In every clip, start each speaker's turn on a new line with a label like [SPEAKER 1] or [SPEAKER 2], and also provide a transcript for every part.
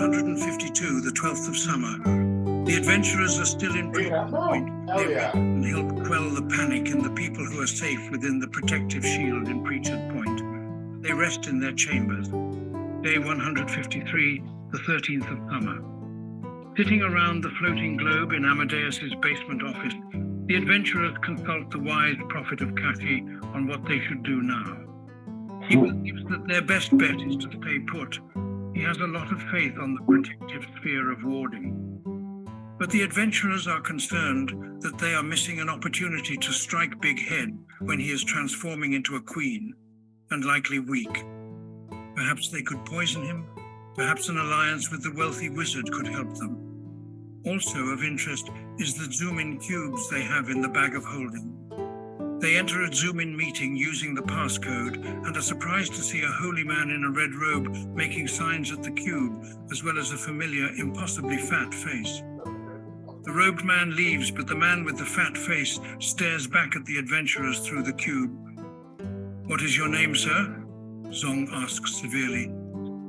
[SPEAKER 1] 152, the 12th of summer. The adventurers are still in Prudent Point. They wait and help quell the panic in the people who are safe within the protective shield in Preacher's Point. They rest in their chambers. Day 153, the 13th of summer. Sitting around the floating globe in Amadeus's basement office, the adventurers consult the wise prophet of Kashi on what they should do now. He believes that their best bet is to stay put. He has a lot of faith on the protective sphere of warding. But the adventurers are concerned that they are missing an opportunity to strike Big Head when he is transforming into a queen, and likely weak. Perhaps they could poison him. Perhaps an alliance with the wealthy wizard could help them. Also of interest is the zoom-in cubes they have in the bag of holding. They enter a zoom-in meeting using the passcode and are surprised to see a holy man in a red robe making signs at the cube, as well as a familiar, impossibly fat face. The robed man leaves, but the man with the fat face stares back at the adventurers through the cube. "What is your name, sir?" Zong asks severely.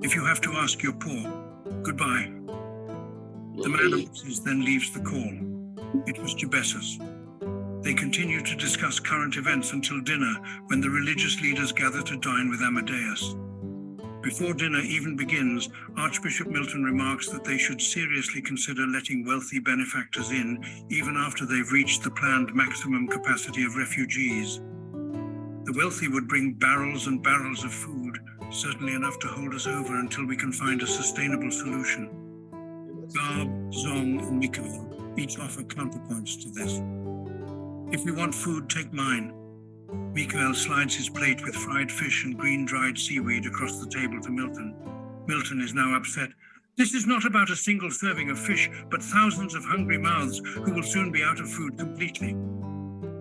[SPEAKER 1] "If you have to ask, you're poor. Goodbye." The man answers, then leaves the call. It was Jabessus. They continue to discuss current events until dinner, when the religious leaders gather to dine with Amadeus. Before dinner even begins, Archbishop Milton remarks that they should seriously consider letting wealthy benefactors in, even after they've reached the planned maximum capacity of refugees. The wealthy would bring barrels and barrels of food, certainly enough to hold us over until we can find a sustainable solution. Garb, Zong, and Miko each offer counterpoints to this. "If you want food, take mine." Mikael slides his plate with fried fish and green-dried seaweed across the table to Milton. Milton is now upset. "This is not about a single serving of fish, but thousands of hungry mouths who will soon be out of food completely."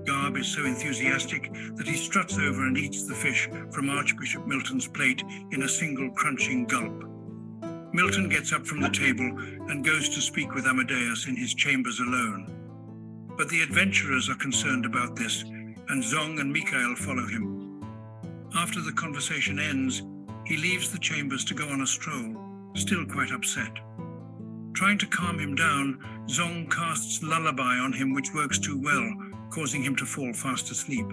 [SPEAKER 1] Garb is so enthusiastic that he struts over and eats the fish from Archbishop Milton's plate in a single crunching gulp. Milton gets up from the table and goes to speak with Amadeus in his chambers alone. But the adventurers are concerned about this, and Zong and Mikael follow him. After the conversation ends, he leaves the chambers to go on a stroll, still quite upset. Trying to calm him down, Zong casts lullaby on him, which works too well, causing him to fall fast asleep.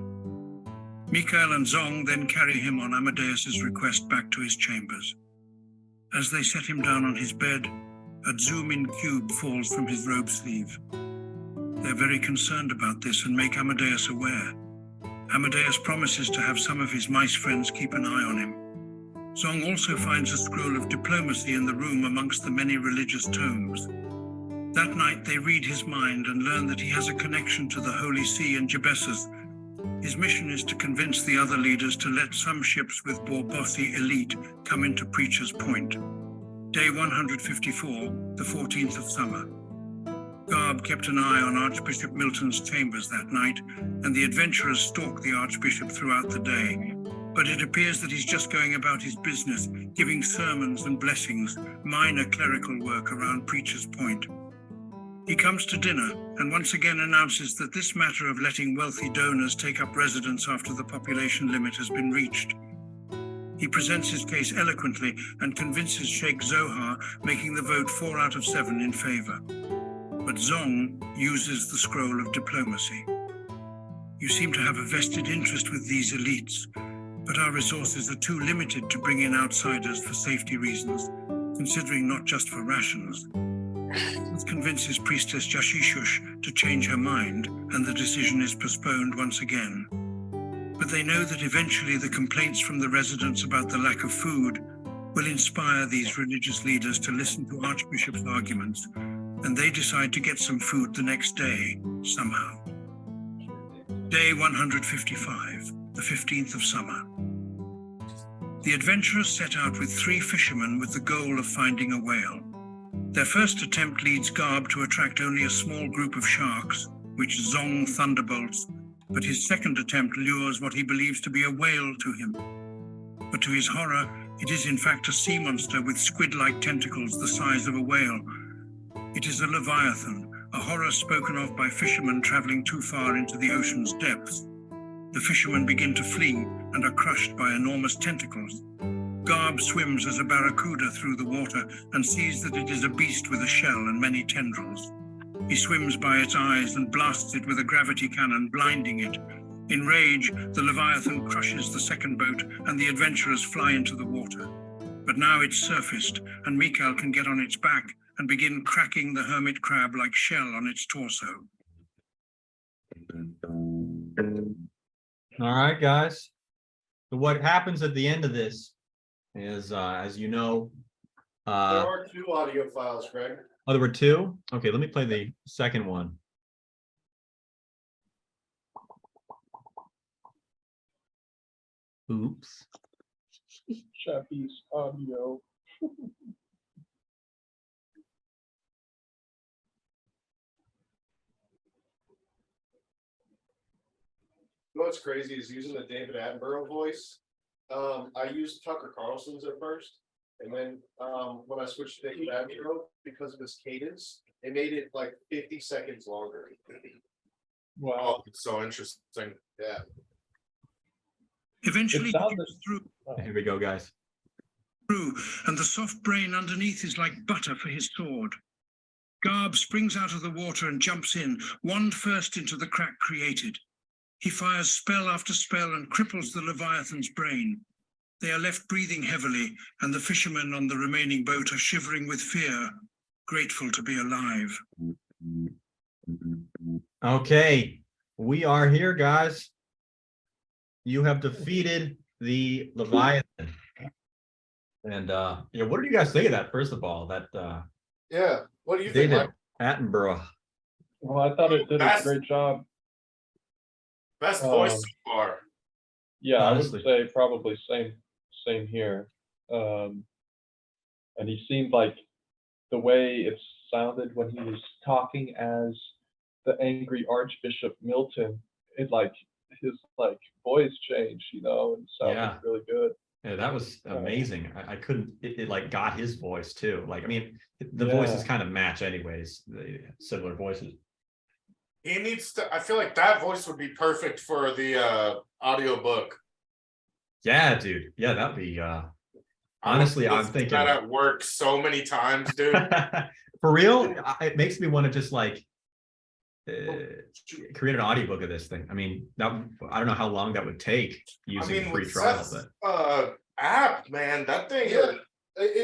[SPEAKER 1] Mikael and Zong then carry him on Amadeus's request back to his chambers. As they set him down on his bed, a zoom-in cube falls from his robe sleeve. They're very concerned about this and make Amadeus aware. Amadeus promises to have some of his mice friends keep an eye on him. Zong also finds a scroll of diplomacy in the room amongst the many religious tomes. That night they read his mind and learn that he has a connection to the Holy See and Jabessus. His mission is to convince the other leaders to let some ships with Borbossi elite come into Preacher's Point. Day 154, the 14th of summer. Garb kept an eye on Archbishop Milton's chambers that night, and the adventurers stalk the Archbishop throughout the day. But it appears that he's just going about his business, giving sermons and blessings, minor clerical work around Preacher's Point. He comes to dinner and once again announces that this matter of letting wealthy donors take up residence after the population limit has been reached. He presents his case eloquently and convinces Sheikh Zohar, making the vote 4 out of 7 in favor. But Zong uses the scroll of diplomacy. "You seem to have a vested interest with these elites, but our resources are too limited to bring in outsiders for safety reasons, considering not just for rations." This convinces Priestess Jashishush to change her mind, and the decision is postponed once again. But they know that eventually the complaints from the residents about the lack of food will inspire these religious leaders to listen to Archbishop's arguments, and they decide to get some food the next day, somehow. Day 155, the 15th of summer. The adventurers set out with 3 fishermen with the goal of finding a whale. Their first attempt leads Garb to attract only a small group of sharks, which Zong thunderbolts, but his second attempt lures what he believes to be a whale to him. But to his horror, it is in fact a sea monster with squid-like tentacles the size of a whale. It is a leviathan, a horror spoken of by fishermen traveling too far into the ocean's depths. The fishermen begin to flee and are crushed by enormous tentacles. Garb swims as a barracuda through the water and sees that it is a beast with a shell and many tendrils. He swims by its eyes and blasts it with a gravity cannon, blinding it. In rage, the Leviathan crushes the second boat and the adventurers fly into the water. But now it's surfaced and Mikhail can get on its back and begin cracking the hermit crab like shell on its torso.
[SPEAKER 2] All right, guys. So what happens at the end of this is, as you know,
[SPEAKER 3] There are 2 audio files, Greg.
[SPEAKER 2] oh, there were 2? Okay, let me play the second one. Oops.
[SPEAKER 3] Chappie's audio. What's crazy is using the David Attenborough voice. I used Tucker Carlson's at first, and then when I switched to David Attenborough, because of his cadence, it made it like 50 seconds longer.
[SPEAKER 4] Wow, oh, it's so interesting.
[SPEAKER 3] Yeah.
[SPEAKER 1] Eventually, he gets through.
[SPEAKER 2] Here we go, guys.
[SPEAKER 1] And the soft brain underneath is like butter for his sword. Garb springs out of the water and jumps in, wand first into the crack created. He fires spell after spell and cripples the Leviathan's brain. They are left breathing heavily, and the fishermen on the remaining boat are shivering with fear, grateful to be alive.
[SPEAKER 2] Okay, we are here, guys. You have defeated the Leviathan. And yeah, what did you guys think of that, first of all? That
[SPEAKER 3] yeah, what do you think,
[SPEAKER 2] David Attenborough?
[SPEAKER 5] Well, I thought it did a great job.
[SPEAKER 4] Best voice so far.
[SPEAKER 5] Yeah,
[SPEAKER 2] honestly.
[SPEAKER 5] I would say probably same here. And he seemed like the way it sounded when he was talking as the angry Archbishop Milton, it like his like voice changed, you know, and sounded really good.
[SPEAKER 2] Yeah, that was amazing. I couldn't, it like got his voice too. Like, I mean, the voices kind of match anyways, the similar voices.
[SPEAKER 4] He needs to, I feel like that voice would be perfect for the audiobook.
[SPEAKER 2] Yeah, dude. Yeah, that'd be honestly, I'm thinking
[SPEAKER 4] that at work so many times, dude.
[SPEAKER 2] For real, it makes me want to just like create an audiobook of this thing. I mean, that I don't know how long that would take using free trial,
[SPEAKER 4] but app, man, that thing.
[SPEAKER 3] Yeah,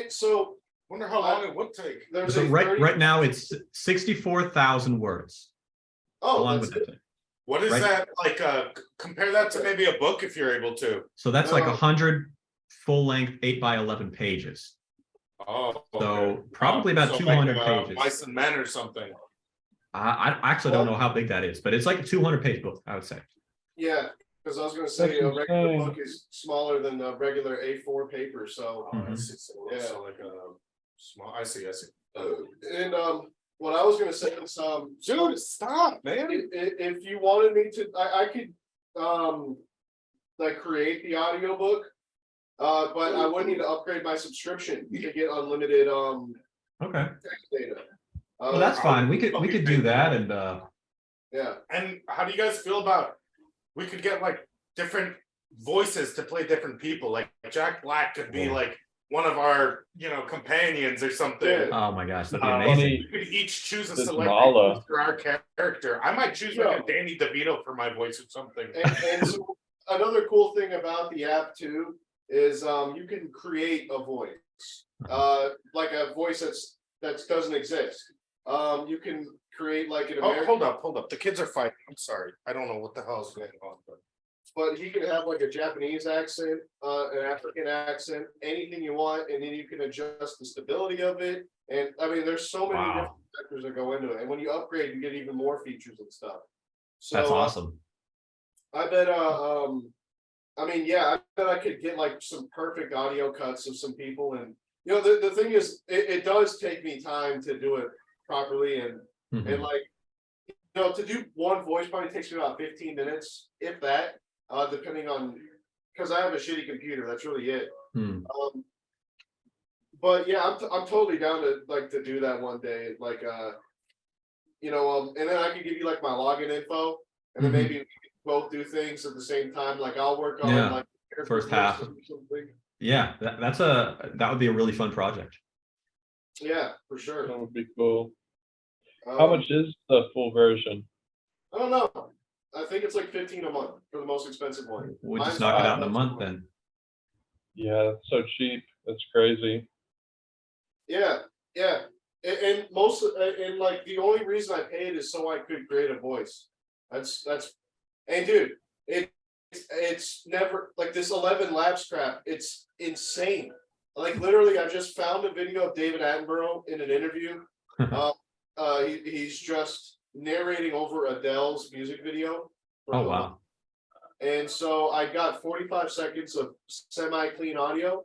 [SPEAKER 3] so
[SPEAKER 4] wonder how long it would take.
[SPEAKER 2] So right now it's 64,000 words.
[SPEAKER 3] Oh,
[SPEAKER 2] along with that thing.
[SPEAKER 4] What is that like? Compare that to maybe a book if you're able to.
[SPEAKER 2] So that's like 100 full-length 8x11 pages.
[SPEAKER 4] Oh, okay.
[SPEAKER 2] So probably about 200 pages.
[SPEAKER 4] Mice and Men or something.
[SPEAKER 2] I actually don't know how big that is, but it's like a 200-page book, I would say.
[SPEAKER 3] Yeah, because I was going to say a regular book is smaller than a regular A4 paper. So,
[SPEAKER 4] so like a small. I see.
[SPEAKER 3] And what I was going to say is,
[SPEAKER 4] dude, stop, man.
[SPEAKER 3] If you wanted me to, I could like create the audiobook, but I would need to upgrade my subscription to get unlimited text data.
[SPEAKER 2] Well, that's fine. We could do that, and
[SPEAKER 3] yeah.
[SPEAKER 4] And how do you guys feel about? We could get like different voices to play different people. Like Jack Black could be like one of our, companions or something.
[SPEAKER 3] Yeah.
[SPEAKER 2] Oh my gosh, that'd be amazing.
[SPEAKER 4] We could each choose a celebrity for our character. I might choose like a
[SPEAKER 3] Yeah.
[SPEAKER 4] Danny DeVito for my voice or something.
[SPEAKER 3] And so another cool thing about the app too is you can create a voice, like a voice that doesn't exist. You can create like an American.
[SPEAKER 4] Hold up. The kids are fighting. I'm sorry. I don't know what the hell is going on.
[SPEAKER 3] But he can have like a Japanese accent, an African accent, anything you want, and then you can adjust the stability of it. And I mean, there's so many different factors that go into it. And when you upgrade, you get even more features and stuff. So
[SPEAKER 2] that's awesome.
[SPEAKER 3] I bet I mean, yeah, I bet I could get like some perfect audio cuts of some people. And the thing is, it does take me time to do it properly, and and like to do one voice probably takes me about 15 minutes, if that. Depending on, because I have a shitty computer, that's really it. But yeah, I'm totally down to do that one day, like and then I can give you like my login info, and then maybe we can both do things at the same time. Like I'll work on like
[SPEAKER 2] first half.
[SPEAKER 3] Something.
[SPEAKER 2] Yeah, that would be a really fun project.
[SPEAKER 3] Yeah, for sure.
[SPEAKER 5] That would be cool. How much is the full version?
[SPEAKER 3] I don't know. I think it's like 15 a month for the most expensive one.
[SPEAKER 2] We'll just
[SPEAKER 3] Mine's
[SPEAKER 2] knock it out in a
[SPEAKER 3] $5
[SPEAKER 2] month then.
[SPEAKER 5] Yeah, it's so cheap. That's crazy.
[SPEAKER 3] Yeah, yeah. And most and like the only reason I paid is so I could create a voice. That's and dude, it's never like this 11 Labs crap. It's insane. Like literally, I just found a video of David Attenborough in an interview. He's just narrating over Adele's music video.
[SPEAKER 2] Oh wow.
[SPEAKER 3] And so I got 45 seconds of semi-clean audio.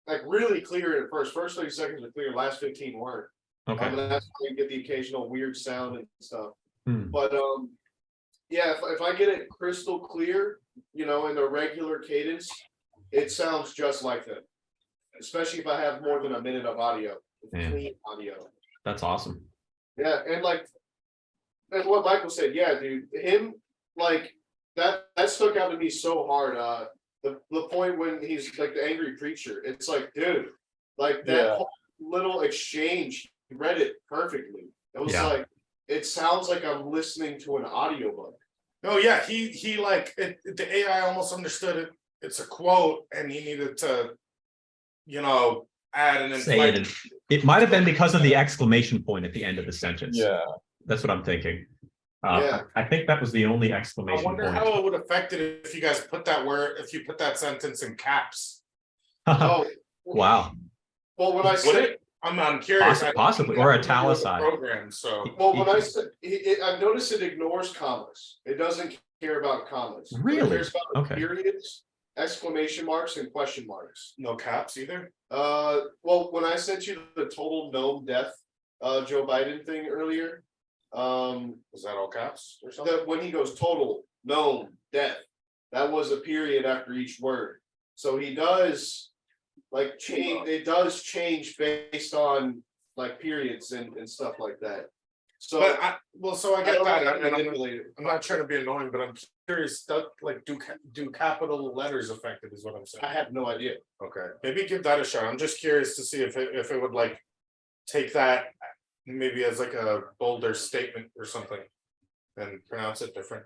[SPEAKER 3] Like really clear at first. First 30 seconds are clear, last 15 weren't.
[SPEAKER 2] Okay.
[SPEAKER 3] And that's how you get the occasional weird sound and stuff.
[SPEAKER 2] Hmm.
[SPEAKER 3] But yeah, if I get it crystal clear, you know, in a regular cadence, it sounds just like that. Especially if I have more than a minute of audio, clean audio.
[SPEAKER 2] That's awesome.
[SPEAKER 3] Yeah, and like that's what Michael said. Yeah, dude, him like that stuck out to me so hard. The point when he's like the angry preacher, it's like, dude, like that whole little exchange, he read it perfectly. It was like, it sounds like I'm listening to an audiobook.
[SPEAKER 4] Oh yeah, he like the AI almost understood it. It's a quote, and he needed to, you know, add an
[SPEAKER 2] Say it. It might have been because of the exclamation point at the end of the sentence.
[SPEAKER 5] Yeah,
[SPEAKER 2] that's what I'm thinking.
[SPEAKER 3] Yeah.
[SPEAKER 2] I think that was the only
[SPEAKER 4] I
[SPEAKER 2] exclamation
[SPEAKER 4] wonder
[SPEAKER 2] point.
[SPEAKER 4] how it would affect it if you guys put that word, if you put that sentence in caps.
[SPEAKER 3] Oh,
[SPEAKER 2] Wow.
[SPEAKER 3] well, when I
[SPEAKER 4] Would
[SPEAKER 3] said
[SPEAKER 4] it? I'm curious.
[SPEAKER 2] Possibly, or italicized.
[SPEAKER 4] Program, so
[SPEAKER 3] well, when I said I've noticed it ignores commas. It doesn't care about commas.
[SPEAKER 2] Really?
[SPEAKER 3] It cares about
[SPEAKER 2] Okay.
[SPEAKER 3] periods, exclamation marks, and question marks.
[SPEAKER 4] no caps either.
[SPEAKER 3] Well, when I sent you the total gnome death, Joe Biden thing earlier,
[SPEAKER 4] Was that all caps or something?
[SPEAKER 3] that when he goes total gnome death, that was a period after each word. So he does like change. It does change based on like periods and stuff like that. So
[SPEAKER 4] But so I get
[SPEAKER 3] don't
[SPEAKER 4] that,
[SPEAKER 3] know
[SPEAKER 4] and
[SPEAKER 3] manipulate it.
[SPEAKER 4] I'm not trying to be annoying, but I'm curious. Like, do capital letters affect it? Is what I'm saying.
[SPEAKER 3] I have no idea.
[SPEAKER 4] Okay, maybe give that a shot. I'm just curious to see if it would like take that maybe as like a bolder statement or something and pronounce it different.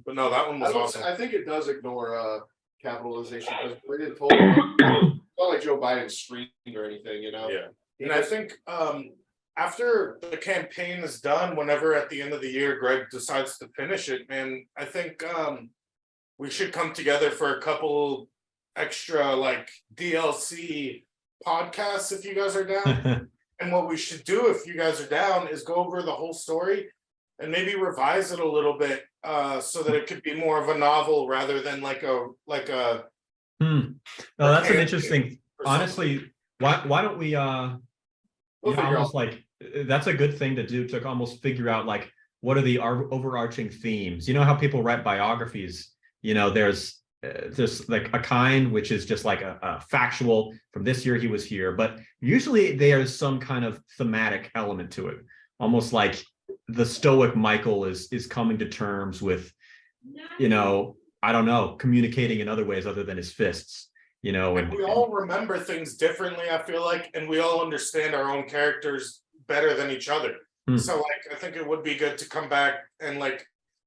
[SPEAKER 4] But no, that one was awesome.
[SPEAKER 3] I think it does ignore capitalization because we didn't total. It's not like Joe Biden screamed or anything, you know.
[SPEAKER 4] Yeah, and I think after the campaign is done, whenever at the end of the year Greg decides to finish it, man, I think we should come together for a couple extra like DLC podcasts if you guys are down. And what we should do if you guys are down is go over the whole story and maybe revise it a little bit so that it could be more of a novel rather than like a
[SPEAKER 2] No, that's an interesting. Honestly, why don't we
[SPEAKER 3] We'll figure
[SPEAKER 2] almost
[SPEAKER 3] out.
[SPEAKER 2] like that's a good thing to do, to almost figure out like what are the overarching themes. You know how people write biographies, you know, there's like a kind which is just like a factual, from this year he was here, but usually there's some kind of thematic element to it, almost like the stoic Michael is coming to terms with, you know, I don't know, communicating in other ways other than his fists, you know.
[SPEAKER 4] And we all remember things differently, I feel like, and we all understand our own characters better than each other. So like I think it would be good to come back and like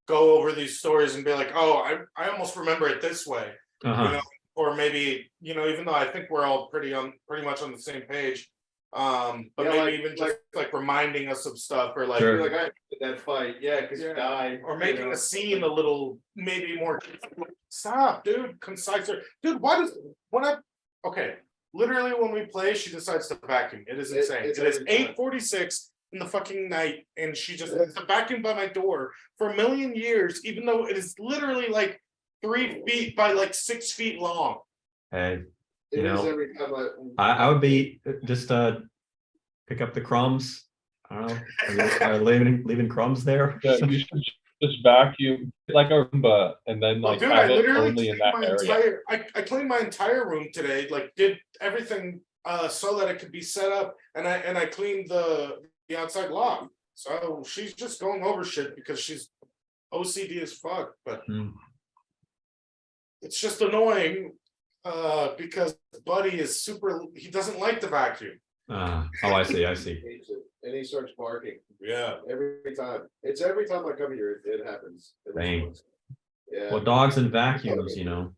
[SPEAKER 4] go over these stories and be like, oh, I almost remember it this way. You know, or maybe, you know, even though I think we're all pretty much on the same page. But
[SPEAKER 3] Yeah,
[SPEAKER 4] maybe
[SPEAKER 3] like-
[SPEAKER 4] even just like reminding us of stuff, or like
[SPEAKER 2] Sure.
[SPEAKER 3] Like I did that fight, yeah, because you died,
[SPEAKER 4] or making a scene a little maybe more. Stop, dude. Conciser, dude. Why does okay? Literally, when we play, she decides to vacuum. It is insane.
[SPEAKER 3] it's
[SPEAKER 4] It is
[SPEAKER 3] every time.
[SPEAKER 4] 8:46 in the fucking night, and she just has to vacuum by my door for a million years, even though it is literally like 3 feet by like 6 feet long.
[SPEAKER 2] Hey,
[SPEAKER 3] It
[SPEAKER 2] you
[SPEAKER 3] is
[SPEAKER 2] know,
[SPEAKER 3] every time
[SPEAKER 2] I would be just pick up the crumbs. I don't know, are leaving crumbs there.
[SPEAKER 5] yeah, you should just vacuum like a Roomba and then
[SPEAKER 4] Well,
[SPEAKER 5] like
[SPEAKER 4] dude, I
[SPEAKER 5] have it
[SPEAKER 4] literally
[SPEAKER 5] only in
[SPEAKER 4] cleaned
[SPEAKER 5] that
[SPEAKER 4] my
[SPEAKER 5] area.
[SPEAKER 4] entire. I cleaned my entire room today. Like, did everything so that it could be set up, and I cleaned the outside loft. So she's just going over shit because she's OCD as fuck. But it's just annoying Because Buddy is super. He doesn't like the vacuum.
[SPEAKER 2] Oh, I see.
[SPEAKER 3] Hates it, and he starts barking
[SPEAKER 4] Yeah.
[SPEAKER 3] every time. It's every time I come here, it happens. At least
[SPEAKER 2] Dang.
[SPEAKER 3] once. Yeah.
[SPEAKER 2] Well, dogs and vacuums, you know.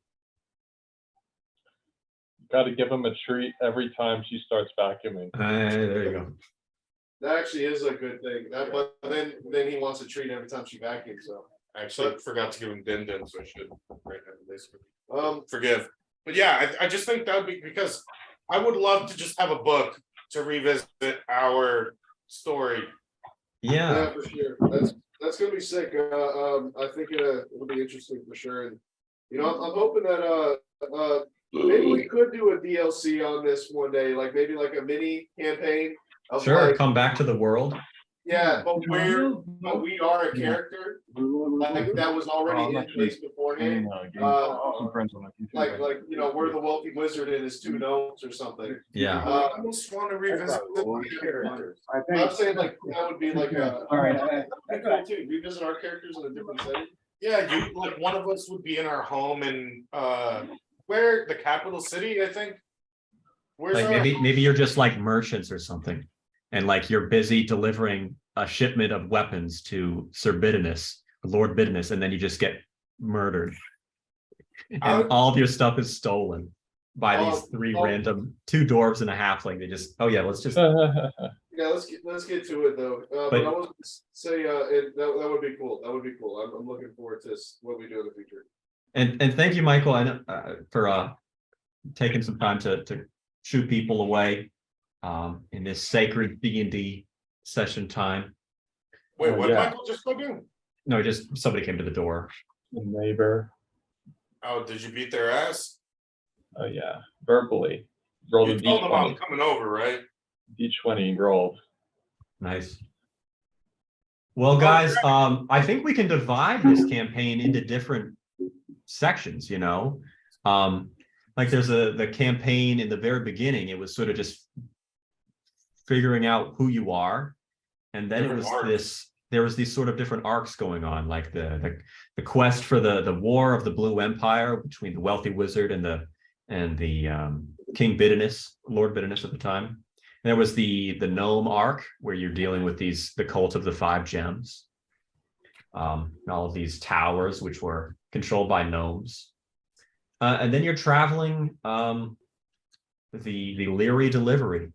[SPEAKER 5] Got to give him a treat every time she starts vacuuming.
[SPEAKER 2] There you go.
[SPEAKER 3] That actually is a good thing. But then he wants a treat every time she vacuums. So
[SPEAKER 4] I actually forgot to give him din din, so I should right after this.
[SPEAKER 3] forgive.
[SPEAKER 4] But yeah, I just think that would be because I would love to just have a book to revisit our story.
[SPEAKER 2] Yeah.
[SPEAKER 3] Yeah, for sure. That's gonna be sick. I think it'll be interesting for sure. And you know, I'm hoping that maybe we could do a DLC on this one day, like maybe like a mini campaign of
[SPEAKER 2] Sure.
[SPEAKER 3] like,
[SPEAKER 2] Come back to the world.
[SPEAKER 3] yeah, but we are a character like that was already in place beforehand. Like you know, we're the wealthy wizard and his two gnomes or something.
[SPEAKER 2] Yeah.
[SPEAKER 4] I almost want to revisit the characters.
[SPEAKER 3] I'm saying like that would be like a cool too. Revisit our characters in a different setting.
[SPEAKER 4] Yeah, you like one of us would be in our home in where the capital city, I think. Where's
[SPEAKER 2] Like
[SPEAKER 4] our
[SPEAKER 2] maybe you're just like merchants or something, and like you're busy delivering a shipment of weapons to Sir Bitterness, Lord Bitterness, and then you just get murdered, and all of your stuff is stolen by these two dwarves and a halfling. They just let's just
[SPEAKER 3] Yeah, let's get to it though. But I was gonna say that would be cool. That would be cool. I'm looking forward to what we do in the future.
[SPEAKER 2] and thank you, Michael, for taking some time to shoo people away in this sacred D&D session time.
[SPEAKER 4] wait, what
[SPEAKER 5] yeah.
[SPEAKER 4] Michael just go do?
[SPEAKER 2] No, just somebody came to the door.
[SPEAKER 5] The neighbor.
[SPEAKER 4] Oh, did you beat their ass?
[SPEAKER 5] Oh yeah, verbally. Rolled a
[SPEAKER 4] You told them I'm
[SPEAKER 5] D20.
[SPEAKER 4] coming over, right?
[SPEAKER 5] D20 rolled.
[SPEAKER 2] Nice. Well, guys, I think we can divide this campaign into different sections, you know. Like there's the campaign in the very beginning, it was sort of just figuring out who you are. And then there was these sort of different arcs going on, like the quest for the war of the Blue Empire between the wealthy wizard and the King Bitterness, Lord Bitterness at the time. And there was the gnome arc where you're dealing with the cult of the 5 gems. And all of these towers which were controlled by gnomes. And then you're traveling the Leary Delivery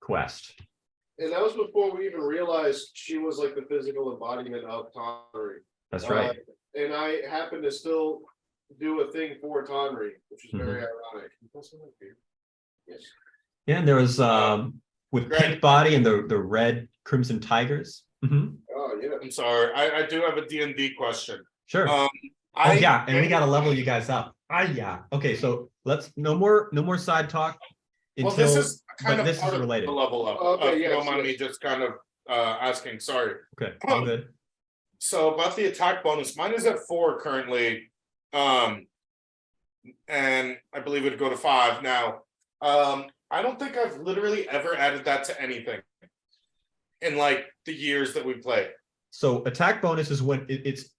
[SPEAKER 2] quest.
[SPEAKER 3] And that was before we even realized she was like the physical embodiment of Tonry.
[SPEAKER 2] That's right.
[SPEAKER 3] And I happened to still do a thing for Tonry, which is very ironic. Yes.
[SPEAKER 2] Yeah, and there was with Pink Body and the red Crimson Tigers.
[SPEAKER 3] Oh yeah.
[SPEAKER 4] I'm sorry. I do have a D&D question.
[SPEAKER 2] Sure. And we got to level you guys up. Yeah. Okay, so let's no more side talk.
[SPEAKER 4] Well, this is kind of
[SPEAKER 2] this
[SPEAKER 4] part
[SPEAKER 2] is related.
[SPEAKER 4] of the level up.
[SPEAKER 3] Okay,
[SPEAKER 4] if you don't
[SPEAKER 3] yes,
[SPEAKER 4] mind
[SPEAKER 3] yes.
[SPEAKER 4] me just kind of asking. Sorry.
[SPEAKER 2] Okay, all good.
[SPEAKER 4] So about the attack bonus, mine is at 4 currently, and I believe it'd go to 5 now. I don't think I've literally ever added that to anything in like the years that we played.
[SPEAKER 2] So attack bonus is when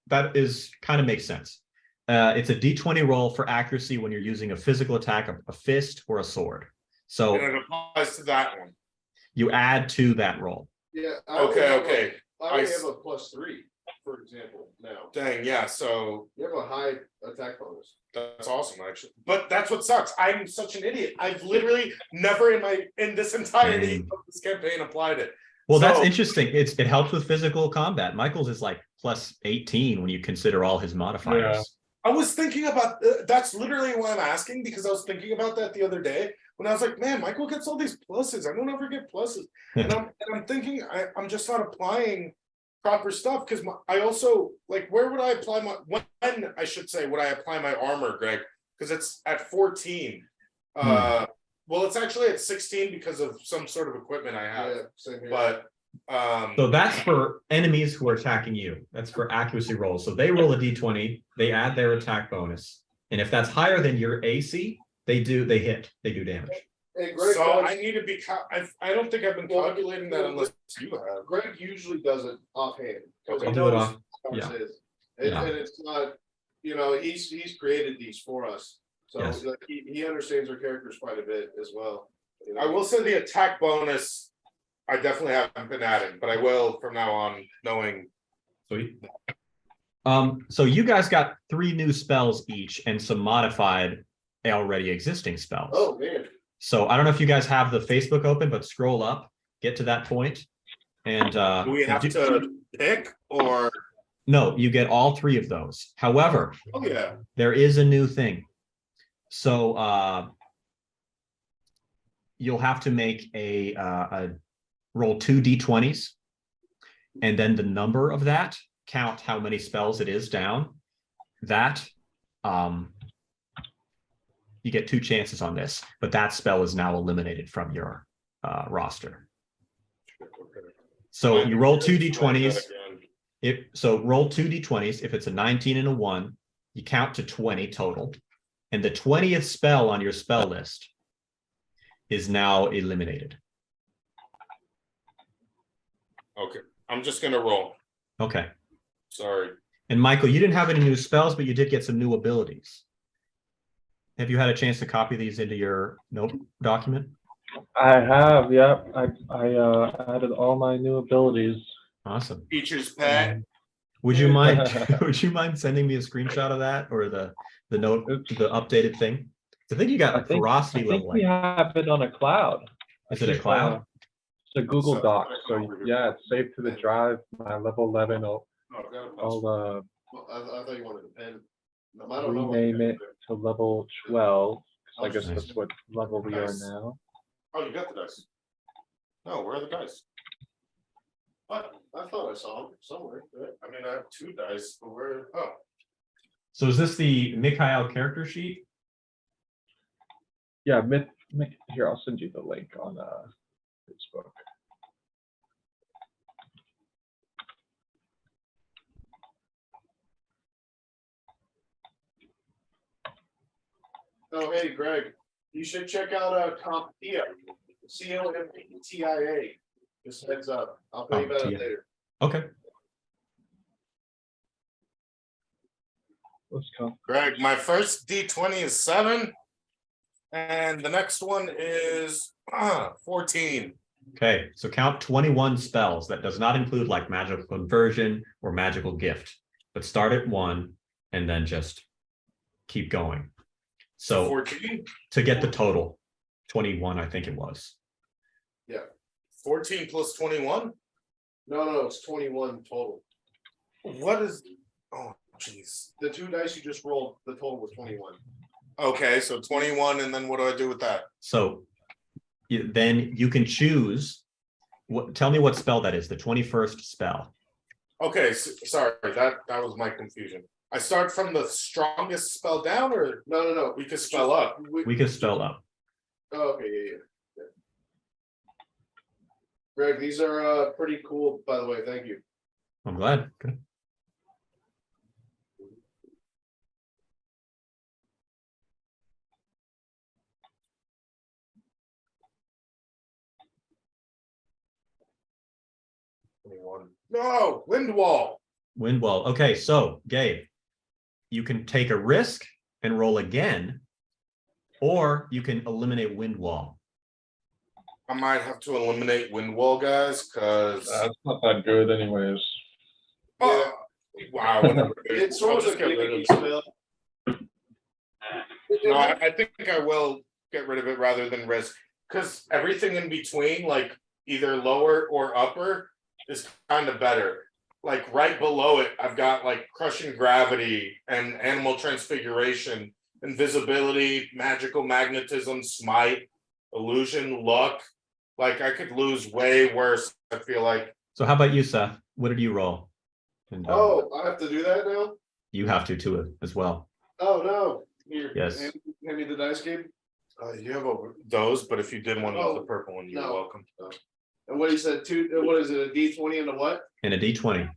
[SPEAKER 2] that is kind of makes sense. It's a D20 roll for accuracy when you're using a physical attack, a fist or a sword. So
[SPEAKER 4] And it applies to that one.
[SPEAKER 2] you add to that roll.
[SPEAKER 3] Yeah.
[SPEAKER 4] Okay.
[SPEAKER 3] I only have a +3, for example, now.
[SPEAKER 4] Dang, yeah. So
[SPEAKER 3] You have a high attack bonus.
[SPEAKER 4] that's awesome, actually. But that's what sucks. I'm such an idiot. I've literally never in this entirety of this campaign applied it.
[SPEAKER 2] Well, that's interesting. It helps with physical combat. Michael's is like +18 when you consider all his modifiers.
[SPEAKER 5] Yeah.
[SPEAKER 4] I was thinking about that's literally why I'm asking, because I was thinking about that the other day when I was like, man, Michael gets all these pluses. I don't ever get pluses. and I'm thinking I'm just not applying proper stuff because I also like where would I apply when I should say would I apply my armor, Greg? Because it's at 14. Well, it's actually at 16 because of some sort of equipment I have.
[SPEAKER 3] Yeah, same here.
[SPEAKER 4] But
[SPEAKER 2] So that's for enemies who are attacking you. That's for accuracy rolls. So they roll a D20, they add their attack bonus. And if that's higher than your AC, they do damage.
[SPEAKER 3] Hey, Greg
[SPEAKER 4] so
[SPEAKER 3] does,
[SPEAKER 4] I need to be. I don't think I've been calculating that unless you have.
[SPEAKER 3] Greg usually does it offhand.
[SPEAKER 4] Okay.
[SPEAKER 2] I'll do it off.
[SPEAKER 3] How much
[SPEAKER 2] Yeah.
[SPEAKER 3] it is. And it's not, you know, he's created these for us. So
[SPEAKER 2] Yes.
[SPEAKER 3] like, he understands her characters quite a bit as well. You know?
[SPEAKER 4] I will say the attack bonus, I definitely haven't been adding, but I will from now on, knowing.
[SPEAKER 2] Sweet. So you guys got 3 new spells each and some modified already existing spells.
[SPEAKER 3] Oh man.
[SPEAKER 2] So I don't know if you guys have the Facebook open, but scroll up, get to that point, and
[SPEAKER 4] Do we have to pick or?
[SPEAKER 2] No, you get all 3 of those. However,
[SPEAKER 4] Oh, yeah.
[SPEAKER 2] there is a new thing. So you'll have to make a roll 2 d20s, and then the number of that, count how many spells it is down. That you get 2 chances on this, but that spell is now eliminated from your roster. So you roll 2 d20s. So roll 2 d20s. If it's a 19 and a 1, you count to 20 total. And the 20th spell on your spell list is now eliminated.
[SPEAKER 4] Okay, I'm just gonna roll.
[SPEAKER 2] Okay.
[SPEAKER 4] Sorry.
[SPEAKER 2] And Michael, you didn't have any new spells, but you did get some new abilities. Have you had a chance to copy these into your note document?
[SPEAKER 5] I have, yeah. I added all my new abilities.
[SPEAKER 2] Awesome.
[SPEAKER 4] Teacher's pet.
[SPEAKER 2] Would you mind would you mind sending me a screenshot of that, or the note, the updated thing? I think you got
[SPEAKER 5] I think
[SPEAKER 2] ferocity
[SPEAKER 5] we
[SPEAKER 2] leveling.
[SPEAKER 5] have it on a cloud.
[SPEAKER 2] Is it a cloud?
[SPEAKER 5] It's a Google
[SPEAKER 4] So-
[SPEAKER 5] Doc. So yeah, it's saved to the drive. My level 11.
[SPEAKER 3] Oh, I've got a pencil.
[SPEAKER 5] I'll
[SPEAKER 3] Well, I thought you wanted a pen. No, I don't know.
[SPEAKER 5] rename it to level 12. 'Cause I guess
[SPEAKER 2] Nice.
[SPEAKER 5] that's what level we are
[SPEAKER 4] Nice.
[SPEAKER 5] now.
[SPEAKER 4] Oh, you got the dice. No, where are the dice?
[SPEAKER 3] What? I thought I saw him somewhere. Right?
[SPEAKER 4] I mean, I have 2 dice, but where, oh,
[SPEAKER 2] So is this the Mikhail character sheet?
[SPEAKER 5] Yeah, here, I'll send you the link on Facebook.
[SPEAKER 3] Oh, hey, Greg, you should check out CompTIA, COMPTIA. Just heads up. I'll tell you about it
[SPEAKER 2] CompTIA.
[SPEAKER 3] later.
[SPEAKER 2] Okay.
[SPEAKER 5] Let's go.
[SPEAKER 4] Greg, my first D20 is 7. And the next one is 14.
[SPEAKER 2] Okay, so count 21 spells. That does not include like magical conversion or magical gift, but start at 1 and then just keep going. So
[SPEAKER 4] 14?
[SPEAKER 2] to get the total, 21, I think it was.
[SPEAKER 4] 14 plus 21?
[SPEAKER 3] No, it's 21 total.
[SPEAKER 4] What is, oh, jeez.
[SPEAKER 3] The 2 dice you just rolled, the total was 21.
[SPEAKER 4] Okay, so 21, and then what do I do with that?
[SPEAKER 2] So then you can choose, tell me what spell that is, the 21st spell.
[SPEAKER 4] Okay, sorry, that was my confusion. I start from the strongest spell down, or
[SPEAKER 3] No.
[SPEAKER 4] we could spell up?
[SPEAKER 2] We can spell up.
[SPEAKER 3] Oh, okay, yeah. Greg, these are pretty cool, by the way. Thank you.
[SPEAKER 2] I'm glad. Good.
[SPEAKER 4] No, wind wall.
[SPEAKER 2] Wind wall. Okay, so Gabe, you can take a risk and roll again, or you can eliminate wind wall.
[SPEAKER 4] I might have to eliminate wind wall, guys, because
[SPEAKER 5] That's not that good anyways.
[SPEAKER 4] wow. Whatever.
[SPEAKER 3] It's
[SPEAKER 4] I'll
[SPEAKER 3] sort of
[SPEAKER 4] just
[SPEAKER 3] a
[SPEAKER 4] get rid of
[SPEAKER 3] gimmicky spell.
[SPEAKER 4] No, I think I will get rid of it rather than risk, because everything in between, like either lower or upper, is kind of better. Like right below it, I've got like crushing gravity and animal transfiguration, invisibility, magical magnetism, smite, illusion, luck. Like I could lose way worse, I feel like.
[SPEAKER 2] So how about you, Seth? What did you roll? And,
[SPEAKER 3] Oh, I have to do that now?
[SPEAKER 2] you have to too as well.
[SPEAKER 3] Oh, no. Here.
[SPEAKER 2] Yes.
[SPEAKER 3] Hand me the dice, Gabe.
[SPEAKER 4] You have those, but if you did want to use the
[SPEAKER 3] Oh,
[SPEAKER 4] purple one, you're
[SPEAKER 3] no.
[SPEAKER 4] welcome.
[SPEAKER 3] And what he said, what is it, a D20 and a what?
[SPEAKER 2] And a d20.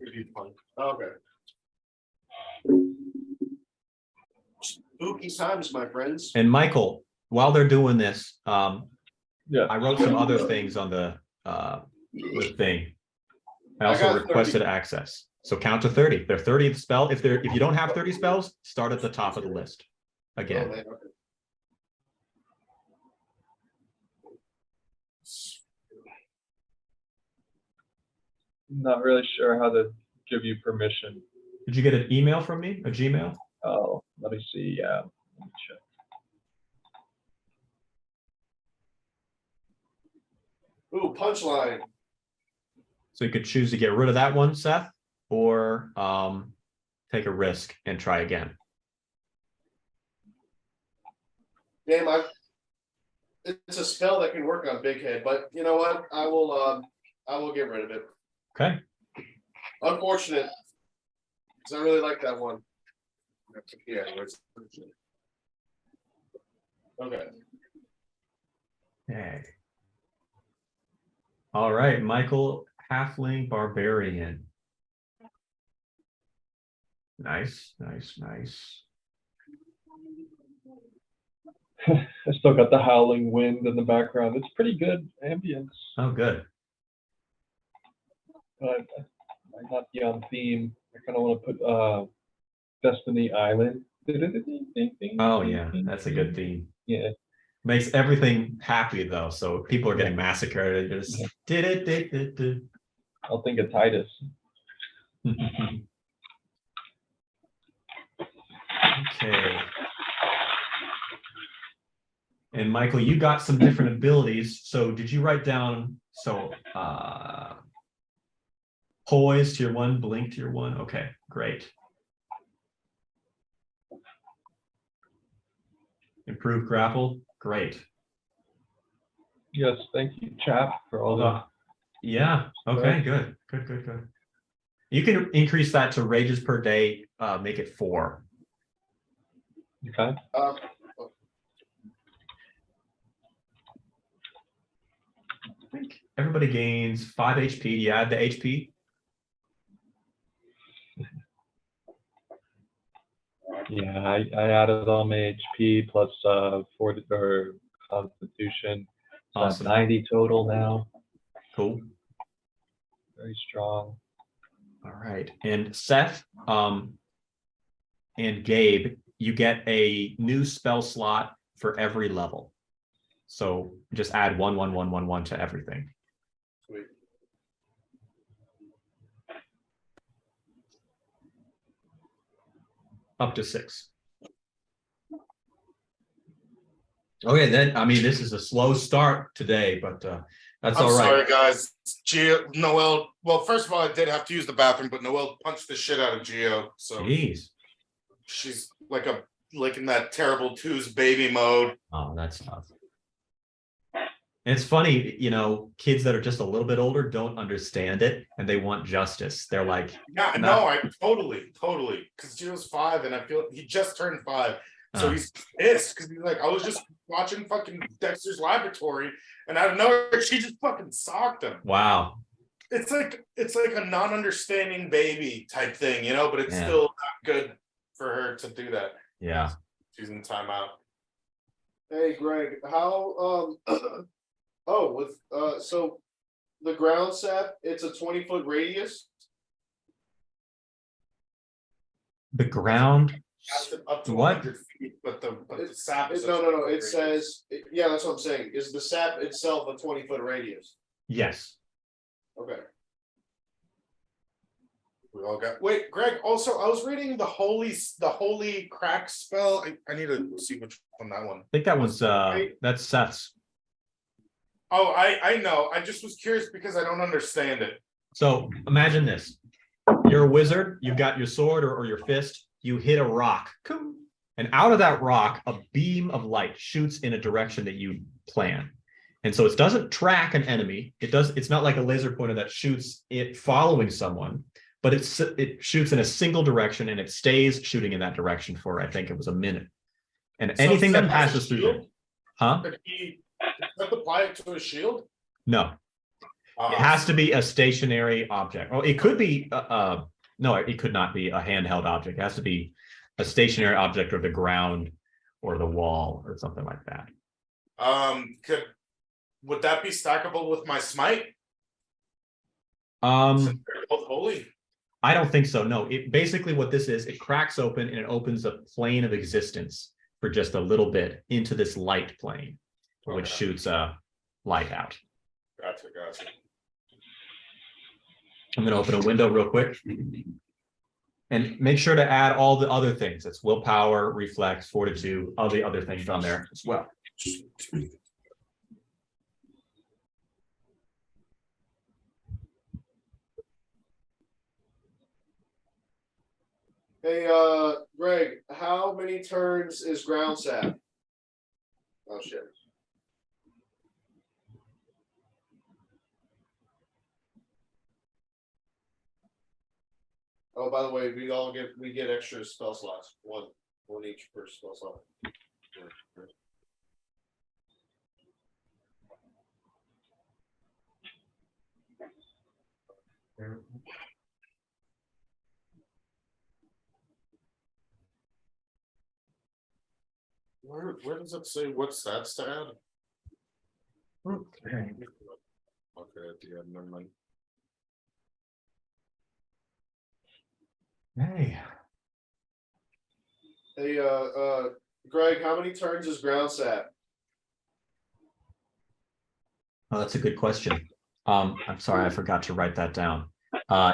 [SPEAKER 3] Okay. Spooky times, my friends.
[SPEAKER 2] And Michael, while they're doing this,
[SPEAKER 5] Yeah.
[SPEAKER 2] I wrote some other things on the thing. I
[SPEAKER 3] I
[SPEAKER 2] also
[SPEAKER 3] got 30.
[SPEAKER 2] requested access. So count to 30. Their 30th spell. If you don't have 30 spells, start at the top of the list
[SPEAKER 3] Oh,
[SPEAKER 2] again.
[SPEAKER 3] man, okay.
[SPEAKER 5] not really sure how to give you permission.
[SPEAKER 2] Did you get an email from me? A Gmail?
[SPEAKER 5] Oh, let me see. Yeah, let me check.
[SPEAKER 3] Ooh, punchline.
[SPEAKER 2] So you could choose to get rid of that one, Seth, or take a risk and try again.
[SPEAKER 3] Damn, it's a spell that can work on Big Head, but you know what? I will get rid of it.
[SPEAKER 2] Okay.
[SPEAKER 3] Unfortunate. Because I really like that one. Yeah. Okay.
[SPEAKER 2] Okay. All right, Michael, Halfling Barbarian. Nice, nice, nice.
[SPEAKER 5] I still got the howling wind in the background. It's pretty good ambience,
[SPEAKER 2] Oh, good.
[SPEAKER 5] but might not be on theme. I kind of want to put Destiny Island.
[SPEAKER 2] Oh yeah, that's a good theme.
[SPEAKER 5] Yeah.
[SPEAKER 2] Makes everything happy though, so people are getting massacred. It just did it.
[SPEAKER 5] I'll think of Titus.
[SPEAKER 2] Okay. And Michael, you got some different abilities. So did you write down poise tier 1, blink tier 1? Okay, great. Improve grapple, great.
[SPEAKER 5] Yes, thank you, chap, for all the.
[SPEAKER 2] Yeah, okay, good. You can increase that to rages per day, make it 4.
[SPEAKER 5] Okay.
[SPEAKER 2] I think everybody gains 5 HP. Do you add the HP?
[SPEAKER 5] Yeah, I added all my HP plus 40 or Constitution. So
[SPEAKER 2] Awesome.
[SPEAKER 5] 90 total now.
[SPEAKER 2] Cool.
[SPEAKER 5] Very strong.
[SPEAKER 2] All right. And Seth and Gabe, you get a new spell slot for every level. So just add 1, 1, 1, 1, 1 to everything.
[SPEAKER 3] Sweet.
[SPEAKER 2] Up to 6. Okay, then I mean this is a slow start today, but that's
[SPEAKER 4] I'm
[SPEAKER 2] all right.
[SPEAKER 4] sorry, guys. Noel. Well, first of all, I did have to use the bathroom, but Noel punched the shit out of Geo. So
[SPEAKER 2] Jeez.
[SPEAKER 4] she's like in that terrible twos baby mode.
[SPEAKER 2] Oh, that's tough. It's funny, you know, kids that are just a little bit older don't understand it and they want justice. They're like,
[SPEAKER 4] Yeah, no, I totally. Because Geo's 5, and I feel he just turned 5. So he's pissed because he's like, I was just watching fucking Dexter's Laboratory, and out of nowhere, she just fucking socked him.
[SPEAKER 2] wow.
[SPEAKER 4] It's like a non-understanding baby type thing, you know, but it's still not good for her to do that.
[SPEAKER 2] Yeah.
[SPEAKER 4] She's in timeout.
[SPEAKER 3] Hey Greg, how so the ground sap, it's a 20-foot radius.
[SPEAKER 2] The ground.
[SPEAKER 4] Up to
[SPEAKER 2] What?
[SPEAKER 4] 100 feet, but the sap is
[SPEAKER 3] No. It says, yeah, that's what I'm saying. Is the sap itself a 20-foot radius?
[SPEAKER 2] Yes.
[SPEAKER 3] Okay.
[SPEAKER 4] We all got. Wait, Greg. Also, I was reading the holy crack spell. I need to see which one that one.
[SPEAKER 2] I think that was that's Seth's.
[SPEAKER 4] Oh, I know. I just was curious because I don't understand it.
[SPEAKER 2] So imagine this. You're a wizard, you've got your sword or your fist, you hit a rock. And out of that rock, a beam of light shoots in a direction that you plan. And so it doesn't track an enemy. It's not like a laser pointer that shoots it following someone, but it shoots in a single direction and it stays shooting in that direction for, I think it was a minute. And
[SPEAKER 4] So
[SPEAKER 2] anything
[SPEAKER 4] does
[SPEAKER 2] that
[SPEAKER 4] that have a
[SPEAKER 2] passes through
[SPEAKER 4] shield?
[SPEAKER 2] there. Huh?
[SPEAKER 4] Does that apply it to a shield?
[SPEAKER 2] No. It has to be a stationary object. Well, it could be, no, it could not be a handheld object. It has to be a stationary object or the ground or the wall or something like that.
[SPEAKER 4] Would that be stackable with my smite?
[SPEAKER 2] Um,
[SPEAKER 4] Since they're both holy.
[SPEAKER 2] I don't think so. No, it basically what this is, it cracks open and it opens a plane of existence for just a little bit into this light plane, which shoots light out.
[SPEAKER 4] Gotcha.
[SPEAKER 2] I'm going to open a window real quick. And make sure to add all the other things. It's willpower, reflex, fortitude, all the other things on there as well.
[SPEAKER 3] Hey, Greg, how many turns is ground sap? Oh shit. Oh, by the way, we get extra spell slots. One each per spell slot.
[SPEAKER 4] Where does it say what stats to add?
[SPEAKER 2] Okay.
[SPEAKER 4] Okay, at the end, never mind.
[SPEAKER 2] Hey.
[SPEAKER 3] Hey, Greg, how many turns is ground sap?
[SPEAKER 2] Oh, that's a good question. I'm sorry, I forgot to write that down.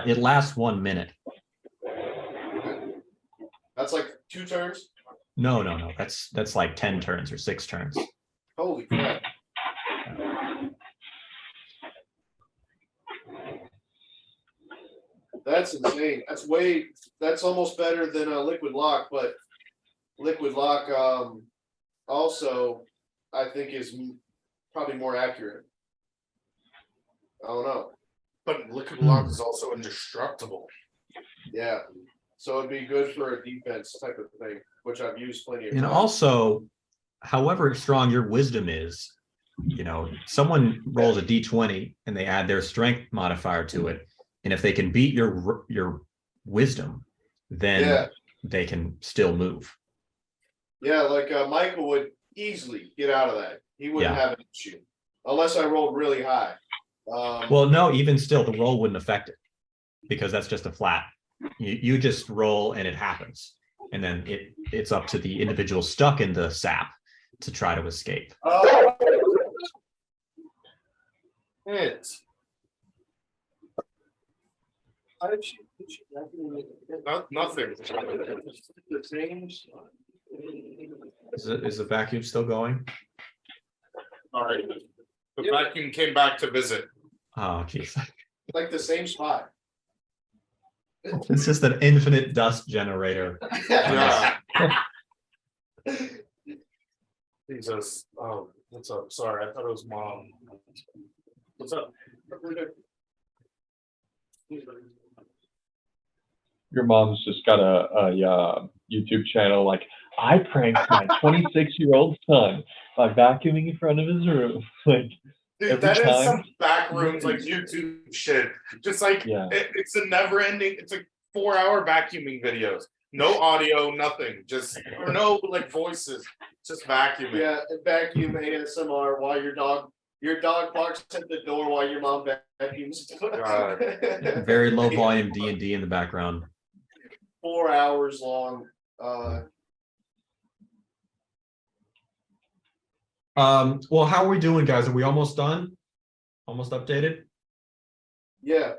[SPEAKER 2] It lasts 1 minute.
[SPEAKER 3] That's like 2 turns.
[SPEAKER 2] No. That's like 10 turns or 6 turns.
[SPEAKER 3] Holy crap. That's insane. That's almost better than a liquid lock, but liquid lock also I think is probably more accurate. I don't know.
[SPEAKER 4] But liquid lock is also indestructible.
[SPEAKER 3] Yeah. So it'd be good for a defense type of thing, which I've used plenty of
[SPEAKER 2] And
[SPEAKER 3] times.
[SPEAKER 2] also, however strong your wisdom is, someone rolls a d20 and they add their strength modifier to it. And if they can beat your wisdom, then they can still move.
[SPEAKER 3] Yeah, like Michael would easily get out of that. He wouldn't
[SPEAKER 2] Yeah.
[SPEAKER 3] have an issue unless I rolled really high.
[SPEAKER 2] Well, no, even still, the roll wouldn't affect it because that's just a flat. You just roll and it happens. And then it's up to the individual stuck in the sap to try to escape.
[SPEAKER 3] It's
[SPEAKER 4] Nothing.
[SPEAKER 2] Is the vacuum still going?
[SPEAKER 4] All right. The vacuum came back to visit.
[SPEAKER 2] Oh, geez.
[SPEAKER 3] like the same spot.
[SPEAKER 2] It's just an infinite dust generator.
[SPEAKER 4] Yeah. Jesus. Oh, what's up? Sorry, I thought it was mom. What's up?
[SPEAKER 5] Your mom's just got a YouTube channel like, I pranked my 26-year-old son by vacuuming in front of his room. Like,
[SPEAKER 4] Dude,
[SPEAKER 5] every
[SPEAKER 4] that is
[SPEAKER 5] time.
[SPEAKER 4] some back rooms like YouTube shit. Just like
[SPEAKER 5] Yeah.
[SPEAKER 4] it's a never ending. It's like 4-hour vacuuming videos. No audio, nothing. Just or no like voices. Just vacuuming.
[SPEAKER 3] Yeah, vacuum ASMR while your dog barks at the door while your mom vacuums.
[SPEAKER 2] Very low volume D&D in the background.
[SPEAKER 3] 4 hours long.
[SPEAKER 2] Well, how are we doing, guys? Are we almost done? Almost updated?
[SPEAKER 3] Yeah.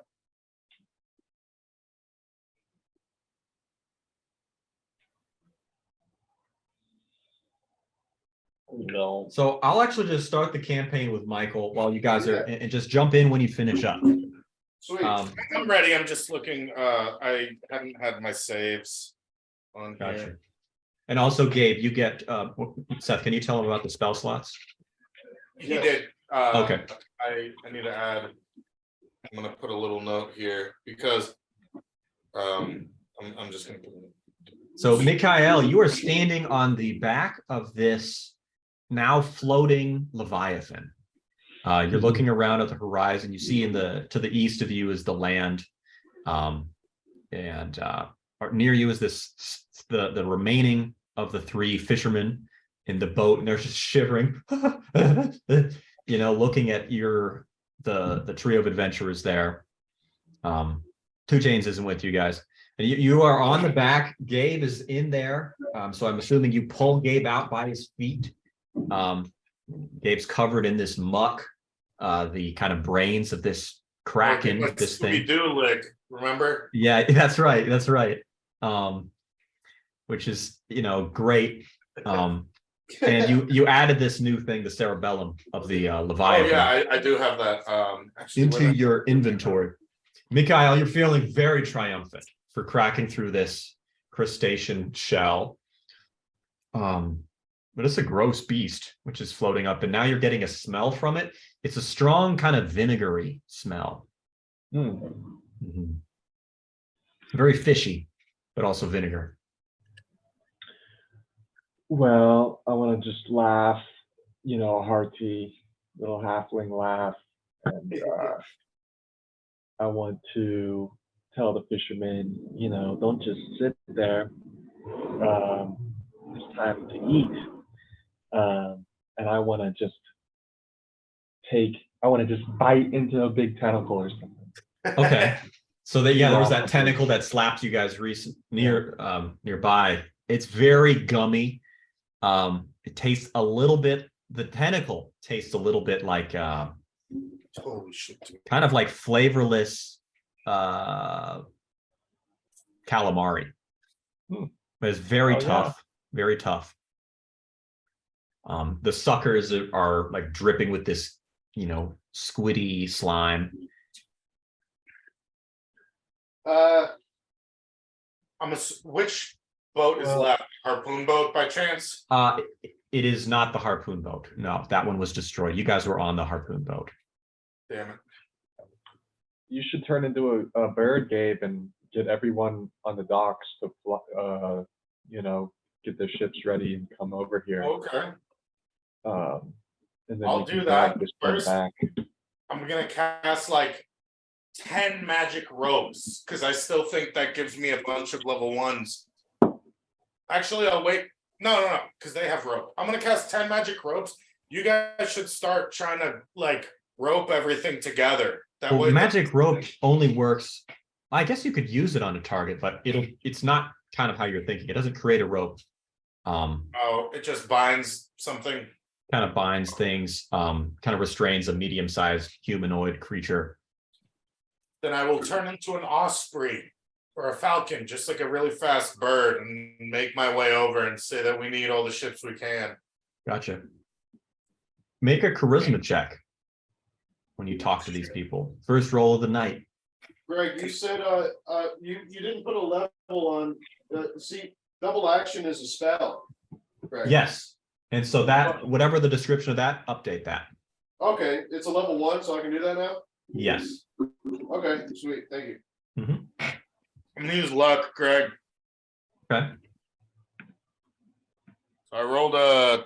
[SPEAKER 5] No.
[SPEAKER 2] So I'll actually just start the campaign with Michael while you guys are, and just jump in when you finish up.
[SPEAKER 3] Sweet.
[SPEAKER 4] I'm ready. I'm just looking. I haven't had my saves on
[SPEAKER 2] Gotcha.
[SPEAKER 4] here.
[SPEAKER 2] And also, Gabe, you get Seth. Can you tell him about the spell slots?
[SPEAKER 4] He
[SPEAKER 3] Yes.
[SPEAKER 4] did.
[SPEAKER 2] Okay.
[SPEAKER 4] I need to add. I'm gonna put a little note here because I'm just gonna put.
[SPEAKER 2] So, Mikhail, you are standing on the back of this now floating Leviathan. You're looking around at the horizon. You see to the east of you is the land, and near you is the remaining of the 3 fishermen in the boat, and they're just shivering, looking at the trio of adventurers there. 2 Chains isn't with you guys. And you are on the back. Gabe is in there. So I'm assuming you pull Gabe out by his feet. Gabe's covered in this muck, the kind of brains of this Kraken, this thing.
[SPEAKER 4] Do lick, remember?
[SPEAKER 2] Yeah, that's right. That's right. Which is, great. And you added this new thing, the cerebellum of the
[SPEAKER 4] Oh
[SPEAKER 2] Leviathan,
[SPEAKER 4] yeah, I do have that. Actually,
[SPEAKER 2] into your inventory. Mikhail, you're feeling very triumphant for cracking through this crustacean shell. But it's a gross beast which is floating up, and now you're getting a smell from it. It's a strong kind of vinegary smell. Mhm. Very fishy, but also vinegar.
[SPEAKER 5] Well, I want to just laugh, a hearty little halfling laugh, and I want to tell the fishermen, don't just sit there. It's time to eat, and I want to just bite into a big tentacle or something.
[SPEAKER 2] Okay. So there was that tentacle that slapped you guys nearby. It's very gummy. It tastes a little bit. The tentacle tastes a little bit like
[SPEAKER 4] holy shit, dude.
[SPEAKER 2] kind of like flavorless calamari. But it's very tough. Very tough. The suckers are like dripping with this, squiddy slime.
[SPEAKER 4] Which boat is left? Harpoon boat by chance?
[SPEAKER 2] It is not the harpoon boat. No, that one was destroyed. You guys were on the harpoon boat.
[SPEAKER 4] Damn it.
[SPEAKER 5] You should turn into a bird, Gabe, and get everyone on the docks to, get their ships ready and come over here.
[SPEAKER 4] Okay.
[SPEAKER 5] And then
[SPEAKER 4] I'll
[SPEAKER 5] you can
[SPEAKER 4] do
[SPEAKER 5] grab
[SPEAKER 4] that
[SPEAKER 5] this one
[SPEAKER 4] first.
[SPEAKER 5] back.
[SPEAKER 4] I'm gonna cast like 10 magic ropes because I still think that gives me a bunch of level 1s. Actually, I'll wait. No, because they have rope. I'm gonna cast 10 magic ropes. You guys should start trying to like rope everything together. That way,
[SPEAKER 2] magic rope only works. I guess you could use it on a target, but it's not kind of how you're thinking. It doesn't create a rope.
[SPEAKER 4] It just binds something.
[SPEAKER 2] Kind of binds things. Kind of restrains a medium-sized humanoid creature.
[SPEAKER 4] Then I will turn into an osprey or a falcon, just like a really fast bird, and make my way over and say that we need all the ships we can.
[SPEAKER 2] Gotcha. Make a charisma check when you talk to these people. First roll of the night.
[SPEAKER 3] Greg, you said you didn't put a level on. See, double action is a spell. Greg.
[SPEAKER 2] Yes. And so that, whatever the description of that, update that.
[SPEAKER 3] Okay, it's a level 1, so I can do that now.
[SPEAKER 2] Yes.
[SPEAKER 3] Okay, sweet, thank you.
[SPEAKER 4] I'm gonna use luck, Greg.
[SPEAKER 2] Okay.
[SPEAKER 4] So I rolled a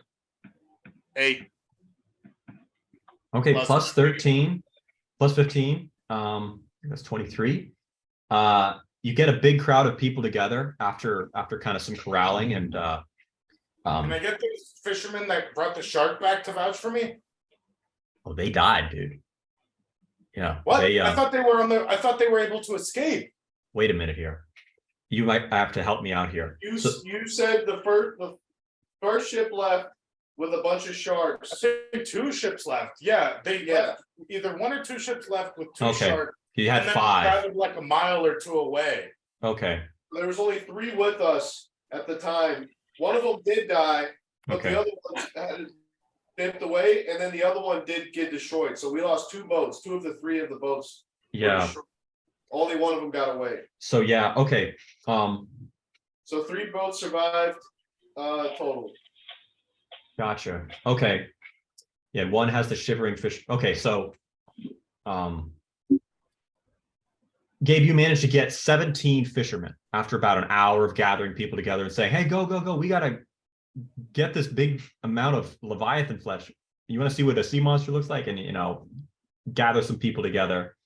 [SPEAKER 4] 8.
[SPEAKER 2] Okay, plus 13, plus 15. That's 23. You get a big crowd of people together after kind of some corralling, and
[SPEAKER 4] Can I get those fishermen that brought the shark back to vouch for me?
[SPEAKER 2] oh, they died, dude. Yeah.
[SPEAKER 4] What?
[SPEAKER 2] They,
[SPEAKER 4] I thought they were able to escape.
[SPEAKER 2] wait a minute here. You might have to help me out here.
[SPEAKER 3] You said the first ship left with a bunch of sharks.
[SPEAKER 4] I think 2 ships left. Yeah, they had either 1 or 2 ships left with 2
[SPEAKER 2] Okay.
[SPEAKER 4] sharks.
[SPEAKER 2] He had
[SPEAKER 4] and then
[SPEAKER 2] 5.
[SPEAKER 4] traveled like a mile or 2 away.
[SPEAKER 2] Okay.
[SPEAKER 3] There was only 3 with us at the time. One of them did die, but
[SPEAKER 2] Okay.
[SPEAKER 3] the other one had dipped away, and then the other one did get destroyed. So we lost 2 boats. 2 of the 3 of the boats. were
[SPEAKER 2] Yeah.
[SPEAKER 3] destroyed. Only one of them got away.
[SPEAKER 2] So yeah. Okay.
[SPEAKER 3] So 3 boats survived total.
[SPEAKER 2] Gotcha. Okay. Yeah. One has the shivering fish. Okay. So, Gabe, you managed to get 17 fishermen after about an hour of gathering people together and saying, "Hey, go, go, go! We gotta get this big amount of Leviathan flesh. You want to see what a sea monster looks like?" And gather some people together.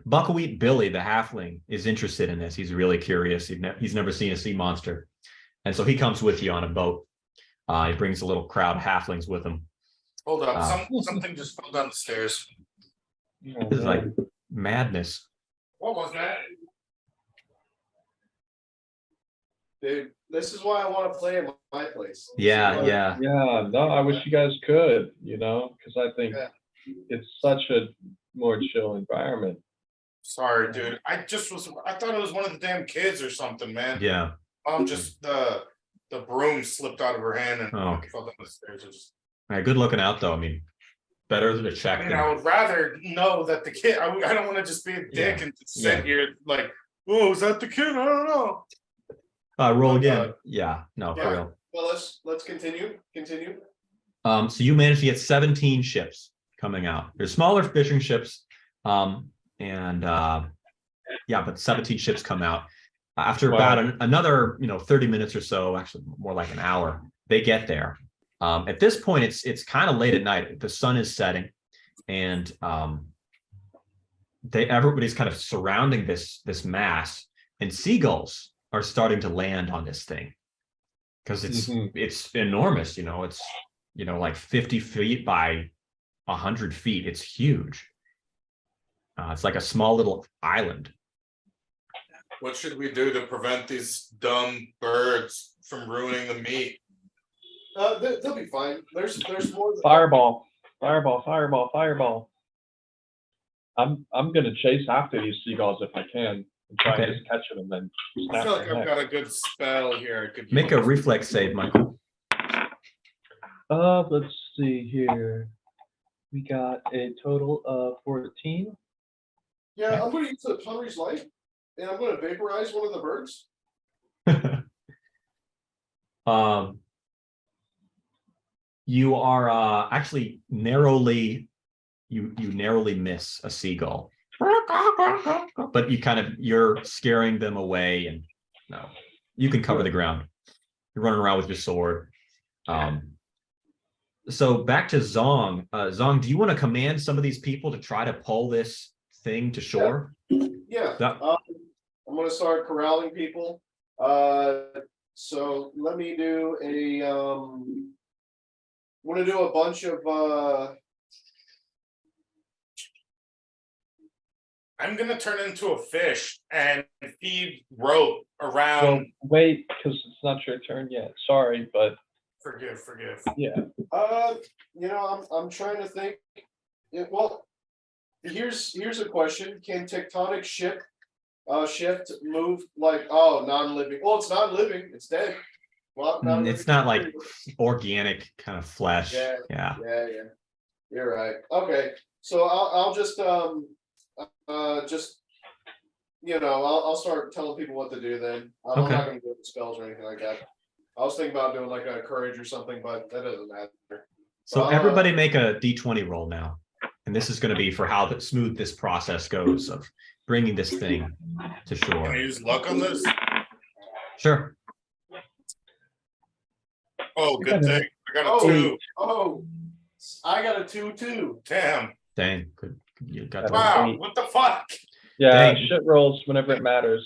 [SPEAKER 2] Buckwheat Billy, the halfling, is interested in this. He's really curious. He's never seen a sea monster, and so he comes with you on a boat. He brings a little crowd of halflings with him.
[SPEAKER 4] Hold up, something just fell down the stairs.
[SPEAKER 2] This is like madness.
[SPEAKER 4] What was that?
[SPEAKER 3] Dude, this is why I want to play in my place.
[SPEAKER 2] Yeah, yeah.
[SPEAKER 5] Yeah, no, I wish you guys could, because I think
[SPEAKER 3] Yeah.
[SPEAKER 5] it's such a more chill environment.
[SPEAKER 4] Sorry, dude. I thought it was one of the damn kids or something, man.
[SPEAKER 2] Yeah.
[SPEAKER 4] Just the broom slipped out of her hand and
[SPEAKER 2] Oh, okay.
[SPEAKER 4] fell down the stairs.
[SPEAKER 2] All right, good looking out though. I mean, better to
[SPEAKER 4] I
[SPEAKER 2] check
[SPEAKER 4] mean,
[SPEAKER 2] than
[SPEAKER 4] I would rather know that the kid. I don't want to just be a dick and just sit here like, oh, is that the kid? I don't know.
[SPEAKER 2] roll again. Yeah, no, for
[SPEAKER 3] Yeah.
[SPEAKER 2] real.
[SPEAKER 3] Well, let's continue.
[SPEAKER 2] So you managed to get 17 ships coming out. There's smaller fishing ships, but 17 ships come out. After about another 30 minutes or so, actually more like an hour, they get there. At this point, it's kind of late at night. The sun is setting, and everybody's kind of surrounding this mass, and seagulls are starting to land on this thing because it's enormous. It's like 50 feet by 100 feet. It's huge. It's like a small little island.
[SPEAKER 4] What should we do to prevent these dumb birds from ruining the meat?
[SPEAKER 3] They'll be fine. There's more.
[SPEAKER 5] Fireball. I'm gonna chase after these seagulls if I can and try and just catch them and then
[SPEAKER 4] I
[SPEAKER 5] snap
[SPEAKER 4] feel like
[SPEAKER 5] their
[SPEAKER 4] I've
[SPEAKER 5] neck.
[SPEAKER 4] got a good spell here. I could
[SPEAKER 2] Make a
[SPEAKER 4] use.
[SPEAKER 2] reflex save, Michael.
[SPEAKER 5] Let's see here. We got a total of 14.
[SPEAKER 3] Yeah, I'm gonna use the Tunnery's light, and I'm gonna vaporize one of the birds.
[SPEAKER 2] You are actually narrowly miss a seagull, but you're scaring them away, and no, you can cover the ground. You're running around with your sword. So back to Zong. Zong, do you want to command some of these people to try to pull this thing to shore?
[SPEAKER 3] Yeah. I'm gonna start corralling people. So let me do I'm gonna do a bunch of
[SPEAKER 4] I'm gonna turn into a fish and feed rope around.
[SPEAKER 5] Well, wait, because it's not your turn yet. Sorry, but
[SPEAKER 4] Forgive.
[SPEAKER 5] yeah.
[SPEAKER 3] I'm trying to think. Well, here's a question: can tectonic shift move like non-living? Well, it's not living; it's dead. Well,
[SPEAKER 2] It's not like organic kind of flesh.
[SPEAKER 3] Yeah.
[SPEAKER 2] Yeah.
[SPEAKER 3] Yeah. You're right. Okay, so I'll just I'll start telling people what to do then. I'm
[SPEAKER 2] Okay.
[SPEAKER 3] not gonna do spells or anything like that. I was thinking about doing like a courage or something, but that doesn't matter.
[SPEAKER 2] So everybody make a D20 roll now. And this is going to be for how smooth this process goes of bringing this thing to
[SPEAKER 4] Can I
[SPEAKER 2] shore.
[SPEAKER 4] use luck on this?
[SPEAKER 2] Sure.
[SPEAKER 4] Oh, good thing. I got a 2.
[SPEAKER 3] I got a 2 too.
[SPEAKER 4] Damn.
[SPEAKER 2] Dang. Good. You got
[SPEAKER 4] Wow.
[SPEAKER 5] Eight.
[SPEAKER 4] What the fuck?
[SPEAKER 5] Yeah,
[SPEAKER 2] Dang.
[SPEAKER 5] shit rolls whenever it matters.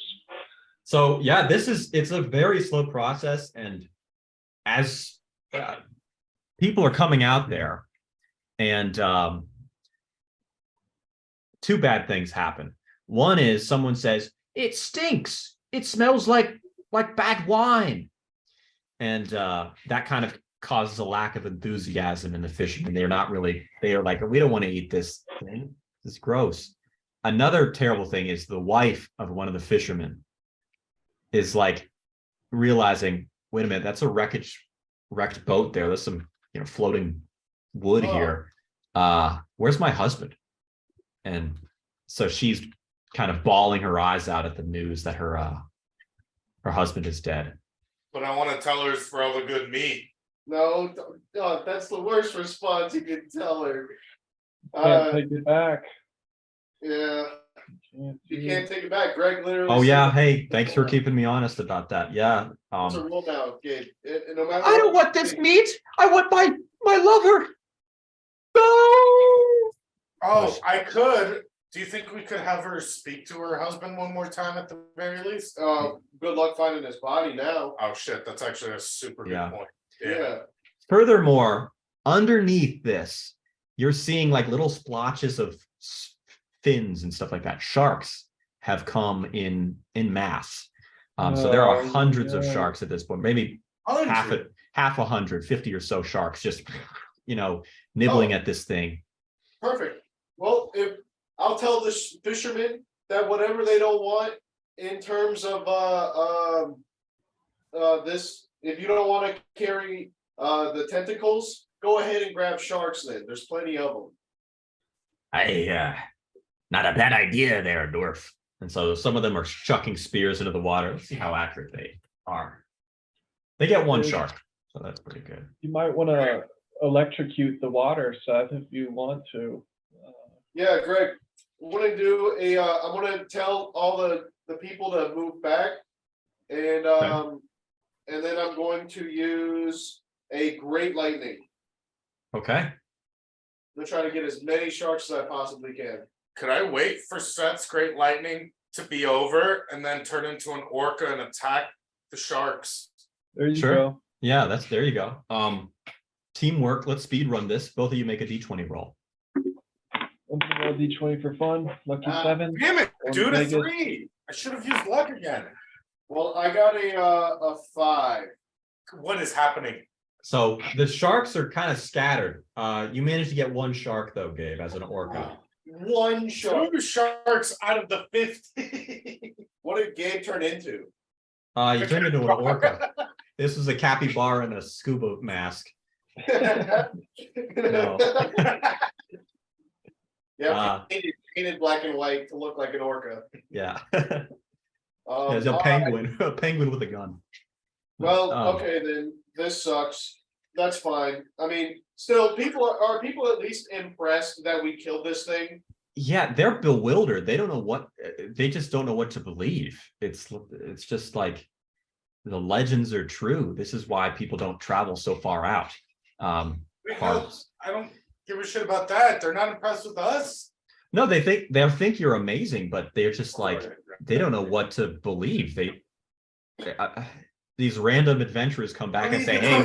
[SPEAKER 2] So yeah, it's a very slow process. And as people are coming out there, and two bad things happen. One is someone says, "It stinks. It smells like bad wine." And that kind of causes a lack of enthusiasm in the fishermen. They are like, "We don't want to eat this thing. It's gross." Another terrible thing is the wife of one of the fishermen is like realizing, wait a minute, that's a wrecked boat there. There's some floating wood here. Where's my husband? And so she's kind of bawling her eyes out at the news that her husband is dead.
[SPEAKER 4] But I want to tell her it's for all the good meat.
[SPEAKER 3] No, that's the worst response you can tell her.
[SPEAKER 5] Can't take it back.
[SPEAKER 3] Yeah, you can't take it back. Greg literally.
[SPEAKER 2] Oh yeah,
[SPEAKER 3] said-
[SPEAKER 2] hey, thanks for keeping me honest about that. Yeah.
[SPEAKER 3] It's a rule now, Gabe. No matter
[SPEAKER 2] I don't
[SPEAKER 3] what
[SPEAKER 2] want
[SPEAKER 3] you
[SPEAKER 2] this
[SPEAKER 3] think-
[SPEAKER 2] meat. I want my lover. No.
[SPEAKER 4] Oh, I could. Do you think we could have her speak to her husband one more time at the very least?
[SPEAKER 3] Good luck finding his body now.
[SPEAKER 4] Oh shit, that's actually a super good
[SPEAKER 2] Yeah.
[SPEAKER 4] point.
[SPEAKER 3] Yeah.
[SPEAKER 2] Furthermore, underneath this, you're seeing like little splotches of fins and stuff like that. Sharks have come in mass. So there are hundreds of sharks at this point, maybe half a hundred, 50 or so sharks just nibbling at this thing.
[SPEAKER 3] Perfect. Well, I'll tell the fishermen that whatever they don't want in terms of this, if you don't want to carry the tentacles, go ahead and grab sharks. Then there's plenty of them.
[SPEAKER 2] Not a bad idea there, dwarf. And so some of them are chucking spears into the water. Let's see how accurate they are. They get one shark, so that's pretty good.
[SPEAKER 5] You might want to electrocute the water, Seth, if you want to.
[SPEAKER 3] Yeah, Greg. I'm gonna do a. I'm gonna tell all the people to move back, and and then I'm going to use a great lightning.
[SPEAKER 2] Okay.
[SPEAKER 3] I'm gonna try to get as many sharks as I possibly can.
[SPEAKER 4] Could I wait for Seth's great lightning to be over and then turn into an orca and attack the sharks?
[SPEAKER 5] There you
[SPEAKER 2] Sure.
[SPEAKER 5] go.
[SPEAKER 2] Yeah, there you go. Teamwork. Let's speed run this. Both of you make a d20 roll.
[SPEAKER 5] One for roll D20 for fun. Lucky 7.
[SPEAKER 4] Damn it,
[SPEAKER 5] Or
[SPEAKER 4] dude, a
[SPEAKER 5] Vegas.
[SPEAKER 4] 3. I should have used luck again.
[SPEAKER 3] Well, I got a 5.
[SPEAKER 4] What is happening?
[SPEAKER 2] So the sharks are kind of scattered. You managed to get one shark though, Gabe, as an orca.
[SPEAKER 3] One shark.
[SPEAKER 4] 2 sharks out of the 50.
[SPEAKER 3] What did Gabe turn into?
[SPEAKER 2] You turned into an orca. This was a capybara and a scuba mask. No.
[SPEAKER 3] Yeah, painted black and white to look like an orca.
[SPEAKER 2] Yeah. There's a
[SPEAKER 3] all
[SPEAKER 2] penguin, a penguin with a gun.
[SPEAKER 3] Well,
[SPEAKER 2] Um,
[SPEAKER 3] okay, then this sucks. That's fine. I mean, still, are people at least impressed that we killed this thing?
[SPEAKER 2] Yeah, they're bewildered. They don't know what. They just don't know what to believe. It's just like the legends are true. This is why people don't travel so far out. Parts.
[SPEAKER 4] I don't give a shit about that. They're not impressed with us.
[SPEAKER 2] No, they'll think you're amazing, but they're just like they don't know what to believe. These random adventurers come back and say, "Hey,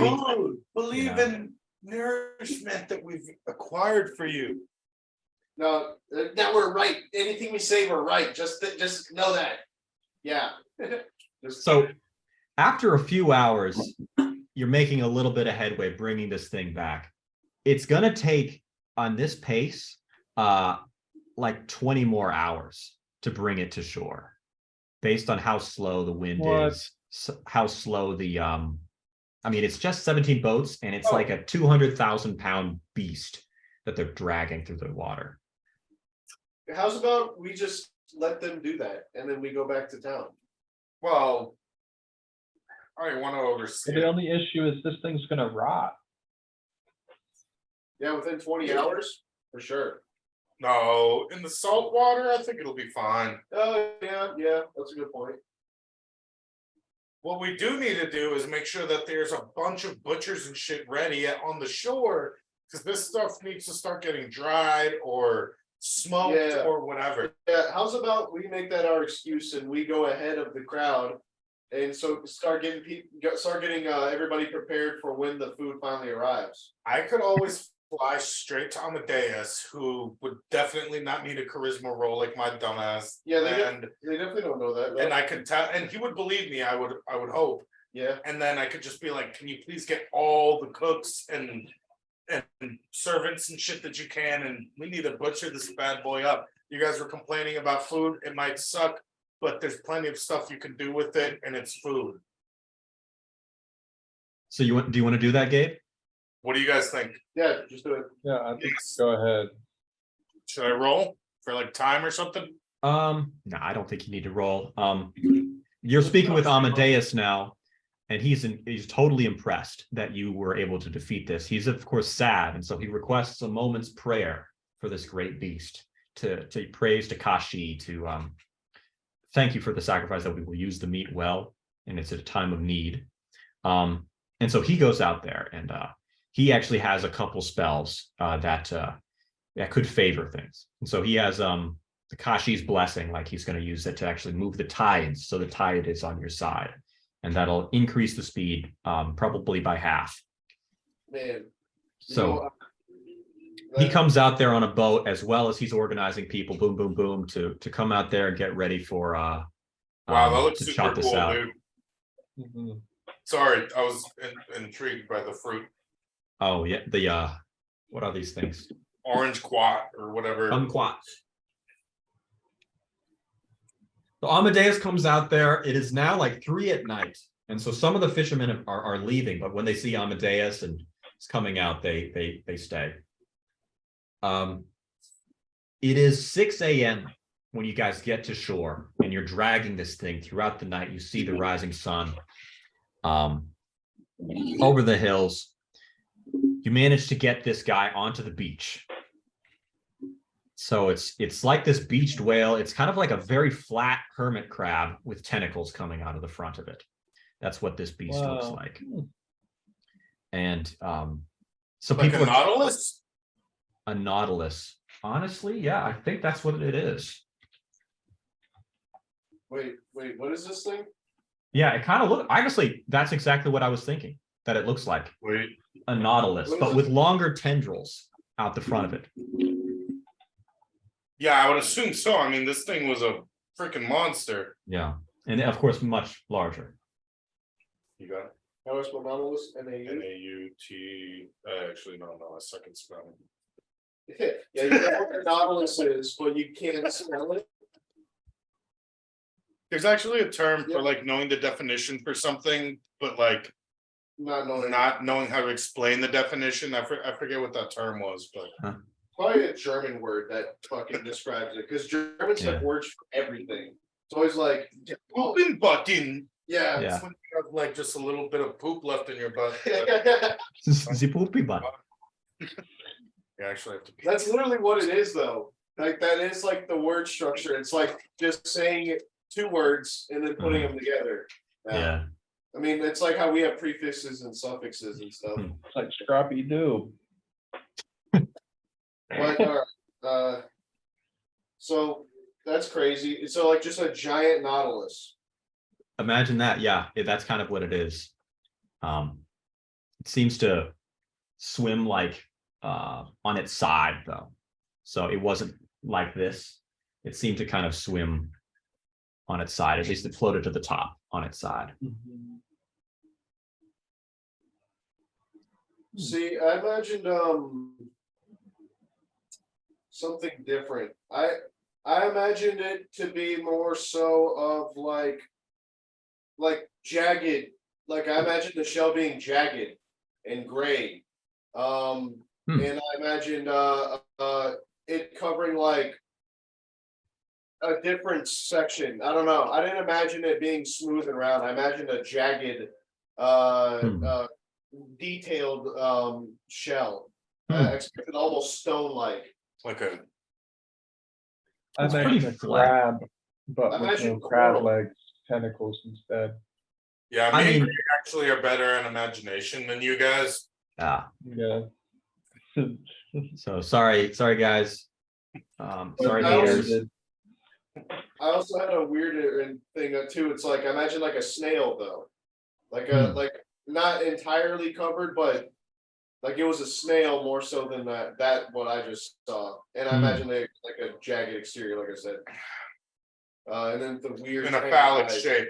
[SPEAKER 4] believe in nourishment that we've acquired for you."
[SPEAKER 3] No, that we're right. Anything we say, we're right. Just know that. Yeah.
[SPEAKER 2] So after a few hours, you're making a little bit of headway bringing this thing back. It's going to take, on this pace, like 20 more hours to bring it to shore, based on how slow the wind is, how slow the, I mean, it's just 17 boats, and it's like a 200,000-pound beast that they're dragging through the water.
[SPEAKER 3] How's about we just let them do that, and then we go back to town?
[SPEAKER 4] Well, I want to oversee.
[SPEAKER 5] The only issue is this thing's gonna rot.
[SPEAKER 3] Yeah, within 20 hours, for sure.
[SPEAKER 4] No, in the salt water, I think it'll be fine.
[SPEAKER 3] Oh, yeah, that's a good point.
[SPEAKER 4] What we do need to do is make sure that there's a bunch of butchers and shit ready on the shore, because this stuff needs to start getting dried or smoked or whatever.
[SPEAKER 3] Yeah, how's about we make that our excuse and we go ahead of the crowd, and so start getting everybody prepared for when the food finally arrives.
[SPEAKER 4] I could always fly straight to Amadeus, who would definitely not need a charisma roll like my dumbass.
[SPEAKER 3] Yeah, they definitely don't know that.
[SPEAKER 4] And I could tell, and he would believe me. I would hope.
[SPEAKER 3] Yeah.
[SPEAKER 4] And then I could just be like, "Can you please get all the cooks and servants and shit that you can? And we need to butcher this bad boy up. You guys were complaining about food. It might suck, but there's plenty of stuff you can do with it, and it's food."
[SPEAKER 2] So do you want to do that, Gabe?
[SPEAKER 4] What do you guys think?
[SPEAKER 3] Yeah, just do it.
[SPEAKER 5] Yeah, I think go ahead.
[SPEAKER 4] Should I roll for like time or something?
[SPEAKER 2] No, I don't think you need to roll. You're speaking with Amadeus now, and he's totally impressed that you were able to defeat this. He's of course sad, and so he requests a moment's prayer for this great beast to praise Takashi, to thank you for the sacrifice, that we will use the meat well, and it's at a time of need. And so he goes out there, and he actually has a couple spells that could favor things. And so he has Takashi's blessing, like he's going to use it to actually move the tides, so the tide is on your side, and that'll increase the speed probably by half.
[SPEAKER 3] Man.
[SPEAKER 2] So he comes out there on a boat, as well as he's organizing people, boom, boom, boom, to come out there and get ready for
[SPEAKER 4] Wow, that looks
[SPEAKER 2] to
[SPEAKER 4] super
[SPEAKER 2] chop this
[SPEAKER 4] cool,
[SPEAKER 2] out.
[SPEAKER 4] dude.
[SPEAKER 5] Mm-hmm.
[SPEAKER 4] Sorry, I was intrigued by the fruit.
[SPEAKER 2] Oh yeah, the what are these things?
[SPEAKER 4] Orange quat or whatever.
[SPEAKER 2] Kumquat. So Amadeus comes out there. It is now like 3 p.m. And so some of the fishermen are leaving, but when they see Amadeus and it's coming out, they stay. It is 6 a.m. when you guys get to shore and you're dragging this thing throughout the night. You see the rising sun over the hills. You manage to get this guy onto the beach. So it's like this beached whale. It's kind of like a very flat hermit crab with tentacles coming out of the front of it. That's what this beast looks like. And so
[SPEAKER 4] Like
[SPEAKER 2] people
[SPEAKER 4] a nautilus?
[SPEAKER 2] a nautilus. Honestly, yeah, I think that's what it is.
[SPEAKER 3] Wait, what is this thing?
[SPEAKER 2] Yeah, it kind of look. Honestly, that's exactly what I was thinking. That it looks like
[SPEAKER 4] Wait.
[SPEAKER 2] a nautilus,
[SPEAKER 3] What is
[SPEAKER 2] but
[SPEAKER 3] it?
[SPEAKER 2] with longer tendrils out the front of it.
[SPEAKER 4] Yeah, I would assume so. I mean, this thing was a freaking monster.
[SPEAKER 2] Yeah, and of course much larger.
[SPEAKER 4] You got it?
[SPEAKER 3] How is Nautilus? NAU?
[SPEAKER 4] N-A-U-T. Actually, no, a second spelling.
[SPEAKER 3] Yeah, you know what a Nautilus is, but you can't smell it.
[SPEAKER 4] There's actually a term
[SPEAKER 3] Yeah.
[SPEAKER 4] for like knowing the definition for something, but like not knowing how to explain the definition. I forget what that term was, but
[SPEAKER 3] Probably a German word that fucking describes it, because Germans have
[SPEAKER 2] Yeah.
[SPEAKER 3] words for everything. It's always like,
[SPEAKER 4] pooping button.
[SPEAKER 3] yeah.
[SPEAKER 2] Yeah.
[SPEAKER 4] It's when you have like just a little bit of poop left in your butt.
[SPEAKER 2] The poopy butt.
[SPEAKER 4] You actually have to pee.
[SPEAKER 3] That's literally what it is, though. Like, that is like the word structure. It's like just saying 2 words and then putting them together.
[SPEAKER 2] Yeah.
[SPEAKER 3] I mean, it's like how we have prefixes and suffixes and stuff.
[SPEAKER 5] It's like Scrappy Doo.
[SPEAKER 3] But so that's crazy. So like just a giant nautilus.
[SPEAKER 2] Imagine that. Yeah, that's kind of what it is. It seems to swim like on its side though. So it wasn't like this. It seemed to kind of swim on its side. At least it floated to the top on its side.
[SPEAKER 3] See, I imagined something different. I imagined it to be more so of like jagged. Like I imagined the shell being jagged and gray. And I imagined it covering like a different section. I don't know. I didn't imagine it being smooth and round. I imagined a jagged detailed shell. I expected almost stone-like.
[SPEAKER 4] Like a
[SPEAKER 5] I
[SPEAKER 2] It's
[SPEAKER 5] imagine
[SPEAKER 2] pretty
[SPEAKER 5] a
[SPEAKER 2] flat.
[SPEAKER 5] crab, but
[SPEAKER 3] I
[SPEAKER 5] with
[SPEAKER 3] imagine
[SPEAKER 5] no crab
[SPEAKER 3] coral.
[SPEAKER 5] legs, tentacles instead.
[SPEAKER 4] yeah.
[SPEAKER 2] I
[SPEAKER 4] Me and
[SPEAKER 2] mean-
[SPEAKER 4] Greg actually are better in imagination than you guys.
[SPEAKER 5] Yeah.
[SPEAKER 2] So sorry guys. Sorry
[SPEAKER 3] that was-
[SPEAKER 2] haters.
[SPEAKER 3] I also had a weirder thing too. It's like I imagine like a snail though, like a like not entirely covered, but like it was a snail more so than that what I just saw. And I imagine like a jagged exterior, like I said. And then the weird
[SPEAKER 4] In a
[SPEAKER 3] tangled
[SPEAKER 4] phallic
[SPEAKER 3] eyes.
[SPEAKER 4] shape.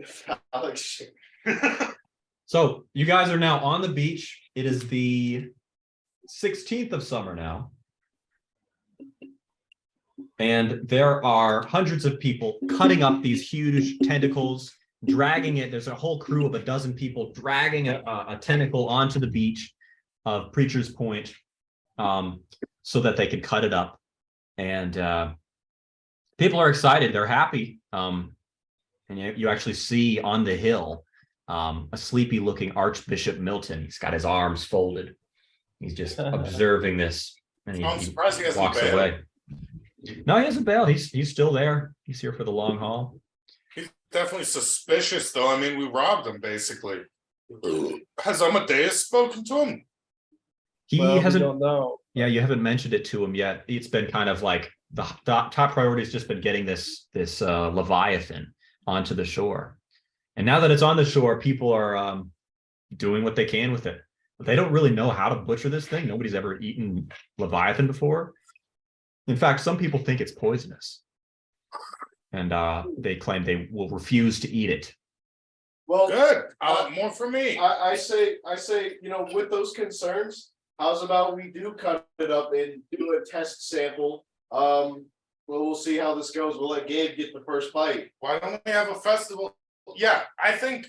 [SPEAKER 3] Phallic shape.
[SPEAKER 2] So you guys are now on the beach. It is the 16th of summer now. And there are hundreds of people cutting up these huge tentacles, dragging it. There's a whole crew of 12 people dragging a tentacle onto the beach of Preacher's Point so that they can cut it up. And people are excited. They're happy. And you actually see on the hill a sleepy looking Archbishop Milton. He's got his arms folded. He's just observing this. And
[SPEAKER 4] I'm
[SPEAKER 2] he
[SPEAKER 4] surprised he hasn't
[SPEAKER 2] walks
[SPEAKER 4] bailed.
[SPEAKER 2] away. No, he hasn't bailed. He's still there. He's here for the long haul.
[SPEAKER 4] He's definitely suspicious, though. I mean, we robbed him basically. Has Amadeus spoken to him?
[SPEAKER 2] He
[SPEAKER 5] Well, we
[SPEAKER 2] hasn't.
[SPEAKER 5] don't know.
[SPEAKER 2] Yeah, you haven't mentioned it to him yet. It's been kind of like the top priority has just been getting this Leviathan onto the shore. And now that it's on the shore, people are doing what they can with it. But they don't really know how to butcher this thing. Nobody's ever eaten Leviathan before. In fact, some people think it's poisonous. And they claim they will refuse to eat it.
[SPEAKER 3] Well,
[SPEAKER 4] Good. More for me.
[SPEAKER 3] I say, you know, with those concerns, how's about we do cut it up and do a test sample? We'll we'll see how this goes. We'll let Gabe get the first bite.
[SPEAKER 4] Why don't we have a festival? Yeah, I think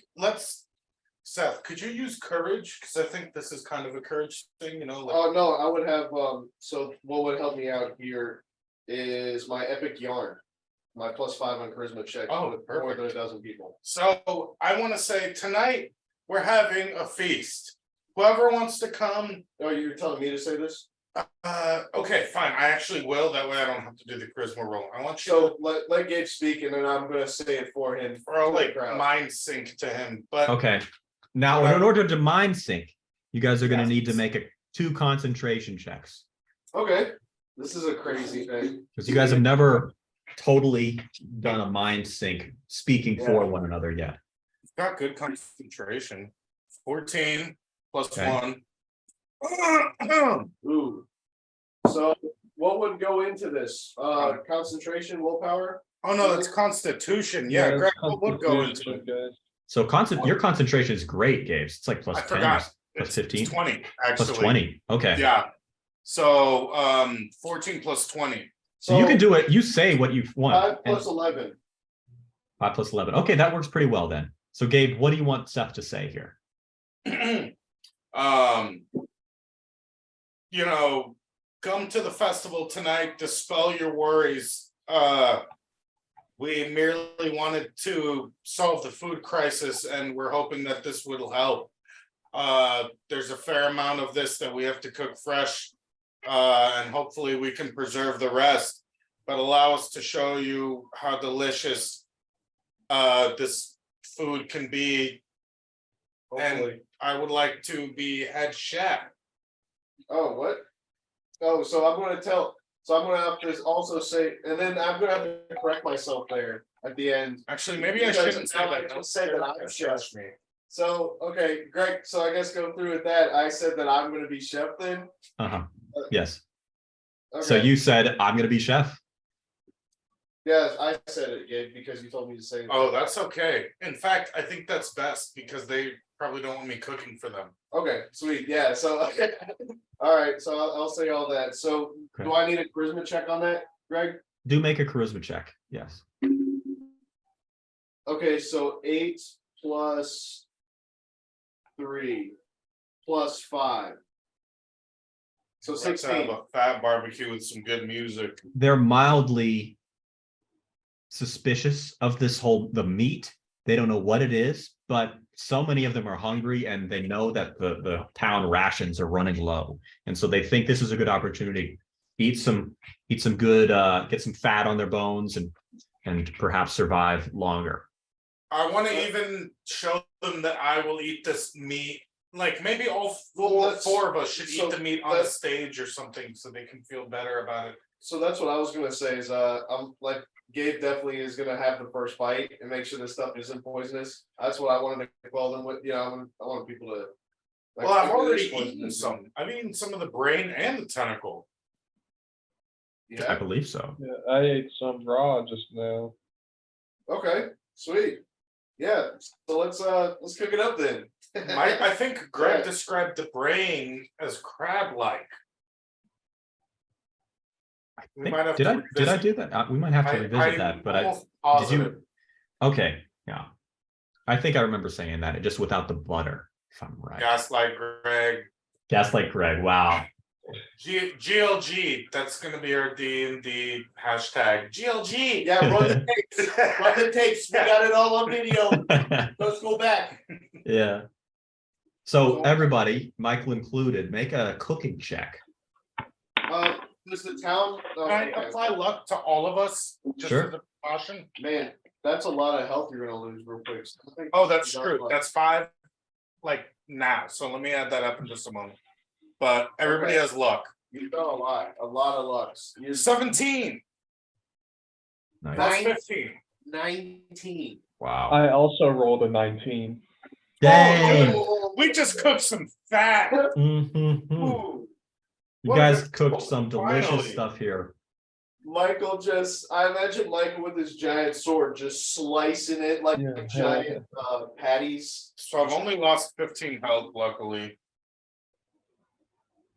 [SPEAKER 4] Seth, could you use courage? Because I think this is kind of a courage thing, like,
[SPEAKER 3] Oh no, I would have so what would help me out here is my epic yarn. My +5 on charisma check
[SPEAKER 4] Oh,
[SPEAKER 3] with more
[SPEAKER 4] perfect.
[SPEAKER 3] than a dozen people.
[SPEAKER 4] So I want to say tonight we're having a feast. Whoever wants to come,
[SPEAKER 3] Oh, you're telling me to say this?
[SPEAKER 4] okay, fine. I actually will. That way I don't have to do the charisma roll. I want you
[SPEAKER 3] So let Gabe speak and then I'm gonna say it for him.
[SPEAKER 4] to or like
[SPEAKER 3] crowd.
[SPEAKER 4] mind sync to him. But
[SPEAKER 2] Okay. Now, in order to mind sync, you guys are going to need to make 2 concentration checks
[SPEAKER 3] Okay, this is a crazy thing.
[SPEAKER 2] because you guys have never totally done a mind sync speaking for one another yet.
[SPEAKER 4] got good concentration. 14 plus
[SPEAKER 2] Okay.
[SPEAKER 4] 1.
[SPEAKER 3] Ooh. So what would go into this? Concentration, willpower?
[SPEAKER 4] Oh no, that's Constitution. Yeah,
[SPEAKER 5] that's
[SPEAKER 4] Greg, what would go into
[SPEAKER 5] Constitution,
[SPEAKER 4] it?
[SPEAKER 5] guys.
[SPEAKER 2] So your concentration is great, Gabe. It's like plus
[SPEAKER 4] I
[SPEAKER 2] 10,
[SPEAKER 4] forgot.
[SPEAKER 2] plus
[SPEAKER 4] It's
[SPEAKER 2] 15,
[SPEAKER 4] 20, actually.
[SPEAKER 2] plus 20. Okay.
[SPEAKER 4] Yeah. So 14 plus 20.
[SPEAKER 2] So you can do it. You say what you want.
[SPEAKER 3] 5 plus 11.
[SPEAKER 2] 5 plus 11. Okay, that works pretty well then. So Gabe, what do you want Seth to say here?
[SPEAKER 4] Come to the festival tonight, dispel your worries. We merely wanted to solve the food crisis, and we're hoping that this will help. There's a fair amount of this that we have to cook fresh, and hopefully we can preserve the rest, but allow us to show you how delicious this food can be.
[SPEAKER 3] Hopefully.
[SPEAKER 4] And I would like to be head chef.
[SPEAKER 3] Oh, what? Oh, so I'm gonna have to also say, and then I'm gonna have to correct myself there at the end.
[SPEAKER 4] Actually, maybe I
[SPEAKER 3] Because
[SPEAKER 4] shouldn't say
[SPEAKER 3] now I
[SPEAKER 4] that.
[SPEAKER 3] just said that I'm chef.
[SPEAKER 4] Trust me.
[SPEAKER 3] So, okay, Greg, so I guess go through with that. I said that I'm gonna be chef then.
[SPEAKER 2] Uh-huh. Yes.
[SPEAKER 3] Okay.
[SPEAKER 2] So you said I'm going to be chef.
[SPEAKER 3] Yes, I said it, Gabe, because you told me to say it.
[SPEAKER 4] Oh, that's okay. In fact, I think that's best because they probably don't want me cooking for them.
[SPEAKER 3] Okay, sweet, yeah, so, all right, so I'll say all that. So do I need a charisma check on that, Greg?
[SPEAKER 2] Do make a charisma check. Yes.
[SPEAKER 3] Okay, so 8 plus 3 plus 5. So
[SPEAKER 4] Let's have
[SPEAKER 3] 16.
[SPEAKER 4] a fat barbecue with some good music.
[SPEAKER 2] They're mildly suspicious of the meat. They don't know what it is, but so many of them are hungry and they know that the town rations are running low. And so they think this is a good opportunity. Eat some good, get some fat on their bones and perhaps survive longer.
[SPEAKER 4] I want to even show them that I will eat this meat. Like maybe all
[SPEAKER 3] Well,
[SPEAKER 4] four of us should
[SPEAKER 3] so
[SPEAKER 4] eat the meat on the stage or something so they can feel better about it.
[SPEAKER 3] So that's what I was gonna say is, I'm like, Gabe definitely is gonna have the first bite and make sure this stuff isn't poisonous. That's what I wanted to quell them with, I want people to. like,
[SPEAKER 4] Well, I've
[SPEAKER 3] if it
[SPEAKER 4] already
[SPEAKER 3] is poisonous,
[SPEAKER 4] eaten some. I've eaten some of the brain and the tentacle.
[SPEAKER 2] I
[SPEAKER 3] Yeah,
[SPEAKER 2] believe so.
[SPEAKER 5] Yeah, I ate some raw just now.
[SPEAKER 3] okay, sweet. Yeah, so let's cook it up then.
[SPEAKER 4] I think Greg
[SPEAKER 3] Yeah.
[SPEAKER 4] described the brain as crab-like. We
[SPEAKER 2] Think-
[SPEAKER 4] might have
[SPEAKER 2] did
[SPEAKER 4] to
[SPEAKER 2] I
[SPEAKER 4] revisit-
[SPEAKER 2] do that? We might have to revisit that, but
[SPEAKER 4] almost
[SPEAKER 2] did
[SPEAKER 4] positive.
[SPEAKER 2] you? Okay, yeah. I think I remember saying that, just without the butter, if I'm right.
[SPEAKER 4] Gaslight Greg.
[SPEAKER 2] Gaslight Greg, wow.
[SPEAKER 4] GLG, that's gonna be our D&D hashtag. GLG.
[SPEAKER 3] Yeah, run the tapes, run the tapes, we got it all on video, let's go back.
[SPEAKER 2] Yeah. So everybody, Michael included, make a cooking check.
[SPEAKER 3] Does the town,
[SPEAKER 4] Can I apply luck to all of us? Just
[SPEAKER 2] Sure.
[SPEAKER 4] as a precaution?
[SPEAKER 3] man, that's a lot of health you're gonna lose real quick. So I think
[SPEAKER 4] Oh, that's
[SPEAKER 3] you got
[SPEAKER 4] true.
[SPEAKER 3] luck.
[SPEAKER 4] That's 5, like now. So let me add that up in just a moment. But everybody
[SPEAKER 3] Okay.
[SPEAKER 4] has luck.
[SPEAKER 3] You've done a lot of lucks. You're
[SPEAKER 4] 17
[SPEAKER 2] Nice.
[SPEAKER 4] plus 15.
[SPEAKER 3] 19.
[SPEAKER 2] Wow.
[SPEAKER 5] I also rolled a 19.
[SPEAKER 2] Dang.
[SPEAKER 3] Oh,
[SPEAKER 4] We just cooked some fat.
[SPEAKER 2] Mhm.
[SPEAKER 3] Ooh.
[SPEAKER 2] You
[SPEAKER 4] What
[SPEAKER 2] guys
[SPEAKER 4] a-
[SPEAKER 2] cooked some delicious
[SPEAKER 4] finally.
[SPEAKER 2] stuff here.
[SPEAKER 3] I imagine Michael with his giant sword just slicing it like
[SPEAKER 5] Yeah,
[SPEAKER 3] giant patties.
[SPEAKER 4] So I've only lost 15 health, luckily.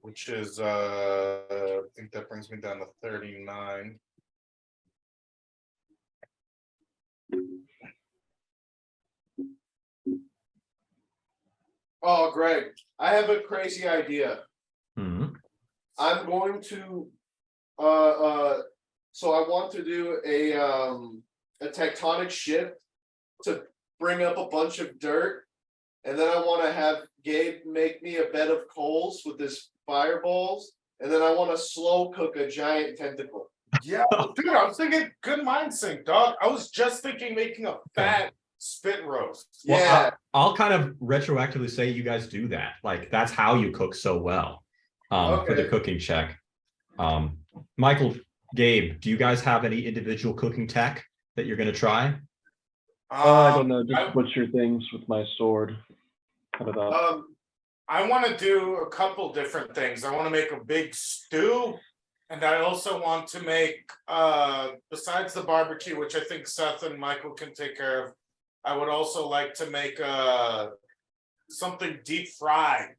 [SPEAKER 4] Which is I think that brings me down to 39.
[SPEAKER 3] Oh, Greg, I have a crazy idea.
[SPEAKER 2] Mhm.
[SPEAKER 3] I'm going to, so I want to do a tectonic shift to bring up a bunch of dirt. And then I want to have Gabe make me a bed of coals with his fireballs. And then I want to slow cook a giant tentacle.
[SPEAKER 4] Yeah, dude, I was thinking good mind sync, dog. I was just thinking making a fat spit roast.
[SPEAKER 2] Well,
[SPEAKER 3] Yeah.
[SPEAKER 2] I'll kind of retroactively say you guys do that. Like that's how you cook so well. For the
[SPEAKER 3] Okay.
[SPEAKER 2] cooking check. Michael, Gabe, do you guys have any individual cooking tech that you're gonna try?
[SPEAKER 5] I don't know, just butcher things with my sword. Cut it up.
[SPEAKER 4] I want to do a couple different things. I want to make a big stew, and I also want to make, besides the barbecue, which I think Seth and Michael can take care of, I would also like to make something deep fried,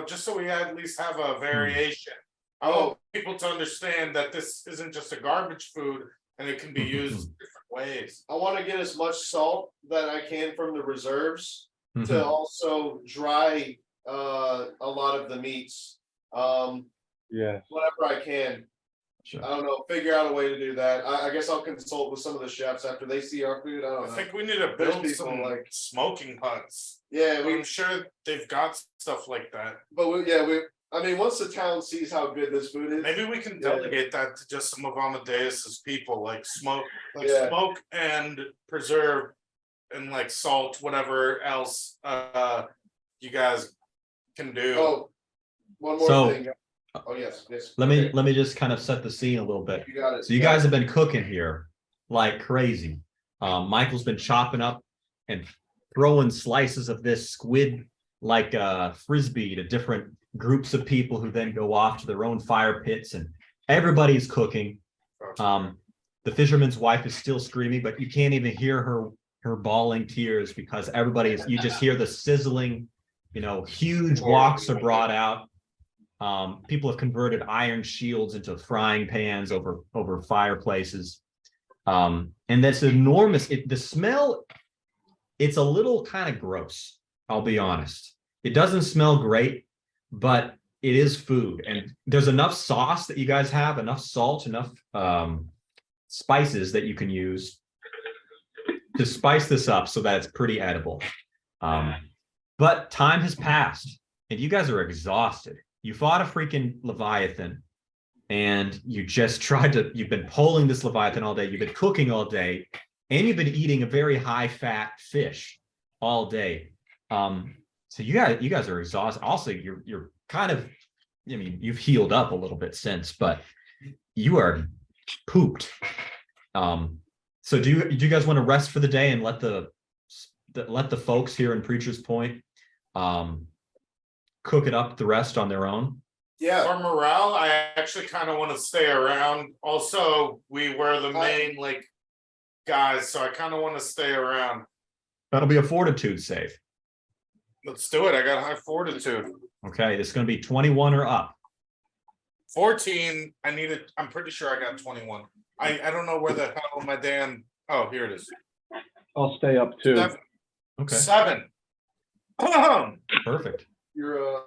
[SPEAKER 4] just so we at least have a variation. I want people to understand that this isn't just a garbage food and it can be used different ways.
[SPEAKER 3] I want to get as much salt that I can from the reserves
[SPEAKER 2] Mm-hmm.
[SPEAKER 3] to also dry a lot of the meats.
[SPEAKER 5] Yes.
[SPEAKER 3] Whatever I can.
[SPEAKER 2] Sure.
[SPEAKER 3] I don't know, figure out a way to do that. I guess I'll consult with some of the chefs after they see our food. I don't
[SPEAKER 4] I
[SPEAKER 3] know.
[SPEAKER 4] think we need to
[SPEAKER 3] There's
[SPEAKER 4] build
[SPEAKER 3] people
[SPEAKER 4] some
[SPEAKER 3] like-
[SPEAKER 4] smoking huts.
[SPEAKER 3] Yeah,
[SPEAKER 4] I'm sure they've got stuff like that.
[SPEAKER 3] I mean, once the town sees how good this food is,
[SPEAKER 4] Maybe we can
[SPEAKER 3] Yeah.
[SPEAKER 4] delegate that to just some of Amadeus's people, like smoke
[SPEAKER 3] Yeah.
[SPEAKER 4] and preserve and like salt, whatever else you guys can do.
[SPEAKER 3] oh, one more
[SPEAKER 2] So-
[SPEAKER 3] thing. Oh, yes.
[SPEAKER 2] Let
[SPEAKER 3] Okay,
[SPEAKER 2] me just kind of set the scene a little bit.
[SPEAKER 3] You got it.
[SPEAKER 2] So you guys have been cooking here like crazy. Michael's been chopping up and throwing slices of this squid like frisbee to different groups of people who then go off to their own fire pits, and everybody's cooking. The fisherman's wife is still screaming, but you can't even hear her bawling tears because you just hear the sizzling, huge woks are brought out. People have converted iron shields into frying pans over fireplaces. And that's enormous. The smell, it's a little kind of gross, I'll be honest. It doesn't smell great, but it is food. And there's enough sauce that you guys have, enough salt, enough spices that you can use to spice this up so that it's pretty edible. But time has passed and you guys are exhausted. You fought a freaking Leviathan and you just you've been pulling this Leviathan all day. You've been cooking all day and you've been eating a very high fat fish all day. So you guys are exhausted. Also, you're kind of, you've healed up a little bit since, but you are pooped. So do you guys want to rest for the day and let the folks here in Preacher's Point cook it up the rest on their own?
[SPEAKER 3] Yeah.
[SPEAKER 4] For morale, I actually kind of want to stay around. Also, we were the main guys, so I kind of want to stay around.
[SPEAKER 2] That'll be a fortitude save.
[SPEAKER 4] Let's do it. I got high fortitude.
[SPEAKER 2] Okay, it's going to be 21 or up.
[SPEAKER 4] 14. I'm pretty sure I got 21. I don't know where the hell my damn. Oh, here it is.
[SPEAKER 5] I'll stay up too.
[SPEAKER 4] 7.
[SPEAKER 2] Okay,
[SPEAKER 4] 7.
[SPEAKER 2] perfect.
[SPEAKER 3] Your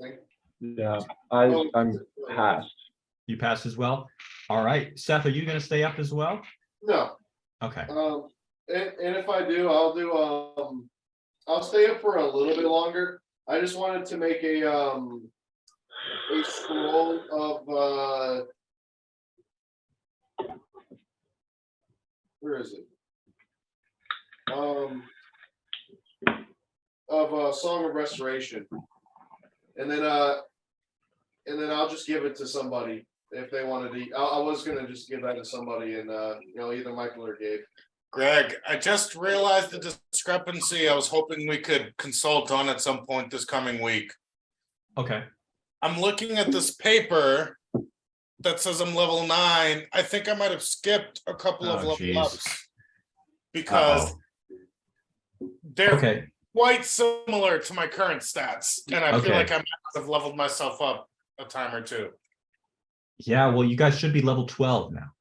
[SPEAKER 3] thing.
[SPEAKER 5] Yeah, I'm past.
[SPEAKER 2] You passed as well. All right, Seth, are you going to stay up as well?
[SPEAKER 3] No.
[SPEAKER 2] Okay.
[SPEAKER 3] And if I do, I'll stay up for a little bit longer. I just wanted to make a scroll of where is it? Of a Song of Restoration. And then I'll just give it to somebody if they wanted to. I was gonna just give that to somebody, and either Michael or Gabe.
[SPEAKER 4] Greg, I just realized the discrepancy. I was hoping we could consult on at some point this coming week.
[SPEAKER 2] Okay.
[SPEAKER 4] I'm looking at this paper that says I'm level 9. I think I might have skipped a couple of level
[SPEAKER 2] geez.
[SPEAKER 4] ups because they're
[SPEAKER 2] Okay.
[SPEAKER 4] quite similar to my current stats, and I feel
[SPEAKER 2] Okay.
[SPEAKER 4] like I might have leveled myself up a time or two.
[SPEAKER 2] Yeah, well, you guys should be level 12 now.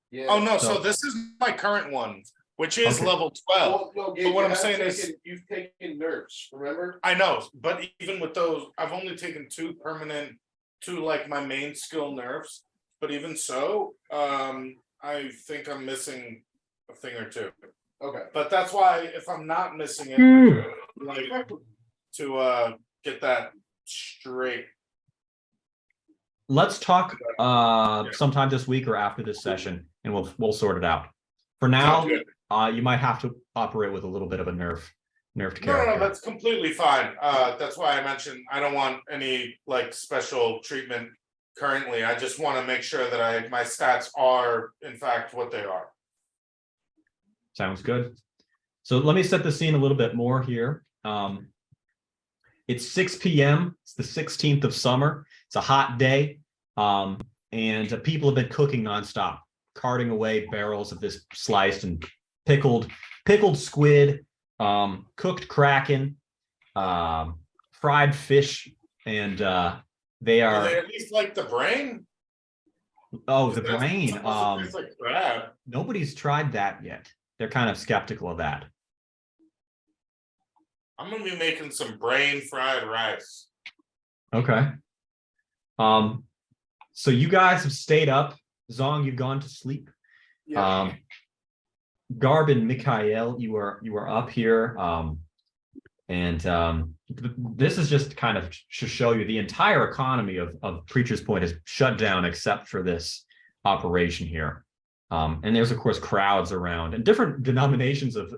[SPEAKER 3] Yeah.
[SPEAKER 4] Oh no, so
[SPEAKER 2] So-
[SPEAKER 4] this is my current one. which is
[SPEAKER 2] Okay.
[SPEAKER 4] level 12.
[SPEAKER 3] Well, no,
[SPEAKER 4] But what I'm
[SPEAKER 3] you
[SPEAKER 4] saying
[SPEAKER 3] have
[SPEAKER 4] is-
[SPEAKER 3] taken- you've taken nerfs, remember?
[SPEAKER 4] I know, but even with those, I've only taken 2 permanent, 2 like my main skill nerfs. But even so, I think I'm missing a thing or two.
[SPEAKER 3] Okay.
[SPEAKER 4] But that's why if I'm not missing it, like to get that straight.
[SPEAKER 2] Let's talk sometime this week or after this session, and we'll sort it out. For now,
[SPEAKER 4] Sounds good.
[SPEAKER 2] you might have to operate with a little bit of a nerfed
[SPEAKER 4] No,
[SPEAKER 2] character.
[SPEAKER 4] that's completely fine. That's why I mentioned I don't want any like special treatment currently. I just want to make sure that my stats are in fact what they are.
[SPEAKER 2] Sounds good. So let me set the scene a little bit more here. It's 6 p.m. It's the 16th of summer. It's a hot day. And people have been cooking nonstop, carting away barrels of this sliced and pickled squid, cooked kraken, fried fish, and they
[SPEAKER 4] Do
[SPEAKER 2] are.
[SPEAKER 4] they at least like the brain?
[SPEAKER 2] Oh, the
[SPEAKER 4] That's
[SPEAKER 2] brain.
[SPEAKER 4] supposed to taste like crab.
[SPEAKER 2] Nobody's tried that yet. They're kind of skeptical of that.
[SPEAKER 4] I'm gonna be making some brain fried rice.
[SPEAKER 2] Okay. So you guys have stayed up. Zong, you've gone to sleep.
[SPEAKER 3] Yeah.
[SPEAKER 2] Garb and Mikhail, you are up here. This is just kind of to show you the entire economy of Preacher's Point is shut down except for this operation here. And there's of course crowds around, and different denominations of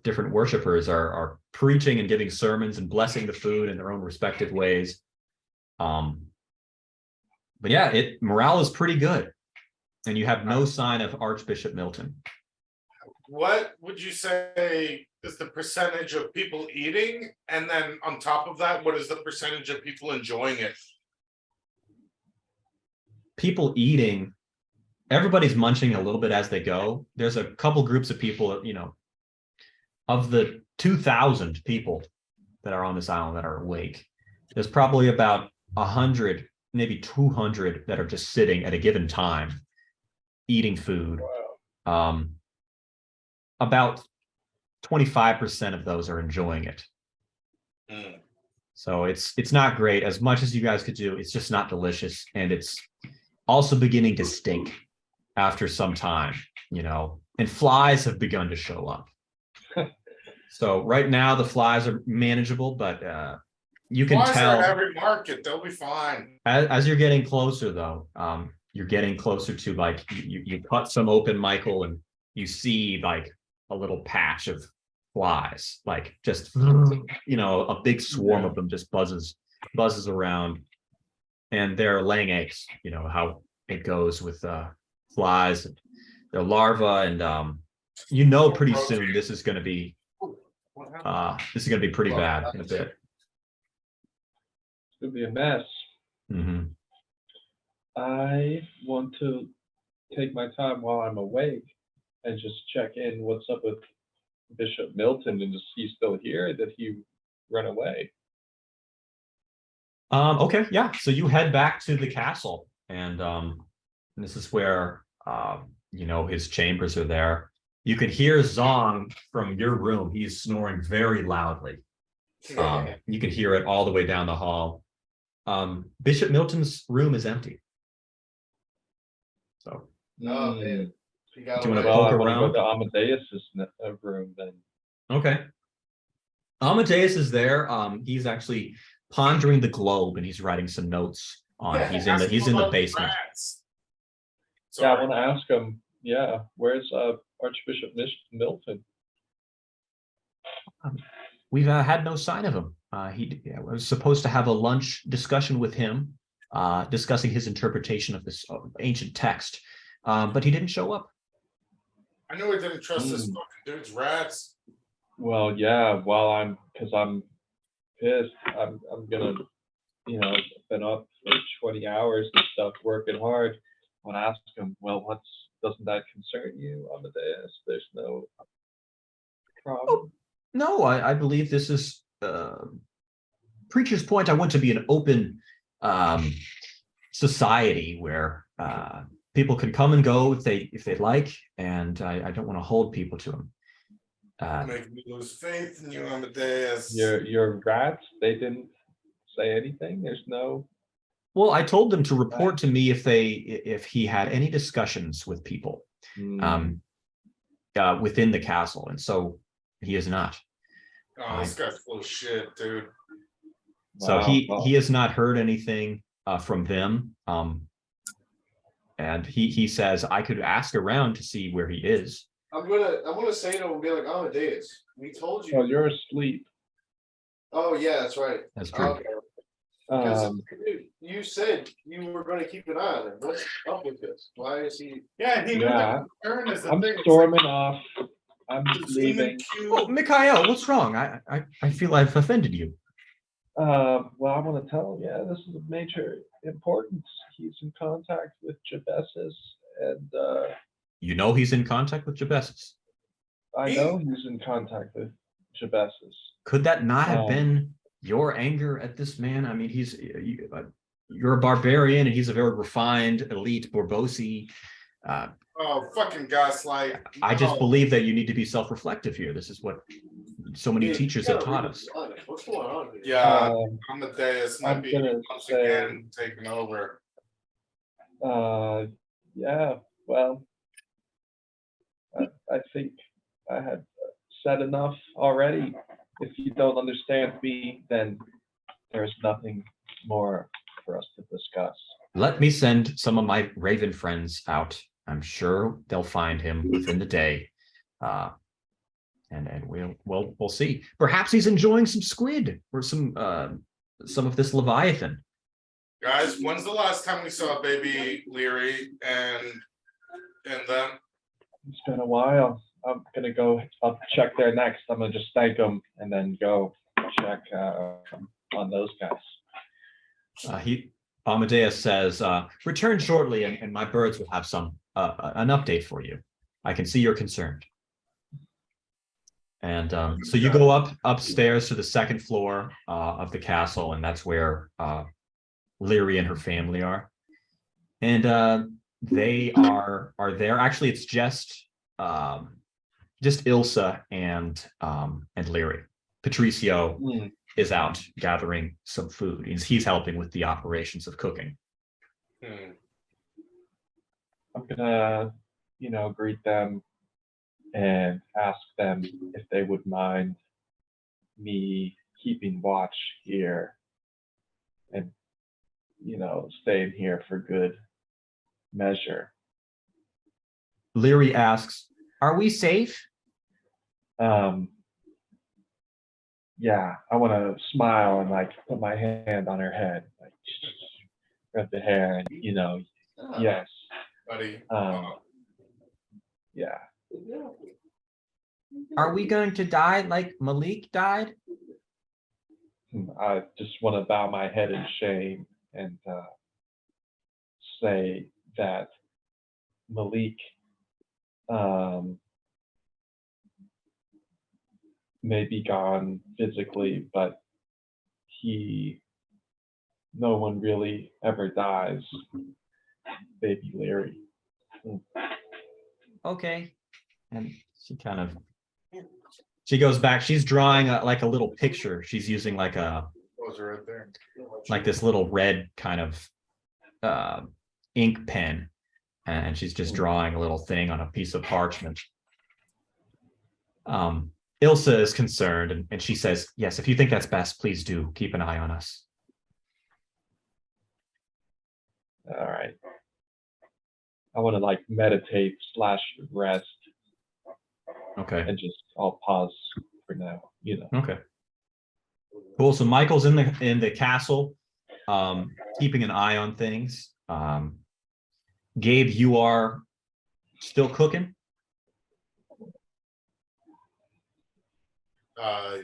[SPEAKER 2] different worshipers are preaching and giving sermons and blessing the food in their own respective ways. But yeah, morale is pretty good, and you have no sign of Archbishop Milton.
[SPEAKER 4] What would you say is the percentage of people eating? And then on top of that, what is the percentage of people enjoying it?
[SPEAKER 2] People eating, everybody's munching a little bit as they go. There's a couple groups of people, of the 2,000 people that are on this island that are awake, there's probably about 100, maybe 200 that are just sitting at a given time, eating food. About 25% of those are enjoying it. So it's not great. As much as you guys could do, it's just not delicious, and it's also beginning to stink after some time, and flies have begun to show up. So right now the flies are manageable, but you can
[SPEAKER 4] Flies
[SPEAKER 2] tell
[SPEAKER 4] are at every market, they'll be fine.
[SPEAKER 2] as you're getting closer though, you're getting closer to like you cut some open, Michael, and you see like a little patch of flies, like just a big swarm of them just buzzes around, and they're laying eggs. How it goes with flies, their larvae, and pretty soon this is going to be pretty bad in a bit.
[SPEAKER 5] It's gonna be a mess.
[SPEAKER 2] Mm-hmm.
[SPEAKER 5] I want to take my time while I'm awake and just check in what's up with Bishop Milton, and is he still here? Did he run away?
[SPEAKER 2] Okay, yeah. So you head back to the castle, and this is where his chambers are there. You can hear Zong from your room. He's snoring very loudly. You can hear it all the way down the hall. Bishop Milton's room is empty. So
[SPEAKER 3] Oh, man. You got
[SPEAKER 2] Do you wanna
[SPEAKER 3] away.
[SPEAKER 5] Well,
[SPEAKER 2] poke
[SPEAKER 5] I want to
[SPEAKER 2] around?
[SPEAKER 5] go to Amadeus's room then.
[SPEAKER 2] okay. Amadeus is there. He's actually pondering the globe, and he's writing some notes on it. He's in the basement.
[SPEAKER 5] Yeah, I
[SPEAKER 4] Sorry.
[SPEAKER 5] want to ask him. Yeah, where's Archbishop Milton?
[SPEAKER 2] We've had no sign of him. He was supposed to have a lunch discussion with him, discussing his interpretation of this ancient text, but he didn't show up.
[SPEAKER 4] I knew I didn't trust this fucking dude's rats.
[SPEAKER 5] Well, yeah. Because I'm pissed. I'm gonna, been up for 20 hours and stuff, working hard. I want to ask him. Well, doesn't that concern you, Amadeus? There's no problem.
[SPEAKER 2] No, I believe this is Preacher's Point. I want to be an open society where people can come and go if they'd like, and I don't want to hold people to them.
[SPEAKER 4] Make me lose faith in you, Amadeus.
[SPEAKER 5] Your rats, they didn't say anything. There's no.
[SPEAKER 2] Well, I told them to report to me if he had any discussions with people within the castle, and so he is not.
[SPEAKER 4] Oh, this guy's full of shit, dude.
[SPEAKER 2] So
[SPEAKER 5] Wow.
[SPEAKER 2] he has not heard anything from them. And he says I could ask around to see where he is.
[SPEAKER 3] I'm gonna say to him and be like, Amadeus, we told you.
[SPEAKER 5] Oh, you're asleep.
[SPEAKER 3] Oh yeah, that's right.
[SPEAKER 2] That's true.
[SPEAKER 3] Okay. Because
[SPEAKER 5] Um,
[SPEAKER 3] you said you were going to keep an eye on him. What's up with this? Why is he?
[SPEAKER 4] Yeah, he knew
[SPEAKER 5] Yeah.
[SPEAKER 4] that turn is the
[SPEAKER 5] I'm
[SPEAKER 4] thing. It's
[SPEAKER 5] storming off. I'm
[SPEAKER 4] like,
[SPEAKER 5] leaving.
[SPEAKER 2] Oh, Mikhail, what's wrong? I feel I've offended you.
[SPEAKER 5] Well, I want to tell him, yeah, this is of major importance. He's in contact with Jabesis, and
[SPEAKER 2] You know he's in contact with Jabesis.
[SPEAKER 5] I know he's in contact with Jabesis.
[SPEAKER 2] Could that not have
[SPEAKER 5] Um,
[SPEAKER 2] been your anger at this man? I mean, you're a barbarian, and he's a very refined, elite Borbosi.
[SPEAKER 4] Oh, fucking gaslight.
[SPEAKER 2] I just
[SPEAKER 4] No.
[SPEAKER 2] believe that you need to be self-reflective here. This is what so many teachers have taught us.
[SPEAKER 3] What's going on here?
[SPEAKER 4] Yeah, Amadeus might
[SPEAKER 5] I'm
[SPEAKER 4] be
[SPEAKER 5] gonna
[SPEAKER 4] once
[SPEAKER 5] say-
[SPEAKER 4] again taking over.
[SPEAKER 5] Yeah, well, I think I had said enough already. If you don't understand me, then there's nothing more for us to discuss.
[SPEAKER 2] Let me send some of my Raven friends out. I'm sure they'll find him within the day. And we'll see. Perhaps he's enjoying some squid or some of this Leviathan.
[SPEAKER 4] Guys, when's the last time we saw baby Leary and them?
[SPEAKER 5] It's been a while. I'm gonna go. I'll check there next. I'm gonna just thank them and then go check on those guys.
[SPEAKER 2] Amadeus says, return shortly and my birds will have an update for you. I can see you're concerned. And so you go upstairs to the second floor of the castle, and that's where Leary and her family are. And they are there. Actually, it's just Ilsa and Leary. Patricio is out gathering some food. He's helping with the operations of cooking.
[SPEAKER 5] I'm gonna, greet them and ask them if they would mind me keeping watch here and, staying here for good measure.
[SPEAKER 2] Leary asks, "Are we safe?"
[SPEAKER 5] Yeah, I want to smile and put my hand on her head, rub the hair, and yes.
[SPEAKER 4] Buddy.
[SPEAKER 5] Yeah.
[SPEAKER 2] Are we going to die like Malik died?
[SPEAKER 5] I just want to bow my head in shame and say that Malik may be gone physically, but no one really ever dies. Baby Leary.
[SPEAKER 2] Okay. And she goes back. She's drawing a little picture. She's using
[SPEAKER 4] Those are right there.
[SPEAKER 2] this little red kind of ink pen, and she's just drawing a little thing on a piece of parchment. Ilsa is concerned, and she says, "Yes, if you think that's best, please do keep an eye on us."
[SPEAKER 5] All right. I want to meditate / rest.
[SPEAKER 2] Okay.
[SPEAKER 5] And I'll pause for now,
[SPEAKER 2] Okay. Cool. So Michael's in the castle, keeping an eye on things. Gabe, you are still cooking?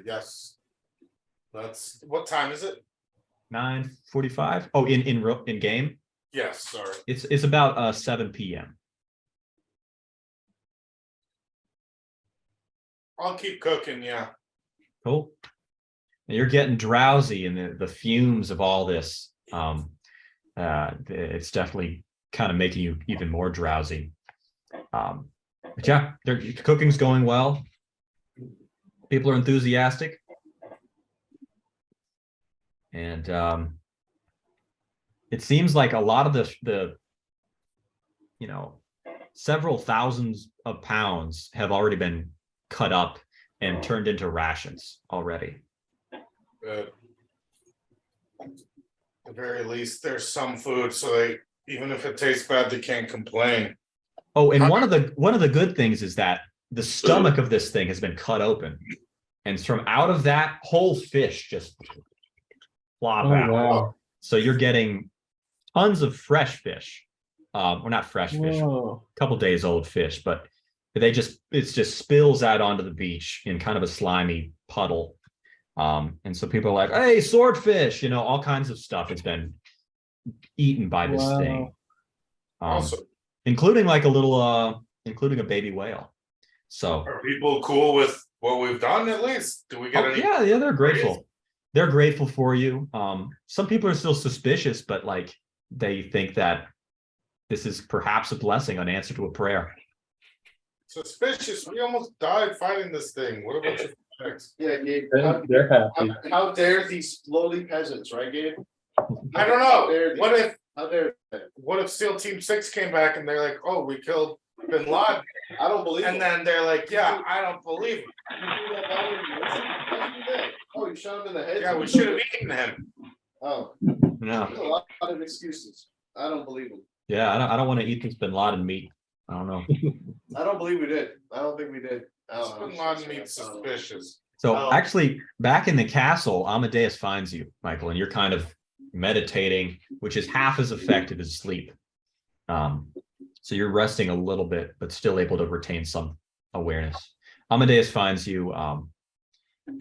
[SPEAKER 4] Yes. What time is it?
[SPEAKER 2] 9:45. Oh, in game?
[SPEAKER 4] Yes, sorry.
[SPEAKER 2] It's about 7 p.m.
[SPEAKER 4] I'll keep cooking, yeah.
[SPEAKER 2] Cool. And you're getting drowsy, and the fumes of all this. It's definitely kind of making you even more drowsy. But yeah, the cooking's going well. People are enthusiastic. And it seems like a lot of the several thousands of pounds have already been cut up and turned into rations already.
[SPEAKER 4] At the very least, there's some food, so they, even if it tastes bad, they can't complain.
[SPEAKER 2] Oh, and one of the good things is that the stomach of this thing has been cut open, and from out of that, whole fish just flop out.
[SPEAKER 5] Wow.
[SPEAKER 2] So you're getting tons of fresh fish. Well, not fresh fish, a couple days old fish, but it just spills out onto the beach in kind of a slimy puddle. And so people are like, hey, swordfish, all kinds of stuff has been eaten by this thing.
[SPEAKER 4] Awesome.
[SPEAKER 2] Including including a baby whale. So
[SPEAKER 4] Are people cool with what we've done at least? Do we get any?
[SPEAKER 2] Yeah, they're grateful. They're grateful for you. Some people are still suspicious, but like they think that this is perhaps a blessing, an answer to a prayer.
[SPEAKER 4] Suspicious. We almost died fighting this thing. What about your facts?
[SPEAKER 3] Yeah, Gabe.
[SPEAKER 5] They're happy.
[SPEAKER 3] How dare these lowly peasants, right, Gabe?
[SPEAKER 4] I don't know.
[SPEAKER 3] How dare they?
[SPEAKER 4] What if SEAL Team 6 came back and they're like, oh, we killed Bin Laden?
[SPEAKER 3] I don't believe
[SPEAKER 4] And
[SPEAKER 3] it.
[SPEAKER 4] then they're like, yeah, I don't believe it.
[SPEAKER 3] Oh, you shot him in the head?
[SPEAKER 4] Yeah, we should have eaten him.
[SPEAKER 3] Oh,
[SPEAKER 2] No.
[SPEAKER 3] there's a lot of excuses. I don't believe them.
[SPEAKER 2] Yeah, I don't want to eat this Bin Laden meat. I don't know.
[SPEAKER 3] I don't believe we did. I don't think we did.
[SPEAKER 4] Bin Laden meat's suspicious.
[SPEAKER 2] So actually, back in the castle, Amadeus finds you, Michael, and you're kind of meditating, which is half as effective as sleep. So you're resting a little bit, but still able to retain some awareness. Amadeus finds you,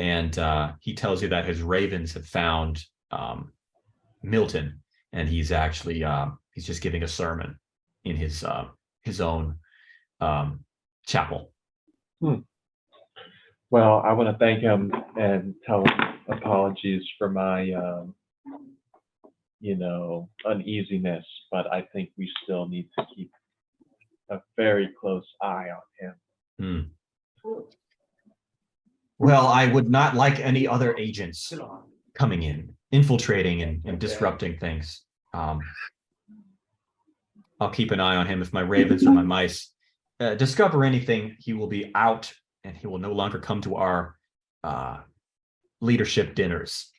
[SPEAKER 2] and he tells you that his ravens have found Milton, and he's actually he's just giving a sermon in his own chapel.
[SPEAKER 5] Well, I want to thank him and tell him apologies for my, uneasiness, but I think we still need to keep a very close eye on him.
[SPEAKER 2] Well, I would not like any other agents coming in, infiltrating and disrupting things. I'll keep an eye on him. If my ravens or my mice discover anything, he will be out and he will no longer come to our leadership dinners.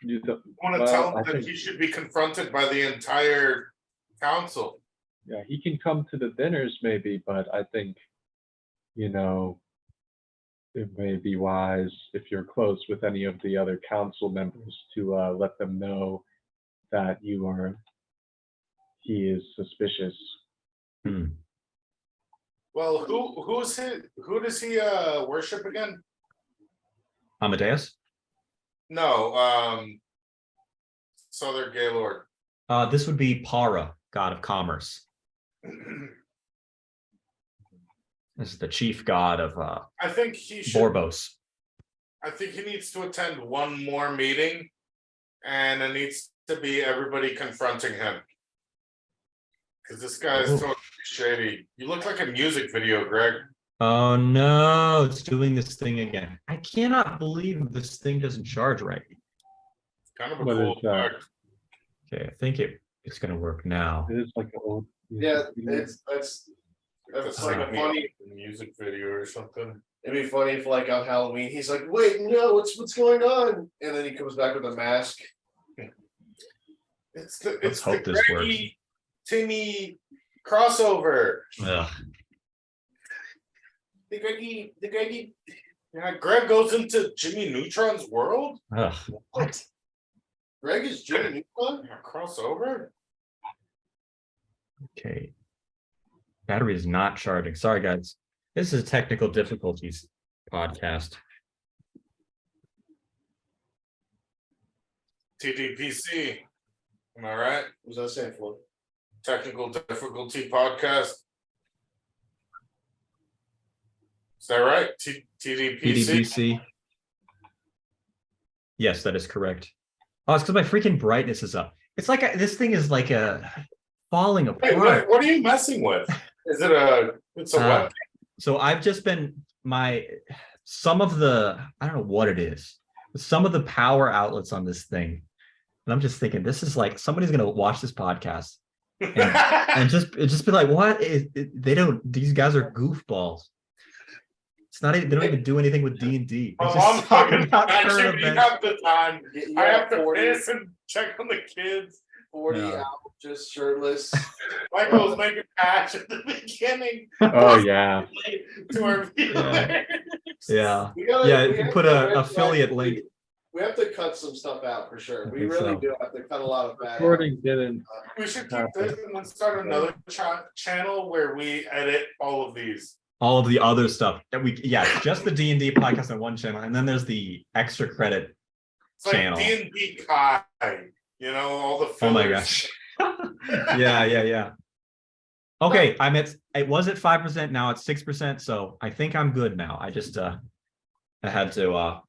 [SPEAKER 5] You don't-
[SPEAKER 4] I want to
[SPEAKER 5] Well,
[SPEAKER 4] tell him
[SPEAKER 5] I
[SPEAKER 4] that
[SPEAKER 5] think-
[SPEAKER 4] he should be confronted by the entire council.
[SPEAKER 5] Yeah, he can come to the dinners maybe, but I think, it may be wise if you're close with any of the other council members to let them know that he is suspicious.
[SPEAKER 4] Well, who does he worship again?
[SPEAKER 2] Amadeus?
[SPEAKER 4] No, Southern Gaylord.
[SPEAKER 2] This would be Para, god of commerce. This is the chief god of
[SPEAKER 4] I think he should.
[SPEAKER 2] Borbos.
[SPEAKER 4] I think he needs to attend one more meeting, and it needs to be everybody confronting him. Because this guy is totally shady. You look like a music video, Greg.
[SPEAKER 2] Oh no, it's doing this thing again. I cannot believe this thing doesn't charge right.
[SPEAKER 4] It's kind of a
[SPEAKER 5] What
[SPEAKER 4] cool
[SPEAKER 5] is that?
[SPEAKER 4] effect.
[SPEAKER 2] Okay, I think it's gonna work now.
[SPEAKER 5] It is like an old.
[SPEAKER 3] Yeah, that's
[SPEAKER 4] It's
[SPEAKER 3] like a funny.
[SPEAKER 4] music video or something.
[SPEAKER 3] It'd be funny if, like, on Halloween, he's like, "Wait, no, what's going on?" And then he comes back with a mask.
[SPEAKER 4] It's the
[SPEAKER 2] Let's hope this
[SPEAKER 4] Greggy Timmy crossover.
[SPEAKER 2] Ugh.
[SPEAKER 3] The Greggy.
[SPEAKER 4] Yeah, Greg goes into Jimmy Neutron's world.
[SPEAKER 2] Ugh. What?
[SPEAKER 3] Greg is Jimmy Neutron.
[SPEAKER 4] Yeah, crossover.
[SPEAKER 2] Okay. Battery is not charging. Sorry, guys. This is a technical difficulties podcast.
[SPEAKER 4] TDPC. Am I right?
[SPEAKER 3] What was that saying for?
[SPEAKER 4] Technical difficulty podcast. Is that right? TDPC.
[SPEAKER 2] PDBC. Yes, that is correct. Oh, it's because my freaking brightness is up. It's like this thing is like a falling
[SPEAKER 4] Wait,
[SPEAKER 2] apart.
[SPEAKER 4] what are you messing with? Is it it's a web?
[SPEAKER 2] So I've just been some of the, I don't know what it is, some of the power outlets on this thing. And I'm just thinking, this is like somebody's gonna watch this podcast and just be like, what is they don't, these guys are goofballs. It's not even, they don't even do anything with D&D. They
[SPEAKER 4] My
[SPEAKER 2] just
[SPEAKER 4] mom's
[SPEAKER 2] talk
[SPEAKER 4] fucking
[SPEAKER 2] about
[SPEAKER 4] got
[SPEAKER 2] current
[SPEAKER 4] you. You
[SPEAKER 2] events.
[SPEAKER 4] have the time.
[SPEAKER 3] You
[SPEAKER 4] I have to
[SPEAKER 3] 40,
[SPEAKER 4] piss and check on the kids.
[SPEAKER 3] 40
[SPEAKER 2] Yeah.
[SPEAKER 3] out, just shirtless.
[SPEAKER 4] Michael was making patch at the beginning.
[SPEAKER 5] Oh yeah.
[SPEAKER 4] To our viewers.
[SPEAKER 2] Yeah.
[SPEAKER 3] We gotta-
[SPEAKER 2] Yeah,
[SPEAKER 3] we
[SPEAKER 2] you
[SPEAKER 3] have
[SPEAKER 2] put
[SPEAKER 3] to
[SPEAKER 2] a
[SPEAKER 3] eventually-
[SPEAKER 2] affiliate link.
[SPEAKER 3] We have to cut some stuff out for sure.
[SPEAKER 2] I
[SPEAKER 3] We
[SPEAKER 2] think
[SPEAKER 3] really
[SPEAKER 2] so.
[SPEAKER 3] do have to cut a lot of fat out.
[SPEAKER 5] Recording didn't.
[SPEAKER 4] We should keep this and then start another channel where we edit all of these.
[SPEAKER 2] All of the other stuff that it's just the D&D podcast on one channel, and then there's the extra credit
[SPEAKER 4] It's like
[SPEAKER 2] channel.
[SPEAKER 4] D&D Kai, you know, all the
[SPEAKER 2] Oh my
[SPEAKER 4] fillers.
[SPEAKER 2] gosh. Yeah. Okay, it was at 5%, now it's 6%, so I think I'm good now. I just I had to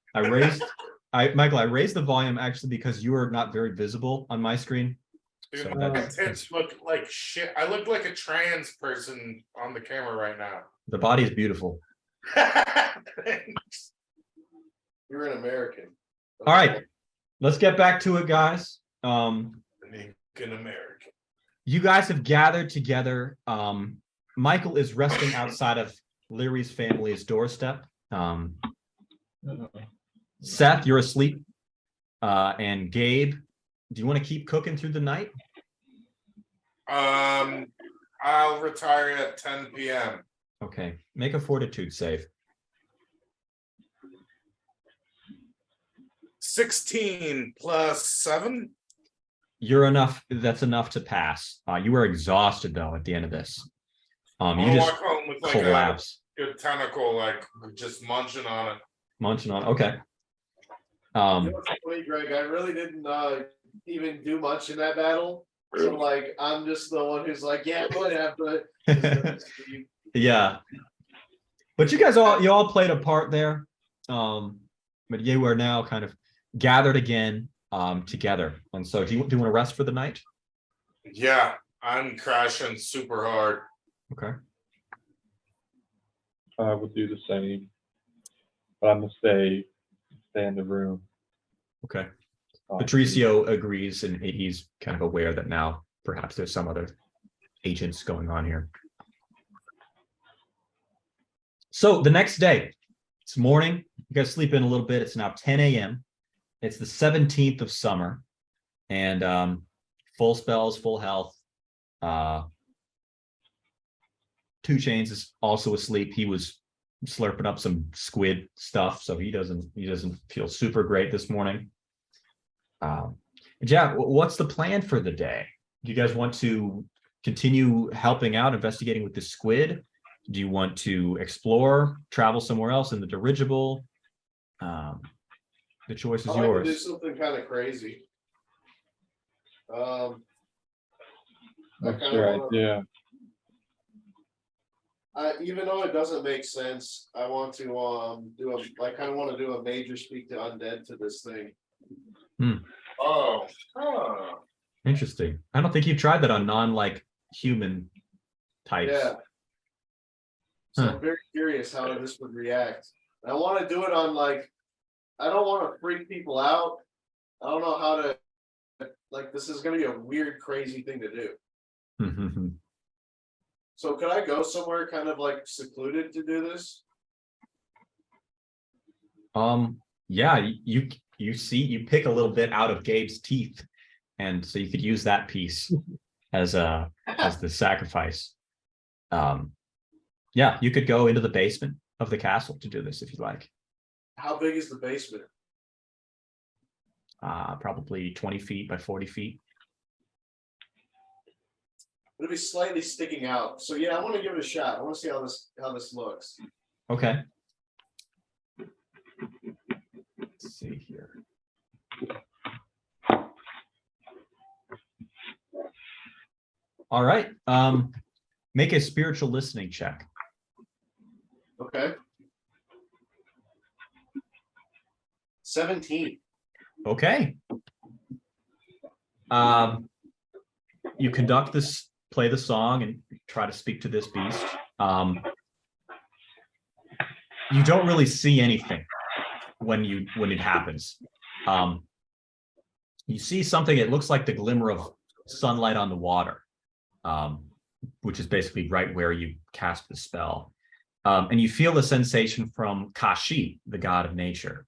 [SPEAKER 2] Michael, I raised the volume actually because you are not very visible on my screen.
[SPEAKER 4] Dude,
[SPEAKER 2] So
[SPEAKER 4] my
[SPEAKER 2] that's-
[SPEAKER 4] tits look like shit. I look like a trans person on the camera right now.
[SPEAKER 2] The body is beautiful.
[SPEAKER 4] Thanks.
[SPEAKER 3] You're an American.
[SPEAKER 2] All right, let's get back to it, guys.
[SPEAKER 4] An American.
[SPEAKER 2] You guys have gathered together. Michael is resting outside of Leary's family's doorstep. Seth, you're asleep. And Gabe, do you want to keep cooking through the night?
[SPEAKER 4] I'll retire at 10 p.m.
[SPEAKER 2] Okay, make a fortitude save.
[SPEAKER 4] 16 plus 7.
[SPEAKER 2] You're enough. That's enough to pass. You were exhausted though at the end of this. You
[SPEAKER 4] I'll
[SPEAKER 2] just
[SPEAKER 4] walk home with like
[SPEAKER 2] collapse,
[SPEAKER 4] a good tentacle, like just munching on it.
[SPEAKER 2] munching on. Okay.
[SPEAKER 3] You know what's funny, Greg? I really didn't even do much in that battle. So like, I'm just the one who's like, yeah, whatever.
[SPEAKER 2] Yeah. But you all played a part there. But you are now kind of gathered again together. And so do you want to rest for the night?
[SPEAKER 4] Yeah, I'm crashing super hard.
[SPEAKER 2] Okay.
[SPEAKER 5] I would do the same, but I'm gonna stay in the room.
[SPEAKER 2] Okay. Patricio agrees, and he's kind of aware that now perhaps there's some other agents going on here. So the next day, it's morning. You guys sleep in a little bit. It's now 10 a.m. It's the 17th of summer, and full spells, full health. 2 Chainz is also asleep. He was slurping up some squid stuff, so he doesn't feel super great this morning. Jack, what's the plan for the day? Do you guys want to continue helping out, investigating with the squid? Do you want to explore, travel somewhere else in the dirigible? The choice is
[SPEAKER 3] I like to do
[SPEAKER 2] yours.
[SPEAKER 3] something kind of crazy. I
[SPEAKER 5] That's
[SPEAKER 3] kinda
[SPEAKER 5] your
[SPEAKER 3] wanna-
[SPEAKER 5] idea.
[SPEAKER 3] Even though it doesn't make sense, I want to I kind of want to do a major speak to undead to this thing.
[SPEAKER 4] Oh.
[SPEAKER 2] Interesting. I don't think you've tried that on human types.
[SPEAKER 3] Yeah. So
[SPEAKER 2] Huh.
[SPEAKER 3] I'm very curious how this would react. I want to do it on I don't want to freak people out. I don't know how to this is gonna be a weird, crazy thing to do. So could I go somewhere kind of secluded to do this?
[SPEAKER 2] Yeah, you pick a little bit out of Gabe's teeth, and so you could use that piece as the sacrifice. Yeah, you could go into the basement of the castle to do this if you'd like.
[SPEAKER 3] How big is the basement?
[SPEAKER 2] Probably 20 feet by 40 feet.
[SPEAKER 3] It'll be slightly sticking out. So yeah, I want to give it a shot. I want to see how this looks.
[SPEAKER 2] Okay. Let's see here. All right. Make a spiritual listening check.
[SPEAKER 3] Okay. 17.
[SPEAKER 2] Okay. you conduct this, play the song, and try to speak to this beast. You don't really see anything when it happens. You see something, it looks like the glimmer of sunlight on the water, which is basically right where you cast the spell. And you feel the sensation from Kashi, the god of nature,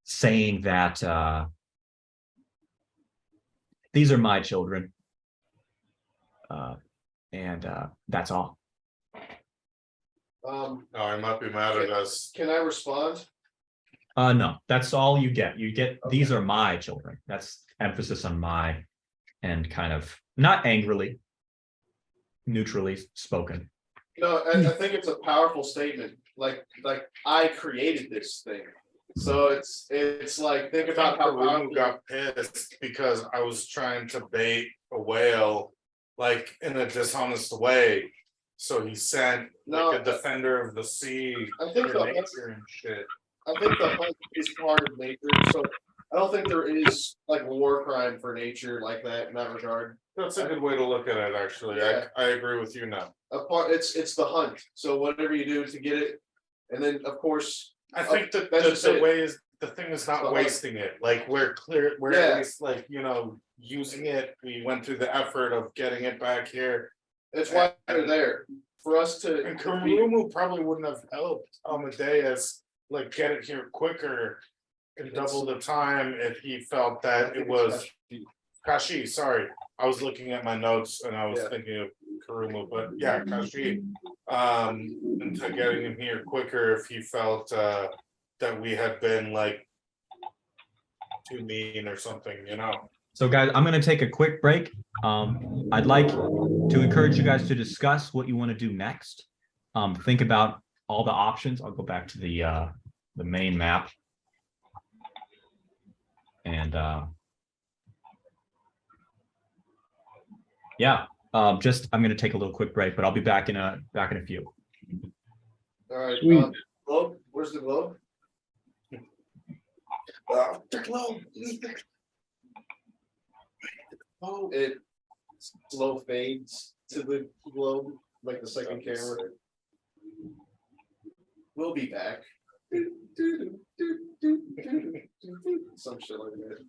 [SPEAKER 2] saying that these are my children. And that's all.
[SPEAKER 4] No, I might be mad at us.
[SPEAKER 3] Can I respond?
[SPEAKER 2] No, that's all you get. You get,
[SPEAKER 3] Okay.
[SPEAKER 2] these are my children. That's emphasis on my, and kind of not angrily, neutrally spoken.
[SPEAKER 3] No, I think it's a powerful statement. Like I created this thing. So it's like, think about how
[SPEAKER 4] Karumu
[SPEAKER 3] powerful.
[SPEAKER 4] got pissed because I was trying to bait a whale like in a dishonest way. So he sent
[SPEAKER 3] No,
[SPEAKER 4] like a defender of the sea
[SPEAKER 3] I think
[SPEAKER 4] for
[SPEAKER 3] the
[SPEAKER 4] nature and shit.
[SPEAKER 3] I think the hunt is part of nature, so I don't think there is like war crime for nature like that in that regard.
[SPEAKER 4] That's a good way to look at it, actually.
[SPEAKER 3] Yeah.
[SPEAKER 4] I agree with you now.
[SPEAKER 3] It's the hunt. So whatever you do to get it, and then of course,
[SPEAKER 4] I think that
[SPEAKER 3] that's just
[SPEAKER 4] the
[SPEAKER 3] it.
[SPEAKER 4] way is, the thing is
[SPEAKER 3] The
[SPEAKER 4] not
[SPEAKER 3] hunt.
[SPEAKER 4] wasting it. Like we're
[SPEAKER 3] Yeah.
[SPEAKER 4] at least like, you know, using it. We went through the effort of getting it back here.
[SPEAKER 3] that's why they're there for us to.
[SPEAKER 4] And Karumu probably wouldn't have helped Amadeus like get it here quicker and double the time if he felt that it was Kashi. Sorry, I was looking at my notes and I was
[SPEAKER 3] Yeah.
[SPEAKER 4] thinking of Karumu, but yeah, Kashi. Into getting him here quicker if he felt that we had been like too mean or something, you know.
[SPEAKER 2] So guys, I'm going to take a quick break. I'd like to encourage you guys to discuss what you want to do next. Think about all the options. I'll go back to the main map. And yeah, I'm going to take a little quick break, but I'll be back in a few.
[SPEAKER 3] All right,
[SPEAKER 5] Sweet.
[SPEAKER 3] globe. Where's the globe?
[SPEAKER 4] The globe.
[SPEAKER 3] Oh, it slow fades to the globe, like the second camera. We'll be back. Some shit like that.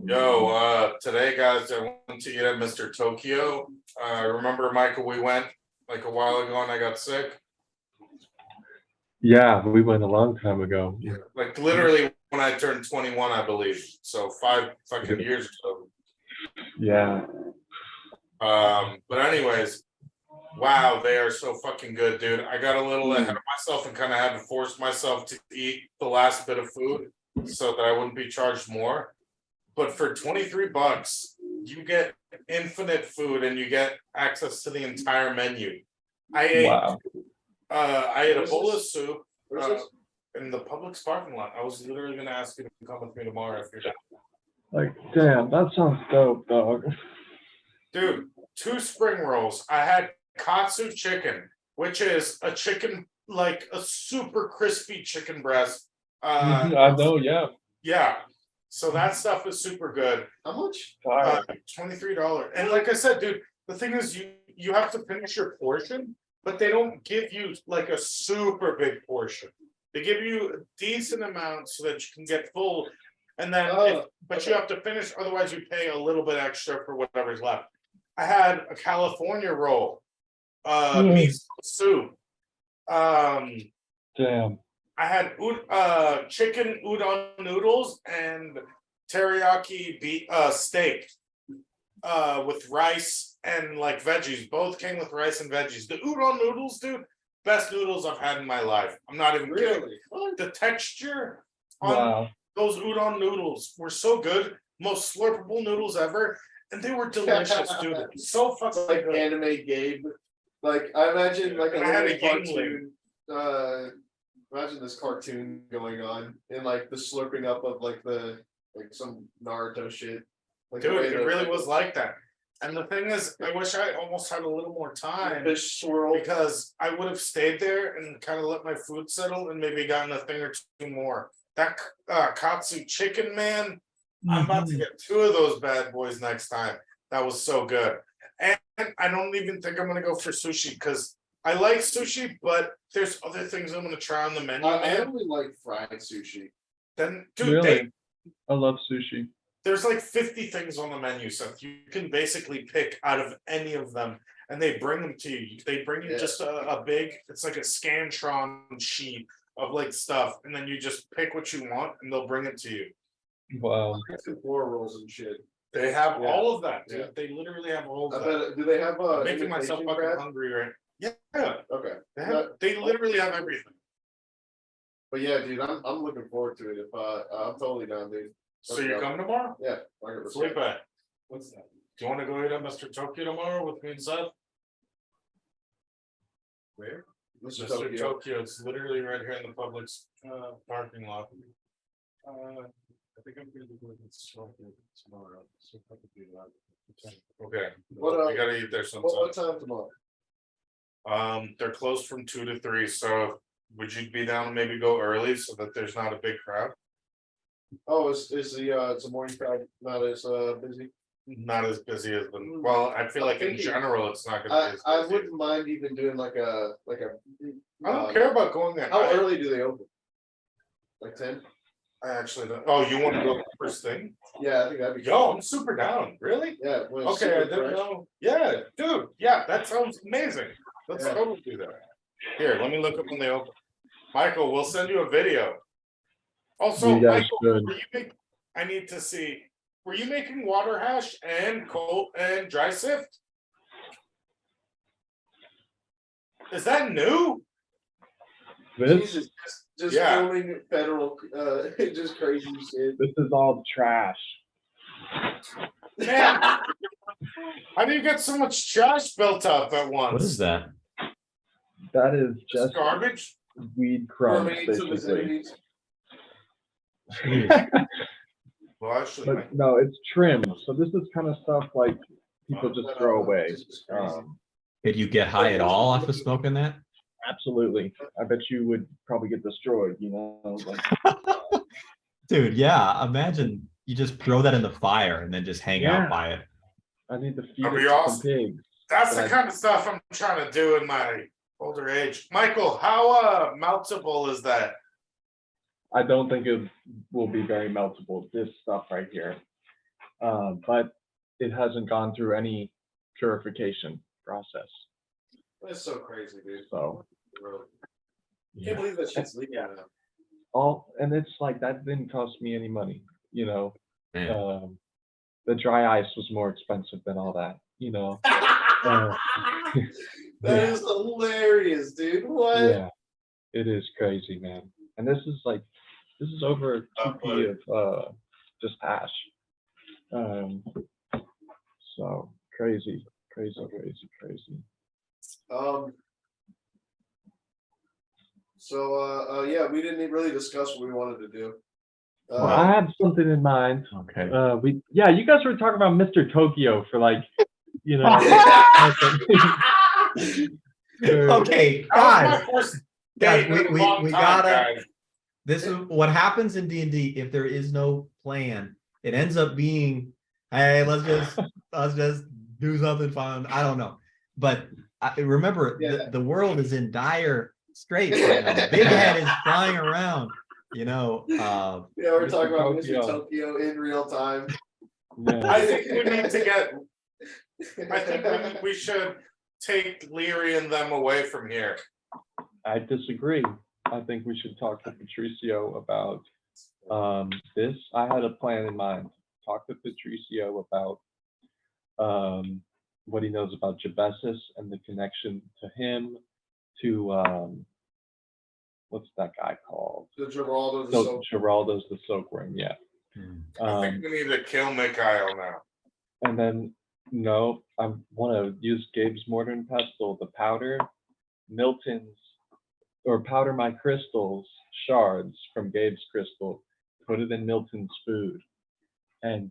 [SPEAKER 4] Yo, today, guys, I went to eat at Mr. Tokyo. Remember, Michael, we went like a while ago and I got sick.
[SPEAKER 5] Yeah, we went a long time ago.
[SPEAKER 4] Like literally when I turned 21, I believe. So 5 fucking years ago.
[SPEAKER 5] Yeah.
[SPEAKER 4] But anyways, wow, they are so fucking good, dude. I got a little ahead of myself and kind of had to force myself to eat the last bit of food so that I wouldn't be charged more. But for $23, you get infinite food and you get access to the entire menu. I ate
[SPEAKER 5] Wow.
[SPEAKER 4] I ate a bowl of soup
[SPEAKER 3] Where's this?
[SPEAKER 4] in the Publix parking lot. I was literally gonna ask you to come with me tomorrow if you're down.
[SPEAKER 5] Like, damn, that sounds dope, dog.
[SPEAKER 4] Dude, 2 spring rolls. I had katsu chicken, which is a chicken, like a super crispy chicken breast.
[SPEAKER 5] I know, yeah.
[SPEAKER 4] Yeah. So that stuff is super good.
[SPEAKER 3] How much?
[SPEAKER 4] $23. And like I said, dude, the thing is you have to finish your portion, but they don't give you like a super big portion. They give you a decent amount so that you can get full. And then but you have to finish, otherwise you pay a little bit extra for whatever's left. I had a California roll, miso soup.
[SPEAKER 5] Damn.
[SPEAKER 4] I had chicken udon noodles and teriyaki steak with rice and like veggies. Both came with rice and veggies. The udon noodles, dude, best noodles I've had in my life. I'm not even kidding.
[SPEAKER 3] Really?
[SPEAKER 4] The texture on
[SPEAKER 5] Wow.
[SPEAKER 4] those udon noodles were so good. Most slurpable noodles ever. And they were delicious, dude. So fucking
[SPEAKER 3] Like
[SPEAKER 4] good.
[SPEAKER 3] anime Gabe. Like I imagine like a
[SPEAKER 4] And I had
[SPEAKER 3] little
[SPEAKER 4] a
[SPEAKER 3] cartoon. Imagine this cartoon going on and like the slurping up of like some Naruto shit. Like the
[SPEAKER 4] Dude,
[SPEAKER 3] way
[SPEAKER 4] it
[SPEAKER 3] the-
[SPEAKER 4] really was like that. And the thing is, I wish I almost had a little more time
[SPEAKER 3] fish swirl.
[SPEAKER 4] because I would have stayed there and kind of let my food settle and maybe gotten a thing or two more. That katsu chicken, man, I'm about to get 2 of those bad boys next time. That was so good. And I don't even think I'm gonna go for sushi because I like sushi, but there's other things I'm gonna try on the menu.
[SPEAKER 3] I
[SPEAKER 4] man.
[SPEAKER 3] only like fried sushi.
[SPEAKER 4] Then, dude,
[SPEAKER 5] Really? I love sushi.
[SPEAKER 4] there's like 50 things on the menu, Seth. You can basically pick out of any of them, and they bring them to you. They bring you
[SPEAKER 3] Yeah.
[SPEAKER 4] just a big, it's like a Scantron sheet of like stuff, and then you just pick what you want, and they'll bring it to you.
[SPEAKER 5] Wow.
[SPEAKER 3] Floor rolls and shit.
[SPEAKER 4] They have
[SPEAKER 3] Yeah.
[SPEAKER 4] all of that, dude.
[SPEAKER 3] Yeah.
[SPEAKER 4] They literally have all
[SPEAKER 3] I
[SPEAKER 4] of that.
[SPEAKER 3] bet. Do they have
[SPEAKER 4] I'm making myself
[SPEAKER 3] imitation
[SPEAKER 4] fucking
[SPEAKER 3] crab?
[SPEAKER 4] hungry, right? Yeah,
[SPEAKER 3] Okay.
[SPEAKER 4] they literally have everything.
[SPEAKER 3] But yeah, dude, I'm looking forward to it. If I'm totally down, dude.
[SPEAKER 4] So you're coming tomorrow?
[SPEAKER 3] Yeah, 100%.
[SPEAKER 4] Sleep at. What's that? Do you want to go eat at Mr. Tokyo tomorrow with me and Seth? Where?
[SPEAKER 3] Mr.
[SPEAKER 4] Mr.
[SPEAKER 3] Tokyo.
[SPEAKER 4] Tokyo, it's literally right here in the Publix parking lot. I think I'm gonna be going to tomorrow, so I could do that. Okay,
[SPEAKER 3] What,
[SPEAKER 4] we gotta eat there
[SPEAKER 3] What
[SPEAKER 4] sometime.
[SPEAKER 3] time tomorrow?
[SPEAKER 4] They're closed from 2 to 3, so would you be down to maybe go early so that there's not a big crowd?
[SPEAKER 3] Oh, is the it's a morning crowd not as busy?
[SPEAKER 4] Not as busy as the, well, I feel like in
[SPEAKER 3] thinking-
[SPEAKER 4] general, it's not gonna be as
[SPEAKER 3] I
[SPEAKER 4] busy.
[SPEAKER 3] wouldn't mind even doing like a.
[SPEAKER 4] I don't care about going there.
[SPEAKER 3] How early do they open? Like 10?
[SPEAKER 4] I actually don't. Oh, you want to go first thing?
[SPEAKER 3] Yeah, I think that'd be.
[SPEAKER 4] Yo, I'm super down. Really?
[SPEAKER 3] Yeah. when it's
[SPEAKER 4] Okay, I
[SPEAKER 3] super
[SPEAKER 4] didn't
[SPEAKER 3] fresh.
[SPEAKER 4] know. Yeah, dude. Yeah, that sounds amazing. Let's
[SPEAKER 3] Yeah.
[SPEAKER 4] totally do that. Here, let me look up when they open. Michael, we'll send you a video. Also,
[SPEAKER 5] You guys
[SPEAKER 4] Michael,
[SPEAKER 5] should.
[SPEAKER 4] were you I need to see. Were you making water hash and cold and dry sift? Is that new?
[SPEAKER 5] This
[SPEAKER 3] Jesus, just
[SPEAKER 4] Yeah.
[SPEAKER 3] filming federal, just crazy shit.
[SPEAKER 5] this is all trash.
[SPEAKER 4] Man, how do you get so much trash built up at once?
[SPEAKER 2] What is that?
[SPEAKER 5] That is
[SPEAKER 4] Just
[SPEAKER 5] just
[SPEAKER 4] garbage?
[SPEAKER 5] weed crumbs,
[SPEAKER 3] Remains of
[SPEAKER 5] basically.
[SPEAKER 3] Mizzenines.
[SPEAKER 4] Well, actually,
[SPEAKER 5] But no, it's trim. So this is kind of stuff like people just throw away.
[SPEAKER 3] This is crazy.
[SPEAKER 2] Did you get high at all off of smoking that?
[SPEAKER 5] Absolutely. I bet you would probably get destroyed, you know, like
[SPEAKER 2] Dude, yeah. Imagine you just throw that in the fire and then just hang
[SPEAKER 5] Yeah.
[SPEAKER 2] out by it.
[SPEAKER 5] I need to feed
[SPEAKER 4] That'd
[SPEAKER 5] it
[SPEAKER 4] be
[SPEAKER 5] to
[SPEAKER 4] awesome.
[SPEAKER 5] some pigs.
[SPEAKER 4] that's the
[SPEAKER 5] Right.
[SPEAKER 4] kind of stuff I'm trying to do in my older age. Michael, how meltable is that?
[SPEAKER 5] I don't think it will be very meltable, this stuff right here. But it hasn't gone through any purification process.
[SPEAKER 3] That's so crazy, dude.
[SPEAKER 5] So
[SPEAKER 3] Can't believe that shit's legal now.
[SPEAKER 5] and it's like that didn't cost me any money, you know.
[SPEAKER 2] Man.
[SPEAKER 5] The dry ice was more expensive than all that, you know.
[SPEAKER 3] That is hilarious, dude. What?
[SPEAKER 5] Yeah, it is crazy, man. And this is over 2p of just hash. So crazy.
[SPEAKER 3] So yeah, we didn't really discuss what we wanted to do.
[SPEAKER 5] Well, I have something in mind.
[SPEAKER 2] Okay.
[SPEAKER 5] You guys were talking about Mr. Tokyo for like, you know.
[SPEAKER 2] Okay,
[SPEAKER 4] That
[SPEAKER 2] guys.
[SPEAKER 4] was my first
[SPEAKER 2] Guys,
[SPEAKER 4] date in a
[SPEAKER 2] we
[SPEAKER 4] long time,
[SPEAKER 2] gotta.
[SPEAKER 4] guys.
[SPEAKER 2] This is what happens in D&D if there is no plan. It ends up being, hey, let's just do something fun. I don't know, but remember,
[SPEAKER 3] Yeah.
[SPEAKER 2] the world is in dire straits right now. Big Head is flying around. You know,
[SPEAKER 3] Yeah, we're
[SPEAKER 5] Mr.
[SPEAKER 3] talking about
[SPEAKER 5] Tokyo.
[SPEAKER 3] Mr. Tokyo in real time.
[SPEAKER 5] Yeah.
[SPEAKER 4] I think we need to get. I think we should take Leary and them away from here.
[SPEAKER 5] I disagree. I think we should talk to Patricio about this. I had a plan in mind. Talk to Patricio about what he knows about Jabesis and the connection to him, to what's that guy called?
[SPEAKER 3] The Geraldo, the
[SPEAKER 5] So
[SPEAKER 3] soap.
[SPEAKER 5] Geraldo's the Silkworm, yeah.
[SPEAKER 4] I think we need to kill Mikhail now.
[SPEAKER 5] And then no, I want to use Gabe's mortar and pestle, the powder, Milton's, or powder my crystals, shards from Gabe's crystal, put it in Milton's food, and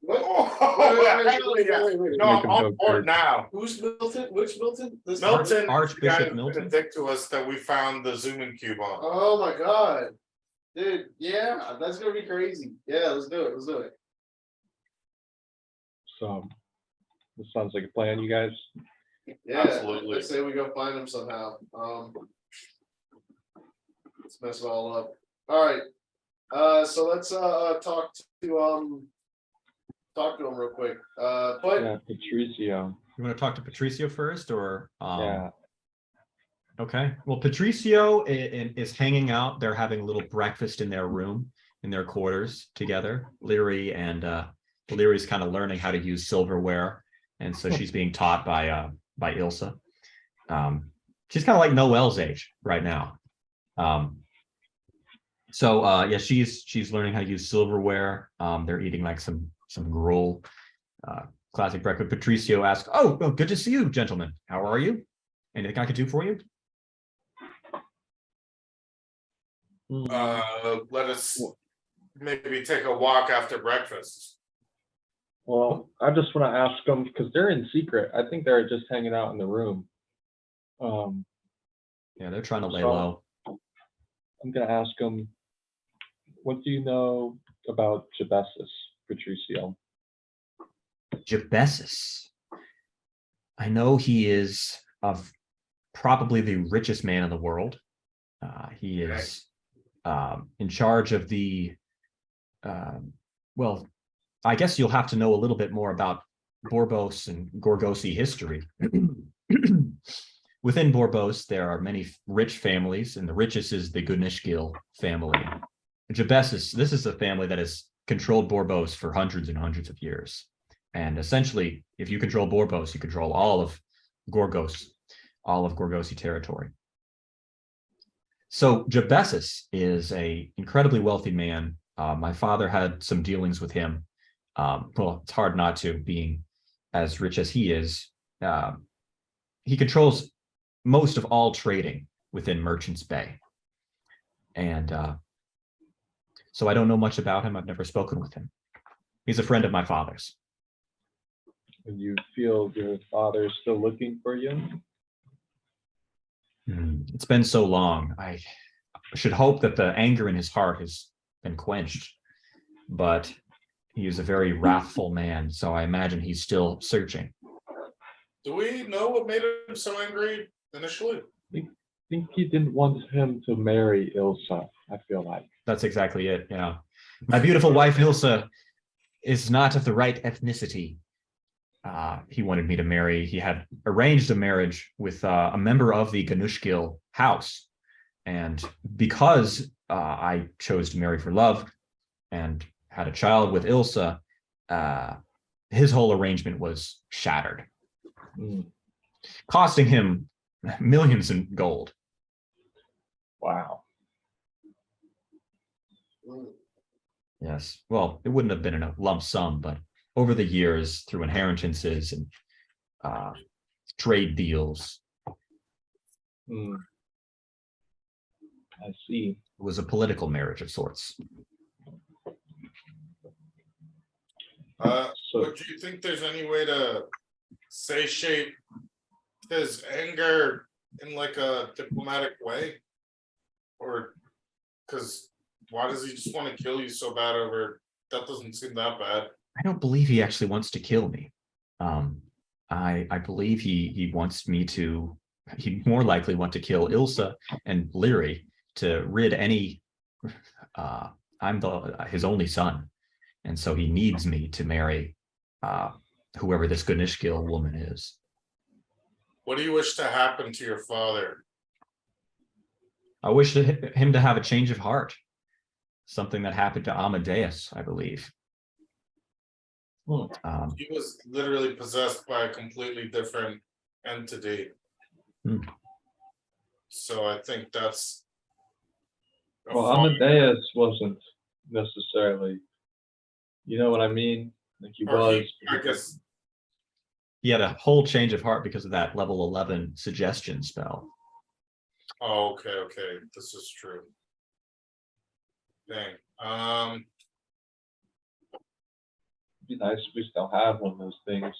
[SPEAKER 3] What?
[SPEAKER 4] Oh,
[SPEAKER 3] Wait.
[SPEAKER 4] no,
[SPEAKER 5] Make
[SPEAKER 4] I'm
[SPEAKER 5] him
[SPEAKER 4] on
[SPEAKER 5] go
[SPEAKER 4] board
[SPEAKER 5] crazy.
[SPEAKER 4] now.
[SPEAKER 3] Who's Milton? Which Milton? This
[SPEAKER 4] Milton,
[SPEAKER 2] Archbishop
[SPEAKER 4] the guy who's
[SPEAKER 2] Milton?
[SPEAKER 4] been a dick to us that we found the zooming cube on.
[SPEAKER 3] Oh my god. Dude, yeah, that's gonna be crazy. Yeah, let's do it.
[SPEAKER 5] So this sounds like a plan, you guys.
[SPEAKER 3] Yeah,
[SPEAKER 4] Absolutely.
[SPEAKER 3] I say we go find him somehow. Let's mess it all up. All right. So let's talk to him real quick. But
[SPEAKER 5] Yeah, Patricio.
[SPEAKER 2] You want to talk to Patricio first, or
[SPEAKER 5] Yeah.
[SPEAKER 2] Okay. Well, Patricio is hanging out. They're having a little breakfast in their room, in their quarters together. Leary and Leary's kind of learning how to use silverware, and so she's being taught by Ilsa. She's kind of like Noelle's age right now. Yeah, she's learning how to use silverware. They're eating like some gruel, classic breakfast. Patricio asks, "Oh, good to see you, gentlemen. How are you? Anything I could do for you?"
[SPEAKER 4] Let us maybe take a walk after breakfast.
[SPEAKER 5] Well, I just want to ask them because they're in secret. I think they're just hanging out in the room.
[SPEAKER 2] Yeah, they're trying to lay
[SPEAKER 5] So-
[SPEAKER 2] low.
[SPEAKER 5] I'm gonna ask them, what do you know about Jabessus, Patricio?
[SPEAKER 2] Jabessus. I know he is probably the richest man in the world. He is in charge of the. Well, I guess you'll have to know a little bit more about Borbos and Gorgosi history. Within Borbos, there are many rich families, and the richest is the Gunishgil family. Jabessus, this is a family that has controlled Borbos for hundreds and hundreds of years. And essentially, if you control Borbos, you control all of Gorgos, all of Gorgosi territory. So Jabessus is a incredibly wealthy man. My father had some dealings with him. Well, it's hard not to, being as rich as he is. He controls most of all trading within Merchants Bay. And so I don't know much about him. I've never spoken with him. He's a friend of my father's.
[SPEAKER 5] And you feel your father is still looking for you?
[SPEAKER 2] It's been so long. I should hope that the anger in his heart has been quenched, but he is a very wrathful man, so I imagine he's still searching.
[SPEAKER 4] Do we know what made him so angry initially?
[SPEAKER 5] I think he didn't want him to marry Ilsa, I feel like.
[SPEAKER 2] That's exactly it. Yeah. My beautiful wife, Ilsa, is not of the right ethnicity. He wanted me to marry. He had arranged a marriage with a member of the Ganushgil house. And because I chose to marry for love and had a child with Ilsa, his whole arrangement was shattered, costing him millions in gold.
[SPEAKER 5] Wow.
[SPEAKER 2] Yes. Well, it wouldn't have been in a lump sum, but over the years, through inheritances and trade deals,
[SPEAKER 5] I see.
[SPEAKER 2] it was a political marriage of sorts.
[SPEAKER 5] So
[SPEAKER 4] But do you think there's any way to satiate his anger in like a diplomatic way? Or because why does he just want to kill you so bad over? That doesn't seem that bad.
[SPEAKER 2] I don't believe he actually wants to kill me. I believe he wants me to. He'd more likely want to kill Ilsa and Leary to rid any. I'm his only son, and so he needs me to marry whoever this Gunishgil woman is.
[SPEAKER 4] What do you wish to happen to your father?
[SPEAKER 2] I wish him to have a change of heart. Something that happened to Amadeus, I believe.
[SPEAKER 4] He was literally possessed by a completely different entity. So I think that's.
[SPEAKER 5] well, Amadeus wasn't necessarily, you know what I mean? Like he was.
[SPEAKER 4] I guess.
[SPEAKER 2] He had a whole change of heart because of that level 11 suggestion spell.
[SPEAKER 4] Oh, okay. This is true. Dang.
[SPEAKER 5] It'd be nice if we still have one of those things.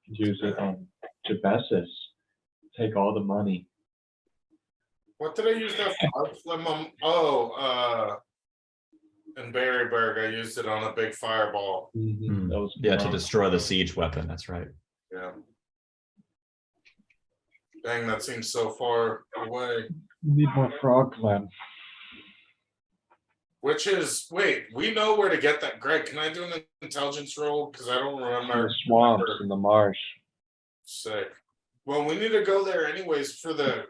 [SPEAKER 5] Use it on Jabessus. Take all the money.
[SPEAKER 4] What did I use that for? in Berryberg, I used it on a big fireball.
[SPEAKER 2] Hmm.
[SPEAKER 5] That was
[SPEAKER 2] Yeah, to
[SPEAKER 5] fun.
[SPEAKER 2] destroy the siege weapon. That's right.
[SPEAKER 4] Yeah. Dang, that seems so far away.
[SPEAKER 5] Need more frog clan.
[SPEAKER 4] Which is, wait, we know where to get that. Greg, can I do an intelligence roll? Because I don't
[SPEAKER 5] In
[SPEAKER 4] remember.
[SPEAKER 5] the swamps, in the marsh.
[SPEAKER 4] Sick. Well, we need to go there anyways for the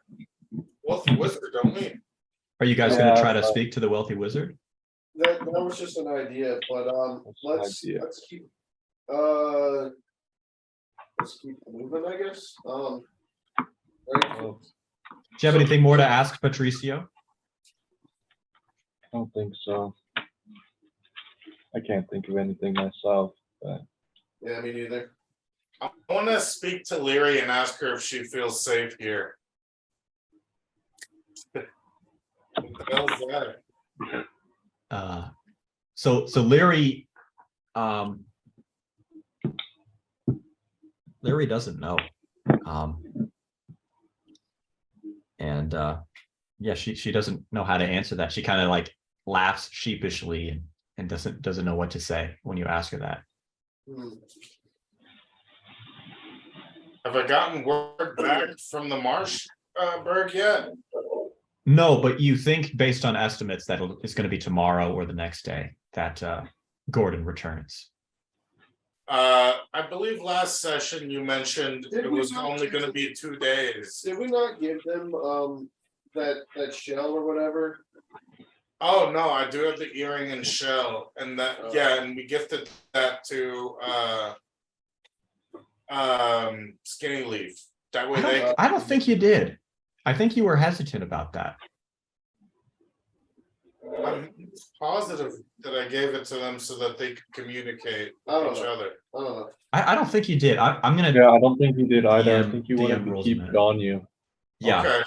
[SPEAKER 4] wealthy wizard, don't we?
[SPEAKER 2] Are you guys going to
[SPEAKER 5] Yeah,
[SPEAKER 2] try to speak to the wealthy wizard?
[SPEAKER 3] That was just an idea, but
[SPEAKER 5] That's an
[SPEAKER 3] let's
[SPEAKER 5] idea.
[SPEAKER 3] let's keep moving, I guess. Right.
[SPEAKER 5] Oh,
[SPEAKER 2] Do you have anything more to ask, Patricio?
[SPEAKER 5] I don't think so. I can't think of anything myself, but
[SPEAKER 3] Yeah, me neither.
[SPEAKER 4] I want to speak to Leary and ask her if she feels safe here. What the hell is that?
[SPEAKER 2] So Leary, Leary doesn't know. And yeah, she doesn't know how to answer that. She kind of like laughs sheepishly and doesn't know what to say when you ask her that.
[SPEAKER 4] Have I gotten word back from the Marsh Berg yet?
[SPEAKER 2] No, but you think based on estimates that it's going to be tomorrow or the next day that Gordon returns.
[SPEAKER 4] I believe last session you mentioned
[SPEAKER 3] Did
[SPEAKER 4] it
[SPEAKER 3] we
[SPEAKER 4] was
[SPEAKER 3] not
[SPEAKER 4] only
[SPEAKER 3] do
[SPEAKER 4] going to
[SPEAKER 3] the-
[SPEAKER 4] be 2 days.
[SPEAKER 3] Did we not give them that shell or whatever?
[SPEAKER 4] Oh no, I do have the earring and shell, and that yeah, and we gifted that to Skinny Leaf. That way they
[SPEAKER 2] I don't think you did. I think you were hesitant about that.
[SPEAKER 4] I'm positive that I gave it to them so that they could communicate
[SPEAKER 3] I don't
[SPEAKER 4] with each
[SPEAKER 3] know.
[SPEAKER 4] other.
[SPEAKER 3] I don't know.
[SPEAKER 2] I don't think you did. I'm gonna
[SPEAKER 5] yeah, I don't think you did either.
[SPEAKER 2] DM
[SPEAKER 5] I think you wanted to
[SPEAKER 2] rules
[SPEAKER 5] keep
[SPEAKER 2] a
[SPEAKER 5] it
[SPEAKER 2] minute.
[SPEAKER 5] on you.
[SPEAKER 2] yeah,
[SPEAKER 4] Okay,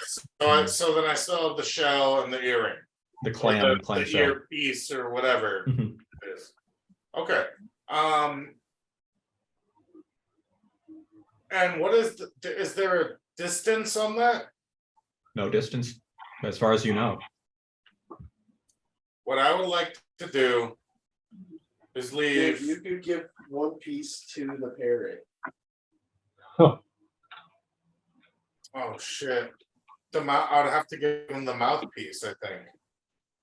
[SPEAKER 4] so then I still have the shell and the earring.
[SPEAKER 2] the
[SPEAKER 4] Or
[SPEAKER 2] clam
[SPEAKER 4] the
[SPEAKER 2] shell.
[SPEAKER 4] earpiece or whatever
[SPEAKER 2] Mhm.
[SPEAKER 4] it is. Okay. And what is is there a distance on that?
[SPEAKER 2] No distance, as far as you know.
[SPEAKER 4] What I would like to do is
[SPEAKER 3] If
[SPEAKER 4] leave.
[SPEAKER 3] you could give one piece to the parrot.
[SPEAKER 4] Oh shit. I'd have to give him the mouthpiece, I think.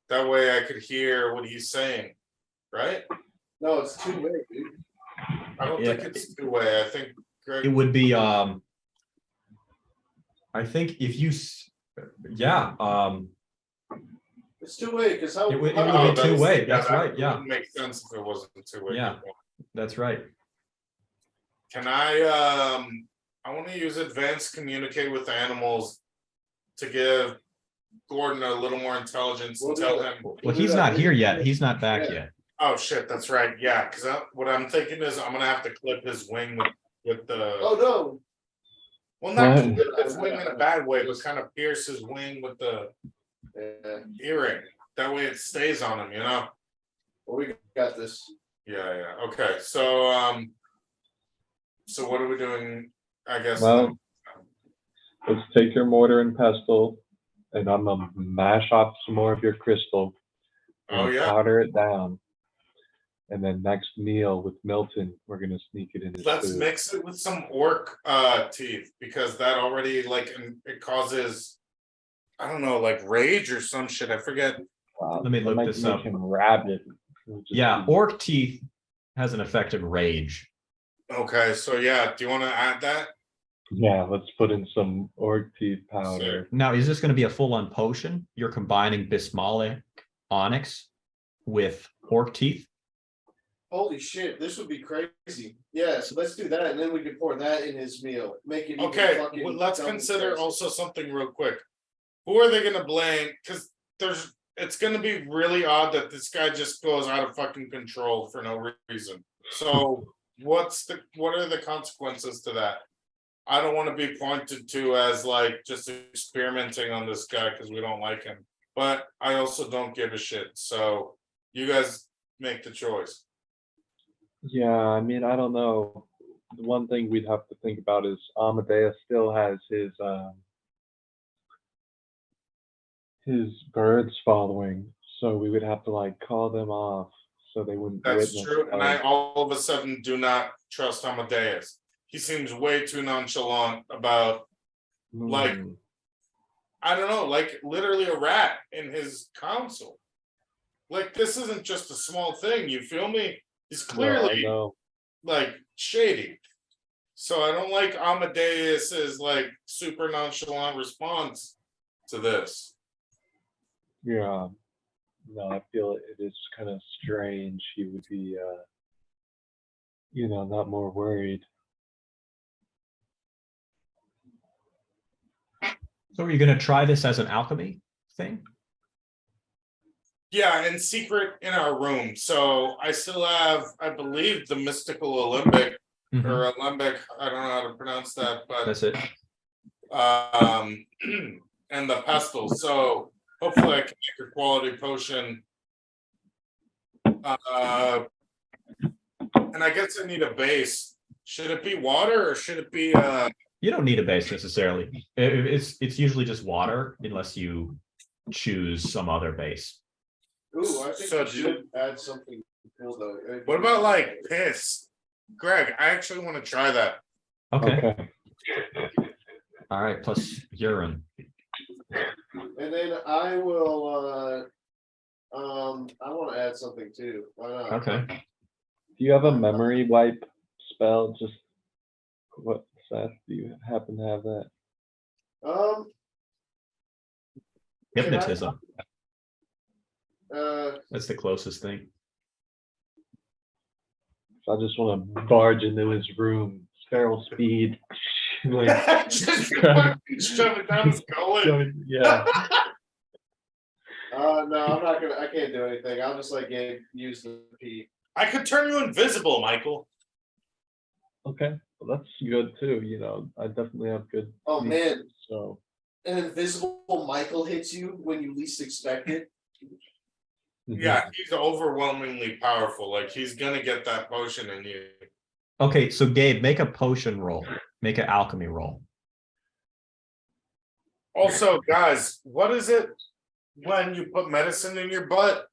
[SPEAKER 4] That way I could hear what he's saying, right?
[SPEAKER 3] No, it's 2-way, dude.
[SPEAKER 4] I don't think
[SPEAKER 2] Yeah.
[SPEAKER 4] it's 2-way. I think Greg.
[SPEAKER 2] It would be I think if you yeah,
[SPEAKER 3] It's 2-way because how?
[SPEAKER 2] It would
[SPEAKER 3] how-
[SPEAKER 2] be
[SPEAKER 4] that's-
[SPEAKER 2] two-way,
[SPEAKER 4] yeah,
[SPEAKER 2] that's
[SPEAKER 4] that
[SPEAKER 2] right, yeah.
[SPEAKER 4] wouldn't make sense if it wasn't 2-way.
[SPEAKER 2] Yeah. that's right.
[SPEAKER 4] Can I want to use advanced communicate with animals to give Gordon a little more intelligence and
[SPEAKER 3] We'll do
[SPEAKER 4] tell
[SPEAKER 3] it.
[SPEAKER 4] him.
[SPEAKER 2] Well, he's not here yet. He's not back yet.
[SPEAKER 4] Oh shit, that's right. Yeah, because what I'm thinking is I'm gonna have to clip his wing with the.
[SPEAKER 3] Oh no.
[SPEAKER 4] Well, not
[SPEAKER 5] What?
[SPEAKER 4] clip his wing in a bad way, but kind of pierce his wing with the
[SPEAKER 3] Yeah.
[SPEAKER 4] earring. That way it stays on him, you know?
[SPEAKER 3] Well, we got this.
[SPEAKER 4] Yeah. Okay. So so what are we doing? I guess.
[SPEAKER 5] Well, let's take your mortar and pestle, and I'm gonna mash off some more of your crystal.
[SPEAKER 4] Oh,
[SPEAKER 5] And
[SPEAKER 4] yeah.
[SPEAKER 5] powder it down. And then next meal with Milton, we're gonna sneak it in his
[SPEAKER 4] Let's
[SPEAKER 5] food.
[SPEAKER 4] mix it with some orc teeth because that already it causes, I don't know, like rage or some shit. I forget.
[SPEAKER 5] Wow,
[SPEAKER 2] Let me
[SPEAKER 5] that
[SPEAKER 2] look
[SPEAKER 5] might
[SPEAKER 2] this
[SPEAKER 5] make
[SPEAKER 2] up.
[SPEAKER 5] him rabid. which is
[SPEAKER 2] Yeah,
[SPEAKER 5] good.
[SPEAKER 2] orc teeth has an effective rage.
[SPEAKER 4] Okay, so yeah, do you want to add that?
[SPEAKER 5] Yeah, let's put in some orc teeth powder.
[SPEAKER 2] Now, is this going to be a full-on potion? You're combining Bismolic onyx with orc teeth?
[SPEAKER 3] Holy shit, this would be crazy. Yeah, so let's do that, and then we can pour that in his meal. Make it even
[SPEAKER 4] Okay,
[SPEAKER 3] fucking
[SPEAKER 4] well, let's
[SPEAKER 3] double
[SPEAKER 4] consider
[SPEAKER 3] crazy.
[SPEAKER 4] also something real quick. Who are they gonna blame? Because it's gonna be really odd that this guy just goes out of fucking control for no reason. So what are the consequences to that? I don't want to be pointed to as like just experimenting on this guy because we don't like him, but I also don't give a shit. So you guys make the choice.
[SPEAKER 5] Yeah, I mean, I don't know. The one thing we'd have to think about is Amadeus still has his birds following. So we would have to like call them off so they wouldn't
[SPEAKER 4] That's
[SPEAKER 5] witness.
[SPEAKER 4] true. And I
[SPEAKER 5] our-
[SPEAKER 4] all of a sudden do not trust Amadeus. He seems way too nonchalant about, like,
[SPEAKER 5] Hmm.
[SPEAKER 4] I don't know, like literally a rat in his council. Like, this isn't just a small thing, you feel me? He's clearly
[SPEAKER 5] No,
[SPEAKER 4] like shady. So I don't like Amadeus's like super nonchalant response to this.
[SPEAKER 5] yeah. No, I feel it is kind of strange. He would be, not more worried.
[SPEAKER 2] So are you going to try this as an alchemy thing?
[SPEAKER 4] Yeah, in secret in our room. So I still have, I believe, the mystical alembic
[SPEAKER 2] Mhm.
[SPEAKER 4] or alembic. I don't know how to pronounce that, but
[SPEAKER 2] That's it.
[SPEAKER 4] and the pestle. So hopefully I can make a quality potion. And I guess I need a base. Should it be water or should it be
[SPEAKER 2] You don't need a base necessarily. It's usually just water unless you choose some other base.
[SPEAKER 3] Ooh, I think
[SPEAKER 4] So
[SPEAKER 3] we should add something cool though.
[SPEAKER 4] what about like piss? Greg, I actually want to try that.
[SPEAKER 2] Okay. All right. Plus urine.
[SPEAKER 3] And then I will, I want to add something too. Why not?
[SPEAKER 2] Okay.
[SPEAKER 5] Do you have a memory wipe spell? Just what, Seth? Do you happen to have that?
[SPEAKER 3] Um,
[SPEAKER 2] Hypnotism.
[SPEAKER 3] uh,
[SPEAKER 2] That's the closest thing.
[SPEAKER 5] So I just want to barge into his room, feral speed. like,
[SPEAKER 4] Just fucking shove it down his gullet.
[SPEAKER 5] yeah.
[SPEAKER 3] no, I'm not gonna. I can't do anything. I'll just like use the pee.
[SPEAKER 4] I could turn you invisible, Michael.
[SPEAKER 5] Okay. Well, that's good too. I definitely have good.
[SPEAKER 3] Oh
[SPEAKER 5] feet,
[SPEAKER 3] man,
[SPEAKER 5] So
[SPEAKER 3] an invisible Michael hits you when you least expect it.
[SPEAKER 4] Yeah, he's overwhelmingly powerful. Like he's gonna get that potion in you.
[SPEAKER 2] Okay. So Gabe, make a potion roll. Make an alchemy roll.
[SPEAKER 4] Also, guys, what is it when you put medicine in your butt?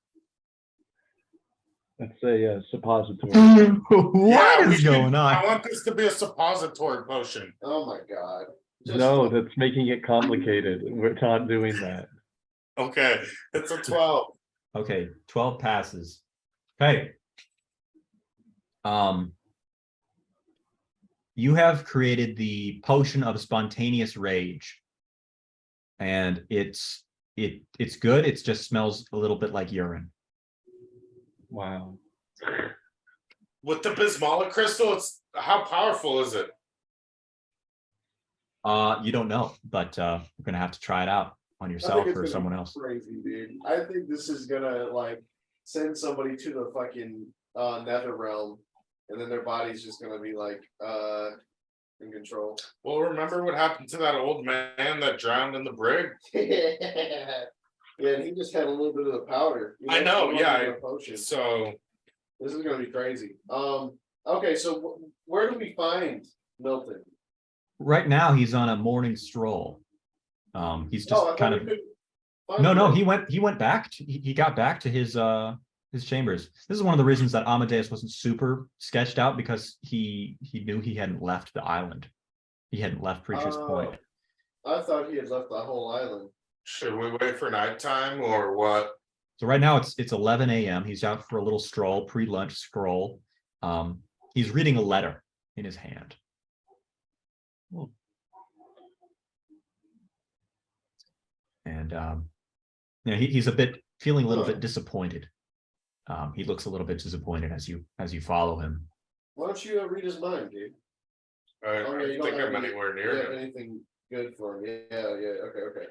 [SPEAKER 5] That's a suppository.
[SPEAKER 2] What
[SPEAKER 4] we
[SPEAKER 2] is
[SPEAKER 4] should-
[SPEAKER 2] going
[SPEAKER 4] I
[SPEAKER 2] on?
[SPEAKER 4] want this to be a suppository potion.
[SPEAKER 3] Oh my god.
[SPEAKER 5] No, that's making it complicated. We're not doing that.
[SPEAKER 4] Okay, it's a 12.
[SPEAKER 2] Okay. 12 passes. Okay. You have created the potion of spontaneous rage. And it's good. It just smells a little bit like urine.
[SPEAKER 5] Wow.
[SPEAKER 4] With the Bismolic crystal, it's how powerful is it?
[SPEAKER 2] You don't know, but you're gonna have to try it out on yourself or someone else.
[SPEAKER 3] Crazy, dude. I think this is gonna like send somebody to the fucking nether realm, and then their body's just gonna be like in control.
[SPEAKER 4] Well, remember what happened to that old man that drowned in the brig?
[SPEAKER 3] Yeah, and he just had a little bit of the powder.
[SPEAKER 4] I know,
[SPEAKER 3] He
[SPEAKER 4] yeah,
[SPEAKER 3] wasn't even a potion.
[SPEAKER 4] So
[SPEAKER 3] This is gonna be crazy. Okay, so where do we find Milton?
[SPEAKER 2] Right now, he's on a morning stroll. He's just
[SPEAKER 3] I thought
[SPEAKER 2] kind
[SPEAKER 3] we
[SPEAKER 2] of
[SPEAKER 3] could find
[SPEAKER 2] no.
[SPEAKER 3] him.
[SPEAKER 2] He went back. He got back to his chambers. This is one of the reasons that Amadeus wasn't super sketched out, because he knew he hadn't left the island. He hadn't left Preacher's Point.
[SPEAKER 3] I thought he had left the whole island.
[SPEAKER 4] should we wait for nighttime or what?
[SPEAKER 2] So right now it's 11 a.m. He's out for a little stroll, pre-lunch stroll. He's reading a letter in his hand. And he's feeling a little bit disappointed. He looks a little bit disappointed as you follow him.
[SPEAKER 3] Why don't you read his mind, dude?
[SPEAKER 4] I
[SPEAKER 3] Oh, yeah,
[SPEAKER 4] don't
[SPEAKER 3] you don't
[SPEAKER 4] think
[SPEAKER 3] have
[SPEAKER 4] I'm
[SPEAKER 3] any-
[SPEAKER 4] anywhere
[SPEAKER 3] You
[SPEAKER 4] near
[SPEAKER 3] have
[SPEAKER 4] him.
[SPEAKER 3] anything good for him? Yeah, okay.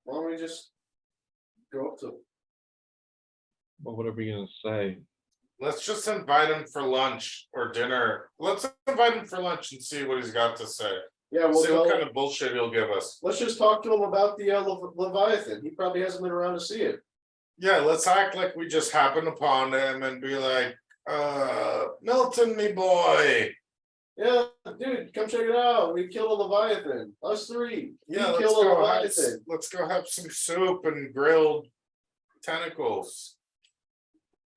[SPEAKER 3] Why don't we just go up to him?
[SPEAKER 5] Well, what are we gonna say?
[SPEAKER 4] Let's just invite him for lunch or dinner. Let's invite him for lunch and see what he's got to say.
[SPEAKER 3] Yeah, we'll
[SPEAKER 4] See what
[SPEAKER 3] go.
[SPEAKER 4] kind of bullshit he'll give us.
[SPEAKER 3] Let's just talk to him about the Leviathan. He probably hasn't been around to see it.
[SPEAKER 4] Yeah, let's act like we just happened upon him and be like, Milton, me boy,
[SPEAKER 3] Yeah, dude, come check it out. We killed a Leviathan. Us three.
[SPEAKER 4] Yeah,
[SPEAKER 3] we
[SPEAKER 4] let's
[SPEAKER 3] killed a
[SPEAKER 4] go.
[SPEAKER 3] Leviathan.
[SPEAKER 4] Let's go have some soup and grilled tentacles.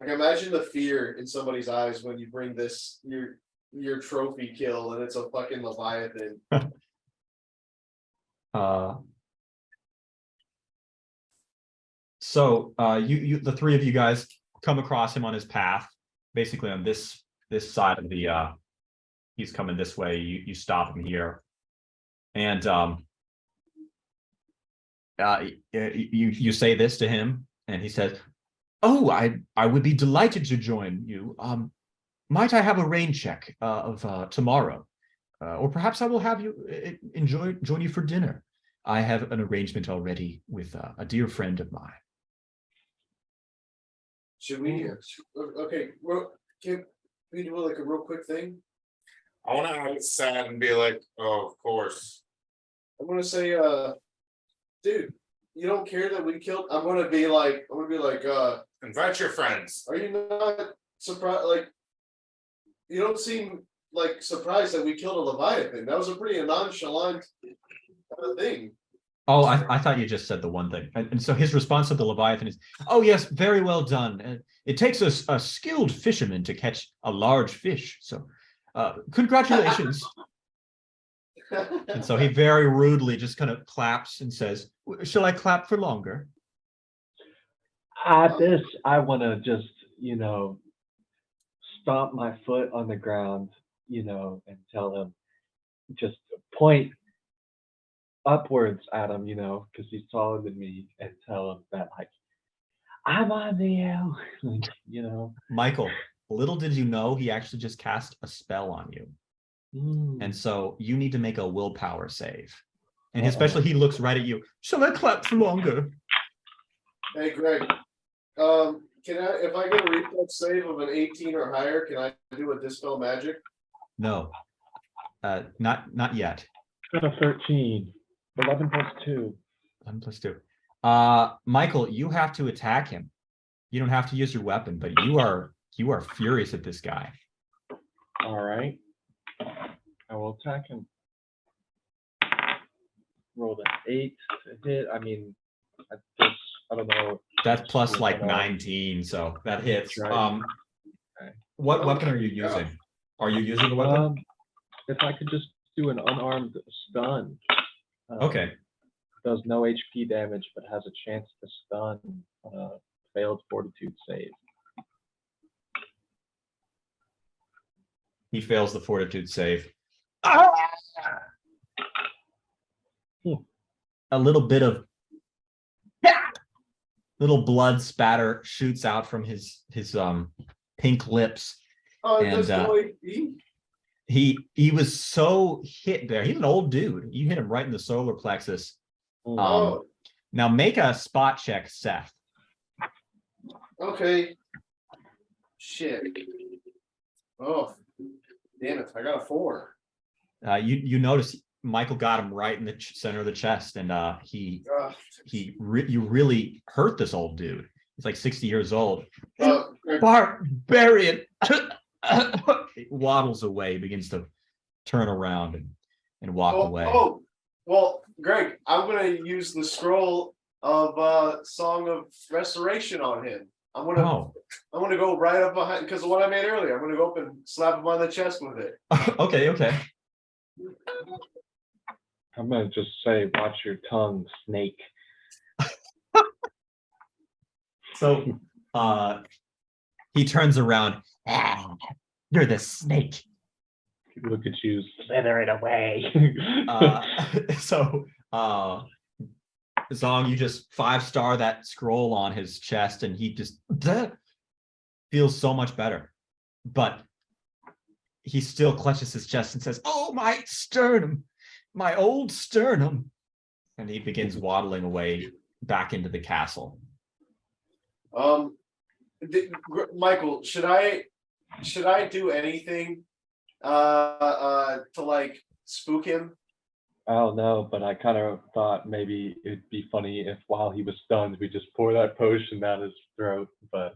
[SPEAKER 3] Like imagine the fear in somebody's eyes when you bring this your trophy kill and it's a fucking Leviathan.
[SPEAKER 2] So you the three of you guys come across him on his path, basically on this side of the he's coming this way. You stop him here, and you say this to him, and he says, "Oh, I would be delighted to join you. Might I have a rain check of tomorrow, or perhaps I will have you join you for dinner. I have an arrangement already with a dear friend of mine."
[SPEAKER 3] Should we? Okay, can we do like a real quick thing?
[SPEAKER 4] I want to act sad and be like, oh, of course.
[SPEAKER 3] I'm gonna say, dude, you don't care that we killed. I'm gonna be like,
[SPEAKER 4] Invite your friends.
[SPEAKER 3] are you not surprised? Like, you don't seem like surprised that we killed a Leviathan. That was a pretty nonchalant kind of thing.
[SPEAKER 2] Oh, I thought you just said the one thing. And so his response to the Leviathan is, "Oh, yes, very well done. It takes a skilled fisherman to catch a large fish. So congratulations." And so he very rudely just kind of claps and says, "Shall I clap for longer?"
[SPEAKER 5] At this, I want to just, stomp my foot on the ground, and tell him, just point upwards at him, because he's taller than me, and tell him that, like, I'm on the L,
[SPEAKER 2] Michael, little did you know he actually just cast a spell on you. And so you need to make a willpower save. And especially he looks right at you. "Shall I clap for longer?"
[SPEAKER 3] Hey, Greg. Can I, if I get a reflex save of an 18 or higher, can I do a dispel magic?
[SPEAKER 2] No, not yet.
[SPEAKER 5] Got a 13. 11 plus 2.
[SPEAKER 2] 11 plus 2. Michael, you have to attack him. You don't have to use your weapon, but you are furious at this guy.
[SPEAKER 5] All right. I will attack him. Roll the 8 to hit. I mean, I don't know.
[SPEAKER 2] That's plus like 19, so that hits.
[SPEAKER 5] Right. Okay.
[SPEAKER 2] What weapon are you using? Are you using a weapon?
[SPEAKER 5] If I could just do an unarmed stun.
[SPEAKER 2] Okay.
[SPEAKER 5] Does no HP damage, but has a chance to stun on a failed fortitude save.
[SPEAKER 2] He fails the fortitude save. A little bit of little blood spatter shoots out from his pink lips.
[SPEAKER 3] Oh,
[SPEAKER 2] and
[SPEAKER 3] that's no HP?
[SPEAKER 2] he was so hit there. He's an old dude. You hit him right in the solar plexus.
[SPEAKER 3] Oh,
[SPEAKER 2] Now make a spot check, Seth.
[SPEAKER 3] okay. Shit. Oh, damn it! I got a 4.
[SPEAKER 2] You notice Michael got him right in the center of the chest, and you really hurt this old dude. He's like 60 years old. Barbarian. He waddles away, begins to turn around and walk away.
[SPEAKER 3] Oh, well, Greg, I'm gonna use the scroll of Song of Restoration on him. I'm gonna go right up behind, because of what I made earlier. I'm gonna go up and slap him on the chest with it.
[SPEAKER 2] Okay.
[SPEAKER 5] I'm gonna just say, watch your tongue, snake.
[SPEAKER 2] So he turns around. You're the snake.
[SPEAKER 5] Look at you, slither it away.
[SPEAKER 2] So Zong, you just 5-star that scroll on his chest, and he just feels so much better. But he still clutches his chest and says, "Oh, my sternum, my old sternum." And he begins waddling away back into the castle.
[SPEAKER 3] Michael, should I do anything to like spook him?
[SPEAKER 5] I don't know, but I kind of thought maybe it'd be funny if while he was stunned, we just pour that potion down his throat. But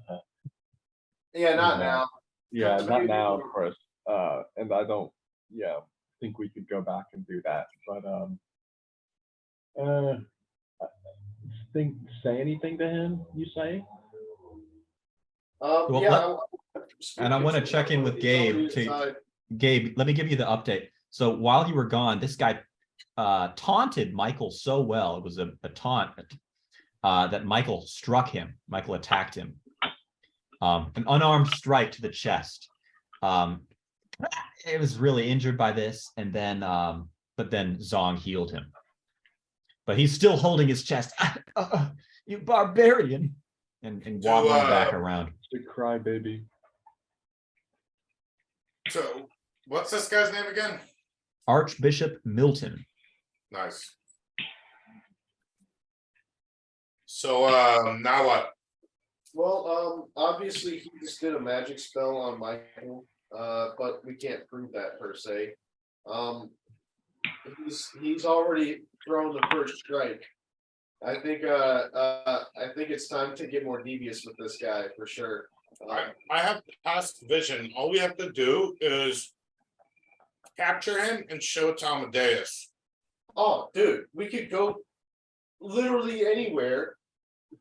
[SPEAKER 3] yeah, not now.
[SPEAKER 5] Yeah, not now, of course. And I don't yeah, I think we could go back and do that. But say anything to him, you say?
[SPEAKER 2] Well,
[SPEAKER 3] Yeah.
[SPEAKER 2] and I want to check in with Gabe to Gabe, let me give you the update. So while you were gone, this guy taunted Michael so well. It was a taunt that Michael struck him. Michael attacked him. An unarmed strike to the chest. It was really injured by this, and then but then Zong healed him. But he's still holding his chest. You barbarian. And wobbling back around.
[SPEAKER 5] The crybaby.
[SPEAKER 4] So, what's this guy's name again?
[SPEAKER 2] Archbishop Milton.
[SPEAKER 4] Nice. So, now what?
[SPEAKER 3] Well, obviously he just did a magic spell on Michael, but we can't prove that per se. He's already thrown the first strike. I think it's time to get more devious with this guy for sure.
[SPEAKER 4] I have past vision. All we have to do is capture him and show it to Amadeus.
[SPEAKER 3] Oh, dude, we could go literally anywhere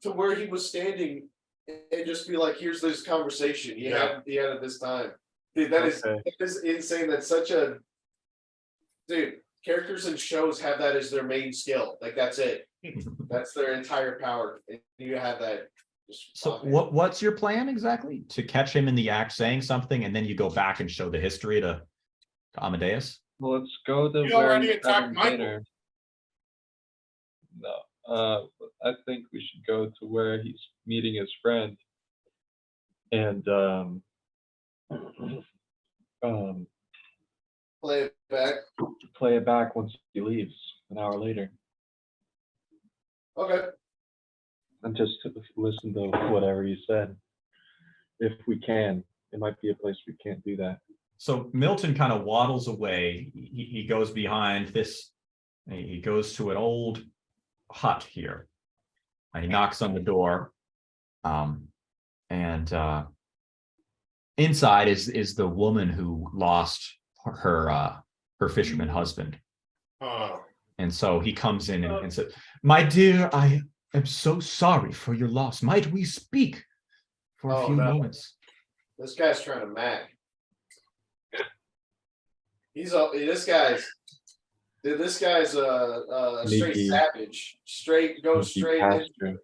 [SPEAKER 3] to where he was standing and just be like, "Here's this conversation you had at this time." Dude, that is insane. That's such a dude. Characters in shows have that as their main skill. Like that's it. That's their entire power. And you have that.
[SPEAKER 2] So what's your plan exactly? To catch him in the act saying something, and then you go back and show the history to Amadeus?
[SPEAKER 5] Well, let's go to
[SPEAKER 4] You
[SPEAKER 5] where
[SPEAKER 4] already
[SPEAKER 5] he
[SPEAKER 4] attacked Michael.
[SPEAKER 5] later. No, I think we should go to where he's meeting his friend, and
[SPEAKER 3] play it back.
[SPEAKER 5] Play it back once he leaves an hour later,
[SPEAKER 3] Okay.
[SPEAKER 5] and just listen to whatever he said. If we can, it might be a place we can't do that.
[SPEAKER 2] So Milton kind of waddles away. He goes behind this. He goes to an old hut here. And he knocks on the door. Inside is the woman who lost her fisherman husband. And so he comes in and says, "My dear, I am so sorry for your loss. Might we speak for a few moments?"
[SPEAKER 3] This guy's trying to mac. This guy's a straight
[SPEAKER 5] Sneaky.
[SPEAKER 3] savage. Goes straight in.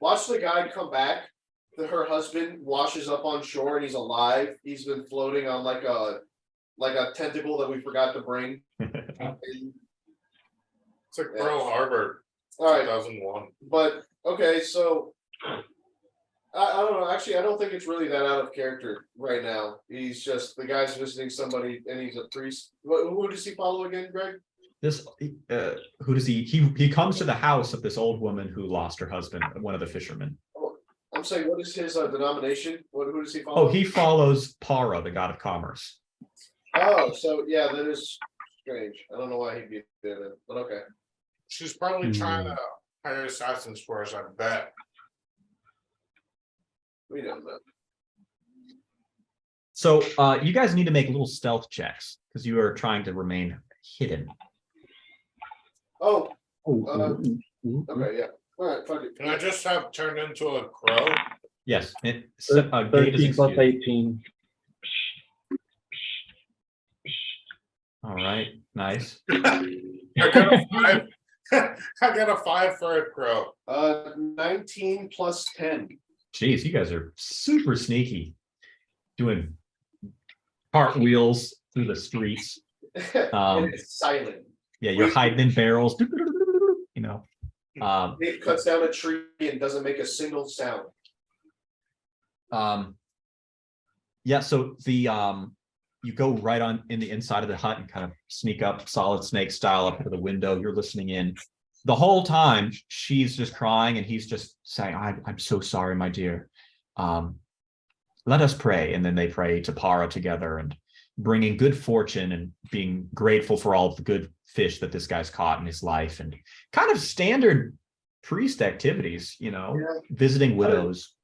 [SPEAKER 3] Watch the guy come back. Her husband washes up on shore and he's alive. He's been floating on like a tentacle that we forgot to bring.
[SPEAKER 4] It's like Pearl Harbor,
[SPEAKER 3] All right,
[SPEAKER 4] 2001.
[SPEAKER 3] but okay, so I don't know. Actually, I don't think it's really that out of character right now. He's just the guy's visiting somebody, and he's a priest. Who does he follow again, Greg?
[SPEAKER 2] Who does he comes to the house of this old woman who lost her husband, one of the fishermen.
[SPEAKER 3] I'm saying, what is his denomination? Who does he follow?
[SPEAKER 2] Oh, he follows Para, the god of commerce.
[SPEAKER 3] Oh, so yeah, that is strange. I don't know why he'd be there then, but okay.
[SPEAKER 4] She's probably trying to hire assassins for us, I bet.
[SPEAKER 3] We don't know.
[SPEAKER 2] So you guys need to make little stealth checks because you are trying to remain hidden.
[SPEAKER 3] Oh, okay, yeah. All right, fuck it.
[SPEAKER 4] Can I just have turned into a crow?
[SPEAKER 2] Yes. Gate is
[SPEAKER 5] 13 plus
[SPEAKER 2] excused.
[SPEAKER 5] 18.
[SPEAKER 2] All right, nice.
[SPEAKER 4] I got a 5. I got a 5 for a crow.
[SPEAKER 3] 19 plus 10.
[SPEAKER 2] Jeez, you guys are super sneaky, doing cartwheels through the streets.
[SPEAKER 3] And it's silent.
[SPEAKER 2] Yeah, you're hiding in barrels. You know.
[SPEAKER 3] It cuts down a tree and doesn't make a single sound.
[SPEAKER 2] Yeah, so you go right on in the inside of the hut and kind of sneak up Solid Snake style up to the window. You're listening in. The whole time she's just crying and he's just saying, I'm so sorry, my dear. Let us pray. And then they pray to Para together and bringing good fortune and being grateful for all of the good fish that this guy's caught in his life and kind of standard priest activities, visiting widows.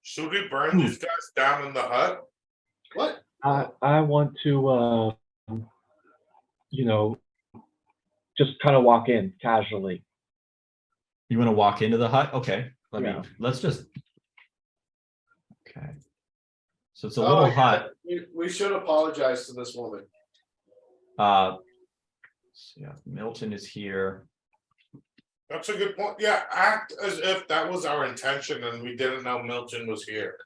[SPEAKER 4] Should we burn these guys down in the hut?
[SPEAKER 3] What?
[SPEAKER 5] I want to, you know, just kind of walk in casually.
[SPEAKER 2] You want to walk into the hut? Okay.
[SPEAKER 5] Yeah.
[SPEAKER 2] Let's just. Okay. So it's a
[SPEAKER 3] Oh,
[SPEAKER 2] little
[SPEAKER 3] yeah,
[SPEAKER 2] hut.
[SPEAKER 3] we should apologize to this woman.
[SPEAKER 2] So yeah, Milton is here.
[SPEAKER 4] That's a good point. Yeah, act as if that was our intention and we didn't know Milton was here.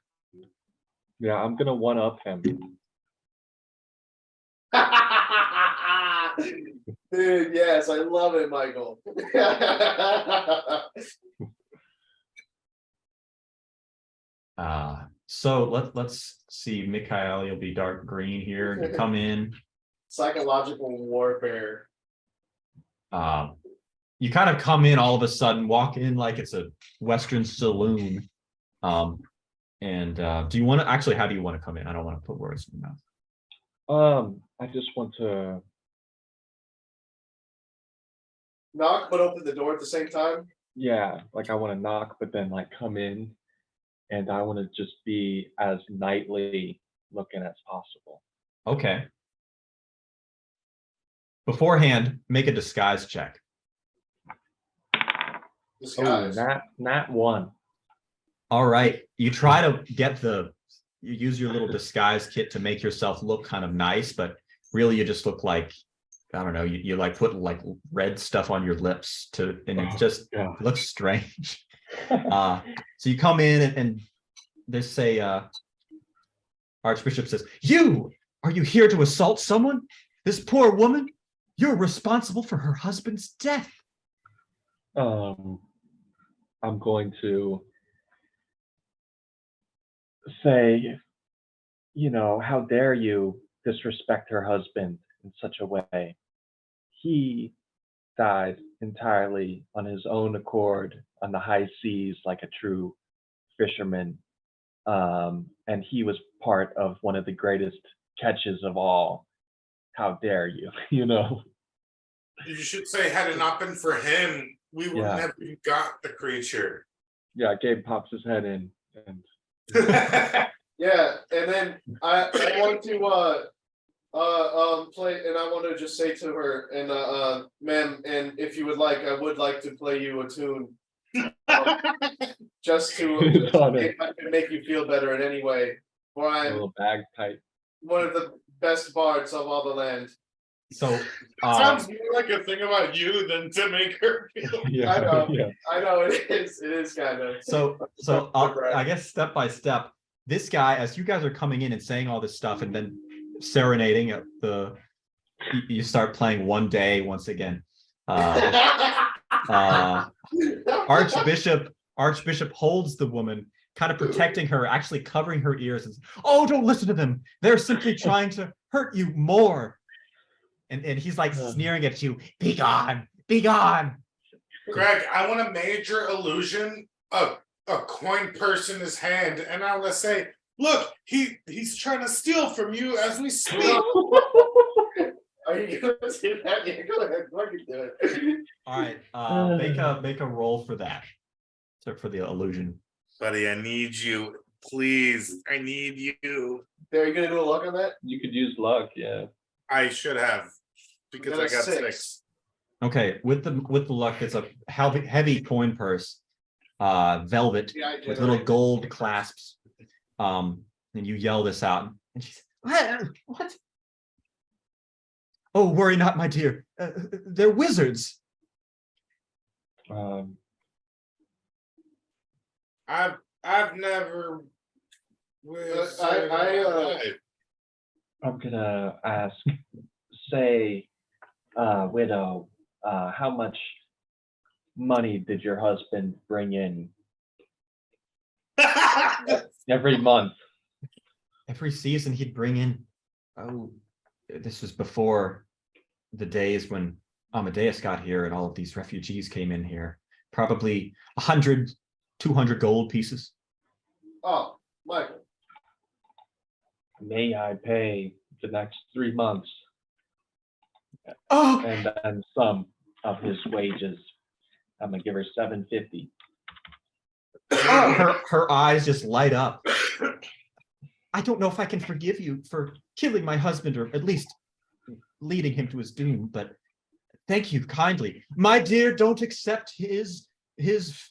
[SPEAKER 5] Yeah, I'm gonna one up him.
[SPEAKER 3] Dude, yes, I love it, Michael.
[SPEAKER 2] So let's see. Mikhail, you'll be dark green here. You come in.
[SPEAKER 3] Psychological warfare.
[SPEAKER 2] You kind of come in all of a sudden, walk in like it's a Western saloon. And do you want to actually? How do you want to come in? I don't want to put words in your mouth.
[SPEAKER 5] I just want to.
[SPEAKER 3] Knock, but open the door at the same time.
[SPEAKER 5] Yeah, like I want to knock, but then like come in, and I want to just be as knightly looking as possible.
[SPEAKER 2] Okay. Beforehand, make a disguise check.
[SPEAKER 3] Disguise.
[SPEAKER 5] Nat one.
[SPEAKER 2] All right. You try to get you use your little disguise kit to make yourself look kind of nice, but really you just look like, I don't know, you like put like red stuff on your lips and it just looks strange. So you come in and there's Archbishop says, are you here to assault someone? This poor woman? You're responsible for her husband's death.
[SPEAKER 5] I'm going to say, how dare you disrespect her husband in such a way? He died entirely on his own accord on the high seas like a true fisherman. And he was part of one of the greatest catches of all. How dare you,
[SPEAKER 4] You should say, had it not been for him, we would never have got the creature.
[SPEAKER 5] Yeah, Gabe pops his head in and
[SPEAKER 3] Yeah, and then I want to play, and I want to just say to her, and ma'am, and if you would like, I would like to play you a tune, just to if I can make you feel better in any way. For
[SPEAKER 5] a
[SPEAKER 3] I'm
[SPEAKER 5] little bagpipe.
[SPEAKER 3] one of the best bards of all the land.
[SPEAKER 2] So
[SPEAKER 4] sounds more like a thing about you than to make her feel.
[SPEAKER 5] Yeah,
[SPEAKER 3] I know.
[SPEAKER 5] yeah.
[SPEAKER 3] I know it is kind of.
[SPEAKER 2] So I guess step by step, this guy, as you guys are coming in and saying all this stuff and then serenading at you start playing One Day once again. Archbishop holds the woman, kind of protecting her, actually covering her ears and says, "Oh, don't listen to them. They're simply trying to hurt you more." And he's like sneering at you, "Be gone, be gone."
[SPEAKER 4] Greg, I want a major illusion of a coin purse in his hand, and I want to say, look, he's trying to steal from you as we speak.
[SPEAKER 3] Are you gonna do that? Yeah, go ahead, fucking do it.
[SPEAKER 2] All right, make a roll for that, for the illusion.
[SPEAKER 4] Buddy, I need you. Please, I need you.
[SPEAKER 3] Are you gonna do a luck on that?
[SPEAKER 5] You could use luck, yeah.
[SPEAKER 4] I should have, because I got six.
[SPEAKER 2] Okay, with the luck, it's a heavy coin purse, velvet with little gold clasps. And you yell this out, and she says, "What? Oh, worry not, my dear. They're wizards."
[SPEAKER 4] I've never.
[SPEAKER 5] I'm gonna ask, say, widow, how much money did your husband bring in every month?
[SPEAKER 2] Every season he'd bring in, this was before the days when Amadeus got here and all of these refugees came in here. Probably 100, 200 gold pieces.
[SPEAKER 3] Oh, Michael.
[SPEAKER 5] May I pay the next 3 months
[SPEAKER 2] Oh,
[SPEAKER 5] and then some of his wages? I'm gonna give her $750.
[SPEAKER 2] her eyes just light up. I don't know if I can forgive you for killing my husband, or at least leading him to his doom, but thank you kindly. My dear, don't accept his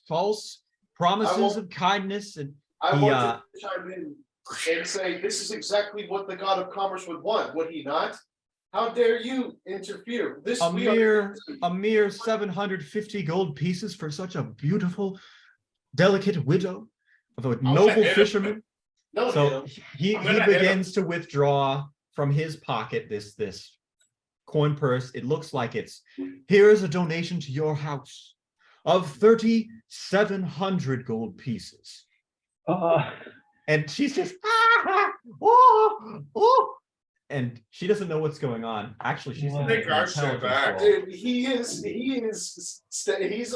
[SPEAKER 2] false promises of kindness. And
[SPEAKER 3] I
[SPEAKER 2] he,
[SPEAKER 3] want to chime in and say this is exactly what the god of commerce would want, would he not? How dare you interfere? This
[SPEAKER 2] a
[SPEAKER 3] we are
[SPEAKER 2] mere 750 gold pieces for such a beautiful, delicate widow of a noble
[SPEAKER 4] hit him.
[SPEAKER 2] fisherman.
[SPEAKER 3] no
[SPEAKER 2] So
[SPEAKER 3] deal.
[SPEAKER 2] he
[SPEAKER 4] I'm gonna hit him.
[SPEAKER 2] begins to withdraw from his pocket this coin purse. It looks like it's, here is a donation to your house of 3,700 gold pieces. And she's just, oh. And she doesn't know what's going on. Actually, she's in
[SPEAKER 4] Take
[SPEAKER 2] an
[SPEAKER 4] our shit
[SPEAKER 2] intelligence
[SPEAKER 4] back.
[SPEAKER 2] roll.
[SPEAKER 3] Dude, he's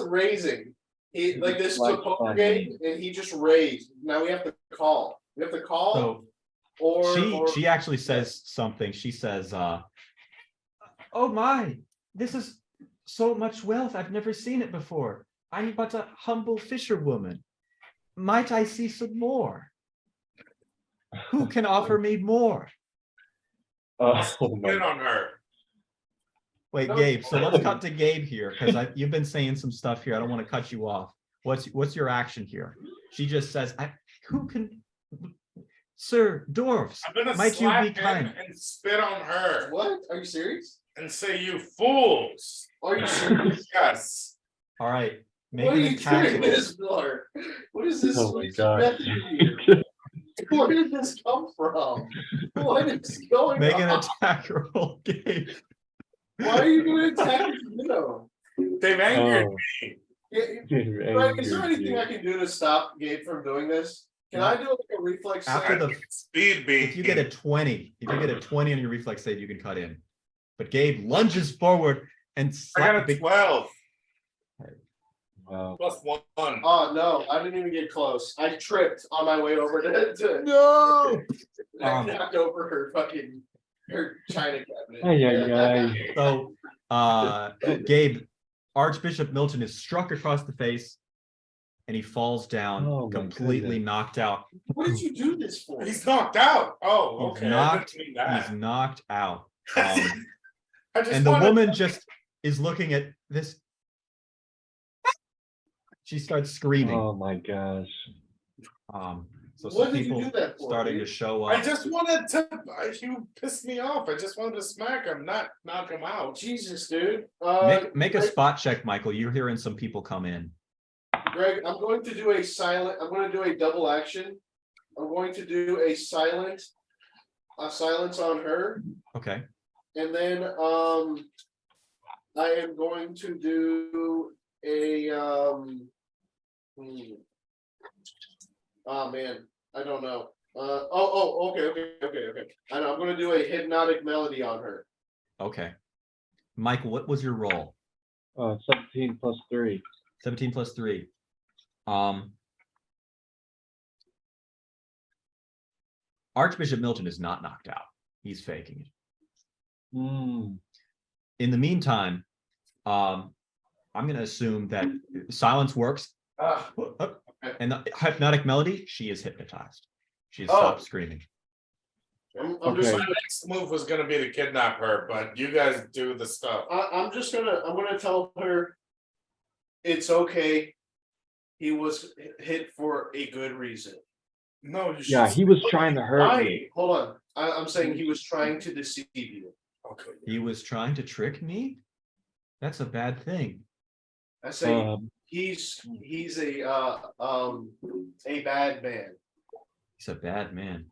[SPEAKER 3] raising. Like this is a
[SPEAKER 5] Like
[SPEAKER 3] poker
[SPEAKER 5] fun.
[SPEAKER 3] game, and he just raised. Now we have to call. We have to call,
[SPEAKER 2] So
[SPEAKER 3] or
[SPEAKER 2] she actually says something. She says, oh my, this is so much wealth. I've never seen it before. I'm but a humble fisherwoman. Might I see some more? Who can offer me more?
[SPEAKER 5] Oh my
[SPEAKER 4] Hit on her.
[SPEAKER 2] Wait,
[SPEAKER 3] No.
[SPEAKER 2] Gabe. So let's cut to Gabe here, because you've been saying some stuff here. I don't want to cut you off. What's your action here? She just says, who can, sir, dwarfs,
[SPEAKER 4] I'm gonna
[SPEAKER 2] might you
[SPEAKER 4] slap
[SPEAKER 2] be
[SPEAKER 4] him
[SPEAKER 2] kind?
[SPEAKER 4] and spit on her
[SPEAKER 3] what? Are you serious?
[SPEAKER 4] and say, "You fools!"
[SPEAKER 3] Are you serious?
[SPEAKER 4] Yes.
[SPEAKER 2] All right, make
[SPEAKER 3] What are
[SPEAKER 2] an
[SPEAKER 3] you
[SPEAKER 2] attack
[SPEAKER 3] doing
[SPEAKER 2] roll.
[SPEAKER 3] this for? What is this?
[SPEAKER 5] Oh my god.
[SPEAKER 3] method here? Where did this come from? What is going
[SPEAKER 2] Make an
[SPEAKER 3] on?
[SPEAKER 2] attack roll, Gabe.
[SPEAKER 3] Why are you going to attack the widow?
[SPEAKER 4] They've angered
[SPEAKER 5] Oh,
[SPEAKER 4] me.
[SPEAKER 3] Greg, is there
[SPEAKER 5] angry,
[SPEAKER 3] anything I can do to stop Gabe from doing this? Can I do like a reflex
[SPEAKER 2] After
[SPEAKER 3] save?
[SPEAKER 2] the
[SPEAKER 4] Speed beat.
[SPEAKER 2] if you get a 20 on your reflex save, you can cut in. But Gabe lunges forward and
[SPEAKER 4] I got
[SPEAKER 2] slap
[SPEAKER 4] a
[SPEAKER 2] big.
[SPEAKER 4] 12
[SPEAKER 5] Wow.
[SPEAKER 4] plus 1.
[SPEAKER 3] Oh no, I didn't even get close. I tripped on my way over to
[SPEAKER 2] No.
[SPEAKER 3] I knocked over her china cabinet.
[SPEAKER 5] Ay, ay, ay.
[SPEAKER 2] So Gabe, Archbishop Milton is struck across the face and he falls down,
[SPEAKER 5] Oh, my
[SPEAKER 2] completely
[SPEAKER 5] goodness.
[SPEAKER 2] knocked out.
[SPEAKER 3] What did you do this for?
[SPEAKER 4] He's knocked out. Oh,
[SPEAKER 2] He's
[SPEAKER 4] okay. I
[SPEAKER 2] knocked,
[SPEAKER 4] didn't mean that.
[SPEAKER 2] he's knocked out.
[SPEAKER 4] I just
[SPEAKER 2] And the
[SPEAKER 4] wanted-
[SPEAKER 2] woman just is looking at this. She starts screaming.
[SPEAKER 5] Oh my gosh.
[SPEAKER 2] So
[SPEAKER 3] What
[SPEAKER 2] some
[SPEAKER 3] did you
[SPEAKER 2] people
[SPEAKER 3] do that for,
[SPEAKER 2] starting
[SPEAKER 3] dude?
[SPEAKER 2] to show
[SPEAKER 4] I
[SPEAKER 2] up.
[SPEAKER 4] just wanted to. You pissed me off. I just wanted to smack him, not knock him out.
[SPEAKER 3] Jesus, dude.
[SPEAKER 2] Make a spot check, Michael. You're hearing some people come in.
[SPEAKER 3] Greg, I'm going to do a double action. I'm going to do a silence on her,
[SPEAKER 2] Okay.
[SPEAKER 3] and then I am going to do a oh man, I don't know. Okay. I know I'm gonna do a hypnotic melody on her.
[SPEAKER 2] Okay. Michael, what was your roll?
[SPEAKER 5] 17 plus 3.
[SPEAKER 2] 17 plus 3. Archbishop Milton is not knocked out. He's faking it.
[SPEAKER 5] Hmm.
[SPEAKER 2] In the meantime, I'm going to assume that silence works. And the hypnotic melody, she is hypnotized. She has stopped screaming.
[SPEAKER 3] I'm just
[SPEAKER 5] Okay.
[SPEAKER 4] My next move was gonna be to kidnap her, but you guys do the stuff.
[SPEAKER 3] I'm gonna tell her it's okay. He was hit for a good reason.
[SPEAKER 4] No, you should.
[SPEAKER 5] Yeah, he was trying to hurt
[SPEAKER 3] Why?
[SPEAKER 5] me.
[SPEAKER 3] Hold on. I'm saying he was trying to deceive you.
[SPEAKER 4] Okay.
[SPEAKER 2] He was trying to trick me? That's a bad thing.
[SPEAKER 3] I say
[SPEAKER 5] Um,
[SPEAKER 3] he's a bad man.
[SPEAKER 2] He's a bad man.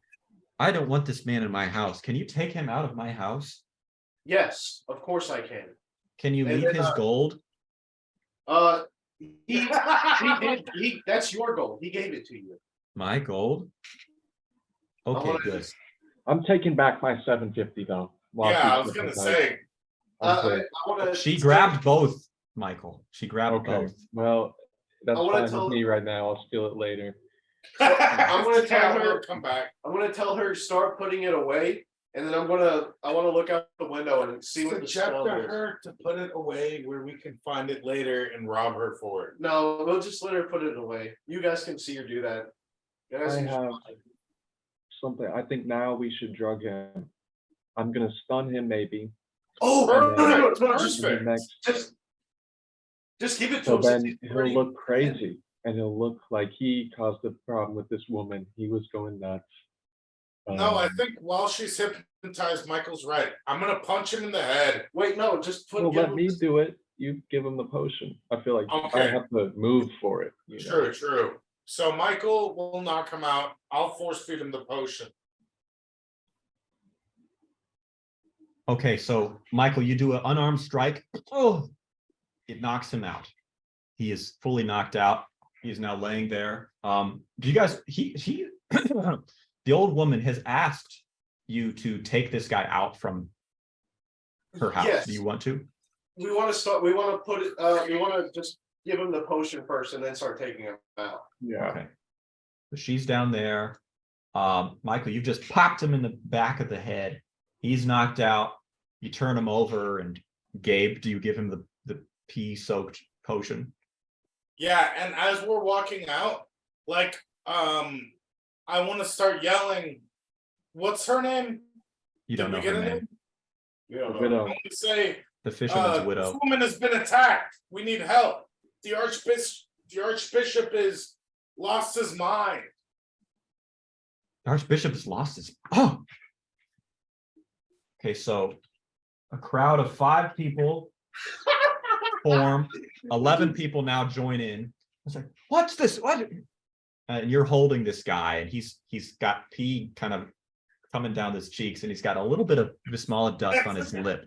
[SPEAKER 2] I don't want this man in my house. Can you take him out of my house?
[SPEAKER 3] Yes, of course I can.
[SPEAKER 2] Can you
[SPEAKER 3] And
[SPEAKER 2] leave
[SPEAKER 3] then,
[SPEAKER 2] his gold?
[SPEAKER 3] He did. That's your goal. He gave it to you.
[SPEAKER 2] My gold? Okay,
[SPEAKER 3] wanna-
[SPEAKER 2] good.
[SPEAKER 5] I'm taking back my 750 though. while
[SPEAKER 4] Yeah, I
[SPEAKER 5] she's
[SPEAKER 4] was gonna
[SPEAKER 5] hypnotized.
[SPEAKER 4] say.
[SPEAKER 5] Okay.
[SPEAKER 3] I want to.
[SPEAKER 2] She grabbed both, Michael. She grabbed
[SPEAKER 5] Okay.
[SPEAKER 2] both.
[SPEAKER 5] Well, that's
[SPEAKER 3] I wanna
[SPEAKER 5] fine
[SPEAKER 3] tell-
[SPEAKER 5] with me right now. I'll steal it later.
[SPEAKER 3] I'm gonna tell her-
[SPEAKER 4] Come back.
[SPEAKER 3] I'm gonna tell her start putting it away, and then I want to look out the window and see what the
[SPEAKER 4] Suggest
[SPEAKER 3] smell
[SPEAKER 4] to
[SPEAKER 3] is.
[SPEAKER 4] her to put it away where we can find it later and rob her for it.
[SPEAKER 3] No, we'll just let her put it away. You guys can see her do that. You guys
[SPEAKER 5] I
[SPEAKER 3] can-
[SPEAKER 5] have something. I think now we should drug him. I'm gonna stun him maybe.
[SPEAKER 3] Oh,
[SPEAKER 5] Just next.
[SPEAKER 3] Just give it to
[SPEAKER 5] So
[SPEAKER 3] him.
[SPEAKER 5] then
[SPEAKER 3] since he's
[SPEAKER 5] he'll
[SPEAKER 3] already-
[SPEAKER 5] look crazy, and he'll look like he caused the problem with this woman. He was going nuts.
[SPEAKER 4] No, I
[SPEAKER 5] Um,
[SPEAKER 4] think while she's hypnotized, Michael's right. I'm gonna punch him in the head.
[SPEAKER 3] Wait, no, just put.
[SPEAKER 5] Well,
[SPEAKER 3] give
[SPEAKER 5] let
[SPEAKER 3] him-
[SPEAKER 5] me do it. You give him the potion. I feel like I
[SPEAKER 4] Okay.
[SPEAKER 5] have to move for it. You know?
[SPEAKER 4] True. So Michael will knock him out. I'll force feed him the potion.
[SPEAKER 2] Okay, so Michael, you do an unarmed strike. Oh, it knocks him out. He is fully knocked out. He is now laying there. Do you guys? The old woman has asked you to take this guy out from her house.
[SPEAKER 3] Yes.
[SPEAKER 2] Do you want to?
[SPEAKER 3] We want to start. We want to put it. We want to just give him the potion first, and then start taking him out.
[SPEAKER 5] Yeah.
[SPEAKER 2] Okay. So she's down there. Michael, you've just popped him in the back of the head. He's knocked out. You turn him over, and Gabe, do you give him the pea-soaked potion?
[SPEAKER 4] Yeah, and as we're walking out, like, I want to start yelling. What's her name?
[SPEAKER 2] You don't know
[SPEAKER 4] Did we
[SPEAKER 2] her
[SPEAKER 4] get a
[SPEAKER 2] name.
[SPEAKER 3] We don't
[SPEAKER 5] The
[SPEAKER 3] know.
[SPEAKER 5] widow.
[SPEAKER 4] I want to say,
[SPEAKER 2] The fisherman's
[SPEAKER 4] this
[SPEAKER 2] widow.
[SPEAKER 4] woman has been attacked. We need help. The archbishop is lost his mind.
[SPEAKER 2] The Archbishop has lost his. Oh. Okay, so a crowd of 5 people form. 11 people now join in. It's like, what's this? What? And you're holding this guy, and he's got pee kind of coming down his cheeks, and he's got a little bit of Bismillah dust on his lip.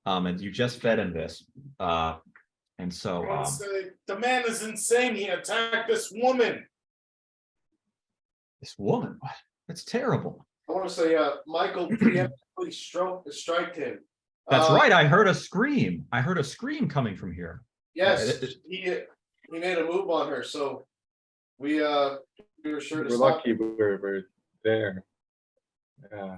[SPEAKER 2] And you just fed him this. And so
[SPEAKER 4] I want to say, the man is insane. He attacked this woman.
[SPEAKER 2] this woman, what? That's terrible.
[SPEAKER 3] I want to say, Michael preemptively strike him.
[SPEAKER 2] That's right. I heard a scream. I heard a scream coming from here.
[SPEAKER 3] Yes, he made a move on her, so we were sure to
[SPEAKER 5] We're
[SPEAKER 3] stop.
[SPEAKER 5] lucky we're there. Yeah.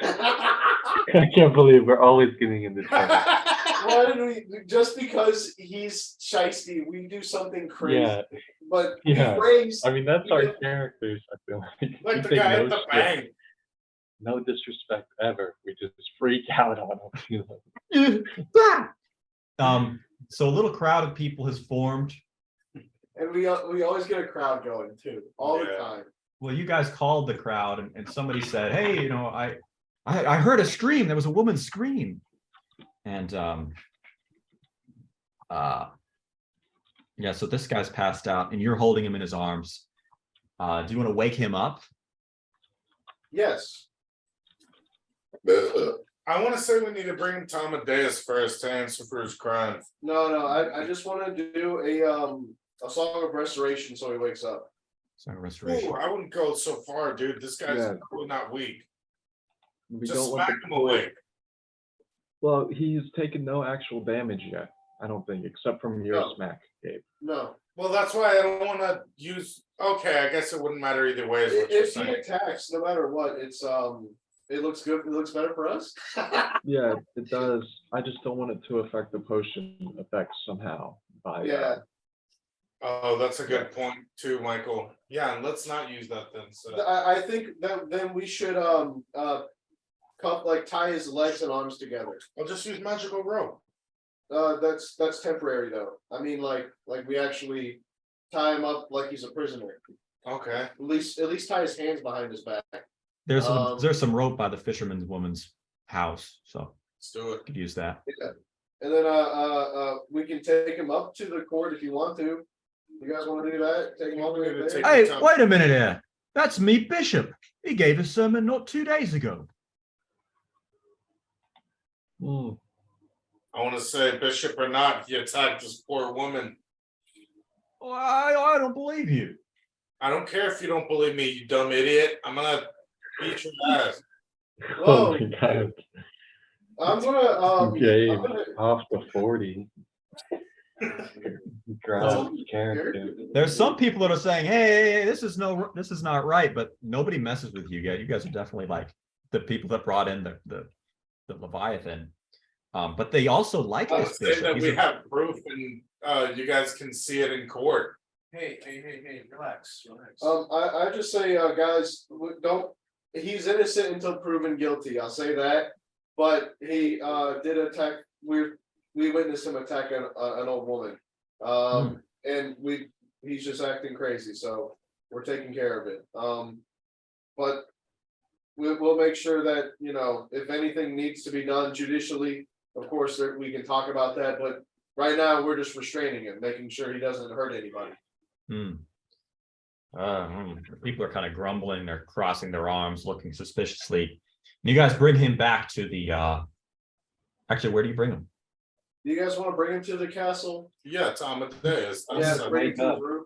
[SPEAKER 5] I can't believe we're always getting into trouble.
[SPEAKER 3] Why did we? Just because he's shiesty, we do something crazy.
[SPEAKER 5] Yeah,
[SPEAKER 3] But
[SPEAKER 5] Yeah.
[SPEAKER 3] we raised.
[SPEAKER 5] I mean that's our characters. I feel like
[SPEAKER 4] Like
[SPEAKER 5] we
[SPEAKER 4] the
[SPEAKER 5] take
[SPEAKER 4] guy
[SPEAKER 5] no
[SPEAKER 4] at the
[SPEAKER 5] shit,
[SPEAKER 4] bank.
[SPEAKER 5] no disrespect ever. We just freak out on them. You know?
[SPEAKER 2] So a little crowd of people has formed.
[SPEAKER 3] And we always get a crowd going too, all the
[SPEAKER 4] Yeah.
[SPEAKER 3] time.
[SPEAKER 2] Well, you guys called the crowd, and somebody said, "Hey, you know, I heard a scream. There was a woman's scream." And yeah, so this guy's passed out, and you're holding him in his arms. Do you want to wake him up?
[SPEAKER 3] Yes.
[SPEAKER 4] I want to say we need to bring him to Amadeus first to answer for his crime.
[SPEAKER 3] No. I just want to do a song of restoration so he wakes up.
[SPEAKER 2] Sorry, restoration.
[SPEAKER 4] Ooh, I wouldn't go so far, dude. This guy's
[SPEAKER 5] Yeah.
[SPEAKER 4] probably not weak.
[SPEAKER 5] We
[SPEAKER 4] Just
[SPEAKER 5] don't want
[SPEAKER 4] smack
[SPEAKER 5] the
[SPEAKER 4] him
[SPEAKER 5] poor-
[SPEAKER 4] awake.
[SPEAKER 5] Well, he's taken no actual damage yet. I don't think, except from your
[SPEAKER 3] No.
[SPEAKER 5] smack, Gabe.
[SPEAKER 3] No.
[SPEAKER 4] Well, that's why I don't want to use. Okay, I guess it wouldn't matter either way. Is what you're
[SPEAKER 3] If he
[SPEAKER 4] saying.
[SPEAKER 3] attacks, no matter what, it's it looks good. It looks better for us.
[SPEAKER 5] Yeah, it does. I just don't want it to affect the potion effects somehow. By
[SPEAKER 3] Yeah.
[SPEAKER 4] Oh, that's a good point too, Michael. Yeah, and let's not use that then. So
[SPEAKER 3] I think that then we should tie his legs and arms together.
[SPEAKER 4] I'll just use magical rope.
[SPEAKER 3] That's temporary though. I mean, like we actually tie him up like he's a prisoner.
[SPEAKER 4] Okay.
[SPEAKER 3] At least tie his hands behind his back.
[SPEAKER 2] There's
[SPEAKER 3] Um,
[SPEAKER 2] there's some rope by the fisherman's woman's house, so
[SPEAKER 4] Let's do it.
[SPEAKER 2] you could use that.
[SPEAKER 3] And then we can take him up to the court if you want to. You guys want to do that? Take him all the way
[SPEAKER 4] Take-
[SPEAKER 3] there?
[SPEAKER 2] Hey, wait a minute here. That's me, Bishop. He gave a sermon not 2 days ago.
[SPEAKER 5] Hmm.
[SPEAKER 4] I want to say, Bishop or not, he attacked this poor woman.
[SPEAKER 2] Well, I don't believe you.
[SPEAKER 4] I don't care if you don't believe me, you dumb idiot. I'm gonna beat your ass.
[SPEAKER 5] Oh
[SPEAKER 3] Whoa.
[SPEAKER 5] my god.
[SPEAKER 3] I'm gonna
[SPEAKER 5] Gabe,
[SPEAKER 3] I'm gonna-
[SPEAKER 5] off the 40. Ground character.
[SPEAKER 2] There's some people that are saying, "Hey, this is not right," but nobody messes with you guys. You guys are definitely like the people that brought in the Leviathan. But they also like
[SPEAKER 4] I
[SPEAKER 2] this
[SPEAKER 4] would say
[SPEAKER 2] bishop.
[SPEAKER 4] that
[SPEAKER 2] He's
[SPEAKER 4] we
[SPEAKER 2] a-
[SPEAKER 4] have proof and you guys can see it in court. Hey, relax.
[SPEAKER 3] I just say, guys, don't, he's innocent until proven guilty, I'll say that. But he, did attack, we witnessed him attack an old woman. And he's just acting crazy, so we're taking care of it. But we'll make sure that, you know, if anything needs to be done judicially, of course, we can talk about that, but right now, we're just restraining him, making sure he doesn't hurt anybody.
[SPEAKER 2] People are kind of grumbling, they're crossing their arms, looking suspiciously. And you guys bring him back to the actually, where do you bring him?
[SPEAKER 3] Do you guys want to bring him to the castle?
[SPEAKER 4] Yeah, it's Amadeus.
[SPEAKER 3] Yeah, bring him to the room.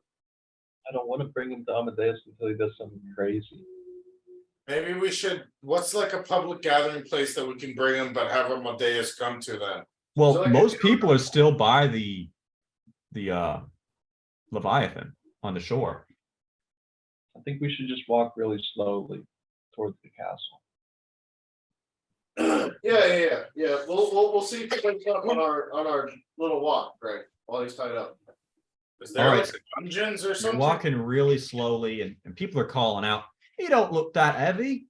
[SPEAKER 5] I don't want to bring him to Amadeus until he does something crazy.
[SPEAKER 4] Maybe we should, what's like a public gathering place that we can bring him, but have Amadeus come to then?
[SPEAKER 2] Well,
[SPEAKER 3] So, like,
[SPEAKER 2] most people are still by the Leviathan on the shore.
[SPEAKER 5] I think we should just walk really slowly towards the castle.
[SPEAKER 3] Yeah. We'll see if he wakes up on our little walk, Greg, while he's tied up.
[SPEAKER 4] Is there
[SPEAKER 2] All right.
[SPEAKER 4] like dungeons or
[SPEAKER 2] You're
[SPEAKER 4] something?
[SPEAKER 2] walking really slowly, and people are calling out, "You don't look that heavy,"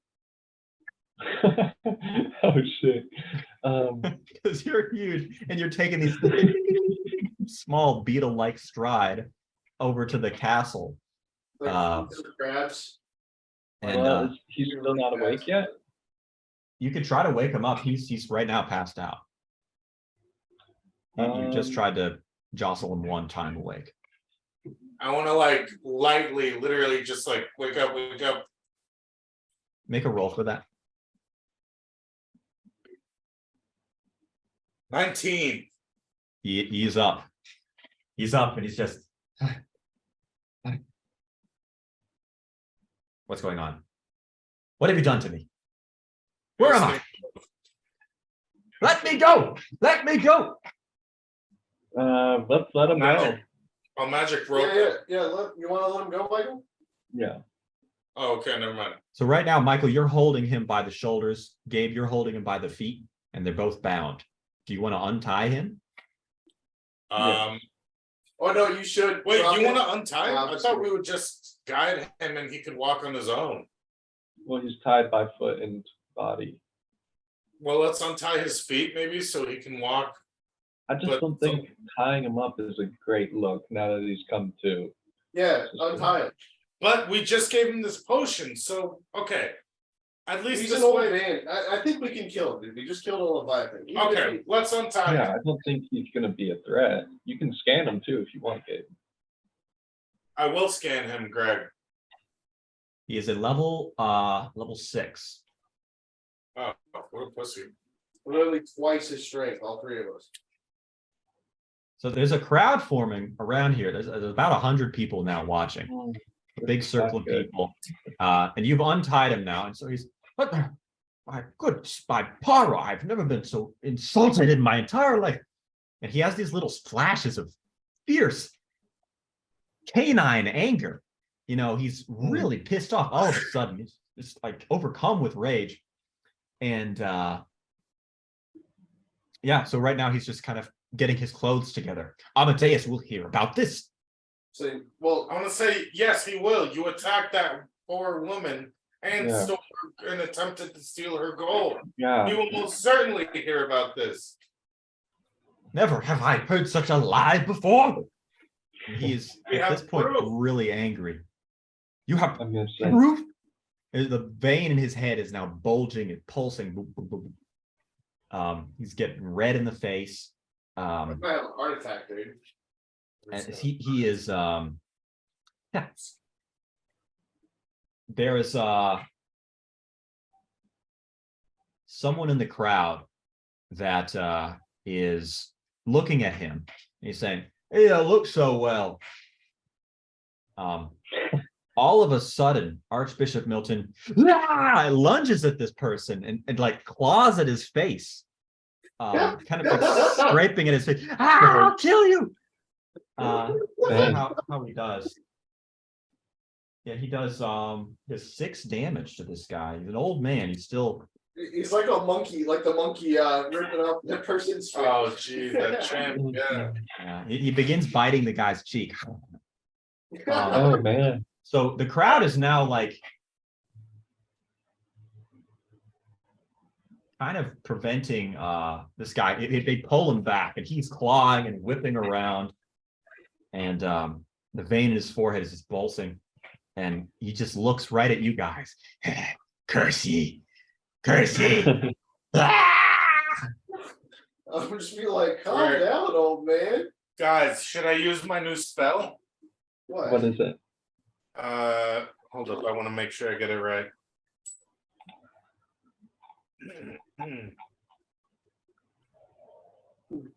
[SPEAKER 5] Oh shit.
[SPEAKER 2] because you're huge and you're taking these small beetle-like stride over to the castle.
[SPEAKER 3] Like crabs.
[SPEAKER 2] And
[SPEAKER 5] Well, he's still not awake yet?
[SPEAKER 2] you could try to wake him up. He's right now passed out. You just tried to jostle him one time awake.
[SPEAKER 4] I want to like lightly, literally just like wake up.
[SPEAKER 2] Make a roll for that.
[SPEAKER 4] 19.
[SPEAKER 2] He's up. He's up, and he's just. What's going on? What have you done to me? Where am I? Let me go! Let me go!
[SPEAKER 5] Let's let him go.
[SPEAKER 4] Magic. Oh, magic rope.
[SPEAKER 3] Yeah. You want to let him go, Michael?
[SPEAKER 5] Yeah.
[SPEAKER 4] Oh, okay, never mind.
[SPEAKER 2] So right now, Michael, you're holding him by the shoulders. Gabe, you're holding him by the feet, and they're both bound. Do you want to untie him?
[SPEAKER 3] Oh no, you should.
[SPEAKER 4] Wait,
[SPEAKER 3] drop
[SPEAKER 4] you
[SPEAKER 3] it.
[SPEAKER 4] want to untie him? I
[SPEAKER 3] Obviously.
[SPEAKER 4] thought we would just guide him and he could walk on his own.
[SPEAKER 5] Well, he's tied by foot and body.
[SPEAKER 4] Well, let's untie his feet maybe so he can walk.
[SPEAKER 5] I just
[SPEAKER 4] But-
[SPEAKER 5] don't think tying him up is a great look now that he's come to.
[SPEAKER 3] Yeah, untie him.
[SPEAKER 4] But we just gave him this potion, so okay. At least
[SPEAKER 3] He's
[SPEAKER 4] this
[SPEAKER 3] an old
[SPEAKER 4] way.
[SPEAKER 3] man. I think we can kill him, dude. We just killed a Leviathan. Even if
[SPEAKER 4] Okay, let's untie
[SPEAKER 5] Yeah,
[SPEAKER 4] him.
[SPEAKER 5] I don't think he's gonna be a threat. You can scan him too if you want, Gabe.
[SPEAKER 4] I will scan him, Greg.
[SPEAKER 2] He is a level 6.
[SPEAKER 4] Oh, what a pussy.
[SPEAKER 3] literally twice his strength, all three of us.
[SPEAKER 2] So there's a crowd forming around here. There's about 100 people now watching. A big circle of people. And you've untied him now. And so he's, what the, my goodness, my Paro, I've never been so insulted in my entire life. And he has these little flashes of fierce canine anger. You know, he's really pissed off all of a sudden. He's just like overcome with rage. And yeah, so right now he's just kind of getting his clothes together. Amadeus will hear about this.
[SPEAKER 3] So, well,
[SPEAKER 4] I want to say, yes, he will. You attacked that poor woman and
[SPEAKER 5] Yeah.
[SPEAKER 4] stole her and attempted to steal her gold.
[SPEAKER 5] Yeah.
[SPEAKER 4] He will most certainly hear about this.
[SPEAKER 2] Never have I heard such a lie before. He is
[SPEAKER 4] We
[SPEAKER 2] at
[SPEAKER 4] have
[SPEAKER 2] this point
[SPEAKER 4] proof.
[SPEAKER 2] really angry. You have
[SPEAKER 5] I'm gonna say
[SPEAKER 2] proof? The vein in his head is now bulging and pulsing. Boom, boom, boom, boom. He's getting red in the face.
[SPEAKER 3] I might have a heart attack, dude.
[SPEAKER 2] And he is yeah. There is someone in the crowd that is looking at him. He's saying, "Hey, I look so well." All of a sudden, Archbishop Milton lunges at this person and like claws at his face, kind of like scraping at his face. I'll kill you. How he does? Yeah, he does. His 6 damage to this guy. He's an old man. He's still.
[SPEAKER 3] He's like a monkey, like the monkey ripping up the person's face.
[SPEAKER 4] Oh, geez, that champ, yeah.
[SPEAKER 2] Yeah, he begins biting the guy's cheek.
[SPEAKER 5] Oh man.
[SPEAKER 2] So the crowd is now like kind of preventing this guy. They pull him back, and he's clawing and whipping around, and the vein in his forehead is just pulsing, and he just looks right at you guys. Curse ye, curse ye.
[SPEAKER 3] I'm just be like, calm
[SPEAKER 4] Right.
[SPEAKER 3] down, old man.
[SPEAKER 4] Guys, should I use my new spell?
[SPEAKER 5] What is it?
[SPEAKER 4] Hold up, I want to make sure I get it right.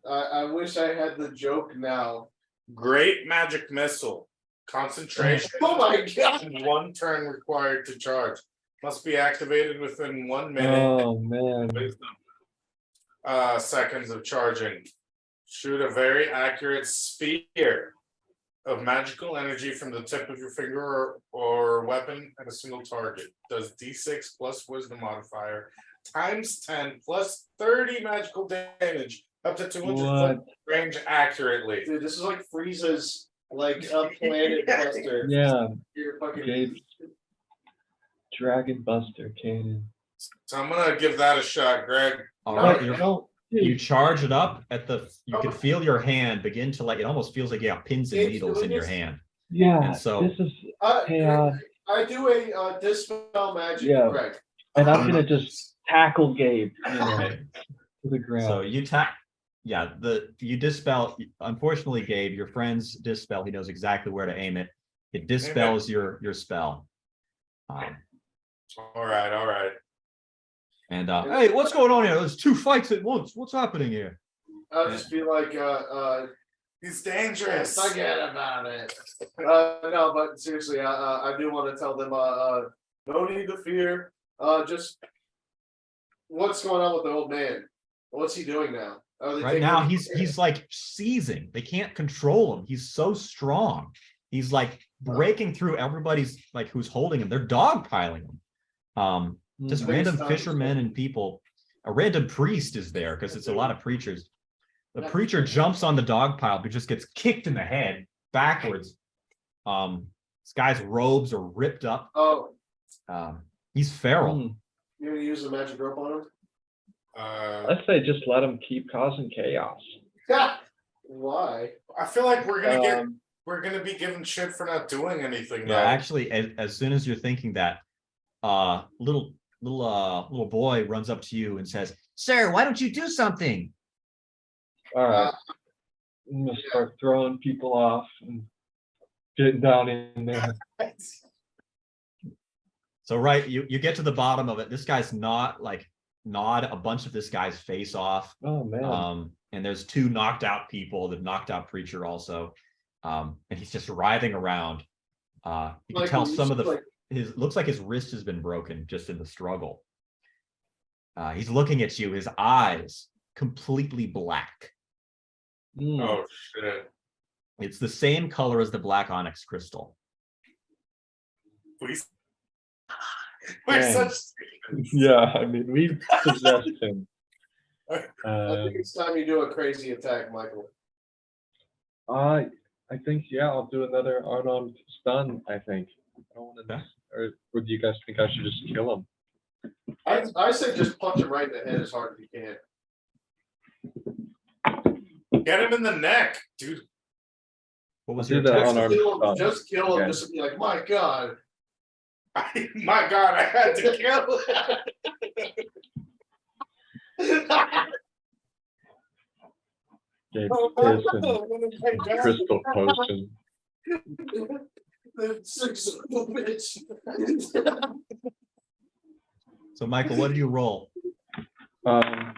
[SPEAKER 3] I wish I had the joke now.
[SPEAKER 4] Great magic missile. Concentration.
[SPEAKER 3] Oh my god.
[SPEAKER 4] and 1 turn required to charge. Must be activated within 1 minute.
[SPEAKER 5] Oh man.
[SPEAKER 4] Seconds of charging. Shoot a very accurate sphere of magical energy from the tip of your finger or weapon at a single target. Does D6 plus wisdom modifier times 10 plus 30 magical damage up to 200
[SPEAKER 5] What?
[SPEAKER 4] foot range accurately.
[SPEAKER 3] Dude, this is like Frieza's like a planet buster.
[SPEAKER 5] Yeah.
[SPEAKER 3] You're fucking
[SPEAKER 5] Gabe. Dragon Buster Cannon.
[SPEAKER 4] So I'm gonna give that a shot, Greg.
[SPEAKER 2] All
[SPEAKER 3] No,
[SPEAKER 2] right,
[SPEAKER 5] No.
[SPEAKER 2] you charge it up at the. You can feel your hand begin to like. It almost feels like you have pins and
[SPEAKER 3] It's
[SPEAKER 2] needles in
[SPEAKER 3] doing
[SPEAKER 2] your
[SPEAKER 3] this-
[SPEAKER 2] hand.
[SPEAKER 5] Yeah.
[SPEAKER 2] And so-
[SPEAKER 5] this is
[SPEAKER 3] I do a dispel magic,
[SPEAKER 5] Yeah.
[SPEAKER 3] Greg.
[SPEAKER 5] and I'm gonna just tackle Gabe, you know,
[SPEAKER 2] Okay.
[SPEAKER 5] to the ground.
[SPEAKER 2] So you dispel. Unfortunately, Gabe, your friend's dispel. He knows exactly where to aim it. It dispels your spell.
[SPEAKER 4] All right.
[SPEAKER 2] And hey, what's going on here? There's 2 fights at once. What's happening here?
[SPEAKER 3] I'll just be like,
[SPEAKER 4] He's dangerous.
[SPEAKER 3] forget about it. No, but seriously, I do want to tell them, no need to fear. Just what's going on with the old man? What's he doing now? Are they
[SPEAKER 2] Right
[SPEAKER 3] taking
[SPEAKER 2] now,
[SPEAKER 3] him-
[SPEAKER 2] he's like seizing. They can't control him. He's so strong. He's like breaking through everybody's like who's holding him. They're dogpiling him. Just
[SPEAKER 3] Mhm.
[SPEAKER 2] random
[SPEAKER 3] Biggest
[SPEAKER 2] fishermen and people. A random priest is there because it's a lot of preachers. The preacher jumps on the dog pile, but just gets kicked in the head backwards. This guy's robes are ripped up.
[SPEAKER 3] Oh,
[SPEAKER 2] He's feral.
[SPEAKER 3] you're gonna use the magic rope on him?
[SPEAKER 5] I say just let him keep causing chaos.
[SPEAKER 3] Why?
[SPEAKER 4] I feel like we're gonna
[SPEAKER 5] Um,
[SPEAKER 4] we're gonna be given shit for not doing anything.
[SPEAKER 2] Yeah,
[SPEAKER 4] though.
[SPEAKER 2] actually, as soon as you're thinking that, little boy runs up to you and says, "Sir, why don't you do something?"
[SPEAKER 5] All right. I'm gonna start throwing people off and getting down in there.
[SPEAKER 2] So right, you get to the bottom of it. This guy's gnawed a bunch of this guy's face off.
[SPEAKER 5] Oh man.
[SPEAKER 2] And there's 2 knocked out people, the knocked out preacher also. And he's just writhing around. You can
[SPEAKER 3] Like,
[SPEAKER 2] tell
[SPEAKER 3] you
[SPEAKER 2] some of
[SPEAKER 3] should,
[SPEAKER 2] the
[SPEAKER 3] like-
[SPEAKER 2] his looks like his wrist has been broken just in the struggle. He's looking at you, his eyes completely black.
[SPEAKER 4] Oh shit.
[SPEAKER 2] It's the same color as the black onyx crystal.
[SPEAKER 4] We're
[SPEAKER 5] Man.
[SPEAKER 4] such
[SPEAKER 5] Yeah, I mean we possessed him.
[SPEAKER 3] I think it's time you do a crazy attack, Michael.
[SPEAKER 5] I think I'll do another unarmed stun. I think. I don't want to.
[SPEAKER 2] Okay.
[SPEAKER 5] Or do you guys think I should just kill him?
[SPEAKER 3] I say just punch him right in the head as hard as you can.
[SPEAKER 4] get him in the neck, dude.
[SPEAKER 2] What was
[SPEAKER 5] I'll
[SPEAKER 2] your
[SPEAKER 5] do that
[SPEAKER 2] attack?
[SPEAKER 5] unarmed stun.
[SPEAKER 3] Just kill him.
[SPEAKER 5] Okay.
[SPEAKER 3] Just be like, my God.
[SPEAKER 4] My God, I had to kill
[SPEAKER 5] Gave piss and crystal potion.
[SPEAKER 3] Six of a bitch.
[SPEAKER 2] So Michael, what did you roll?
[SPEAKER 5] A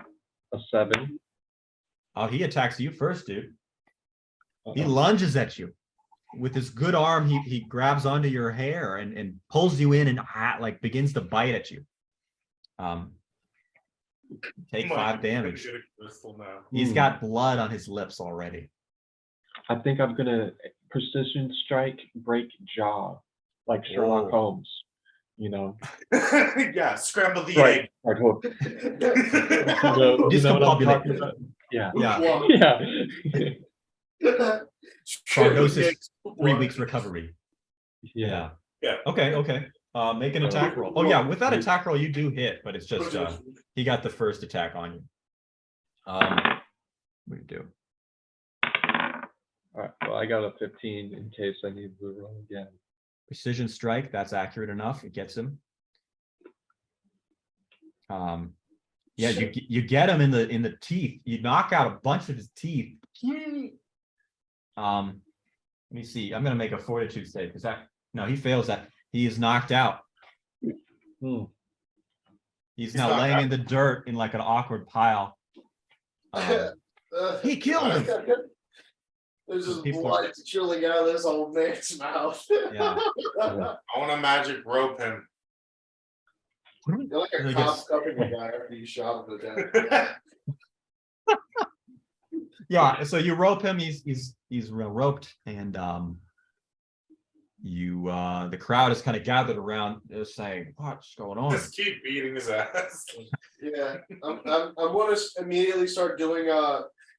[SPEAKER 5] 7.
[SPEAKER 2] Oh, he attacks you first, dude. He
[SPEAKER 5] Uh-oh.
[SPEAKER 2] lunges at you with his good arm. He grabs onto your hair and pulls you in and like begins to bite at you. Take 5 damage. He's got blood on his lips already.
[SPEAKER 5] I think I'm gonna precision strike, break jaw, like Sherlock
[SPEAKER 2] Whoa.
[SPEAKER 5] Holmes. You know,
[SPEAKER 4] Yeah, scramble the
[SPEAKER 5] right?
[SPEAKER 4] egg.
[SPEAKER 5] Hard hook. You know what I'm
[SPEAKER 2] Discombobulate.
[SPEAKER 5] talking about? Yeah.
[SPEAKER 2] Yeah.
[SPEAKER 5] Yeah.
[SPEAKER 2] Prognosis, 3 weeks recovery.
[SPEAKER 5] Yeah.
[SPEAKER 4] Yeah.
[SPEAKER 2] Okay. Make an attack roll. Oh yeah, with that attack roll, you do hit, but it's just he got the first attack on you. What do you do?
[SPEAKER 5] All right. Well, I got a 15 in case I need to roll again.
[SPEAKER 2] Precision strike, that's accurate enough. It gets him. Yeah, you get him in the teeth. You knock out a bunch of his teeth. Let me see. I'm gonna make a fortitude save because no, he fails that. He is knocked out. He's now laying in the dirt in like an awkward pile. He killed him.
[SPEAKER 3] There's just
[SPEAKER 2] People
[SPEAKER 3] blood chilling out of this old man's mouth.
[SPEAKER 2] Yeah.
[SPEAKER 4] I want to magic rope him.
[SPEAKER 3] You're like a
[SPEAKER 2] I
[SPEAKER 3] cop
[SPEAKER 2] guess-
[SPEAKER 3] cupping a guy after you shot him to death.
[SPEAKER 2] Yeah, so you rope him. He's roped, and the crowd is kind of gathered around, saying, "What's going on?"
[SPEAKER 4] Just keep beating his ass.
[SPEAKER 3] Yeah, I'm gonna immediately start doing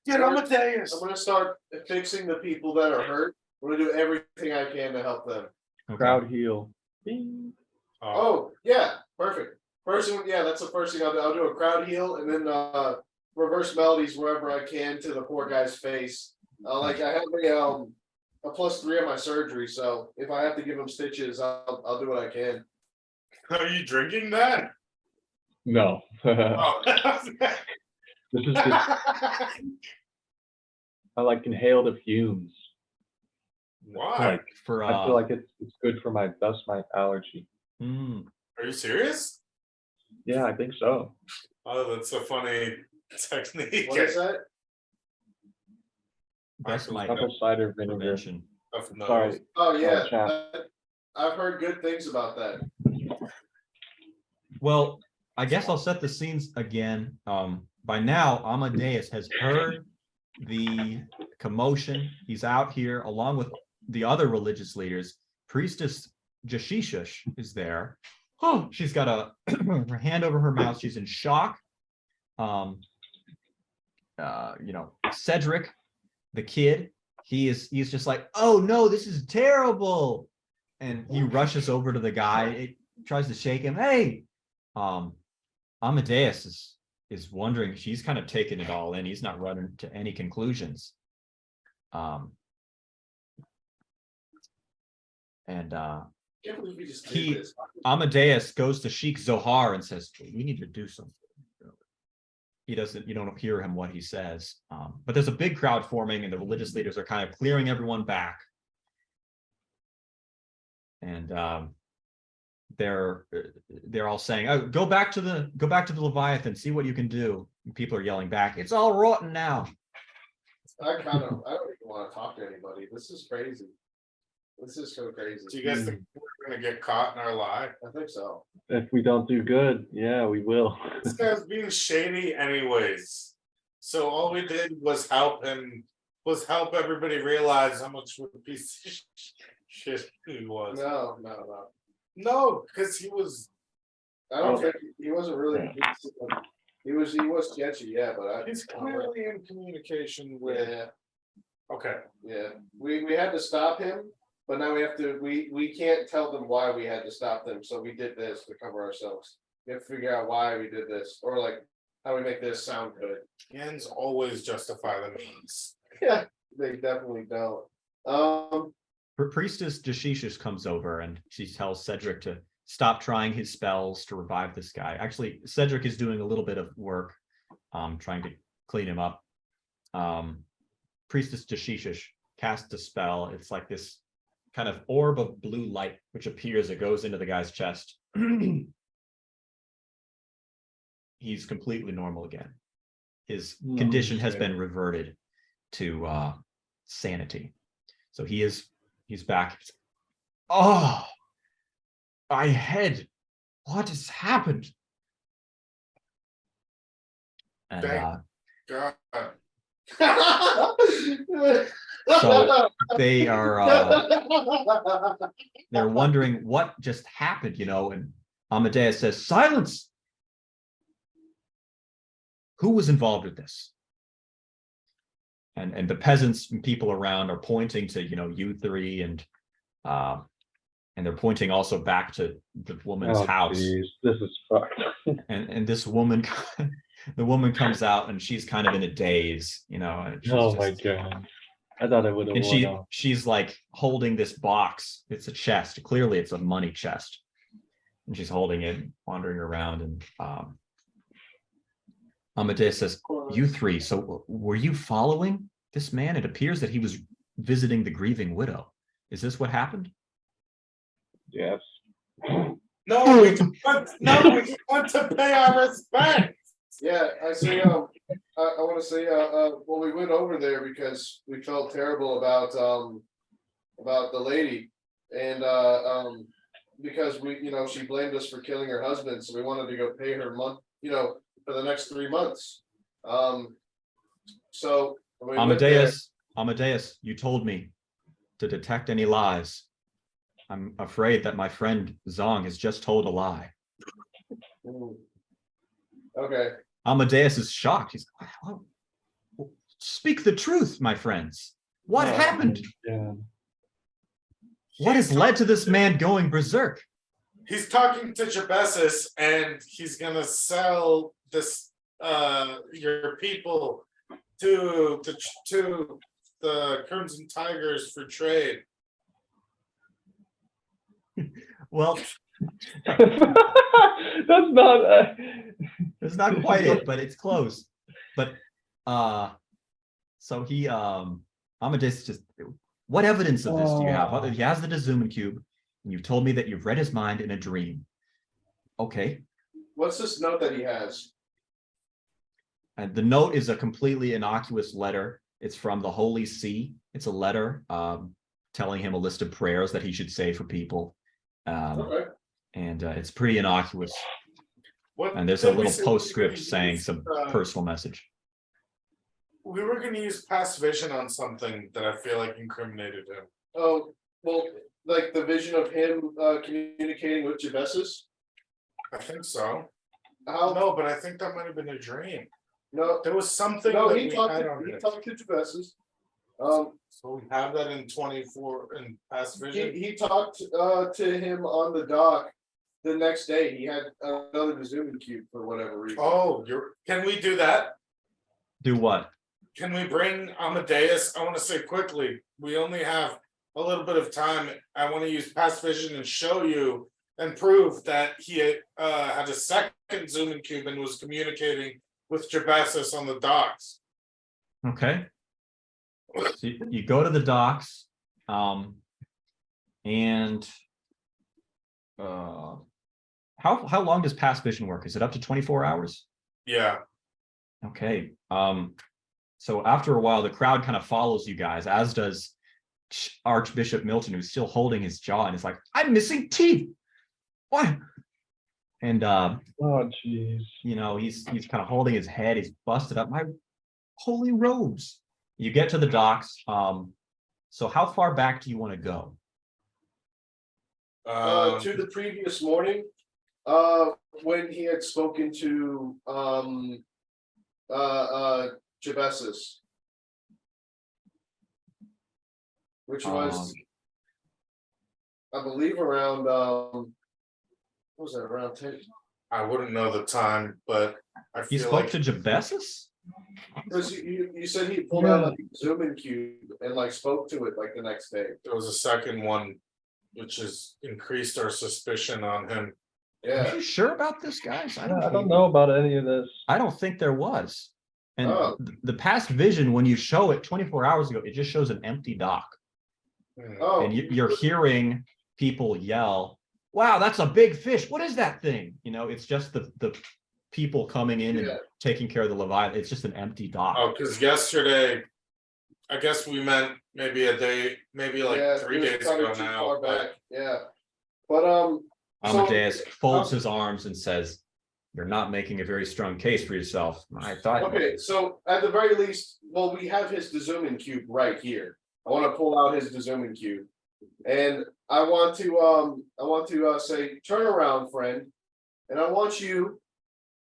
[SPEAKER 4] Get Amadeus.
[SPEAKER 3] I'm gonna start fixing the people that are hurt. I'm gonna do everything I can to help them.
[SPEAKER 2] Okay.
[SPEAKER 5] Crowd heal. Bing.
[SPEAKER 3] Oh yeah, perfect. First one, yeah, that's the first thing I'll do. I'll do a crowd heal and then reverse melodies wherever I can to the poor guy's face. Like I have a +3 on my surgery, so if I have to give him stitches, I'll do what I can.
[SPEAKER 4] Are you drinking that?
[SPEAKER 5] No.
[SPEAKER 4] Oh.
[SPEAKER 5] This is just, I like inhale the fumes.
[SPEAKER 4] Why?
[SPEAKER 5] Like
[SPEAKER 2] For
[SPEAKER 5] I feel like it's good for my dust mite allergy.
[SPEAKER 4] Are you serious?
[SPEAKER 5] Yeah, I think so.
[SPEAKER 4] Oh, that's a funny technique.
[SPEAKER 3] What is that?
[SPEAKER 2] That's my
[SPEAKER 5] Apple cider vinegar.
[SPEAKER 2] prevention.
[SPEAKER 5] Sorry.
[SPEAKER 3] Oh yeah,
[SPEAKER 5] Chat.
[SPEAKER 3] I've heard good things about that.
[SPEAKER 2] Well, I guess I'll set the scenes again. By now, Amadeus has heard the commotion. He's out here along with the other religious leaders. Priestess Jashishush is there. Oh, she's got her hand over her mouth. She's in shock. Cedric, the kid, he's just like, oh no, this is terrible. And he rushes over to the guy, tries to shake him. Hey, Amadeus is wondering, she's kind of taking it all in. He's not running to any conclusions.
[SPEAKER 3] Can't believe we just did this.
[SPEAKER 2] Amadeus goes to Sheikh Zohar and says, we need to do something. You don't hear him what he says. But there's a big crowd forming and the religious leaders are kind of clearing everyone back. And they're all saying, oh, go back to the Leviathan, see what you can do. And people are yelling back, it's all rotten now.
[SPEAKER 3] I don't even want to talk to anybody. This is crazy. This is so crazy.
[SPEAKER 4] Do you guys think we're gonna get caught in our lie?
[SPEAKER 3] I think so.
[SPEAKER 5] If we don't do good, yeah, we will.
[SPEAKER 4] This guy's being shady anyways. So all we did was help everybody realize how much of a piece of shit he was. No, because he was.
[SPEAKER 3] I don't think he wasn't really. He was sketchy, yeah, but
[SPEAKER 4] He's clearly in communication with.
[SPEAKER 3] Yeah,
[SPEAKER 4] Okay.
[SPEAKER 3] yeah. We had to stop him, but now we can't tell them why we had to stop them. So we did this to cover ourselves. We have to figure out why we did this, or like how we make this sound good.
[SPEAKER 4] Ends always justify the means.
[SPEAKER 3] Yeah, they definitely don't.
[SPEAKER 2] Priestess Jashishush comes over and she tells Cedric to stop trying his spells to revive this guy. Actually, Cedric is doing a little bit of work, trying to clean him up. Priestess Jashishush casts a spell. It's like this kind of orb of blue light, which appears, it goes into the guy's chest. He's completely normal again. His condition has been reverted to sanity. So he's back. Oh, my head. What has happened? And
[SPEAKER 4] God.
[SPEAKER 2] so they are they're wondering what just happened, and Amadeus says, silence. Who was involved with this? and the peasants and people around are pointing to, you three, and they're pointing also back to the woman's house.
[SPEAKER 5] Geez, this is fucked.
[SPEAKER 2] And this woman, the woman comes out, and she's kind of in a daze, and she's
[SPEAKER 5] Oh my
[SPEAKER 2] just,
[SPEAKER 5] god. I thought it would have
[SPEAKER 2] and
[SPEAKER 5] worn off.
[SPEAKER 2] she's like holding this box. It's a chest. Clearly it's a money chest. And she's holding it, wandering around, and Amadeus says, "You three, so were you following this man? It appears that he was visiting the grieving widow. Is this what happened?"
[SPEAKER 5] Yes.
[SPEAKER 4] No, we just want to pay our respect.
[SPEAKER 3] Yeah, I say, I want to say, well, we went over there because we felt terrible about the lady, and because she blamed us for killing her husband, so we wanted to go pay her for the next 3 months. So when we went there-
[SPEAKER 2] Amadeus, you told me to detect any lies. I'm afraid that my friend Zong has just told a lie.
[SPEAKER 3] Okay.
[SPEAKER 2] Amadeus is shocked. He's like, "Oh, speak the truth, my friends. What happened?
[SPEAKER 5] Yeah.
[SPEAKER 2] What has led to this man going berserk?"
[SPEAKER 4] He's talking to Jabesis, and he's gonna sell this your people to the Crimson Tigers for trade.
[SPEAKER 2] Well,
[SPEAKER 5] That's not.
[SPEAKER 2] it's not quite it, but it's close. But so he Amadeus just, what evidence of this do you have? He has the Dezuman cube, and you've told me that you've read his mind in a dream. Okay.
[SPEAKER 3] What's this note that he has?
[SPEAKER 2] And the note is a completely innocuous letter. It's from the Holy See. It's a letter telling him a list of prayers that he should say for people.
[SPEAKER 3] Okay.
[SPEAKER 2] And it's pretty innocuous.
[SPEAKER 4] What
[SPEAKER 2] And there's a
[SPEAKER 4] did we
[SPEAKER 2] little
[SPEAKER 4] say we
[SPEAKER 2] postscript
[SPEAKER 4] were gonna
[SPEAKER 2] saying
[SPEAKER 4] use,
[SPEAKER 2] some personal message.
[SPEAKER 4] We were going to use past vision on something that I feel like incriminated him.
[SPEAKER 3] Oh, well, like the vision of him communicating with Jabesis?
[SPEAKER 4] I think so.
[SPEAKER 3] How?
[SPEAKER 4] No, but I think that might have been a dream.
[SPEAKER 3] No,
[SPEAKER 4] There was something
[SPEAKER 3] no,
[SPEAKER 4] that
[SPEAKER 3] he
[SPEAKER 4] we
[SPEAKER 3] talked
[SPEAKER 4] had
[SPEAKER 3] to,
[SPEAKER 4] on
[SPEAKER 3] he
[SPEAKER 4] this.
[SPEAKER 3] talked to Jabesis.
[SPEAKER 4] So we have that in 24 in past vision.
[SPEAKER 3] He talked to him on the dock the next day. He had another Dezuman cube for whatever reason.
[SPEAKER 4] Oh, can we do that?
[SPEAKER 2] Do what?
[SPEAKER 4] Can we bring Amadeus? I want to say quickly, we only have a little bit of time. I want to use past vision and show you and prove that he had a second Zuman cube and was communicating with Jabesis on the docks.
[SPEAKER 2] Okay. So you go to the docks, and how long does past vision work? Is it up to 24 hours?
[SPEAKER 4] Yeah.
[SPEAKER 2] Okay. So after a while, the crowd kind of follows you guys, as does Archbishop Milton, who's still holding his jaw and is like, "I'm missing teeth. What?" And
[SPEAKER 5] Oh jeez.
[SPEAKER 2] he's kind of holding his head. He's busted up. My holy robes. You get to the docks. So how far back do you want to go?
[SPEAKER 3] To the previous morning, when he had spoken to Jabesis, which was, I believe, around what was that, around 10?
[SPEAKER 4] I wouldn't know the time, but I
[SPEAKER 2] You
[SPEAKER 4] feel
[SPEAKER 2] spoke
[SPEAKER 4] like
[SPEAKER 2] to Jabesis?
[SPEAKER 3] Because you said he pulled out like a Zuman cube and like spoke to it like the next day.
[SPEAKER 4] there was a second one, which has increased our suspicion on him.
[SPEAKER 2] Are
[SPEAKER 3] Yeah.
[SPEAKER 2] you sure about this, guys?
[SPEAKER 5] I don't know about any of this.
[SPEAKER 2] I don't think there was. And
[SPEAKER 3] Oh.
[SPEAKER 2] the past vision, when you show it 24 hours ago, it just shows an empty dock.
[SPEAKER 3] Oh,
[SPEAKER 2] And you're hearing people yell, "Wow, that's a big fish. What is that thing?" It's just the people coming in and
[SPEAKER 3] Yeah.
[SPEAKER 2] taking care of the Leviathan. It's just an empty dock.
[SPEAKER 4] Oh, because yesterday, I guess we meant maybe a day, maybe like
[SPEAKER 3] yeah,
[SPEAKER 4] 3
[SPEAKER 3] it was
[SPEAKER 4] days
[SPEAKER 3] probably
[SPEAKER 4] ago
[SPEAKER 3] too
[SPEAKER 4] now.
[SPEAKER 3] far
[SPEAKER 4] but-
[SPEAKER 3] back. Yeah, but
[SPEAKER 2] Amadeus folds his arms and says, "You're not making a very strong case for yourself." I thought.
[SPEAKER 3] okay, so at the very least, well, we have his Dezuman cube right here. I want to pull out his Dezuman cube, and I want to say, turn around, friend, and I want you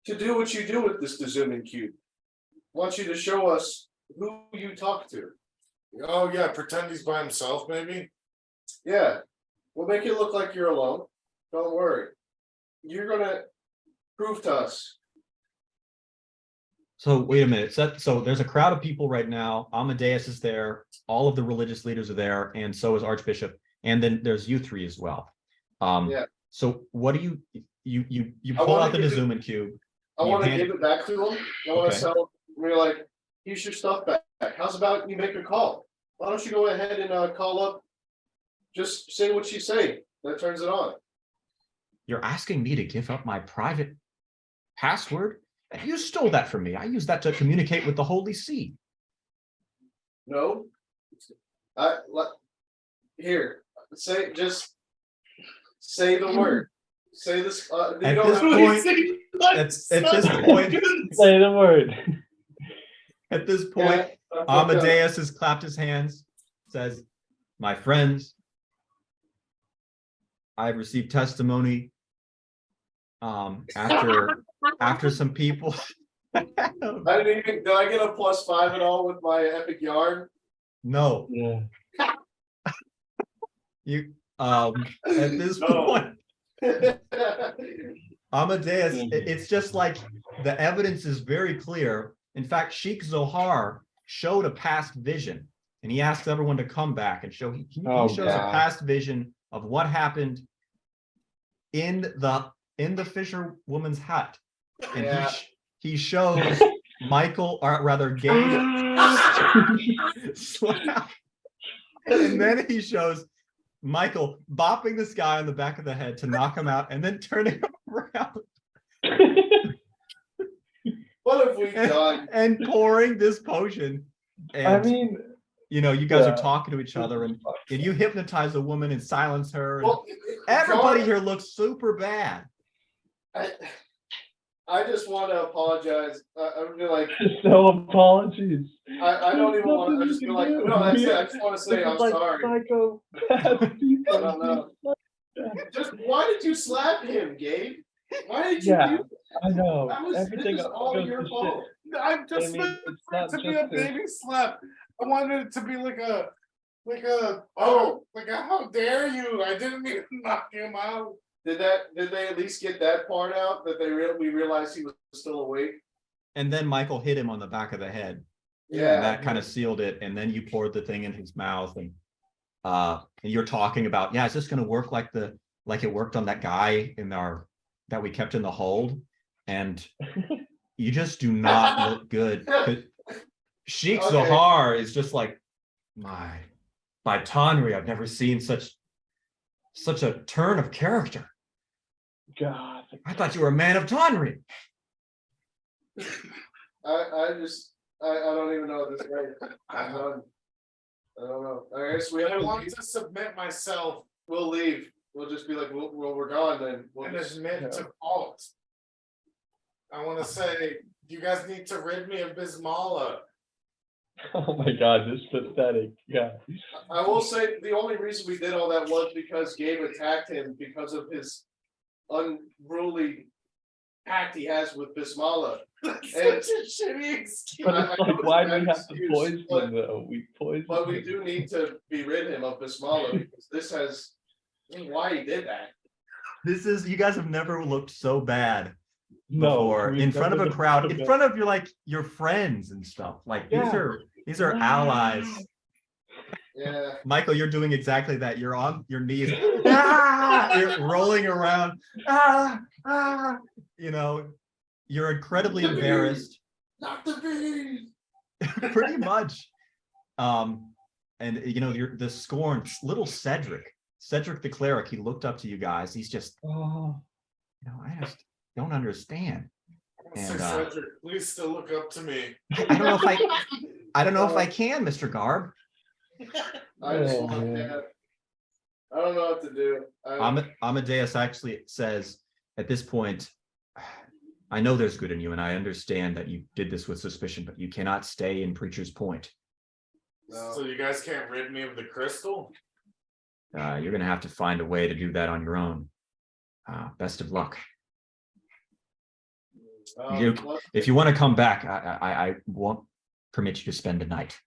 [SPEAKER 3] to do what you do with this Dezuman cube. I want you to show us who you talk to.
[SPEAKER 4] Oh yeah, pretend he's by himself, maybe.
[SPEAKER 3] Yeah, we'll make it look like you're alone. Don't worry. You're gonna prove to us.
[SPEAKER 2] So wait a minute. So there's a crowd of people right now. Amadeus is there. All of the religious leaders are there, and so is Archbishop. And then there's you three as well.
[SPEAKER 3] Yeah.
[SPEAKER 2] So what do you
[SPEAKER 3] I
[SPEAKER 2] pull
[SPEAKER 3] wanna
[SPEAKER 2] out the
[SPEAKER 3] give it-
[SPEAKER 2] Nezuman cube?
[SPEAKER 3] I
[SPEAKER 2] You
[SPEAKER 3] want to
[SPEAKER 2] hand
[SPEAKER 3] give it back to him. I want
[SPEAKER 2] Okay.
[SPEAKER 3] to sell him. We're like, here's your stuff back. How's about you make a call? Why don't you go ahead and call up? Just say what you say. That turns it on.
[SPEAKER 2] You're asking me to give up my private password? You stole that from me. I use that to communicate with the Holy See.
[SPEAKER 3] No. Here. Just say the word. Say this. You
[SPEAKER 2] At
[SPEAKER 3] don't
[SPEAKER 2] this
[SPEAKER 3] have to-
[SPEAKER 2] point, at this point,
[SPEAKER 5] Say the word.
[SPEAKER 2] at this point,
[SPEAKER 3] Yeah,
[SPEAKER 2] Amadeus has clapped his hands, says, "My friends, I've received testimony. After some people."
[SPEAKER 3] I didn't even. Did I get a +5 at all with my epic yarn?
[SPEAKER 2] No,
[SPEAKER 5] Yeah.
[SPEAKER 2] you at this
[SPEAKER 3] No.
[SPEAKER 2] point, Amadeus,
[SPEAKER 5] Mhm.
[SPEAKER 2] it's just like the evidence is very clear. In fact, Sheikh Zohar showed a past vision, and he asked everyone to come back and show. He
[SPEAKER 5] Oh,
[SPEAKER 2] shows a
[SPEAKER 5] God.
[SPEAKER 2] past vision of what happened in the fisher woman's hut, and
[SPEAKER 3] Yeah.
[SPEAKER 2] he shows Michael, or rather Gabe, slap, and then he shows Michael bopping this guy on the back of the head to knock him out, and then turning him around
[SPEAKER 3] What have we done?
[SPEAKER 2] and pouring this potion. And
[SPEAKER 5] I mean,
[SPEAKER 2] you know, you guys
[SPEAKER 5] yeah.
[SPEAKER 2] are talking to each other, and you hypnotize a woman and silence her. And
[SPEAKER 3] Well,
[SPEAKER 2] everybody
[SPEAKER 3] John,
[SPEAKER 2] here looks super bad.
[SPEAKER 3] I just want to apologize. I'm be like,
[SPEAKER 5] no apologies.
[SPEAKER 3] I don't even want to. I just
[SPEAKER 5] Nothing
[SPEAKER 3] be like,
[SPEAKER 5] you can
[SPEAKER 3] no, that's
[SPEAKER 5] do.
[SPEAKER 3] it. I just want to say
[SPEAKER 5] This
[SPEAKER 3] I'm
[SPEAKER 5] is like
[SPEAKER 3] sorry.
[SPEAKER 5] psychopath people.
[SPEAKER 3] I don't know. Just why did you slap him, Gabe? Why did you
[SPEAKER 5] Yeah,
[SPEAKER 3] do
[SPEAKER 5] I know.
[SPEAKER 3] that?
[SPEAKER 5] Everything
[SPEAKER 3] This is all
[SPEAKER 5] goes
[SPEAKER 3] your
[SPEAKER 5] to
[SPEAKER 3] fault.
[SPEAKER 4] I'm
[SPEAKER 5] I
[SPEAKER 4] just
[SPEAKER 5] mean,
[SPEAKER 4] meant
[SPEAKER 5] it's
[SPEAKER 4] for it
[SPEAKER 5] not
[SPEAKER 4] to be
[SPEAKER 5] just
[SPEAKER 4] a
[SPEAKER 5] his-
[SPEAKER 4] baby slap. I wanted it to be like a
[SPEAKER 3] Oh.
[SPEAKER 4] like a how dare you? I didn't mean to knock him out.
[SPEAKER 3] Did they at least get that part out that we realized he was still awake?
[SPEAKER 2] And then Michael hit him on the back of the head.
[SPEAKER 3] Yeah.
[SPEAKER 2] And that kind of sealed it. And then you poured the thing in his mouth, and you're talking about, yeah, is this going to work like it worked on that guy that we kept in the hold? And you just do not look good. 'Cause Sheikh
[SPEAKER 3] Okay.
[SPEAKER 2] Zohar is just like, by Tanri, I've never seen such a turn of character.
[SPEAKER 5] God.
[SPEAKER 2] I thought you were a man of Tanri.
[SPEAKER 3] I don't even know this guy. I don't know. I guess we have
[SPEAKER 4] I
[SPEAKER 3] to
[SPEAKER 4] want
[SPEAKER 3] leave.
[SPEAKER 4] to submit myself
[SPEAKER 3] We'll leave. We'll just be like, we're gone then. We'll
[SPEAKER 4] and
[SPEAKER 3] just-
[SPEAKER 4] admit to fault. I want to say you guys need to rid me of Bismillah.
[SPEAKER 5] Oh my God, this is pathetic. Yeah.
[SPEAKER 3] I will say the only reason we did all that was because Gabe attacked him because of his unruly pact he has with Bismillah.
[SPEAKER 4] That's
[SPEAKER 3] And-
[SPEAKER 4] such a shitty excuse.
[SPEAKER 5] But
[SPEAKER 3] I
[SPEAKER 5] it's
[SPEAKER 3] know
[SPEAKER 5] like,
[SPEAKER 3] it's
[SPEAKER 5] why
[SPEAKER 3] a
[SPEAKER 5] do we
[SPEAKER 3] bad
[SPEAKER 5] have to
[SPEAKER 3] excuse,
[SPEAKER 5] poison
[SPEAKER 3] but-
[SPEAKER 5] him though? We poison
[SPEAKER 3] But we
[SPEAKER 5] him.
[SPEAKER 3] do need to be rid him of Bismillah because this has I don't know why he did that.
[SPEAKER 2] You guys have never looked so bad
[SPEAKER 5] No,
[SPEAKER 2] before
[SPEAKER 5] we've
[SPEAKER 2] in front of
[SPEAKER 5] never
[SPEAKER 2] a
[SPEAKER 5] looked
[SPEAKER 2] crowd,
[SPEAKER 5] so
[SPEAKER 2] in
[SPEAKER 5] bad.
[SPEAKER 2] front of your friends and stuff. Like these
[SPEAKER 5] Yeah.
[SPEAKER 2] are allies.
[SPEAKER 3] Yeah.
[SPEAKER 2] Michael, you're doing exactly that. You're on your knees. Ah! You're rolling around. You know, you're incredibly embarrassed.
[SPEAKER 3] Not the bees.
[SPEAKER 2] Pretty much. And you know, the scorn, little Cedric the cleric, he looked up to you guys. He's just,
[SPEAKER 5] Oh,
[SPEAKER 2] I just don't understand.
[SPEAKER 4] Sir
[SPEAKER 2] And,
[SPEAKER 4] Cedric, please still look up to me.
[SPEAKER 2] I don't know if I can, Mr. Garb.
[SPEAKER 3] I just
[SPEAKER 5] Oh,
[SPEAKER 3] want
[SPEAKER 5] man.
[SPEAKER 3] I don't know what to do.
[SPEAKER 2] Amadeus actually says at this point, I know there's good in you, and I understand that you did this with suspicion, but you cannot stay in Preacher's Point.
[SPEAKER 3] No.
[SPEAKER 4] So you guys can't rid me of the crystal?
[SPEAKER 2] You're going to have to find a way to do that on your own. Best of luck. If you want to come back, I won't. permit you to spend the night.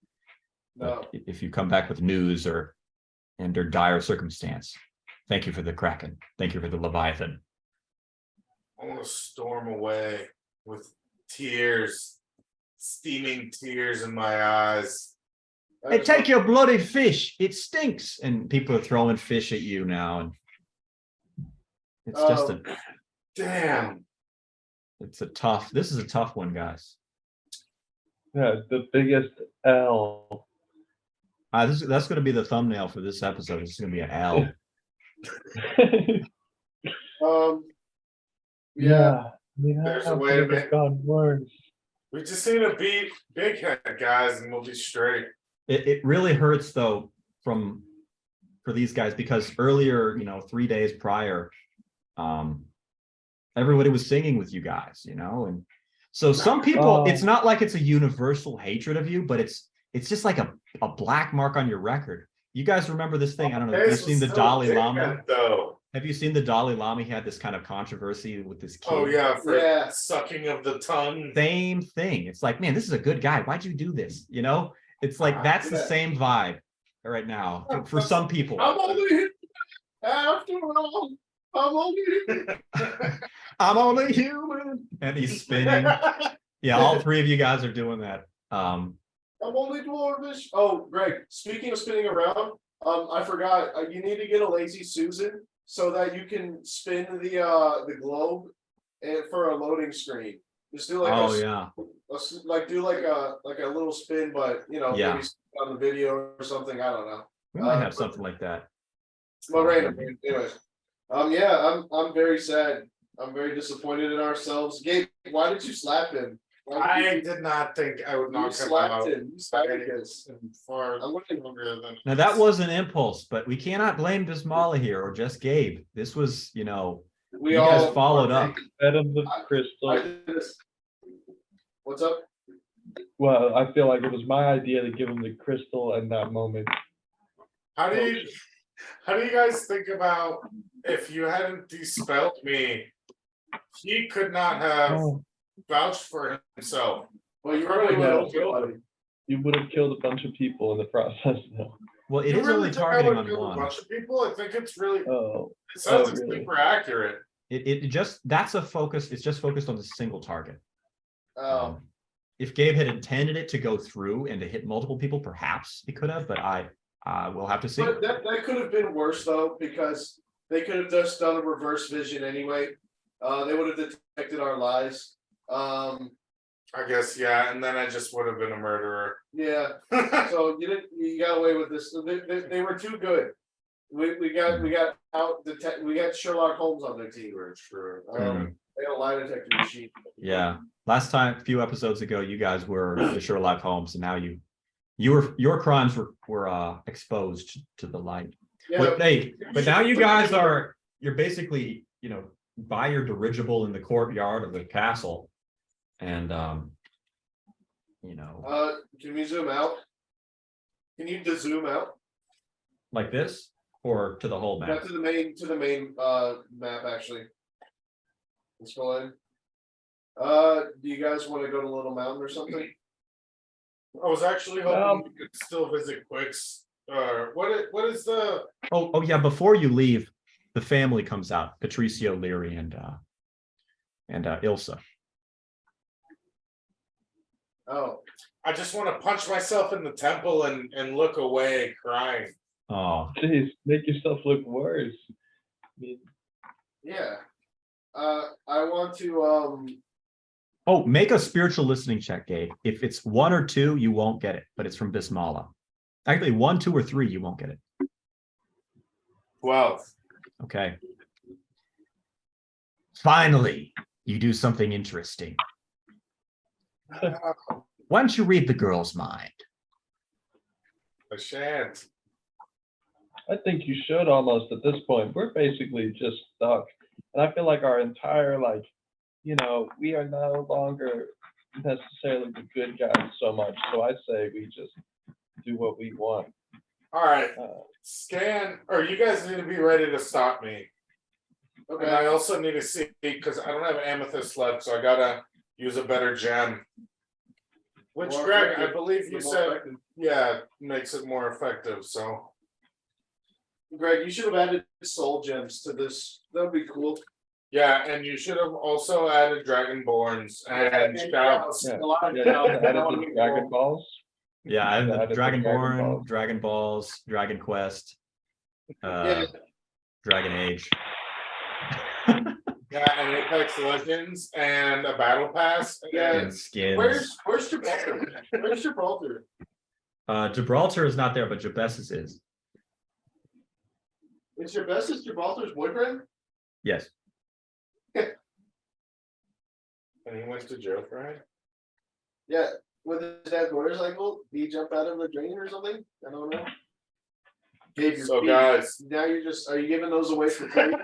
[SPEAKER 3] No.
[SPEAKER 2] But if you come back with news or under dire circumstance, thank you for the Kraken. Thank you for the Leviathan.
[SPEAKER 4] I want to storm away with tears, steaming tears in my eyes.
[SPEAKER 2] Hey, take your bloody fish. It stinks. And people are throwing fish at you now. And it's just a
[SPEAKER 4] Damn.
[SPEAKER 2] this is a tough one, guys.
[SPEAKER 5] Yeah, the biggest L.
[SPEAKER 2] That's going to be the thumbnail for this episode. It's going to be an L.
[SPEAKER 3] Yeah.
[SPEAKER 5] I mean,
[SPEAKER 4] There's a
[SPEAKER 5] how
[SPEAKER 4] way
[SPEAKER 5] could
[SPEAKER 4] to
[SPEAKER 5] it have gone worse?
[SPEAKER 4] We just need to beat Big Head, guys, and we'll be straight.
[SPEAKER 2] It really hurts though for these guys because earlier, 3 days prior, everybody was singing with you guys, and so some people, it's not like it's a universal hatred of you, but it's just like a black mark on your record. You guys remember this thing? I don't know. Have you seen the Dalai Lama?
[SPEAKER 4] Though.
[SPEAKER 2] Have you seen the Dalai Lama? He had this kind of controversy with this kid.
[SPEAKER 4] Oh yeah, for
[SPEAKER 3] Yeah.
[SPEAKER 4] sucking of the tongue.
[SPEAKER 2] Same thing. It's like, man, this is a good guy. Why'd you do this? It's like that's the
[SPEAKER 3] Yeah.
[SPEAKER 2] same vibe right now for some people.
[SPEAKER 3] I'm only here after all. I'm only here.
[SPEAKER 2] I'm only human. And he's spinning. Yeah, all three of you guys are doing that.
[SPEAKER 3] I'm only dwarvish. Oh, Greg, speaking of spinning around, I forgot, you need to get a lazy Susan so that you can spin the globe and for a loading screen. Just do like
[SPEAKER 2] Yeah.
[SPEAKER 3] do like a little spin, but
[SPEAKER 2] Yeah.
[SPEAKER 3] maybe on the video or something. I don't know.
[SPEAKER 2] We might have something like that.
[SPEAKER 3] Well, random. Anyways, yeah, I'm very sad. I'm very disappointed in ourselves. Gabe, why did you slap him?
[SPEAKER 4] I did not think I would
[SPEAKER 3] You
[SPEAKER 4] knock him
[SPEAKER 3] slapped
[SPEAKER 4] out.
[SPEAKER 3] him. You slapped him.
[SPEAKER 4] Far
[SPEAKER 3] I'm looking-
[SPEAKER 4] longer than
[SPEAKER 2] Now that was an impulse, but we cannot blame Bismala here or just Gabe. This was,
[SPEAKER 3] We
[SPEAKER 2] you
[SPEAKER 3] all
[SPEAKER 2] guys followed up.
[SPEAKER 5] Fed him the crystal.
[SPEAKER 3] I did this. What's up?
[SPEAKER 5] Well, I feel like it was my idea to give him the crystal in that moment.
[SPEAKER 4] How do you guys think about if you hadn't dispelled me, he could not have
[SPEAKER 5] Oh,
[SPEAKER 4] vouched for himself.
[SPEAKER 3] Well, you really
[SPEAKER 5] Yeah.
[SPEAKER 3] will kill buddy.
[SPEAKER 5] you would have killed a bunch of people in the process, though.
[SPEAKER 2] Well, it
[SPEAKER 4] You
[SPEAKER 2] is
[SPEAKER 4] really
[SPEAKER 2] only
[SPEAKER 4] think I
[SPEAKER 2] targeting
[SPEAKER 4] would
[SPEAKER 2] on
[SPEAKER 4] kill a
[SPEAKER 2] one.
[SPEAKER 4] bunch of people? I think it's really
[SPEAKER 5] Oh,
[SPEAKER 4] it sounds
[SPEAKER 5] really?
[SPEAKER 4] super accurate.
[SPEAKER 2] It just that's a focus. It's just focused on the single target.
[SPEAKER 3] Um,
[SPEAKER 2] If Gabe had intended it to go through and to hit multiple people, perhaps he could have, but I will have to see.
[SPEAKER 3] but that could have been worse though, because they could have just done a reverse vision anyway. They would have detected our lies.
[SPEAKER 4] I guess, yeah, and then I just would have been a murderer.
[SPEAKER 3] Yeah. So you got away with this. They were too good. We got we got Sherlock Holmes on their team.
[SPEAKER 4] True.
[SPEAKER 3] They had a lie detector machine.
[SPEAKER 2] Yeah. Last time, a few episodes ago, you guys were the Sherlock Holmes, and now your crimes were exposed to the light.
[SPEAKER 3] Yeah.
[SPEAKER 2] But now you guys you're basically, by your dirigible in the courtyard of the castle. And
[SPEAKER 3] Can we zoom out? Can you zoom out?
[SPEAKER 2] like this or to the whole
[SPEAKER 3] Yeah,
[SPEAKER 2] map?
[SPEAKER 3] to the main map actually. Let's go in. Do you guys want to go to Little Mountain or something?
[SPEAKER 4] I was actually hoping we could still visit Quicks. What is the
[SPEAKER 2] Oh yeah, before you leave, the family comes out, Patricio, Leary, and Ilsa.
[SPEAKER 3] Oh,
[SPEAKER 4] I just want to punch myself in the temple and look away crying.
[SPEAKER 2] Oh,
[SPEAKER 5] jeez, make yourself look worse. I mean,
[SPEAKER 3] yeah. I want to
[SPEAKER 2] make a spiritual listening check, Gabe. If it's 1 or 2, you won't get it, but it's from Bismala. Actually, 1, 2, or 3, you won't get it.
[SPEAKER 4] 12.
[SPEAKER 2] Okay. Finally, you do something interesting. Why don't you read the girl's mind?
[SPEAKER 4] I shan't.
[SPEAKER 5] I think you should almost at this point. We're basically just stuck. And I feel like our entire, we are no longer necessarily the good guys so much. So I say we just do what we want.
[SPEAKER 4] All right.
[SPEAKER 5] Uh,
[SPEAKER 4] Scan, or you guys need to be ready to stop me. And I
[SPEAKER 3] okay.
[SPEAKER 4] also need to see, because I don't have amethyst left, so I gotta use a better gem. Which
[SPEAKER 3] More
[SPEAKER 4] Greg, I
[SPEAKER 3] effective.
[SPEAKER 4] believe you
[SPEAKER 3] More
[SPEAKER 4] said,
[SPEAKER 3] effective.
[SPEAKER 4] yeah, makes it more effective, so.
[SPEAKER 3] Greg, you should have added soul gems to this. That would be cool.
[SPEAKER 4] Yeah, and you should have also added Dragonborns and shouts.
[SPEAKER 5] Yeah,
[SPEAKER 3] A lot of
[SPEAKER 5] yeah,
[SPEAKER 3] shouts.
[SPEAKER 5] added the Dragon Balls.
[SPEAKER 2] Yeah, I have the
[SPEAKER 5] Added the
[SPEAKER 2] Dragonborn,
[SPEAKER 5] Balls.
[SPEAKER 2] Dragon Balls, Dragon Quest,
[SPEAKER 3] Yeah.
[SPEAKER 2] Dragon Age.
[SPEAKER 4] Yeah, and Apex Legends and a battle pass.
[SPEAKER 3] Yeah.
[SPEAKER 2] And skins.
[SPEAKER 3] Where's Gibraltar? Where's Gibraltar?
[SPEAKER 2] Gibraltar is not there, but Jabessus is.
[SPEAKER 3] Is your best is Gibraltar's boyfriend?
[SPEAKER 2] Yes.
[SPEAKER 4] And he went to jail for it.
[SPEAKER 3] Yeah, with his dad's motorcycle, did he jump out of the drain or something? I don't know. Gave your
[SPEAKER 4] So
[SPEAKER 3] feet.
[SPEAKER 4] guys,
[SPEAKER 3] Now are you giving those away for free?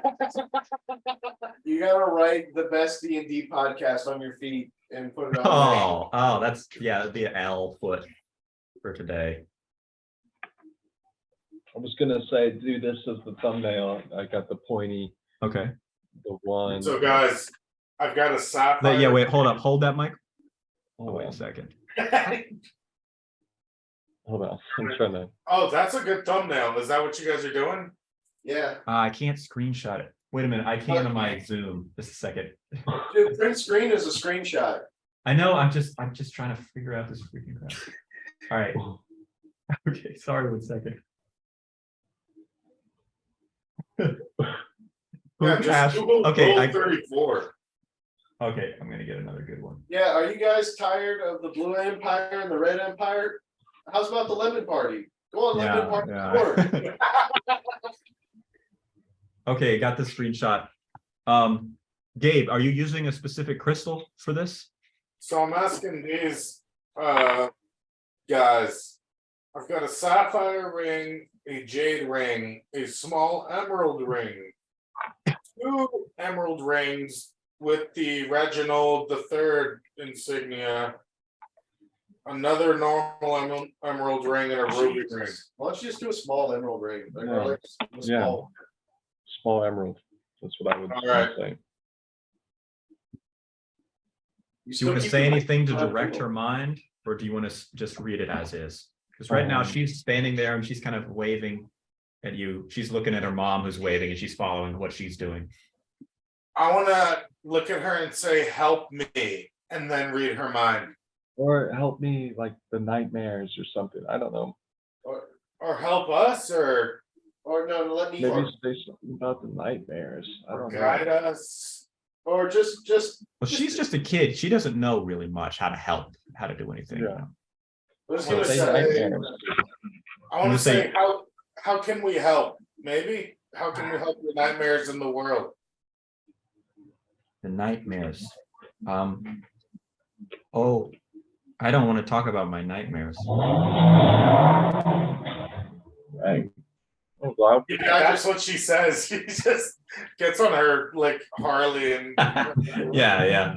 [SPEAKER 3] You gotta write the best D&D podcast on your feet and put it on
[SPEAKER 2] Oh, that's that'd be an L foot for today.
[SPEAKER 5] I was gonna say, do this as the thumbnail. I got the pointy,
[SPEAKER 2] Okay.
[SPEAKER 5] the one.
[SPEAKER 4] so guys, I've got a sapphire.
[SPEAKER 2] But yeah, wait, hold up, hold that mic.
[SPEAKER 5] Hold
[SPEAKER 2] Wait a
[SPEAKER 5] on,
[SPEAKER 2] second.
[SPEAKER 5] hold on. I'm trying to.
[SPEAKER 4] Oh, that's a good thumbnail. Is that what you guys are doing?
[SPEAKER 3] Yeah,
[SPEAKER 2] I can't screenshot it. Wait a minute, I can on my Zoom. Just a second.
[SPEAKER 3] dude, print screen is a screenshot.
[SPEAKER 2] I know. I'm just trying to figure out this freaking crap. All right. Okay. Sorry. 1 second.
[SPEAKER 4] Yeah, just
[SPEAKER 2] Ash-
[SPEAKER 4] Google
[SPEAKER 2] okay.
[SPEAKER 4] Gold 34.
[SPEAKER 2] Okay. I'm gonna get another good one.
[SPEAKER 3] Yeah, are you guys tired of the Blue Empire and the Red Empire? How's about the Lemon Party? Go on, Lemon Party.
[SPEAKER 2] Yeah. Okay. Got the screenshot. Gabe, are you using a specific crystal for this?
[SPEAKER 4] So I'm asking these guys. I've got a sapphire ring, a jade ring, a small emerald ring, 2 emerald rings with the Reginald III insignia, another normal emerald ring, and a ruby ring.
[SPEAKER 3] Why don't you just do a small emerald ring? Like,
[SPEAKER 5] Yeah.
[SPEAKER 3] or like a small-
[SPEAKER 5] Small emerald. That's what I would
[SPEAKER 4] All right.
[SPEAKER 5] say.
[SPEAKER 2] Do you
[SPEAKER 3] still
[SPEAKER 2] want to
[SPEAKER 3] keep
[SPEAKER 2] say
[SPEAKER 3] the-
[SPEAKER 2] anything to direct her mind, or do you want to just read it as is? Because right now she's standing there and she's kind of waving at you. She's looking at her mom who's waving and she's following what she's doing.
[SPEAKER 4] I want to look at her and say, "Help me," and then read her mind,
[SPEAKER 5] Or help me, like the nightmares or something. I don't know.
[SPEAKER 4] or help us, or
[SPEAKER 3] no, let me.
[SPEAKER 5] Maybe say something about the nightmares. I don't
[SPEAKER 4] guide
[SPEAKER 5] know.
[SPEAKER 4] us.
[SPEAKER 3] Or just
[SPEAKER 2] Well, she's just a kid. She doesn't know really much how to help, how to do anything. you
[SPEAKER 5] Yeah.
[SPEAKER 2] know?
[SPEAKER 3] let's
[SPEAKER 2] So
[SPEAKER 3] do a
[SPEAKER 5] Say
[SPEAKER 3] second.
[SPEAKER 5] nightmares.
[SPEAKER 4] I want
[SPEAKER 2] You
[SPEAKER 4] to say,
[SPEAKER 2] say-
[SPEAKER 4] how can we help? Maybe how can we help the nightmares in the world?
[SPEAKER 2] The nightmares. Oh, I don't want to talk about my nightmares.
[SPEAKER 5] Right. Oh, wow.
[SPEAKER 4] That's what she says. She just gets on her like Harley and
[SPEAKER 2] Yeah.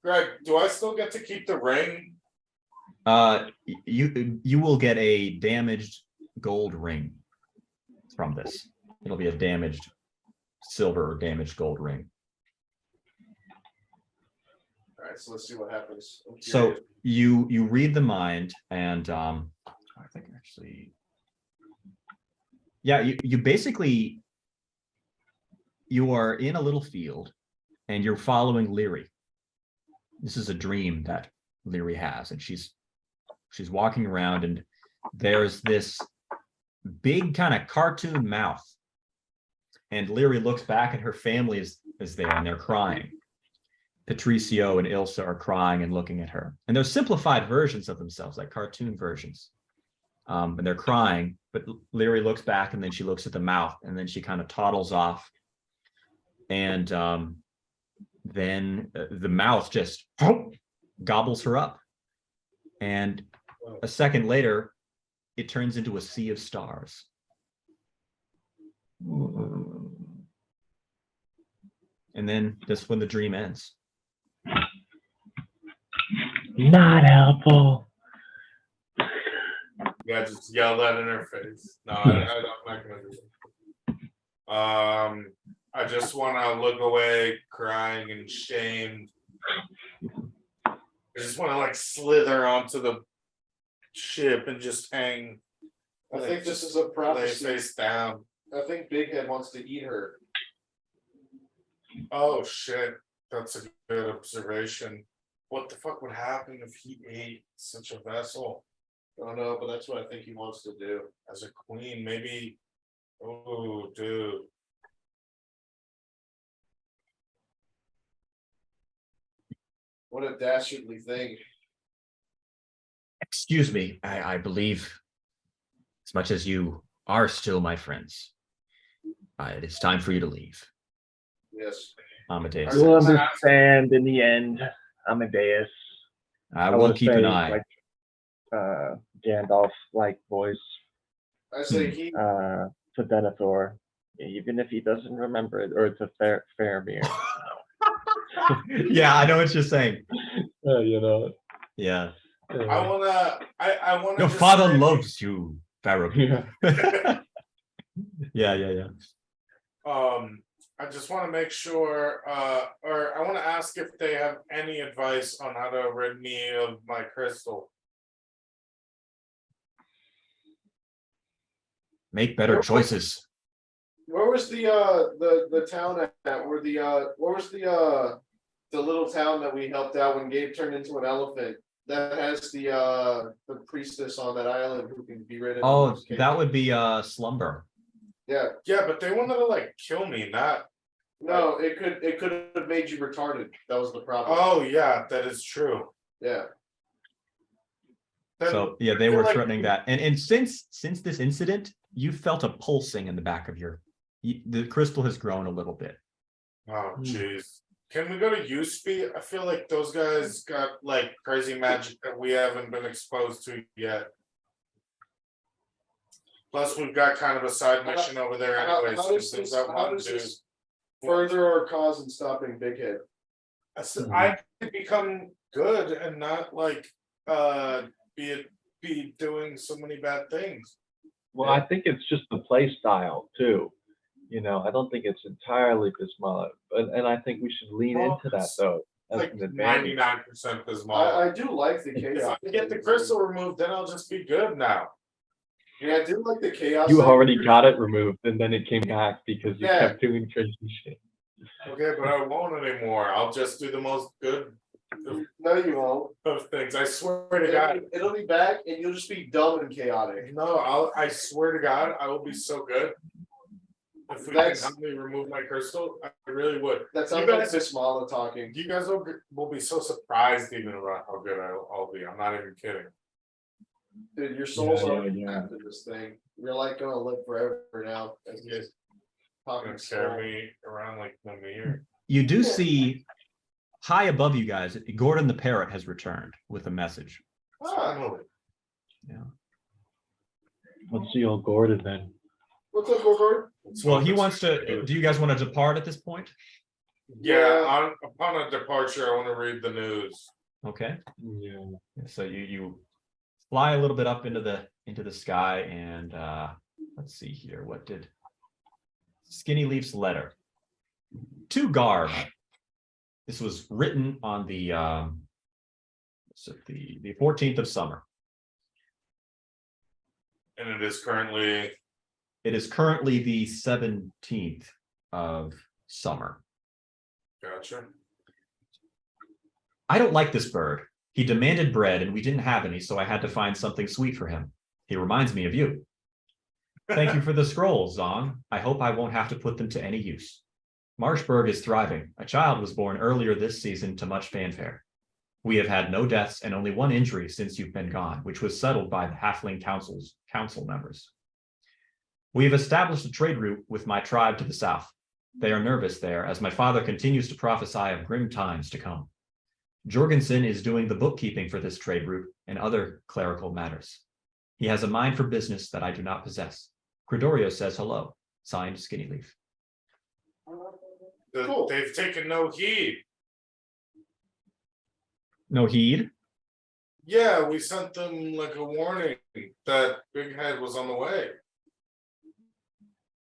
[SPEAKER 4] Greg, do I still get to keep the ring?
[SPEAKER 2] You will get a damaged gold ring from this. It'll be a damaged silver or damaged gold ring.
[SPEAKER 3] All right, so let's see what happens. I'm
[SPEAKER 2] So
[SPEAKER 3] curious.
[SPEAKER 2] you read the mind, and I think actually, yeah, you basically, you are in a little field and you're following Leary. This is a dream that Leary has, and she's walking around, and there's this big kind of cartoon mouth, and Leary looks back and her family is there and they're crying. Patricio and Ilsa are crying and looking at her, and they're simplified versions of themselves, like cartoon versions. And they're crying, but Leary looks back and then she looks at the mouth, and then she kind of toddles off. And then the mouth just gobbles her up. And a second later, it turns into a sea of stars. And then that's when the dream ends.
[SPEAKER 5] Not helpful.
[SPEAKER 4] Yeah, just yell that in her face. No, I'm not gonna do it. I just want to look away, crying and shamed. I just want to like slither onto the ship and just hang.
[SPEAKER 3] I think this is a
[SPEAKER 4] Lay
[SPEAKER 3] prophecy.
[SPEAKER 4] face down.
[SPEAKER 3] I think Big Head wants to eat her.
[SPEAKER 4] Oh shit, that's a good observation. What the fuck would happen if he ate such a vessel
[SPEAKER 3] I don't know, but that's what I think he wants to do.
[SPEAKER 4] as a queen? Maybe. Oh, dude.
[SPEAKER 3] What a dastardly thing.
[SPEAKER 2] Excuse me, I believe, as much as you are still my friends, it is time for you to leave.
[SPEAKER 3] Yes.
[SPEAKER 2] Amadeus
[SPEAKER 5] You'll
[SPEAKER 2] says.
[SPEAKER 5] understand in the end, Amadeus.
[SPEAKER 2] I will
[SPEAKER 5] wanna
[SPEAKER 2] keep an
[SPEAKER 5] say,
[SPEAKER 2] eye.
[SPEAKER 5] Like, Gandalf like voice
[SPEAKER 3] I say he.
[SPEAKER 5] to Denethor, even if he doesn't remember it, or to Faramir.
[SPEAKER 2] Yeah, I know what you're saying.
[SPEAKER 5] You know.
[SPEAKER 2] Yeah.
[SPEAKER 4] I wanna.
[SPEAKER 2] Your
[SPEAKER 4] just
[SPEAKER 2] father
[SPEAKER 4] say-
[SPEAKER 2] loves you, Faramir.
[SPEAKER 5] Yeah.
[SPEAKER 2] Yeah.
[SPEAKER 4] I just want to make sure, or I want to ask if they have any advice on how to rid me of my crystal.
[SPEAKER 2] Make better choices.
[SPEAKER 3] Where was the town at? Where where was the little town that we helped out when Gabe turned into an elephant? That has the priestess on that island who can be rid of.
[SPEAKER 2] Oh, that would be Slumber.
[SPEAKER 3] Yeah.
[SPEAKER 4] Yeah, but they wanted to like kill me, not.
[SPEAKER 3] No, it could have made you retarded. That was the problem.
[SPEAKER 4] Oh yeah, that is true.
[SPEAKER 3] Yeah.
[SPEAKER 4] Then
[SPEAKER 2] So yeah, they
[SPEAKER 4] I feel
[SPEAKER 2] were
[SPEAKER 4] like-
[SPEAKER 2] threatening that. And since this incident, you felt a pulsing in the back of the crystal has grown a little bit.
[SPEAKER 4] Oh jeez. Can we go to USP? I feel like those guys got like crazy magic that we haven't been exposed to yet. Plus, we've got kind of a side mission over there anyways.
[SPEAKER 3] How does
[SPEAKER 4] since
[SPEAKER 3] this,
[SPEAKER 4] that
[SPEAKER 3] how
[SPEAKER 4] one
[SPEAKER 3] does
[SPEAKER 4] dude-
[SPEAKER 3] this further our cause in stopping Big Head?
[SPEAKER 4] I could become good and not like be doing so many bad things.
[SPEAKER 5] Well, I think it's just the play style too. You know, I don't think it's entirely Bismillah, and I think we should lean
[SPEAKER 4] Well,
[SPEAKER 5] into that though as
[SPEAKER 4] Like
[SPEAKER 5] an advantage.
[SPEAKER 4] 99% Bismillah.
[SPEAKER 3] I do like the
[SPEAKER 4] If
[SPEAKER 3] chaos.
[SPEAKER 4] I get the crystal removed, then I'll just be good now.
[SPEAKER 3] Yeah, I do like the chaos.
[SPEAKER 5] You
[SPEAKER 3] side.
[SPEAKER 5] already got it removed, and then it came back because you
[SPEAKER 3] Yeah.
[SPEAKER 5] kept doing crazy shit.
[SPEAKER 4] Okay, but I won't anymore. I'll just do the most good
[SPEAKER 3] No, you won't.
[SPEAKER 4] of things. I swear to God.
[SPEAKER 3] It'll be back, and you'll just be dumb and chaotic.
[SPEAKER 4] No, I swear to God, I will be so good. If we can
[SPEAKER 3] That's-
[SPEAKER 4] help me remove my crystal, I really would.
[SPEAKER 3] That sounds
[SPEAKER 4] You
[SPEAKER 3] like
[SPEAKER 4] guys-
[SPEAKER 3] Bismillah talking.
[SPEAKER 4] You guys will be so surprised even about how good I'll be. I'm not even kidding.
[SPEAKER 3] Dude, your soul's
[SPEAKER 5] Yeah,
[SPEAKER 3] already
[SPEAKER 5] yeah.
[SPEAKER 3] after this thing. You're like gonna live forever now. As you guys talking
[SPEAKER 4] Gonna carry
[SPEAKER 3] soul.
[SPEAKER 4] me around like the mirror.
[SPEAKER 2] You do see high above you guys, Gordon the Parrot has returned with a message.
[SPEAKER 3] Ah,
[SPEAKER 4] Finally.
[SPEAKER 5] Let's see old Gordon then.
[SPEAKER 3] what's up, Gordon?
[SPEAKER 2] Well, he wants to. Do you guys want to depart at this point?
[SPEAKER 4] Yeah, upon a departure, I want to read the news.
[SPEAKER 2] Okay.
[SPEAKER 5] Yeah.
[SPEAKER 2] So you fly a little bit up into the sky, and let's see here. What did Skinny Leaf's letter to Garb? This was written on the 14th of summer.
[SPEAKER 4] And it is currently
[SPEAKER 2] It is currently the 17th of summer.
[SPEAKER 4] gotcha.
[SPEAKER 2] I don't like this bird. He demanded bread and we didn't have any, so I had to find something sweet for him. He reminds me of you. Thank you for the scrolls, Zong. I hope I won't have to put them to any use. Marshburg is thriving. A child was born earlier this season to much fanfare. We have had no deaths and only one injury since you've been gone, which was settled by the Halfling council members. We have established a trade route with my tribe to the south. They are nervous there as my father continues to prophesy of grim times to come. Jorgensen is doing the bookkeeping for this trade route and other clerical matters. He has a mind for business that I do not possess. Credorio says hello. Signed, Skinny Leaf.
[SPEAKER 3] Cool.
[SPEAKER 4] They've taken no heed.
[SPEAKER 2] No heed.
[SPEAKER 4] Yeah, we sent them like a warning that Big Head was on the way.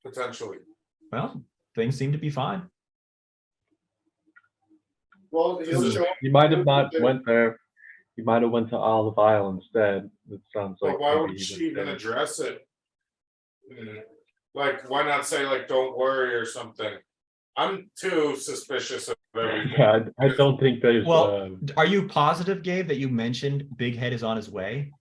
[SPEAKER 4] Potentially.
[SPEAKER 2] Well, things seem to be fine.
[SPEAKER 3] Well, he'll show up.
[SPEAKER 5] You might have not went there He might have went to Olive Isle instead. It sounds like
[SPEAKER 4] But why
[SPEAKER 5] maybe
[SPEAKER 4] would
[SPEAKER 5] he
[SPEAKER 4] she
[SPEAKER 5] went
[SPEAKER 4] even
[SPEAKER 5] there.
[SPEAKER 4] address it? Like, why not say like, don't worry or something? I'm too suspicious of everything.
[SPEAKER 5] Yeah, I don't think there's.
[SPEAKER 2] Well, are you positive, Gabe, that you mentioned Big Head is on his way?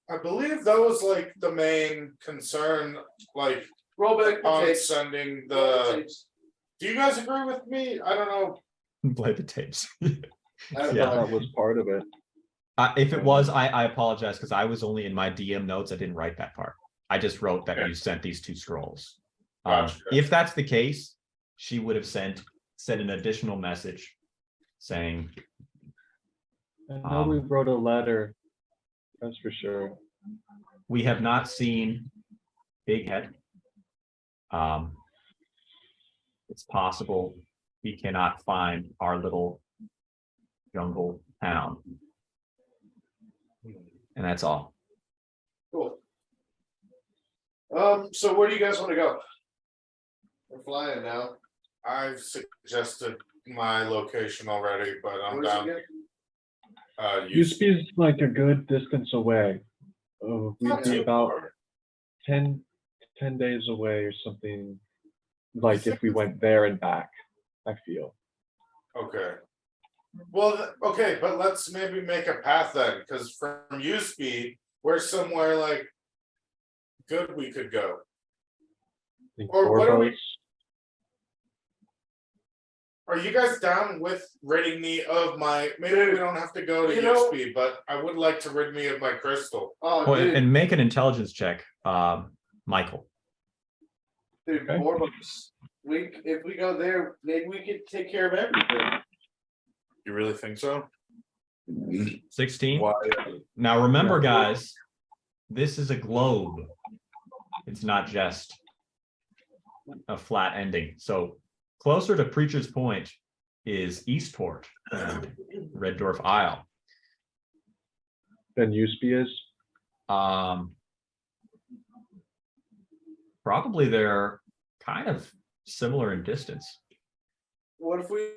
[SPEAKER 4] I believe that was like the main concern, like
[SPEAKER 3] Roll back the
[SPEAKER 4] on
[SPEAKER 3] tapes.
[SPEAKER 4] sending
[SPEAKER 3] Roll the
[SPEAKER 4] the.
[SPEAKER 3] tapes.
[SPEAKER 4] Do you guys agree with me? I don't know.
[SPEAKER 2] Play the tapes.
[SPEAKER 3] I
[SPEAKER 5] I
[SPEAKER 2] yeah.
[SPEAKER 5] thought that was part of it.
[SPEAKER 2] If it was, I apologize because I was only in my DM notes. I didn't write that part. I just wrote that you sent these 2 scrolls.
[SPEAKER 4] Gotcha.
[SPEAKER 2] If that's the case, she would have sent an additional message saying,
[SPEAKER 5] I know we wrote a letter. That's for sure.
[SPEAKER 2] we have not seen Big Head. It's possible we cannot find our little jungle town. And that's all.
[SPEAKER 3] Cool. So where do you guys want to go? We're flying now.
[SPEAKER 4] I've suggested my location already, but I'm
[SPEAKER 3] Where's it
[SPEAKER 4] down.
[SPEAKER 3] again?
[SPEAKER 5] USP is like a good distance away. We'd
[SPEAKER 4] Not
[SPEAKER 5] be
[SPEAKER 4] too
[SPEAKER 5] about
[SPEAKER 4] far.
[SPEAKER 5] 10 days away or something. Like if we went there and back, I feel.
[SPEAKER 4] Okay. Well, okay, but let's maybe make a path then, because from USP, we're somewhere like good we could go.
[SPEAKER 5] I think
[SPEAKER 4] Or what are we-
[SPEAKER 5] Borbos.
[SPEAKER 4] Are you guys down with ridding me of my? Maybe we don't have to go to
[SPEAKER 3] You know-
[SPEAKER 4] USP, but I would like to rid me of my crystal.
[SPEAKER 3] Oh,
[SPEAKER 2] Oh,
[SPEAKER 3] dude,
[SPEAKER 2] and make an intelligence check, Michael.
[SPEAKER 3] dude,
[SPEAKER 5] Okay.
[SPEAKER 3] Borbos. If we go there, maybe we could take care of everything.
[SPEAKER 4] You really think so?
[SPEAKER 2] 16.
[SPEAKER 4] Why?
[SPEAKER 2] Now remember, guys, this is a globe. It's not just a flat ending. So closer to Preacher's Point is Eastport and Red Dwarf Isle.
[SPEAKER 5] Then USP is.
[SPEAKER 2] Probably they're kind of similar in distance.
[SPEAKER 3] What if we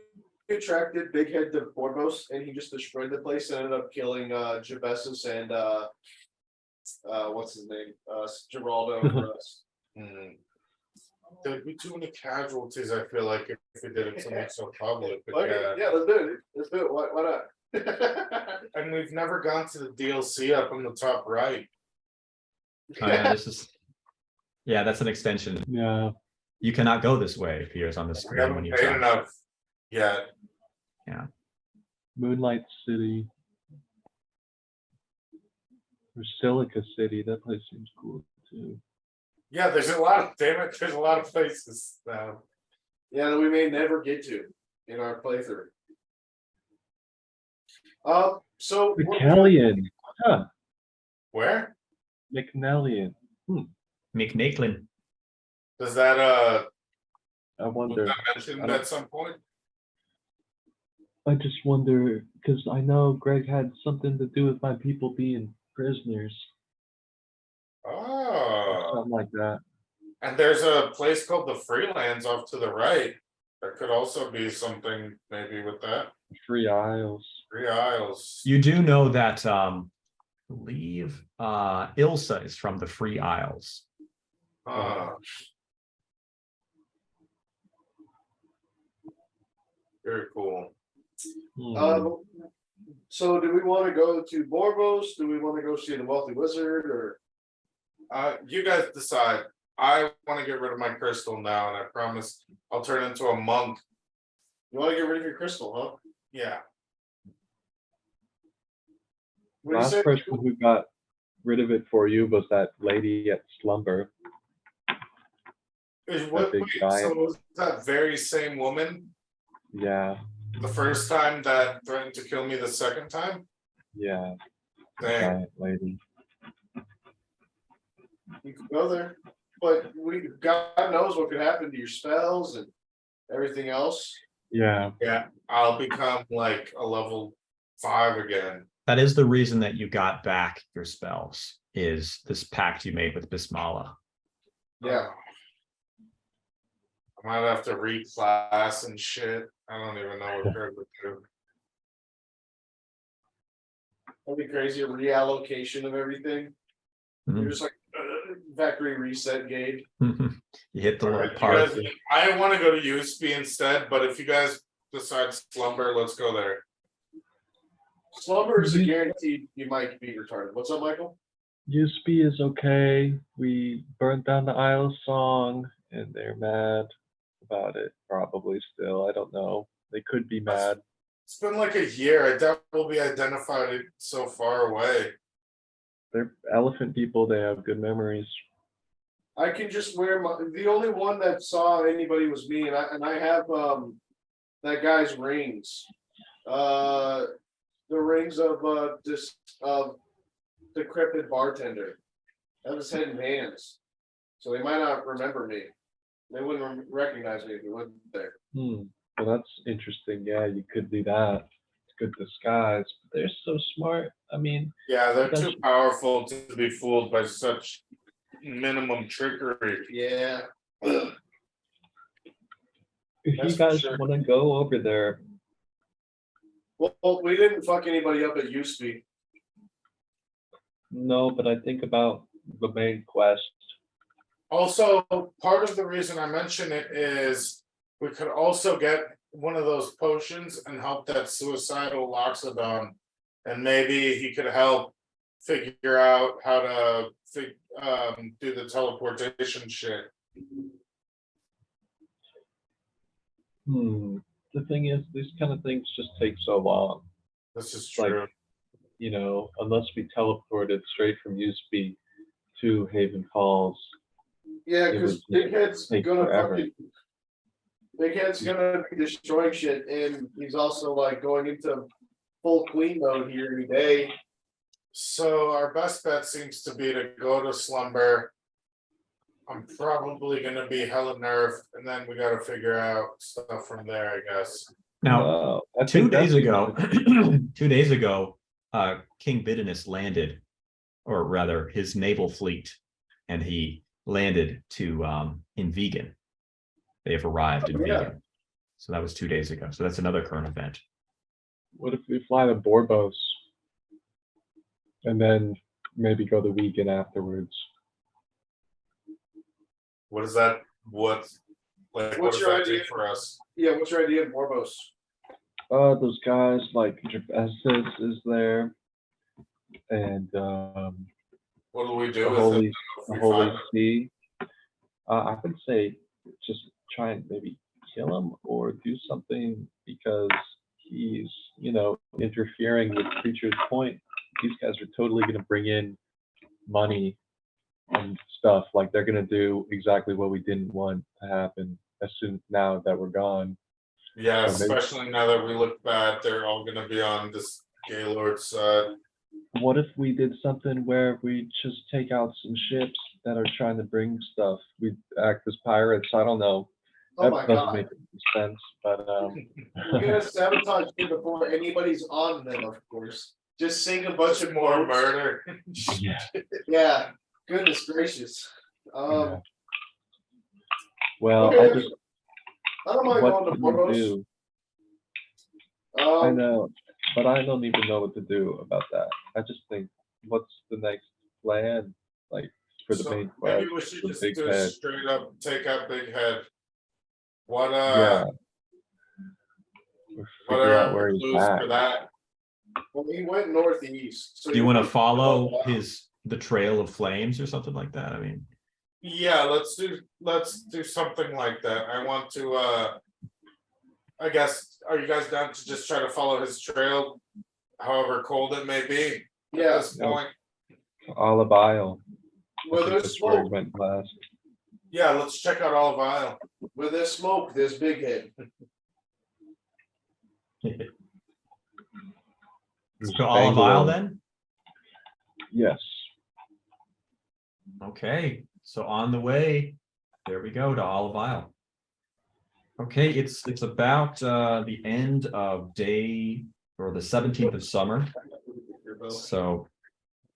[SPEAKER 3] attracted Big Head to Borbos and he just destroyed the place and ended up killing Jabesus and what's his name? Geraldo for us.
[SPEAKER 4] There'd be too many casualties, I feel like, if we did it to make so public. But
[SPEAKER 3] Okay, yeah, let's do it. Let's do it. Why not?
[SPEAKER 4] And we've never gone to the DLC up on the top right.
[SPEAKER 2] Oh, yeah, this is. Yeah, that's an extension.
[SPEAKER 5] Yeah.
[SPEAKER 2] You cannot go this way. It appears on the
[SPEAKER 4] We
[SPEAKER 2] screen when
[SPEAKER 4] haven't
[SPEAKER 2] you
[SPEAKER 4] paid
[SPEAKER 2] try.
[SPEAKER 4] enough yet.
[SPEAKER 5] Moonlight City. Or Silica City. That place seems cool too.
[SPEAKER 4] Yeah, there's a lot of, damn it, there's a lot of places now.
[SPEAKER 3] Yeah, that we may never get to in our playthrough. So
[SPEAKER 5] McNellian. Huh.
[SPEAKER 4] Where?
[SPEAKER 5] McNellian.
[SPEAKER 2] McNacklin.
[SPEAKER 4] Does that
[SPEAKER 5] I
[SPEAKER 4] was
[SPEAKER 5] wonder.
[SPEAKER 4] that mentioned at some point?
[SPEAKER 5] I just wonder because I know Greg had something to do with my people being prisoners.
[SPEAKER 4] Oh,
[SPEAKER 5] Something like that.
[SPEAKER 4] and there's a place called the Freelands off to the right. That could also be something maybe with that.
[SPEAKER 5] Free Isles.
[SPEAKER 4] 3 Isles.
[SPEAKER 2] You do know that I believe Ilsa is from the Free Isles.
[SPEAKER 4] Very cool.
[SPEAKER 3] So do we want to go to Borbos? Do we want to go see the Wealthy Wizard or?
[SPEAKER 4] You guys decide. I want to get rid of my crystal now, and I promise I'll turn into a monk.
[SPEAKER 3] You want to get rid of your crystal, huh?
[SPEAKER 4] Yeah.
[SPEAKER 3] What do you
[SPEAKER 5] Last
[SPEAKER 3] say?
[SPEAKER 5] person who got rid of it for you was that lady at Slumber.
[SPEAKER 4] What,
[SPEAKER 5] big
[SPEAKER 4] wait,
[SPEAKER 5] giant.
[SPEAKER 4] so was that very same woman
[SPEAKER 5] Yeah,
[SPEAKER 4] the first time that threatened to kill me the second time?
[SPEAKER 5] yeah, the
[SPEAKER 4] Dang.
[SPEAKER 5] giant lady.
[SPEAKER 3] You can go there, but God knows what could happen to your spells and everything else.
[SPEAKER 5] Yeah,
[SPEAKER 4] Yeah, I'll become like a level 5 again.
[SPEAKER 2] That is the reason that you got back your spells, is this pact you made with Bismillah.
[SPEAKER 3] Yeah.
[SPEAKER 4] I might have to reclass and shit. I don't even know what Greg would do.
[SPEAKER 3] That'd be crazy. A reallocation of everything.
[SPEAKER 2] Mhm.
[SPEAKER 3] You're just like factory reset gauge.
[SPEAKER 2] You hit the
[SPEAKER 4] All
[SPEAKER 2] little
[SPEAKER 4] right, you
[SPEAKER 2] part.
[SPEAKER 4] guys, I want to go to USB instead, but if you guys decide slumber, let's go there.
[SPEAKER 3] Slumber is a guaranteed you might be retarded. What's up, Michael?
[SPEAKER 5] USB is okay. We burnt down the Isle song, and they're mad about it. Probably still. I don't know. They could be mad.
[SPEAKER 4] It's been like a year. I doubt we'll be identified so far away.
[SPEAKER 5] They're elephant people. They have good memories.
[SPEAKER 3] I can just wear my. The only one that saw anybody was me, and I have that guy's rings. The rings of this decrepit bartender. That was head and hands. So they might not remember me. They wouldn't recognize me if we wasn't there.
[SPEAKER 5] Well, that's interesting. Yeah, you could do that. It's good disguise. But they're so smart. I mean,
[SPEAKER 4] Yeah, they're
[SPEAKER 5] That's-
[SPEAKER 4] too powerful to be fooled by such minimum trickery.
[SPEAKER 3] Yeah.
[SPEAKER 5] if
[SPEAKER 3] That's
[SPEAKER 5] you
[SPEAKER 3] for
[SPEAKER 5] guys
[SPEAKER 3] sure.
[SPEAKER 5] want to go over there,
[SPEAKER 3] Well, we didn't fuck anybody up at USP.
[SPEAKER 5] no, but I think about the main quest.
[SPEAKER 4] Also, part of the reason I mention it is we could also get one of those potions and help that suicidal Loxodon. And maybe he could help figure out how to do the teleportation shit.
[SPEAKER 5] The thing is, these kind of things just take so long.
[SPEAKER 4] This is
[SPEAKER 5] Like-
[SPEAKER 4] true.
[SPEAKER 5] You know, unless we teleported straight from USP to Haven Falls.
[SPEAKER 3] Yeah,
[SPEAKER 5] It
[SPEAKER 3] because
[SPEAKER 5] would
[SPEAKER 3] Big Head's
[SPEAKER 5] take
[SPEAKER 3] gonna
[SPEAKER 5] forever.
[SPEAKER 3] fucking. Big Head's gonna be destroying shit, and he's also like going into full queen mode here any day.
[SPEAKER 4] So our best bet seems to be to go to slumber. I'm probably gonna be hella nerfed, and then we gotta figure out stuff from there, I guess.
[SPEAKER 2] Now,
[SPEAKER 5] No, I
[SPEAKER 2] 2
[SPEAKER 5] think
[SPEAKER 2] days
[SPEAKER 5] that's-
[SPEAKER 2] ago, 2 days ago, King Biddinus landed, or rather his naval fleet, and he landed to in Vegan. They have arrived in
[SPEAKER 3] Yeah.
[SPEAKER 2] Vegan. So that was 2 days ago. So that's another current event.
[SPEAKER 5] What if we fly to Borbos and then maybe go the weekend afterwards?
[SPEAKER 4] What is that? What
[SPEAKER 3] What's
[SPEAKER 4] does
[SPEAKER 3] your
[SPEAKER 4] that
[SPEAKER 3] idea?
[SPEAKER 4] do for us?
[SPEAKER 3] Yeah, what's your idea of Morbos?
[SPEAKER 5] Those guys like Gervasis is there, and
[SPEAKER 4] What do we
[SPEAKER 5] the
[SPEAKER 4] do with
[SPEAKER 5] Holy,
[SPEAKER 4] it?
[SPEAKER 5] the Holy See. I would say just try and maybe kill him or do something because he's, you know, interfering with Preacher's Point. These guys are totally going to bring in money and stuff. Like they're going to do exactly what we didn't want to happen as soon now that we're gone.
[SPEAKER 4] Yeah,
[SPEAKER 5] So maybe-
[SPEAKER 4] especially now that we look bad, they're all gonna be on this Gaylord's side.
[SPEAKER 5] What if we did something where we just take out some ships that are trying to bring stuff? We act as pirates. I don't know.
[SPEAKER 3] Oh
[SPEAKER 5] That
[SPEAKER 3] my
[SPEAKER 5] doesn't
[SPEAKER 3] god.
[SPEAKER 5] make any sense, but
[SPEAKER 3] We're gonna sabotage it before anybody's on them, of course. Just sing a bunch
[SPEAKER 4] Bunch
[SPEAKER 3] of
[SPEAKER 4] of more
[SPEAKER 3] quotes.
[SPEAKER 4] murder.
[SPEAKER 5] yeah.
[SPEAKER 3] Yeah, goodness gracious.
[SPEAKER 5] Yeah. Well,
[SPEAKER 3] okay,
[SPEAKER 5] I just
[SPEAKER 3] I don't mind
[SPEAKER 5] what
[SPEAKER 3] going to
[SPEAKER 5] can we
[SPEAKER 3] Morbos.
[SPEAKER 5] do? I
[SPEAKER 3] Um,
[SPEAKER 5] know, but I don't even know what to do about that. I just think, what's the next plan, like for the
[SPEAKER 4] So
[SPEAKER 5] main quest?
[SPEAKER 4] maybe we should
[SPEAKER 5] for
[SPEAKER 4] just
[SPEAKER 5] Big
[SPEAKER 4] do
[SPEAKER 5] Head?
[SPEAKER 4] straight up take out Big Head. What
[SPEAKER 5] Yeah. Or
[SPEAKER 4] what
[SPEAKER 5] figure
[SPEAKER 4] are
[SPEAKER 5] out where
[SPEAKER 4] our
[SPEAKER 5] he's
[SPEAKER 4] clues
[SPEAKER 5] at.
[SPEAKER 4] for that?
[SPEAKER 3] well, he went northeast. So
[SPEAKER 2] Do you want to
[SPEAKER 3] he-
[SPEAKER 2] follow
[SPEAKER 3] Oh,
[SPEAKER 2] the trail of flames or something like that? I mean,
[SPEAKER 4] Yeah, let's do something like that. I want to I guess are you guys down to just try to follow his trail, however cold it may be at
[SPEAKER 3] Yeah,
[SPEAKER 4] this point?
[SPEAKER 5] Olive Isle. I
[SPEAKER 3] where
[SPEAKER 5] think
[SPEAKER 3] there's
[SPEAKER 5] that's where he
[SPEAKER 3] smoke,
[SPEAKER 5] went last.
[SPEAKER 4] Yeah, let's check out Olive Isle.
[SPEAKER 3] where there's smoke, there's Big Head.
[SPEAKER 2] so Olive Isle then?
[SPEAKER 5] Yes.
[SPEAKER 2] Okay, so on the way, there we go to Olive Isle. Okay, it's about the end of day or the 17th of summer. So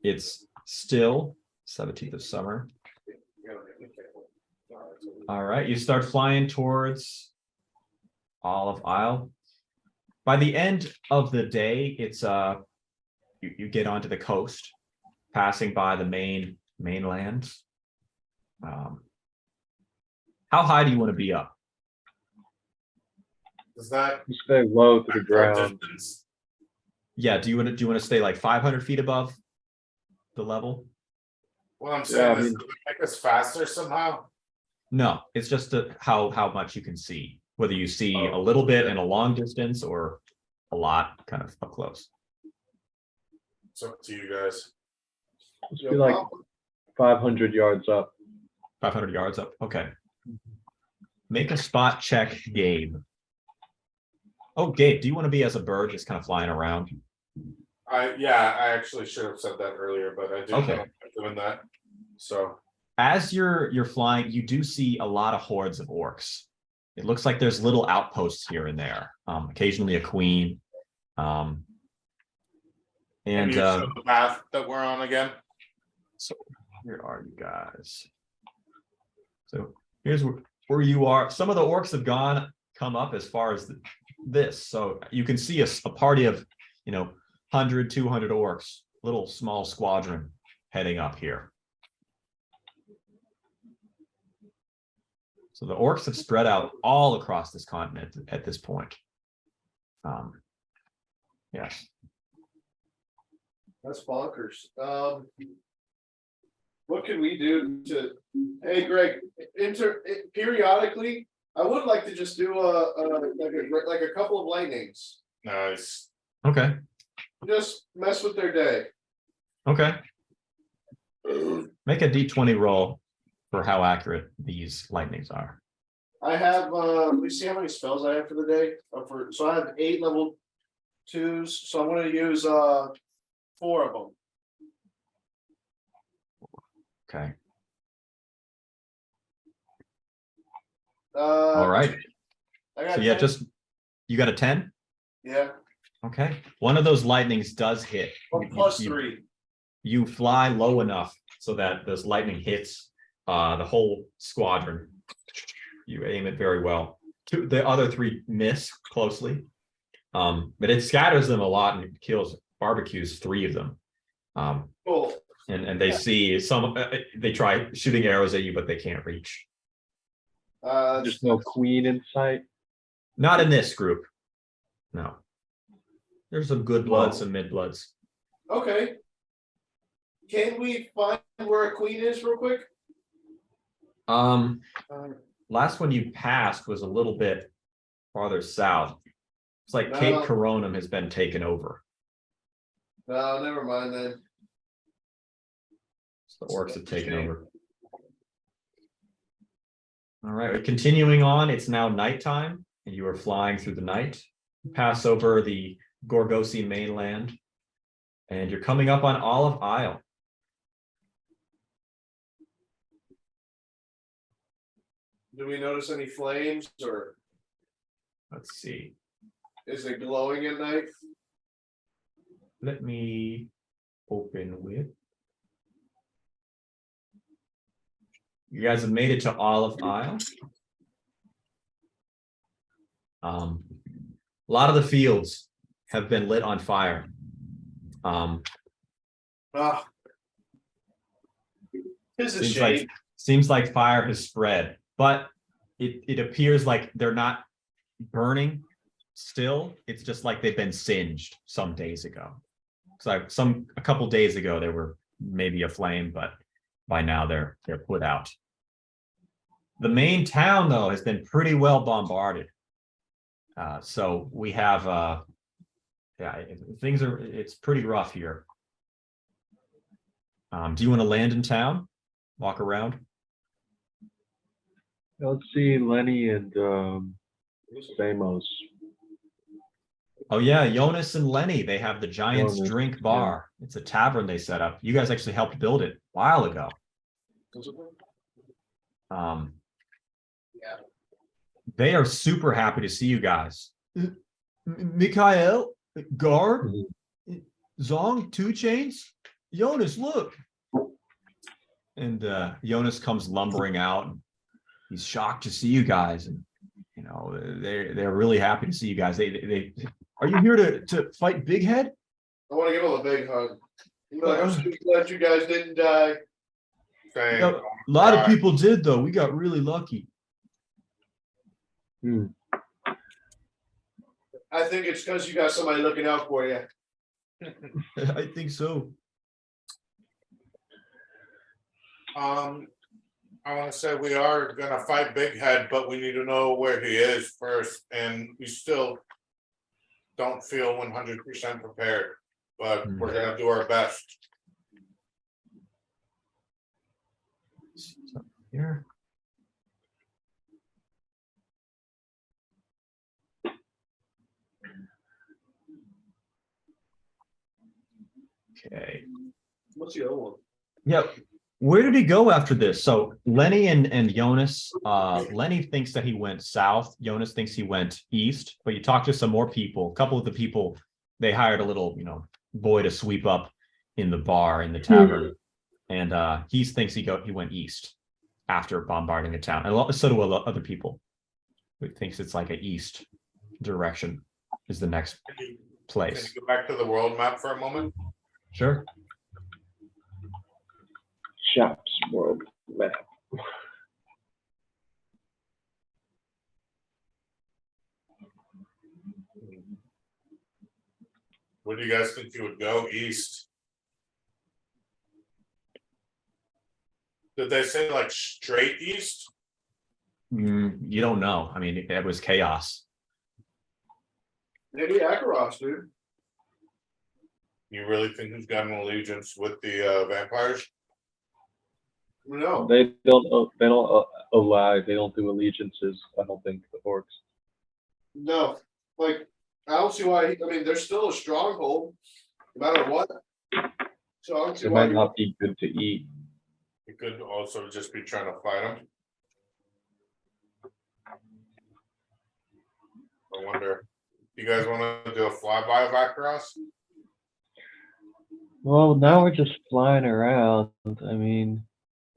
[SPEAKER 2] it's still 17th of summer. All right, you start flying towards Olive Isle. By the end of the day, it's you get onto the coast, passing by the mainland. How high do you want to be up?
[SPEAKER 4] Is that
[SPEAKER 5] You stay low to the
[SPEAKER 4] our
[SPEAKER 5] ground.
[SPEAKER 4] distance?
[SPEAKER 2] Yeah, do you want to stay like 500 feet above the level?
[SPEAKER 4] What I'm
[SPEAKER 5] Yeah,
[SPEAKER 4] saying
[SPEAKER 5] I
[SPEAKER 4] is,
[SPEAKER 5] mean-
[SPEAKER 4] does it make us faster somehow?
[SPEAKER 2] No, it's just how much you can see, whether you see a
[SPEAKER 4] Oh,
[SPEAKER 2] little bit
[SPEAKER 4] okay.
[SPEAKER 2] in a long distance or a lot kind of up close.
[SPEAKER 4] It's up to you guys.
[SPEAKER 5] Let's be like 500 yards up.
[SPEAKER 2] 500 yards up. Okay. Make a spot check, Gabe. Oh, Gabe, do you want to be as a bird just kind of flying around?
[SPEAKER 4] I actually should have said that earlier, but I didn't
[SPEAKER 2] Okay.
[SPEAKER 4] know I'm doing that. So
[SPEAKER 2] As you're flying, you do see a lot of hordes of orcs. It looks like there's little outposts here and there. Occasionally a queen.
[SPEAKER 4] can
[SPEAKER 2] And
[SPEAKER 4] you show the path that we're on again?
[SPEAKER 2] so here are you guys. So here's where you are. Some of the orcs have come up as far as this. So you can see a party of, 100, 200 orcs, little small squadron heading up here. So the orcs have spread out all across this continent at this point. Yes.
[SPEAKER 3] That's bonkers. What can we do to, hey, Greg, periodically, I would like to just do like a couple of lightnings.
[SPEAKER 4] Nice.
[SPEAKER 2] Okay.
[SPEAKER 3] Just mess with their day.
[SPEAKER 2] Okay. Make a d20 roll for how accurate these lightnings are.
[SPEAKER 3] I have, let me see how many spells I have for the day. So I have 8 level 2s, so I'm gonna use 4 of them.
[SPEAKER 2] Okay.
[SPEAKER 3] All
[SPEAKER 2] All right.
[SPEAKER 3] I got
[SPEAKER 2] So yeah,
[SPEAKER 3] 10.
[SPEAKER 2] you got a 10?
[SPEAKER 3] Yeah,
[SPEAKER 2] Okay. One of those lightnings does hit.
[SPEAKER 3] plus
[SPEAKER 2] You-
[SPEAKER 3] 3.
[SPEAKER 2] You fly low enough so that this lightning hits the whole squadron. You aim it very well. The other 3 miss closely. But it scatters them a lot and it barbecues 3 of them.
[SPEAKER 3] Cool.
[SPEAKER 2] And they see they try shooting arrows at you, but they can't reach.
[SPEAKER 5] There's no queen in sight.
[SPEAKER 2] Not in this group. No. There's some good bloods,
[SPEAKER 3] Whoa.
[SPEAKER 2] some mid bloods.
[SPEAKER 3] Okay. Can we find where a queen is real quick?
[SPEAKER 2] Last one you passed was a little bit farther south. It's like Cape
[SPEAKER 3] No.
[SPEAKER 2] Coronum has been taken over.
[SPEAKER 3] No, never mind then.
[SPEAKER 2] So the orcs have taken over. All right, continuing on, it's now nighttime and you are flying through the night. You pass over the Gorgosi mainland and you're coming up on Olive Isle.
[SPEAKER 3] Do we notice any flames or
[SPEAKER 2] Let's see.
[SPEAKER 3] is it glowing at night?
[SPEAKER 2] Let me open with. You guys have made it to Olive Isle. A lot of the fields have been lit on fire.
[SPEAKER 3] Ah. It's a
[SPEAKER 2] Seems
[SPEAKER 3] shame.
[SPEAKER 2] seems like fire has spread, but it appears like they're not burning still. It's just like they've been singed some days ago. So a couple days ago they were maybe aflame, but by now they're put out. The main town though has been pretty well bombarded. So we have it's pretty rough here. Do you want to land in town? Walk around?
[SPEAKER 5] Let's see Lenny and Stamos.
[SPEAKER 2] Oh yeah, Jonas and Lenny, they have the Giants
[SPEAKER 5] Jonas,
[SPEAKER 2] Drink Bar. It's a tavern they set up. You guys actually helped build it a while ago. They are super happy to see you guys. Mikhail, Gar, Zong, 2 Chains, Jonas, look. And Jonas comes lumbering out. And he's shocked to see you guys, and they're really happy to see you guys. They are you here to fight Big Head?
[SPEAKER 3] I want to give him a big hug. I'm like, I'm so glad you guys didn't die.
[SPEAKER 4] Same.
[SPEAKER 2] A lot of people did, though. We got really lucky.
[SPEAKER 3] I think it's because you got somebody looking out for you.
[SPEAKER 2] I think so.
[SPEAKER 4] I want to say we are gonna fight Big Head, but we need to know where he is first, and we still don't feel 100% prepared, but we're gonna do our best.
[SPEAKER 2] Here. Okay.
[SPEAKER 3] What's the other one?
[SPEAKER 2] Yep. Where did he go after this? So Lenny and Jonas, Lenny thinks that he went south. Jonas thinks he went east, but you talk to some more people. A couple of the people, they hired a little, boy to sweep up in the bar in the tavern. And he thinks he went east after bombarding the town. And so do other people. Who thinks it's like an east direction is the next
[SPEAKER 4] Can
[SPEAKER 2] place.
[SPEAKER 4] you go back to the world map for a moment?
[SPEAKER 2] Sure.
[SPEAKER 5] Shops world map.
[SPEAKER 4] Where do you guys think you would go? East? Did they say like straight east?
[SPEAKER 2] You don't know. I mean, it was chaos.
[SPEAKER 3] Maybe Akaros, dude.
[SPEAKER 4] You really think he's got an allegiance with the vampires?
[SPEAKER 3] No.
[SPEAKER 5] They don't allow. They don't do allegiances. I don't think the orcs.
[SPEAKER 3] No. Like, I don't see why. I mean, there's still a stronghold, no matter what. So I don't see
[SPEAKER 5] It
[SPEAKER 3] why.
[SPEAKER 5] might not be good to eat.
[SPEAKER 4] He could also just be trying to fight him. I wonder. You guys want to do a flyby of Akaros?
[SPEAKER 5] Well, now we're just flying around. I mean,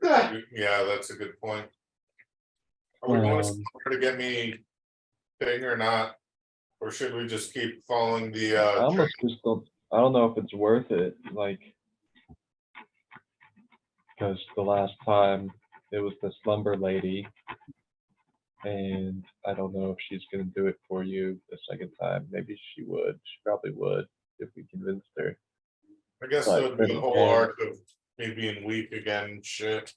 [SPEAKER 4] Yeah, that's a good point. Are we going to get me thing or not? Or should we just keep following the
[SPEAKER 5] I almost just don't. I don't know if it's worth it. Like, because the last time it was the slumber lady, and I don't know if she's gonna do it for you the second time. Maybe she would. She probably would if we convinced her.
[SPEAKER 4] I guess
[SPEAKER 5] But
[SPEAKER 4] it would be
[SPEAKER 5] then
[SPEAKER 4] the whole
[SPEAKER 5] again-
[SPEAKER 4] arc of me being weak again and shit.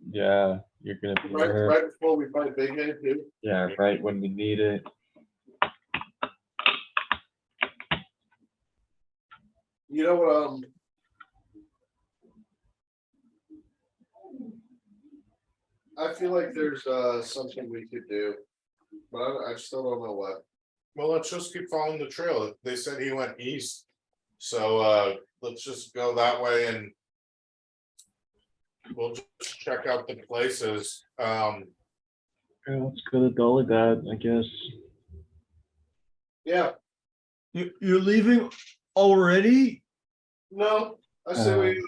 [SPEAKER 5] Yeah, you're gonna be hurt.
[SPEAKER 3] Right before we fight Big Head, dude.
[SPEAKER 5] Yeah, right when we need it.
[SPEAKER 3] You know what? I feel like there's something we could do, but I still don't know what.
[SPEAKER 4] Well, let's just keep following the trail. They said he went east. So let's just go that way and we'll just check out the places.
[SPEAKER 5] Yeah, let's go to Dolidad, I guess.
[SPEAKER 3] Yeah.
[SPEAKER 2] You're leaving already?
[SPEAKER 3] No, I say we.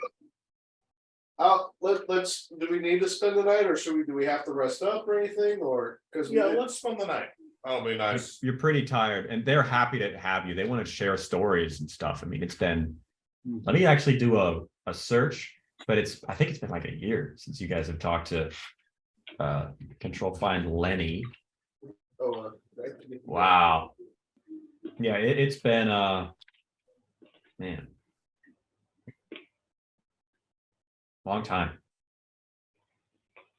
[SPEAKER 3] Let's. Do we need to spend the night, or do we have to rest up or anything, or because
[SPEAKER 4] Yeah, let's spend the night. That'll be nice.
[SPEAKER 2] You're pretty tired, and they're happy to have you. They want to share stories and stuff. I mean, it's been. Let me actually do a search, but I think it's been like a year since you guys have talked to Control Find Lenny.
[SPEAKER 3] Oh,
[SPEAKER 2] Wow. Yeah, it's been man. Long time.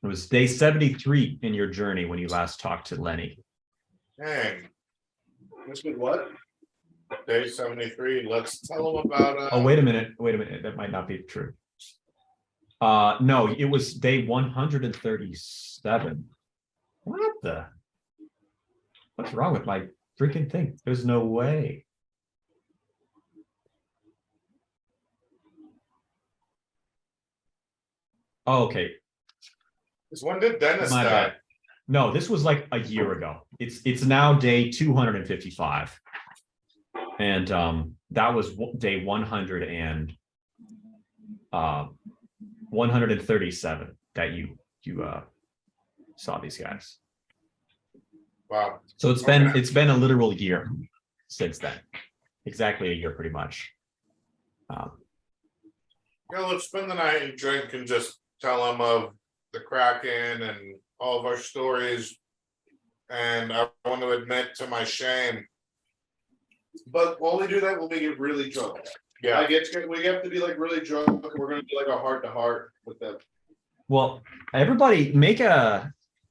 [SPEAKER 2] It was day 73 in your journey when you last talked to Lenny.
[SPEAKER 4] Dang,
[SPEAKER 3] That's been what?
[SPEAKER 4] day 73. Let's tell them about.
[SPEAKER 2] Oh, wait a minute. That might not be true. No, it was day 137. What's wrong with my freaking thing? There's no way. Oh, okay.
[SPEAKER 4] When did Dennis
[SPEAKER 2] My
[SPEAKER 4] die?
[SPEAKER 2] bad. No, this was like a year ago. It's now day 255. And that was day 137 that you saw these guys.
[SPEAKER 4] Wow.
[SPEAKER 2] So it's been a literal year since then. Exactly a year, pretty much.
[SPEAKER 4] Yeah, let's spend the night and drink and just tell him of the Kraken and all of our stories. And I want to admit to my shame.
[SPEAKER 3] But when we do that, when we get really drunk.
[SPEAKER 4] Yeah.
[SPEAKER 3] We have to be like really drunk, and we're gonna do like a heart to heart with them.
[SPEAKER 2] Well, everybody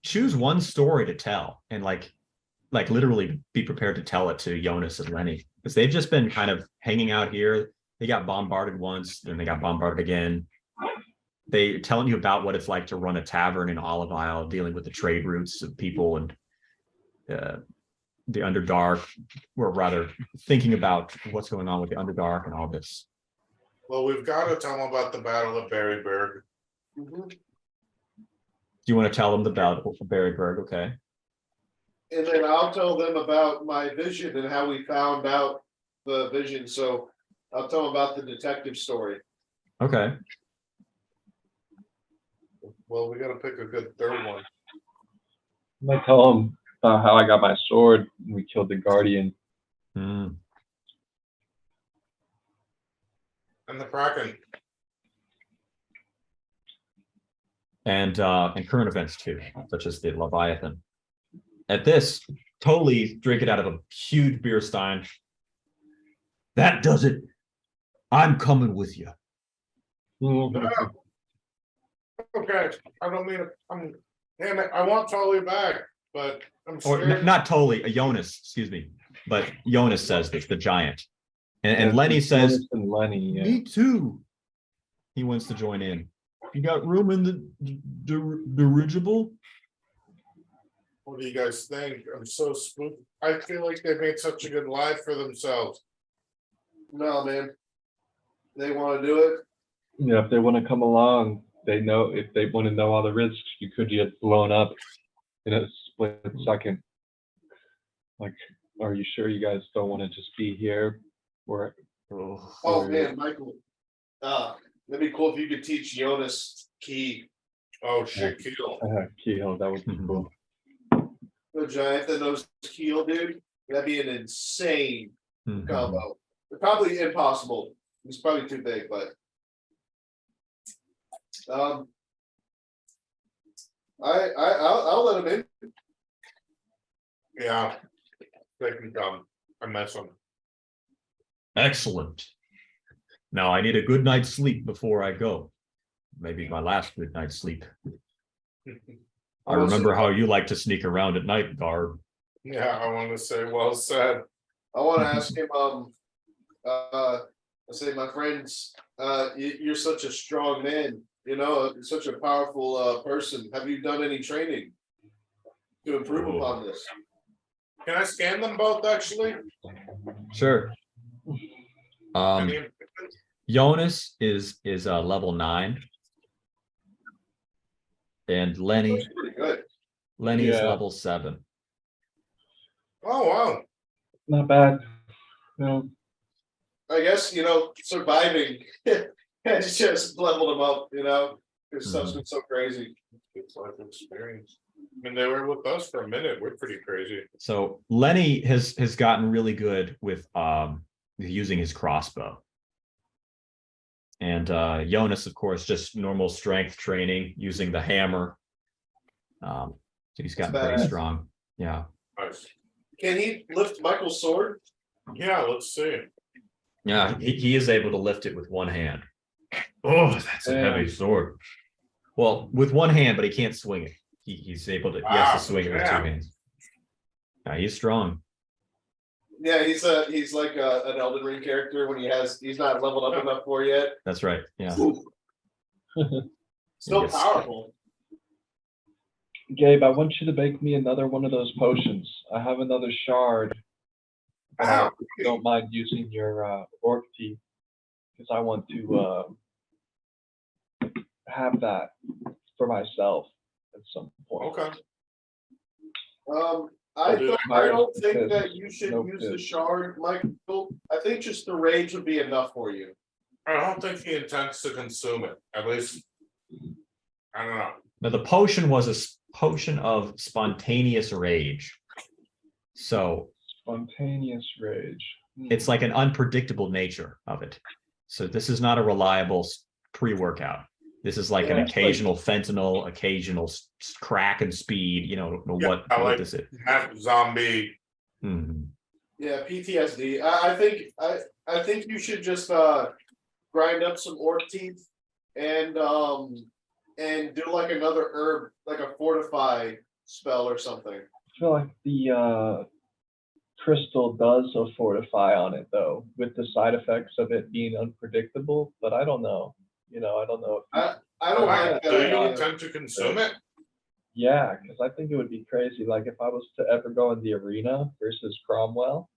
[SPEAKER 2] choose one story to tell and like literally be prepared to tell it to Jonas and Lenny, because they've just been kind of hanging out here. They got bombarded once, then they got bombarded again. They telling you about what it's like to run a tavern in Olive Isle, dealing with the trade routes of people and the Underdark, or rather thinking about what's going on with the Underdark and all this.
[SPEAKER 4] Well, we've got to tell them about the Battle of Berryburg.
[SPEAKER 3] Mhm.
[SPEAKER 2] Do you want to tell them the Battle of Berryburg? Okay.
[SPEAKER 3] And then I'll tell them about my vision and how we found out the vision. So I'll tell them about the detective story.
[SPEAKER 2] Okay.
[SPEAKER 4] Well, we got to pick a good third one.
[SPEAKER 5] I might tell him about how I got my sword and we killed the Guardian.
[SPEAKER 2] Mm.
[SPEAKER 4] And the Kraken.
[SPEAKER 2] And current events too, such as the Leviathan. At this, totally drink it out of a huge beer stein. That does it. I'm coming with you.
[SPEAKER 4] Okay, I don't mean damn it, I want Tully back, but I'm
[SPEAKER 2] Or
[SPEAKER 4] scared.
[SPEAKER 2] not totally, Jonas, excuse me. But Jonas says this, the giant. And
[SPEAKER 5] Yeah,
[SPEAKER 2] Lenny says,
[SPEAKER 5] Jonas and Lenny, yeah.
[SPEAKER 2] me too. He wants to join in. You got room in the dirigible?
[SPEAKER 4] What do you guys think? I'm so spooked. I feel like they made such a good life for themselves.
[SPEAKER 3] No, man. They want to do it.
[SPEAKER 5] Yeah, if they want to come along, they know, if they want to know all the risks, you could get blown up in a split second. Like, are you sure you guys don't want to just be here? Or
[SPEAKER 3] Oh man, Michael. That'd be cool if you could teach Jonas key.
[SPEAKER 4] Oh shit, Keel.
[SPEAKER 5] Keel, that would be cool.
[SPEAKER 3] The giant that knows Keel, dude. That'd be an insane
[SPEAKER 2] Mhm.
[SPEAKER 3] combo. Probably impossible. He's probably too big, but I'll let him in.
[SPEAKER 4] Yeah, they can come. I mess them.
[SPEAKER 2] Excellent. Now I need a good night's sleep before I go. Maybe my last good night's sleep. I remember how you like to sneak around at night, Garb.
[SPEAKER 4] Yeah, I want to say well said.
[SPEAKER 3] I want to ask him. I say, my friends, you're such a strong man. You know, such a powerful person. Have you done any training to improve upon this?
[SPEAKER 4] Can I scan them both actually?
[SPEAKER 2] Sure.
[SPEAKER 4] Any-
[SPEAKER 2] Jonas is level 9. And Lenny
[SPEAKER 3] That's pretty good.
[SPEAKER 2] is
[SPEAKER 5] Yeah.
[SPEAKER 2] level 7.
[SPEAKER 4] Oh wow.
[SPEAKER 5] Not bad. No,
[SPEAKER 3] I guess, surviving has just leveled them up, because stuff's been so crazy.
[SPEAKER 4] It's life experience. I mean, they were with us for a minute. We're pretty crazy.
[SPEAKER 2] So Lenny has gotten really good with using his crossbow. And Jonas, of course, just normal strength training using the hammer. So he's gotten
[SPEAKER 3] That's
[SPEAKER 2] pretty
[SPEAKER 3] badass.
[SPEAKER 2] strong. Yeah.
[SPEAKER 4] Nice.
[SPEAKER 3] Can he lift Michael's sword?
[SPEAKER 4] Yeah, let's see.
[SPEAKER 2] Yeah, he is able to lift it with one hand. Oh, that's a heavy sword. Well, with one hand, but he can't swing it. He's able to, he has to swing it with 2 hands. Yeah, he's strong.
[SPEAKER 3] Yeah, he's like an Elden Ring character when he's not leveled up enough for yet.
[SPEAKER 2] That's right. Yeah.
[SPEAKER 3] Still
[SPEAKER 2] Yes.
[SPEAKER 3] powerful.
[SPEAKER 5] Gabe, I want you to make me another one of those potions. I have another shard.
[SPEAKER 4] Ow.
[SPEAKER 5] If you don't mind using your orc tea, because I want to have that for myself at some point.
[SPEAKER 4] Okay.
[SPEAKER 3] I don't think
[SPEAKER 5] Piss.
[SPEAKER 3] that you should
[SPEAKER 5] No
[SPEAKER 3] use the
[SPEAKER 5] piss.
[SPEAKER 3] shard, Michael. I think just the rage would be enough for you.
[SPEAKER 4] I don't think he intends to consume it. At least, I don't know.
[SPEAKER 2] Now the potion was a potion of spontaneous rage. So
[SPEAKER 5] Spontaneous rage.
[SPEAKER 2] it's like an unpredictable nature of it. So this is not a reliable pre-workout. This is like an
[SPEAKER 3] Yeah, it's
[SPEAKER 2] occasional fentanyl, occasional crack and speed. You know, don't know
[SPEAKER 4] Yeah,
[SPEAKER 2] what
[SPEAKER 4] I like
[SPEAKER 2] this is.
[SPEAKER 4] Half zombie.
[SPEAKER 2] Mhm.
[SPEAKER 3] Yeah, PTSD. I think you should just grind up some orc teeth and do like another herb, like a fortify spell or something.
[SPEAKER 5] I feel like the crystal does a fortify on it though, with the side effects of it being unpredictable. But I don't know. You know, I don't know.
[SPEAKER 3] I don't
[SPEAKER 4] Wow,
[SPEAKER 3] like that
[SPEAKER 4] do you
[SPEAKER 3] idea.
[SPEAKER 4] intend to consume it?
[SPEAKER 5] Yeah, because I think it would be crazy. Like if I was to ever go in the arena versus Cromwell,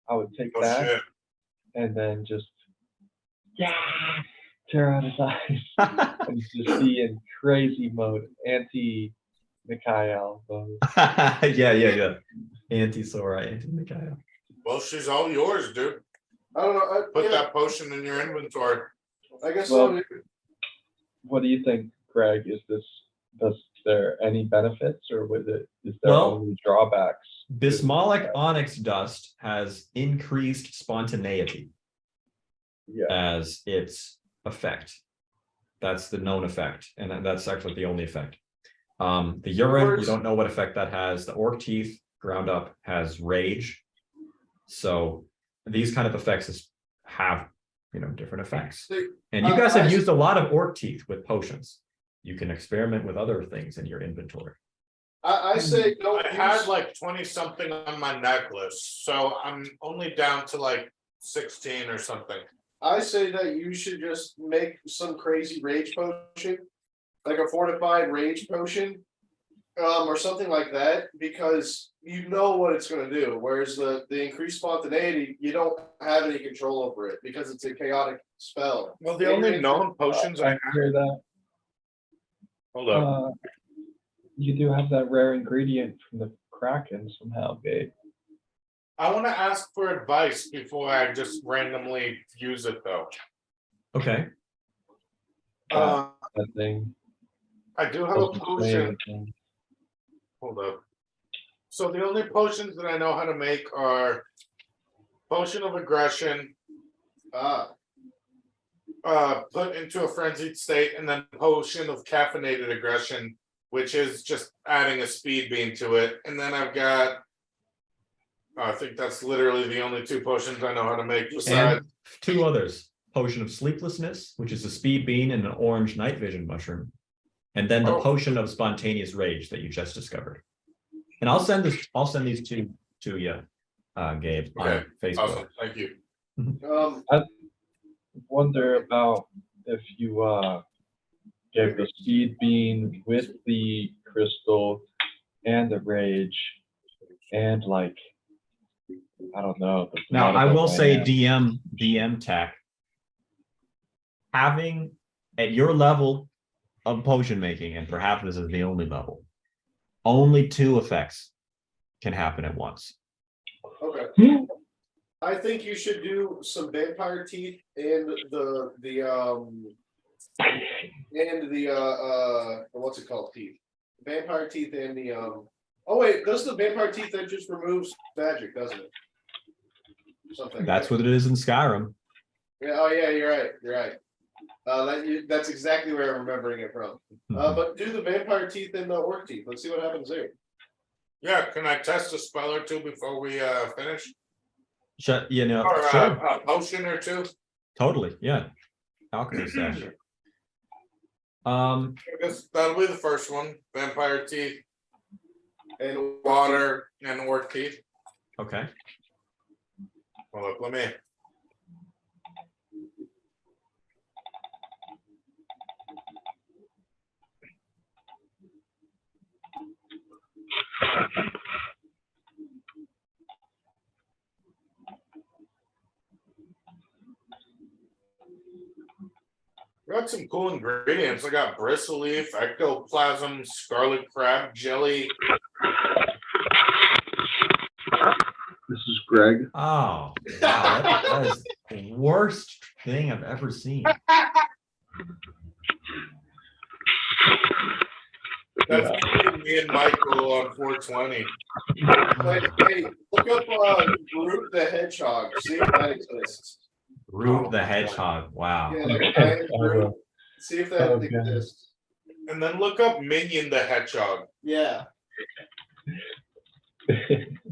[SPEAKER 5] I would take
[SPEAKER 4] Oh
[SPEAKER 5] that
[SPEAKER 4] shit.
[SPEAKER 5] and then just tear out his eyes and just be in crazy mode, anti-Mikhail mode.
[SPEAKER 2] Yeah. Anti-Sora, anti-Mikhail.
[SPEAKER 4] Well, she's all yours, dude.
[SPEAKER 3] I don't know.
[SPEAKER 4] Put
[SPEAKER 3] Yeah,
[SPEAKER 4] that potion in your inventory.
[SPEAKER 3] I guess
[SPEAKER 5] Well,
[SPEAKER 3] so.
[SPEAKER 5] What do you think, Greg? Does there any benefits or is there
[SPEAKER 2] Well,
[SPEAKER 5] only drawbacks?
[SPEAKER 2] Bismolic onyx dust has increased spontaneity
[SPEAKER 5] Yeah.
[SPEAKER 2] as its effect. That's the known effect, and that's actually the only effect. The urine, you don't know what effect that has. The orc teeth ground up has rage. So these kind of effects have, different effects. And you guys have used a lot of orc teeth with potions. You can experiment with other things in your inventory.
[SPEAKER 3] I say don't
[SPEAKER 4] I had
[SPEAKER 3] use,
[SPEAKER 4] like 20 something on my necklace, so I'm only down to like 16 or something.
[SPEAKER 3] I say that you should just make some crazy rage potion, like a fortified rage potion, or something like that, because you know what it's going to do. Whereas the increased spontaneity, you don't have any control over it because it's a chaotic spell.
[SPEAKER 4] Well, the only known potions I
[SPEAKER 5] I
[SPEAKER 4] have.
[SPEAKER 5] hear that.
[SPEAKER 4] Hold up.
[SPEAKER 5] You do have that rare ingredient from the Kraken somehow, Gabe.
[SPEAKER 4] I want to ask for advice before I just randomly use it, though.
[SPEAKER 2] Okay.
[SPEAKER 4] Uh,
[SPEAKER 5] That thing.
[SPEAKER 4] I do have a
[SPEAKER 5] doesn't say
[SPEAKER 4] potion.
[SPEAKER 5] anything.
[SPEAKER 4] Hold up. So the only potions that I know how to make are potion of aggression, put into a frenzied state, and then potion of caffeinated aggression, which is just adding a speed beam to it. And then I've got, I think that's literally the only two potions I know how to make besides.
[SPEAKER 2] And two others. Potion of sleeplessness, which is a speed bean and an orange night vision mushroom. And then the potion of spontaneous rage that you just discovered. And I'll send these two to you, Gabe, on
[SPEAKER 4] Okay,
[SPEAKER 2] Facebook.
[SPEAKER 4] awesome, thank you.
[SPEAKER 5] I wonder about if you gave the speed bean with the crystal and the rage and like I don't know.
[SPEAKER 2] Now I will say DM tech. Having at your level of potion making, and perhaps this is the only level, only two effects can happen at once.
[SPEAKER 3] Okay. I think you should do some vampire teeth and the what's it called, teeth? Vampire teeth and the oh wait, does the vampire teeth that just removes magic, doesn't it? Something.
[SPEAKER 2] That's what it is in Skyrim.
[SPEAKER 3] Yeah, oh yeah, you're right. That's exactly where I'm remembering it from. But do the vampire teeth and the orc teeth. Let's see what happens there.
[SPEAKER 4] Yeah, can I test a spell or two before we finish?
[SPEAKER 2] Or
[SPEAKER 4] Or a potion or two?
[SPEAKER 2] Totally, yeah. Alchemy stash.
[SPEAKER 4] I guess that'll be the first one. Vampire teeth,
[SPEAKER 3] And
[SPEAKER 4] water, and orc teeth.
[SPEAKER 2] Okay.
[SPEAKER 4] Hold up, let me. Got some cool ingredients. I got bristle leaf, ectoplasm, scarlet crab jelly.
[SPEAKER 5] This is Greg.
[SPEAKER 2] Oh, wow. That is the worst thing I've ever seen.
[SPEAKER 4] That's me and Michael on 420.
[SPEAKER 3] hey, look up Groot the Hedgehog. See if that exists.
[SPEAKER 2] Groot the Hedgehog. Wow.
[SPEAKER 3] Yeah,
[SPEAKER 5] Okay,
[SPEAKER 3] I am
[SPEAKER 5] I
[SPEAKER 3] Groot.
[SPEAKER 5] will.
[SPEAKER 3] See if that
[SPEAKER 5] Okay.
[SPEAKER 3] exists.
[SPEAKER 4] And then look up Minion the Hedgehog.
[SPEAKER 3] Yeah.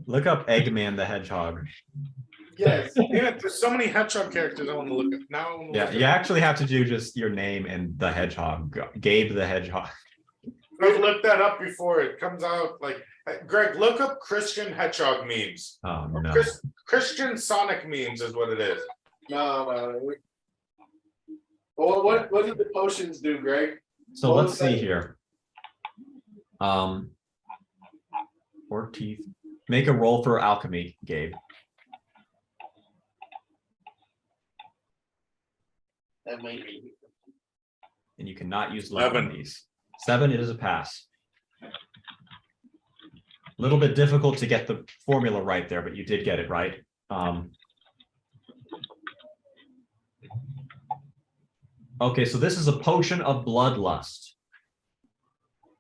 [SPEAKER 2] Look up Eggman the Hedgehog.
[SPEAKER 3] Yes.
[SPEAKER 4] Yeah, there's so many hedgehog characters I want to look at. Now I want to
[SPEAKER 2] Yeah,
[SPEAKER 4] look
[SPEAKER 2] you
[SPEAKER 4] at.
[SPEAKER 2] actually have to do just your name and the Hedgehog. Gabe the Hedgehog.
[SPEAKER 4] I've looked that up before. It comes out like Greg, look up Christian hedgehog memes.
[SPEAKER 2] Oh
[SPEAKER 4] Or
[SPEAKER 2] no.
[SPEAKER 4] Christian Sonic memes is what it is.
[SPEAKER 3] No. Well, what did the potions do, Greg?
[SPEAKER 2] So
[SPEAKER 3] What
[SPEAKER 2] let's
[SPEAKER 3] was
[SPEAKER 2] see
[SPEAKER 3] that?
[SPEAKER 2] here. Or teeth. Make a roll for alchemy, Gabe.
[SPEAKER 3] That might be.
[SPEAKER 2] And you cannot use luck on
[SPEAKER 4] 11.
[SPEAKER 2] these. 7, it is a pass. A little bit difficult to get the formula right there, but you did get it right. Okay, so this is a potion of bloodlust.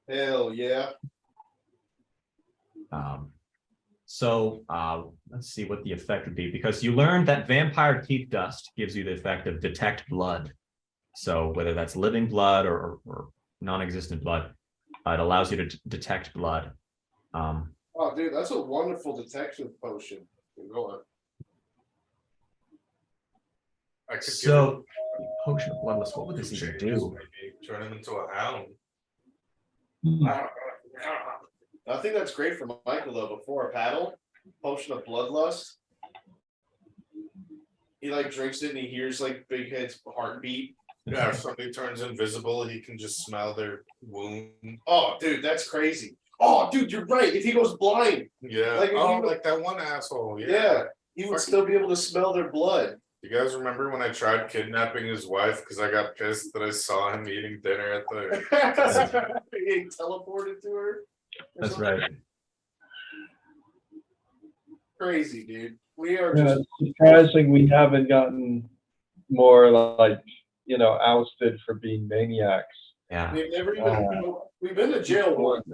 [SPEAKER 3] Hell yeah.
[SPEAKER 2] Let's see what the effect would be, because you learned that vampire teeth dust gives you the effect of detect blood. So whether that's living blood or non-existent blood, it allows you to detect blood.
[SPEAKER 3] Oh, dude, that's a wonderful detection potion. Go on.
[SPEAKER 4] I could
[SPEAKER 2] So potion of bloodlust, what would this even do?
[SPEAKER 4] Turn him into a hound.
[SPEAKER 3] I think that's great for Michael though. Before a paddle, potion of bloodlust. He like drinks it and he hears like Big Head's heartbeat.
[SPEAKER 4] Yeah, if somebody turns invisible, he can just smell their wound.
[SPEAKER 3] Oh, dude, that's crazy. Oh, dude, you're right. If he goes blind,
[SPEAKER 4] Yeah.
[SPEAKER 3] Like, if
[SPEAKER 4] oh,
[SPEAKER 3] you-
[SPEAKER 4] like that one asshole.
[SPEAKER 3] yeah, he would still be able to smell their blood.
[SPEAKER 4] You guys remember when I tried kidnapping his wife because I got pissed that I saw him eating dinner at the.
[SPEAKER 3] He teleported to her. or
[SPEAKER 2] That's
[SPEAKER 3] something.
[SPEAKER 2] right.
[SPEAKER 3] Crazy, dude. We are
[SPEAKER 5] Yeah,
[SPEAKER 3] just
[SPEAKER 5] it's surprising we haven't gotten more like, ousted for being maniacs.
[SPEAKER 2] Yeah.
[SPEAKER 3] we've never even we've been to jail once.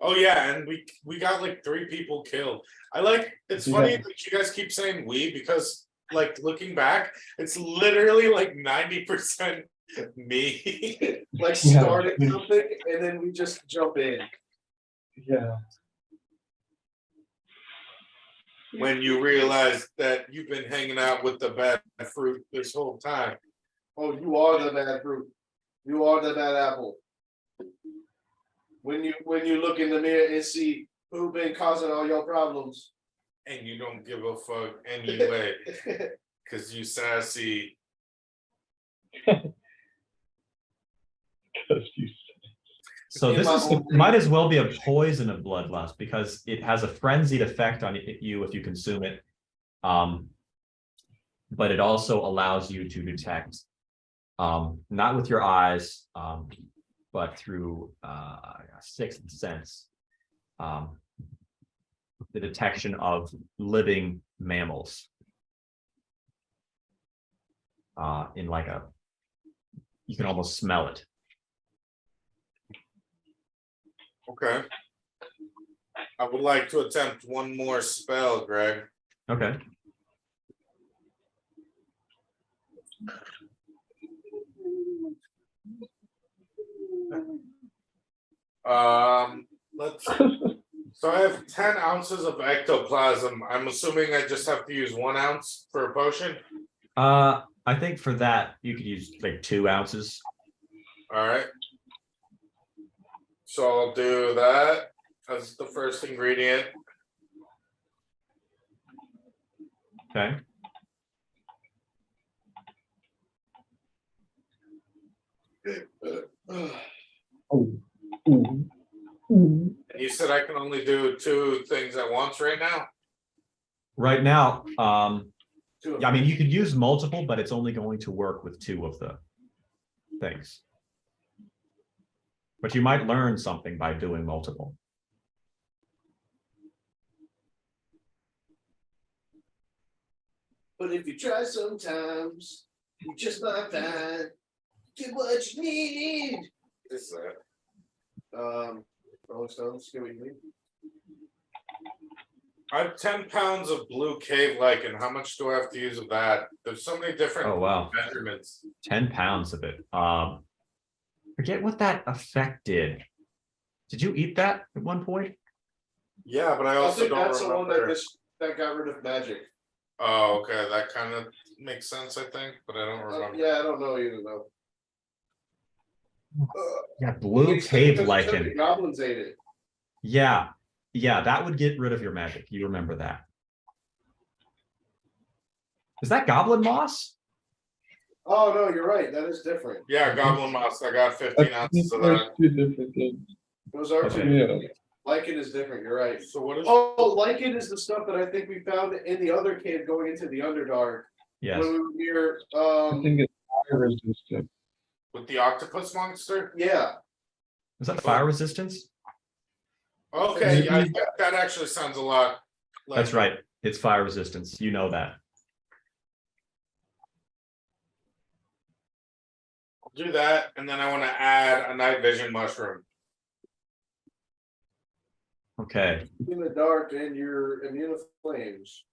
[SPEAKER 4] Oh yeah, and we got like 3 people killed. It's funny that you guys keep saying we because like looking back, it's literally like 90% me.
[SPEAKER 3] Like starting something and then we just jump in.
[SPEAKER 5] Yeah.
[SPEAKER 4] When you realize that you've been hanging out with the bad fruit this whole time.
[SPEAKER 3] Oh, you are the bad fruit. You are the bad apple. When you look in the mirror and see who been causing all your problems.
[SPEAKER 4] And you don't give a fuck anyway, because you sassy.
[SPEAKER 2] So this might as well be a poison of bloodlust because it has a frenzied effect on you if you consume it. But it also allows you to detect, not with your eyes, but through sixth sense, the detection of living mammals. In like you can almost smell it.
[SPEAKER 4] Okay. I would like to attempt one more spell, Greg.
[SPEAKER 2] Okay.
[SPEAKER 4] Let's. So I have 10 ounces of ectoplasm. I'm assuming I just have to use 1 ounce for a potion.
[SPEAKER 2] I think for that you could use like 2 ounces.
[SPEAKER 4] All right. So I'll do that as the first ingredient.
[SPEAKER 2] Okay.
[SPEAKER 4] And you said I can only do 2 things at once right now?
[SPEAKER 2] Right now,
[SPEAKER 3] Two of
[SPEAKER 2] yeah, I mean, you could use multiple, but it's only going to work with 2 of the things. But you might learn something by doing multiple.
[SPEAKER 3] But if you try sometimes, you just might find get what you need.
[SPEAKER 4] Is that?
[SPEAKER 3] Rolling Stones, get what you need.
[SPEAKER 4] I have 10 pounds of blue cave lichen. How much do I have to use of that? There's so many different
[SPEAKER 2] Oh wow,
[SPEAKER 4] measurements.
[SPEAKER 2] 10 pounds of it. Forget what that effect did. Did you eat that at one point?
[SPEAKER 4] Yeah, but I
[SPEAKER 3] I
[SPEAKER 4] also
[SPEAKER 3] think
[SPEAKER 4] don't
[SPEAKER 3] that's the one that
[SPEAKER 4] remember.
[SPEAKER 3] that got rid of magic.
[SPEAKER 4] Oh, okay, that kind of makes sense, I think, but I don't remember.
[SPEAKER 3] Yeah, I don't know either though.
[SPEAKER 2] Yeah, blue
[SPEAKER 3] Because
[SPEAKER 2] cave
[SPEAKER 3] you said
[SPEAKER 2] lichen.
[SPEAKER 3] the goblins ate it.
[SPEAKER 2] Yeah, that would get rid of your magic. You remember that. Is that goblin moss?
[SPEAKER 3] Oh no, you're right. That is different.
[SPEAKER 4] Yeah, goblin moss. I got
[SPEAKER 5] I
[SPEAKER 4] 15
[SPEAKER 5] think
[SPEAKER 4] ounces of
[SPEAKER 5] there's
[SPEAKER 4] that.
[SPEAKER 5] two different things.
[SPEAKER 3] Those are
[SPEAKER 2] Okay.
[SPEAKER 3] two.
[SPEAKER 5] Yeah.
[SPEAKER 3] Lichen is different. You're right.
[SPEAKER 4] So what is?
[SPEAKER 3] Oh, lichen is the stuff that I think we found in the other cave going into the Underdark
[SPEAKER 2] Yes.
[SPEAKER 3] when we were near.
[SPEAKER 5] I think it's fire resistant.
[SPEAKER 4] With the octopus monster?
[SPEAKER 3] Yeah.
[SPEAKER 2] Is that fire resistance?
[SPEAKER 4] Okay, yeah, that actually sounds a lot. Like,
[SPEAKER 2] That's right. It's fire resistance. You know that.
[SPEAKER 4] I'll do that, and then I want to add a night vision mushroom.
[SPEAKER 2] Okay.
[SPEAKER 3] In the dark and you're immune to flames.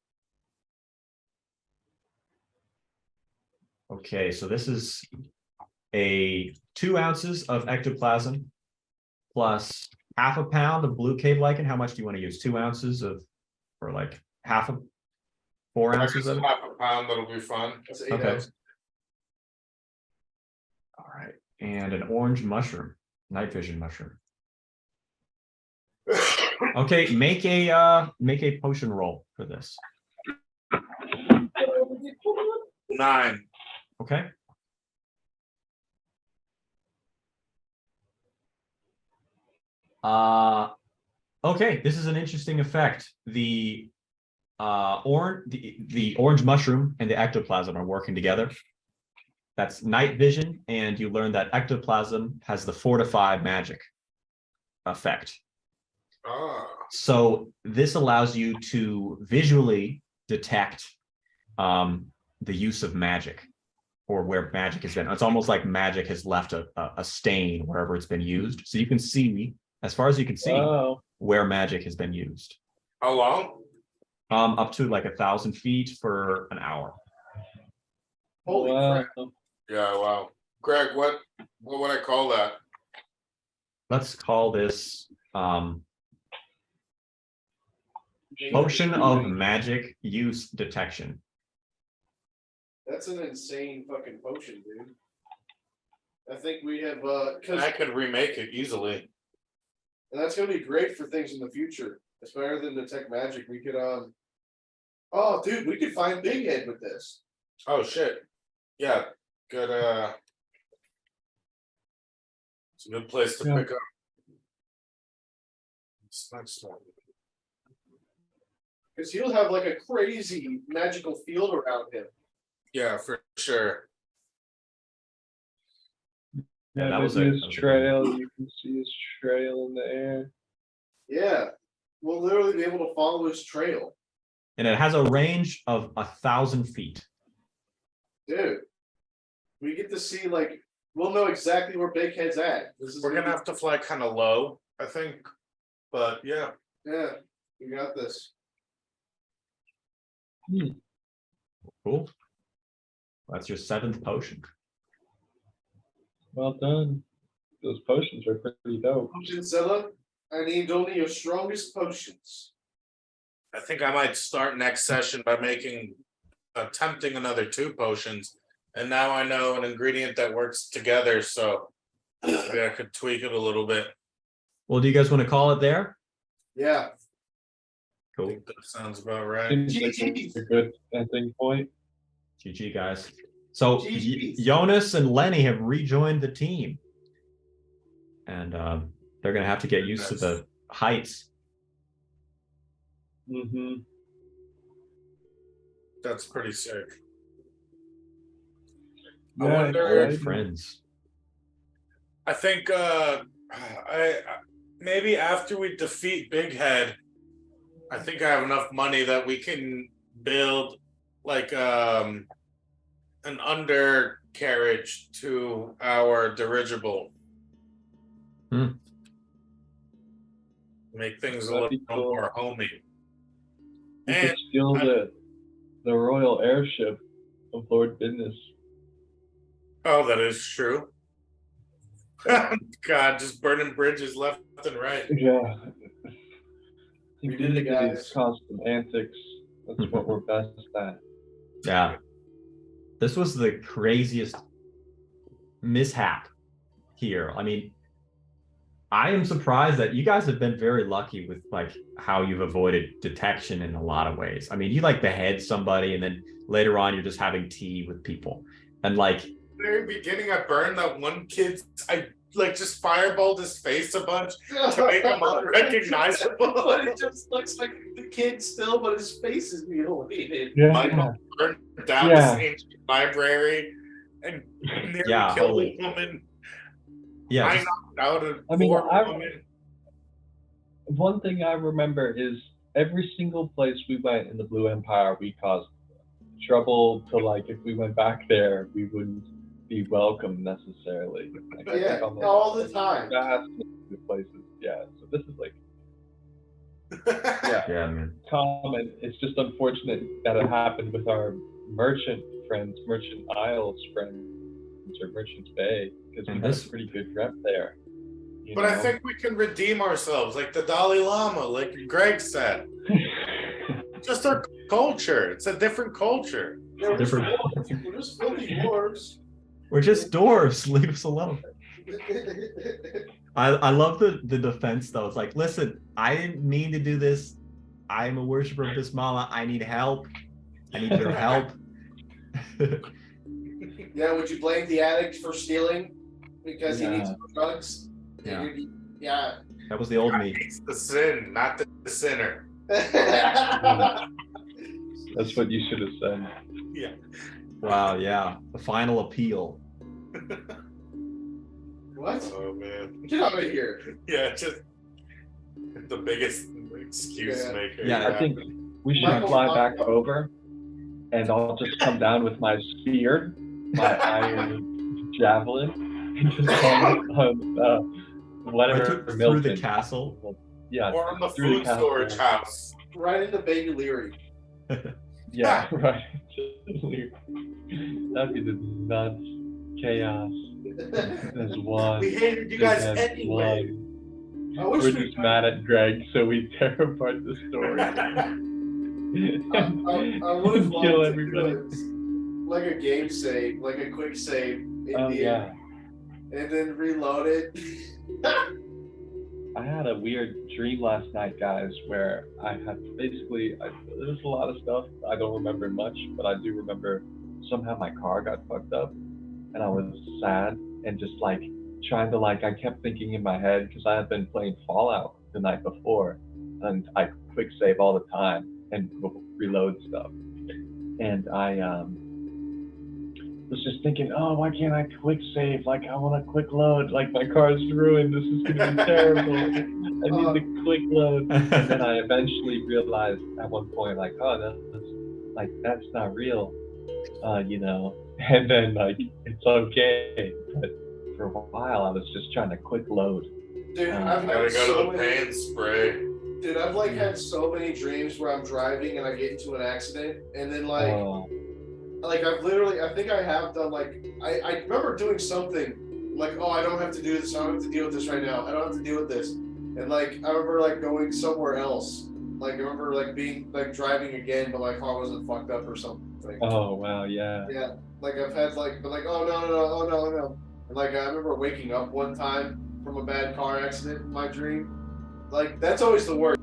[SPEAKER 2] Okay, so this is a 2 ounces of ectoplasm plus half a pound of blue cave lichen. How much do you want to use? 2 ounces of, or like half of 4
[SPEAKER 4] I
[SPEAKER 2] ounces
[SPEAKER 4] guess
[SPEAKER 2] of it?
[SPEAKER 4] half a pound, that'll be fun.
[SPEAKER 3] That's 8
[SPEAKER 2] Okay.
[SPEAKER 3] ounces.
[SPEAKER 2] All right, and an orange mushroom, night vision mushroom. Okay, make a potion roll for this.
[SPEAKER 4] 9.
[SPEAKER 2] Okay. Okay, this is an interesting effect. The orange mushroom and the ectoplasm are working together. That's night vision, and you learn that ectoplasm has the fortify magic effect. So this allows you to visually detect the use of magic, or where magic has been. It's almost like magic has left a stain wherever it's been used. So you can see, as far as you can see,
[SPEAKER 5] Wow.
[SPEAKER 2] where magic has been used.
[SPEAKER 4] How long?
[SPEAKER 2] Up to like 1,000 feet for an hour.
[SPEAKER 3] Holy
[SPEAKER 5] Wow.
[SPEAKER 3] crap.
[SPEAKER 4] Yeah, wow. Greg, what would I call that?
[SPEAKER 2] Let's call this potion of magic use detection.
[SPEAKER 3] That's an insane fucking potion, dude. I think we have because
[SPEAKER 4] I could remake it easily.
[SPEAKER 3] and that's gonna be great for things in the future. It's better than detect magic. We could oh dude, we could find Big Head with this.
[SPEAKER 4] Oh shit. Yeah, good it's a good place to
[SPEAKER 5] Yeah.
[SPEAKER 4] pick up. It's next one.
[SPEAKER 3] Because he'll have like a crazy magical field around him.
[SPEAKER 4] Yeah, for sure.
[SPEAKER 2] Yeah, that
[SPEAKER 5] Yeah,
[SPEAKER 2] was
[SPEAKER 5] maybe
[SPEAKER 2] a-
[SPEAKER 5] his
[SPEAKER 2] that was a
[SPEAKER 5] trail. You can see his trail in the air.
[SPEAKER 3] Yeah. We'll literally be able to follow his trail.
[SPEAKER 2] And it has a range of 1,000 feet.
[SPEAKER 3] Dude. We get to see like we'll know exactly where Big Head's at. This is
[SPEAKER 4] We're gonna have to fly kind of low, I think. But yeah.
[SPEAKER 3] Yeah, we got this.
[SPEAKER 2] Cool. That's your 7th potion.
[SPEAKER 5] Well done. Those potions are pretty dope.
[SPEAKER 3] Potionzilla, I need only your strongest potions.
[SPEAKER 4] I think I might start next session by attempting another 2 potions. And now I know an ingredient that works together, so maybe I could tweak it a little bit.
[SPEAKER 2] Well, do you guys want to call it there?
[SPEAKER 3] Yeah.
[SPEAKER 4] I
[SPEAKER 2] Cool.
[SPEAKER 4] think that sounds about right.
[SPEAKER 5] Seems like a good ending point.
[SPEAKER 2] GG, guys. So
[SPEAKER 3] GG.
[SPEAKER 2] Jonas and Lenny have rejoined the team. And they're going to have to get used to the heights.
[SPEAKER 5] Mm-hmm.
[SPEAKER 4] That's pretty sick. I
[SPEAKER 5] Yeah,
[SPEAKER 4] wonder-
[SPEAKER 2] Old friends.
[SPEAKER 4] I think I maybe after we defeat Big Head, I think I have enough money that we can build like an undercarriage to our dirigible.
[SPEAKER 2] Hmm.
[SPEAKER 4] Make things a
[SPEAKER 5] That'd
[SPEAKER 4] little
[SPEAKER 5] be cool.
[SPEAKER 4] more homey.
[SPEAKER 5] You
[SPEAKER 4] And
[SPEAKER 5] could steal the royal airship of Lord Business.
[SPEAKER 4] oh, that is true. God, just burning bridges left and right.
[SPEAKER 5] Yeah.
[SPEAKER 3] We did it, guys.
[SPEAKER 5] These constant antics. That's what we're best at.
[SPEAKER 2] Yeah. This was the craziest mishap here. I mean, I am surprised that you guys have been very lucky with like how you've avoided detection in a lot of ways. I mean, you like behead somebody and then later on you're just having tea with people. And like
[SPEAKER 4] Very beginning, I burned that one kid's. I like just fireballed his face a bunch to make him unrecognizable.
[SPEAKER 3] But it just looks like the kid still, but his face is mutilated.
[SPEAKER 4] Michael burned down
[SPEAKER 5] Yeah.
[SPEAKER 4] this ancient library and nearly
[SPEAKER 2] Yeah,
[SPEAKER 4] killed
[SPEAKER 2] holy-
[SPEAKER 4] a woman.
[SPEAKER 2] yeah,
[SPEAKER 4] I
[SPEAKER 2] just-
[SPEAKER 4] knocked out a
[SPEAKER 5] I mean,
[SPEAKER 4] poor
[SPEAKER 5] I-
[SPEAKER 4] woman.
[SPEAKER 5] One thing I remember is every single place we went in the Blue Empire, we caused trouble to like, if we went back there, we wouldn't be welcome necessarily. Like, I
[SPEAKER 3] Yeah,
[SPEAKER 5] think almost
[SPEAKER 3] all the time.
[SPEAKER 5] vastly the places. Yeah. So this is like, yeah,
[SPEAKER 2] yeah, man.
[SPEAKER 5] common. It's just unfortunate that it happened with our merchant friends, Merchant Isles friends, or Merchant's Bay, because we
[SPEAKER 2] And
[SPEAKER 5] had
[SPEAKER 2] this-
[SPEAKER 5] a pretty good rep there. you
[SPEAKER 4] But I
[SPEAKER 5] know?
[SPEAKER 4] think we can redeem ourselves, like the Dalai Lama, like Greg said. Just our culture. It's a different culture.
[SPEAKER 3] Yeah, we're just
[SPEAKER 2] Different-
[SPEAKER 3] dwarves. We're just filthy dwarves.
[SPEAKER 2] We're just dwarves. Leave us alone. I love the defense though. It's like, listen, I didn't mean to do this. I'm a worshiper of Bismillah. I need help. I need your help.
[SPEAKER 3] Yeah, would you blame the addict for stealing because he needs
[SPEAKER 5] Yeah.
[SPEAKER 3] drugs?
[SPEAKER 2] Yeah.
[SPEAKER 3] Yeah.
[SPEAKER 2] That was the old me.
[SPEAKER 4] It's the sin, not the sinner.
[SPEAKER 5] That's what you should have said.
[SPEAKER 4] Yeah.
[SPEAKER 2] Wow, yeah. The final appeal.
[SPEAKER 3] What?
[SPEAKER 4] Oh man.
[SPEAKER 3] Get out of here.
[SPEAKER 4] Yeah, just the biggest excuse
[SPEAKER 3] Yeah.
[SPEAKER 4] maker.
[SPEAKER 2] Yeah,
[SPEAKER 5] I think we should
[SPEAKER 3] Michael,
[SPEAKER 5] fly back over, and I'll just come down with my spear, my iron javelin, and just on
[SPEAKER 2] Right
[SPEAKER 5] whatever
[SPEAKER 2] through the
[SPEAKER 5] Milton.
[SPEAKER 2] castle.
[SPEAKER 5] Yeah,
[SPEAKER 4] Or on the
[SPEAKER 5] through the
[SPEAKER 4] food
[SPEAKER 5] castle.
[SPEAKER 4] storage house.
[SPEAKER 3] Right into Baby Leary.
[SPEAKER 5] yeah, right. That'd be the nuts, chaos. There's one.
[SPEAKER 4] We hated you
[SPEAKER 5] big
[SPEAKER 4] guys
[SPEAKER 5] head
[SPEAKER 4] anyway.
[SPEAKER 3] I wish
[SPEAKER 5] We're
[SPEAKER 3] we
[SPEAKER 5] just mad at Greg, so we tear apart the story.
[SPEAKER 3] I would have loved
[SPEAKER 5] Kill
[SPEAKER 3] to
[SPEAKER 5] everybody.
[SPEAKER 3] do it like a game save, like a quick save in
[SPEAKER 5] Oh
[SPEAKER 3] the
[SPEAKER 5] yeah.
[SPEAKER 3] and then reload it.
[SPEAKER 5] I had a weird dream last night, guys, where I had basically, there's a lot of stuff. I don't remember much, but I do remember somehow my car got fucked up and I was sad and just like trying to like, I kept thinking in my head because I had been playing Fallout the night before and I quick save all the time and reload stuff. And I was just thinking, oh, why can't I quick save? Like, I want a quick load. Like, my car's ruined. This is going to be terrible. I need the quick load. And then I eventually realized at one point, like, oh, that's not real, you know. And then, like, it's okay. But for a while, I was just trying to quick load.
[SPEAKER 3] Dude, I've
[SPEAKER 4] Gotta
[SPEAKER 3] had
[SPEAKER 4] go
[SPEAKER 3] so
[SPEAKER 4] to the
[SPEAKER 3] many.
[SPEAKER 4] pain spray.
[SPEAKER 3] Dude, I've like had so many dreams where I'm driving and I get into an accident, and then like I've literally, I think I have done like I remember doing something like, oh, I don't have to do this. I don't have to deal with this right now. I don't have to deal with this. And like I remember like going somewhere else. Like I remember like being like driving again, but my car wasn't fucked up or something.
[SPEAKER 5] Oh, wow, yeah.
[SPEAKER 3] Yeah, like I've had like, but like, oh no, oh no. And like I remember waking up one time from a bad car accident in my dream. Like that's always the worst.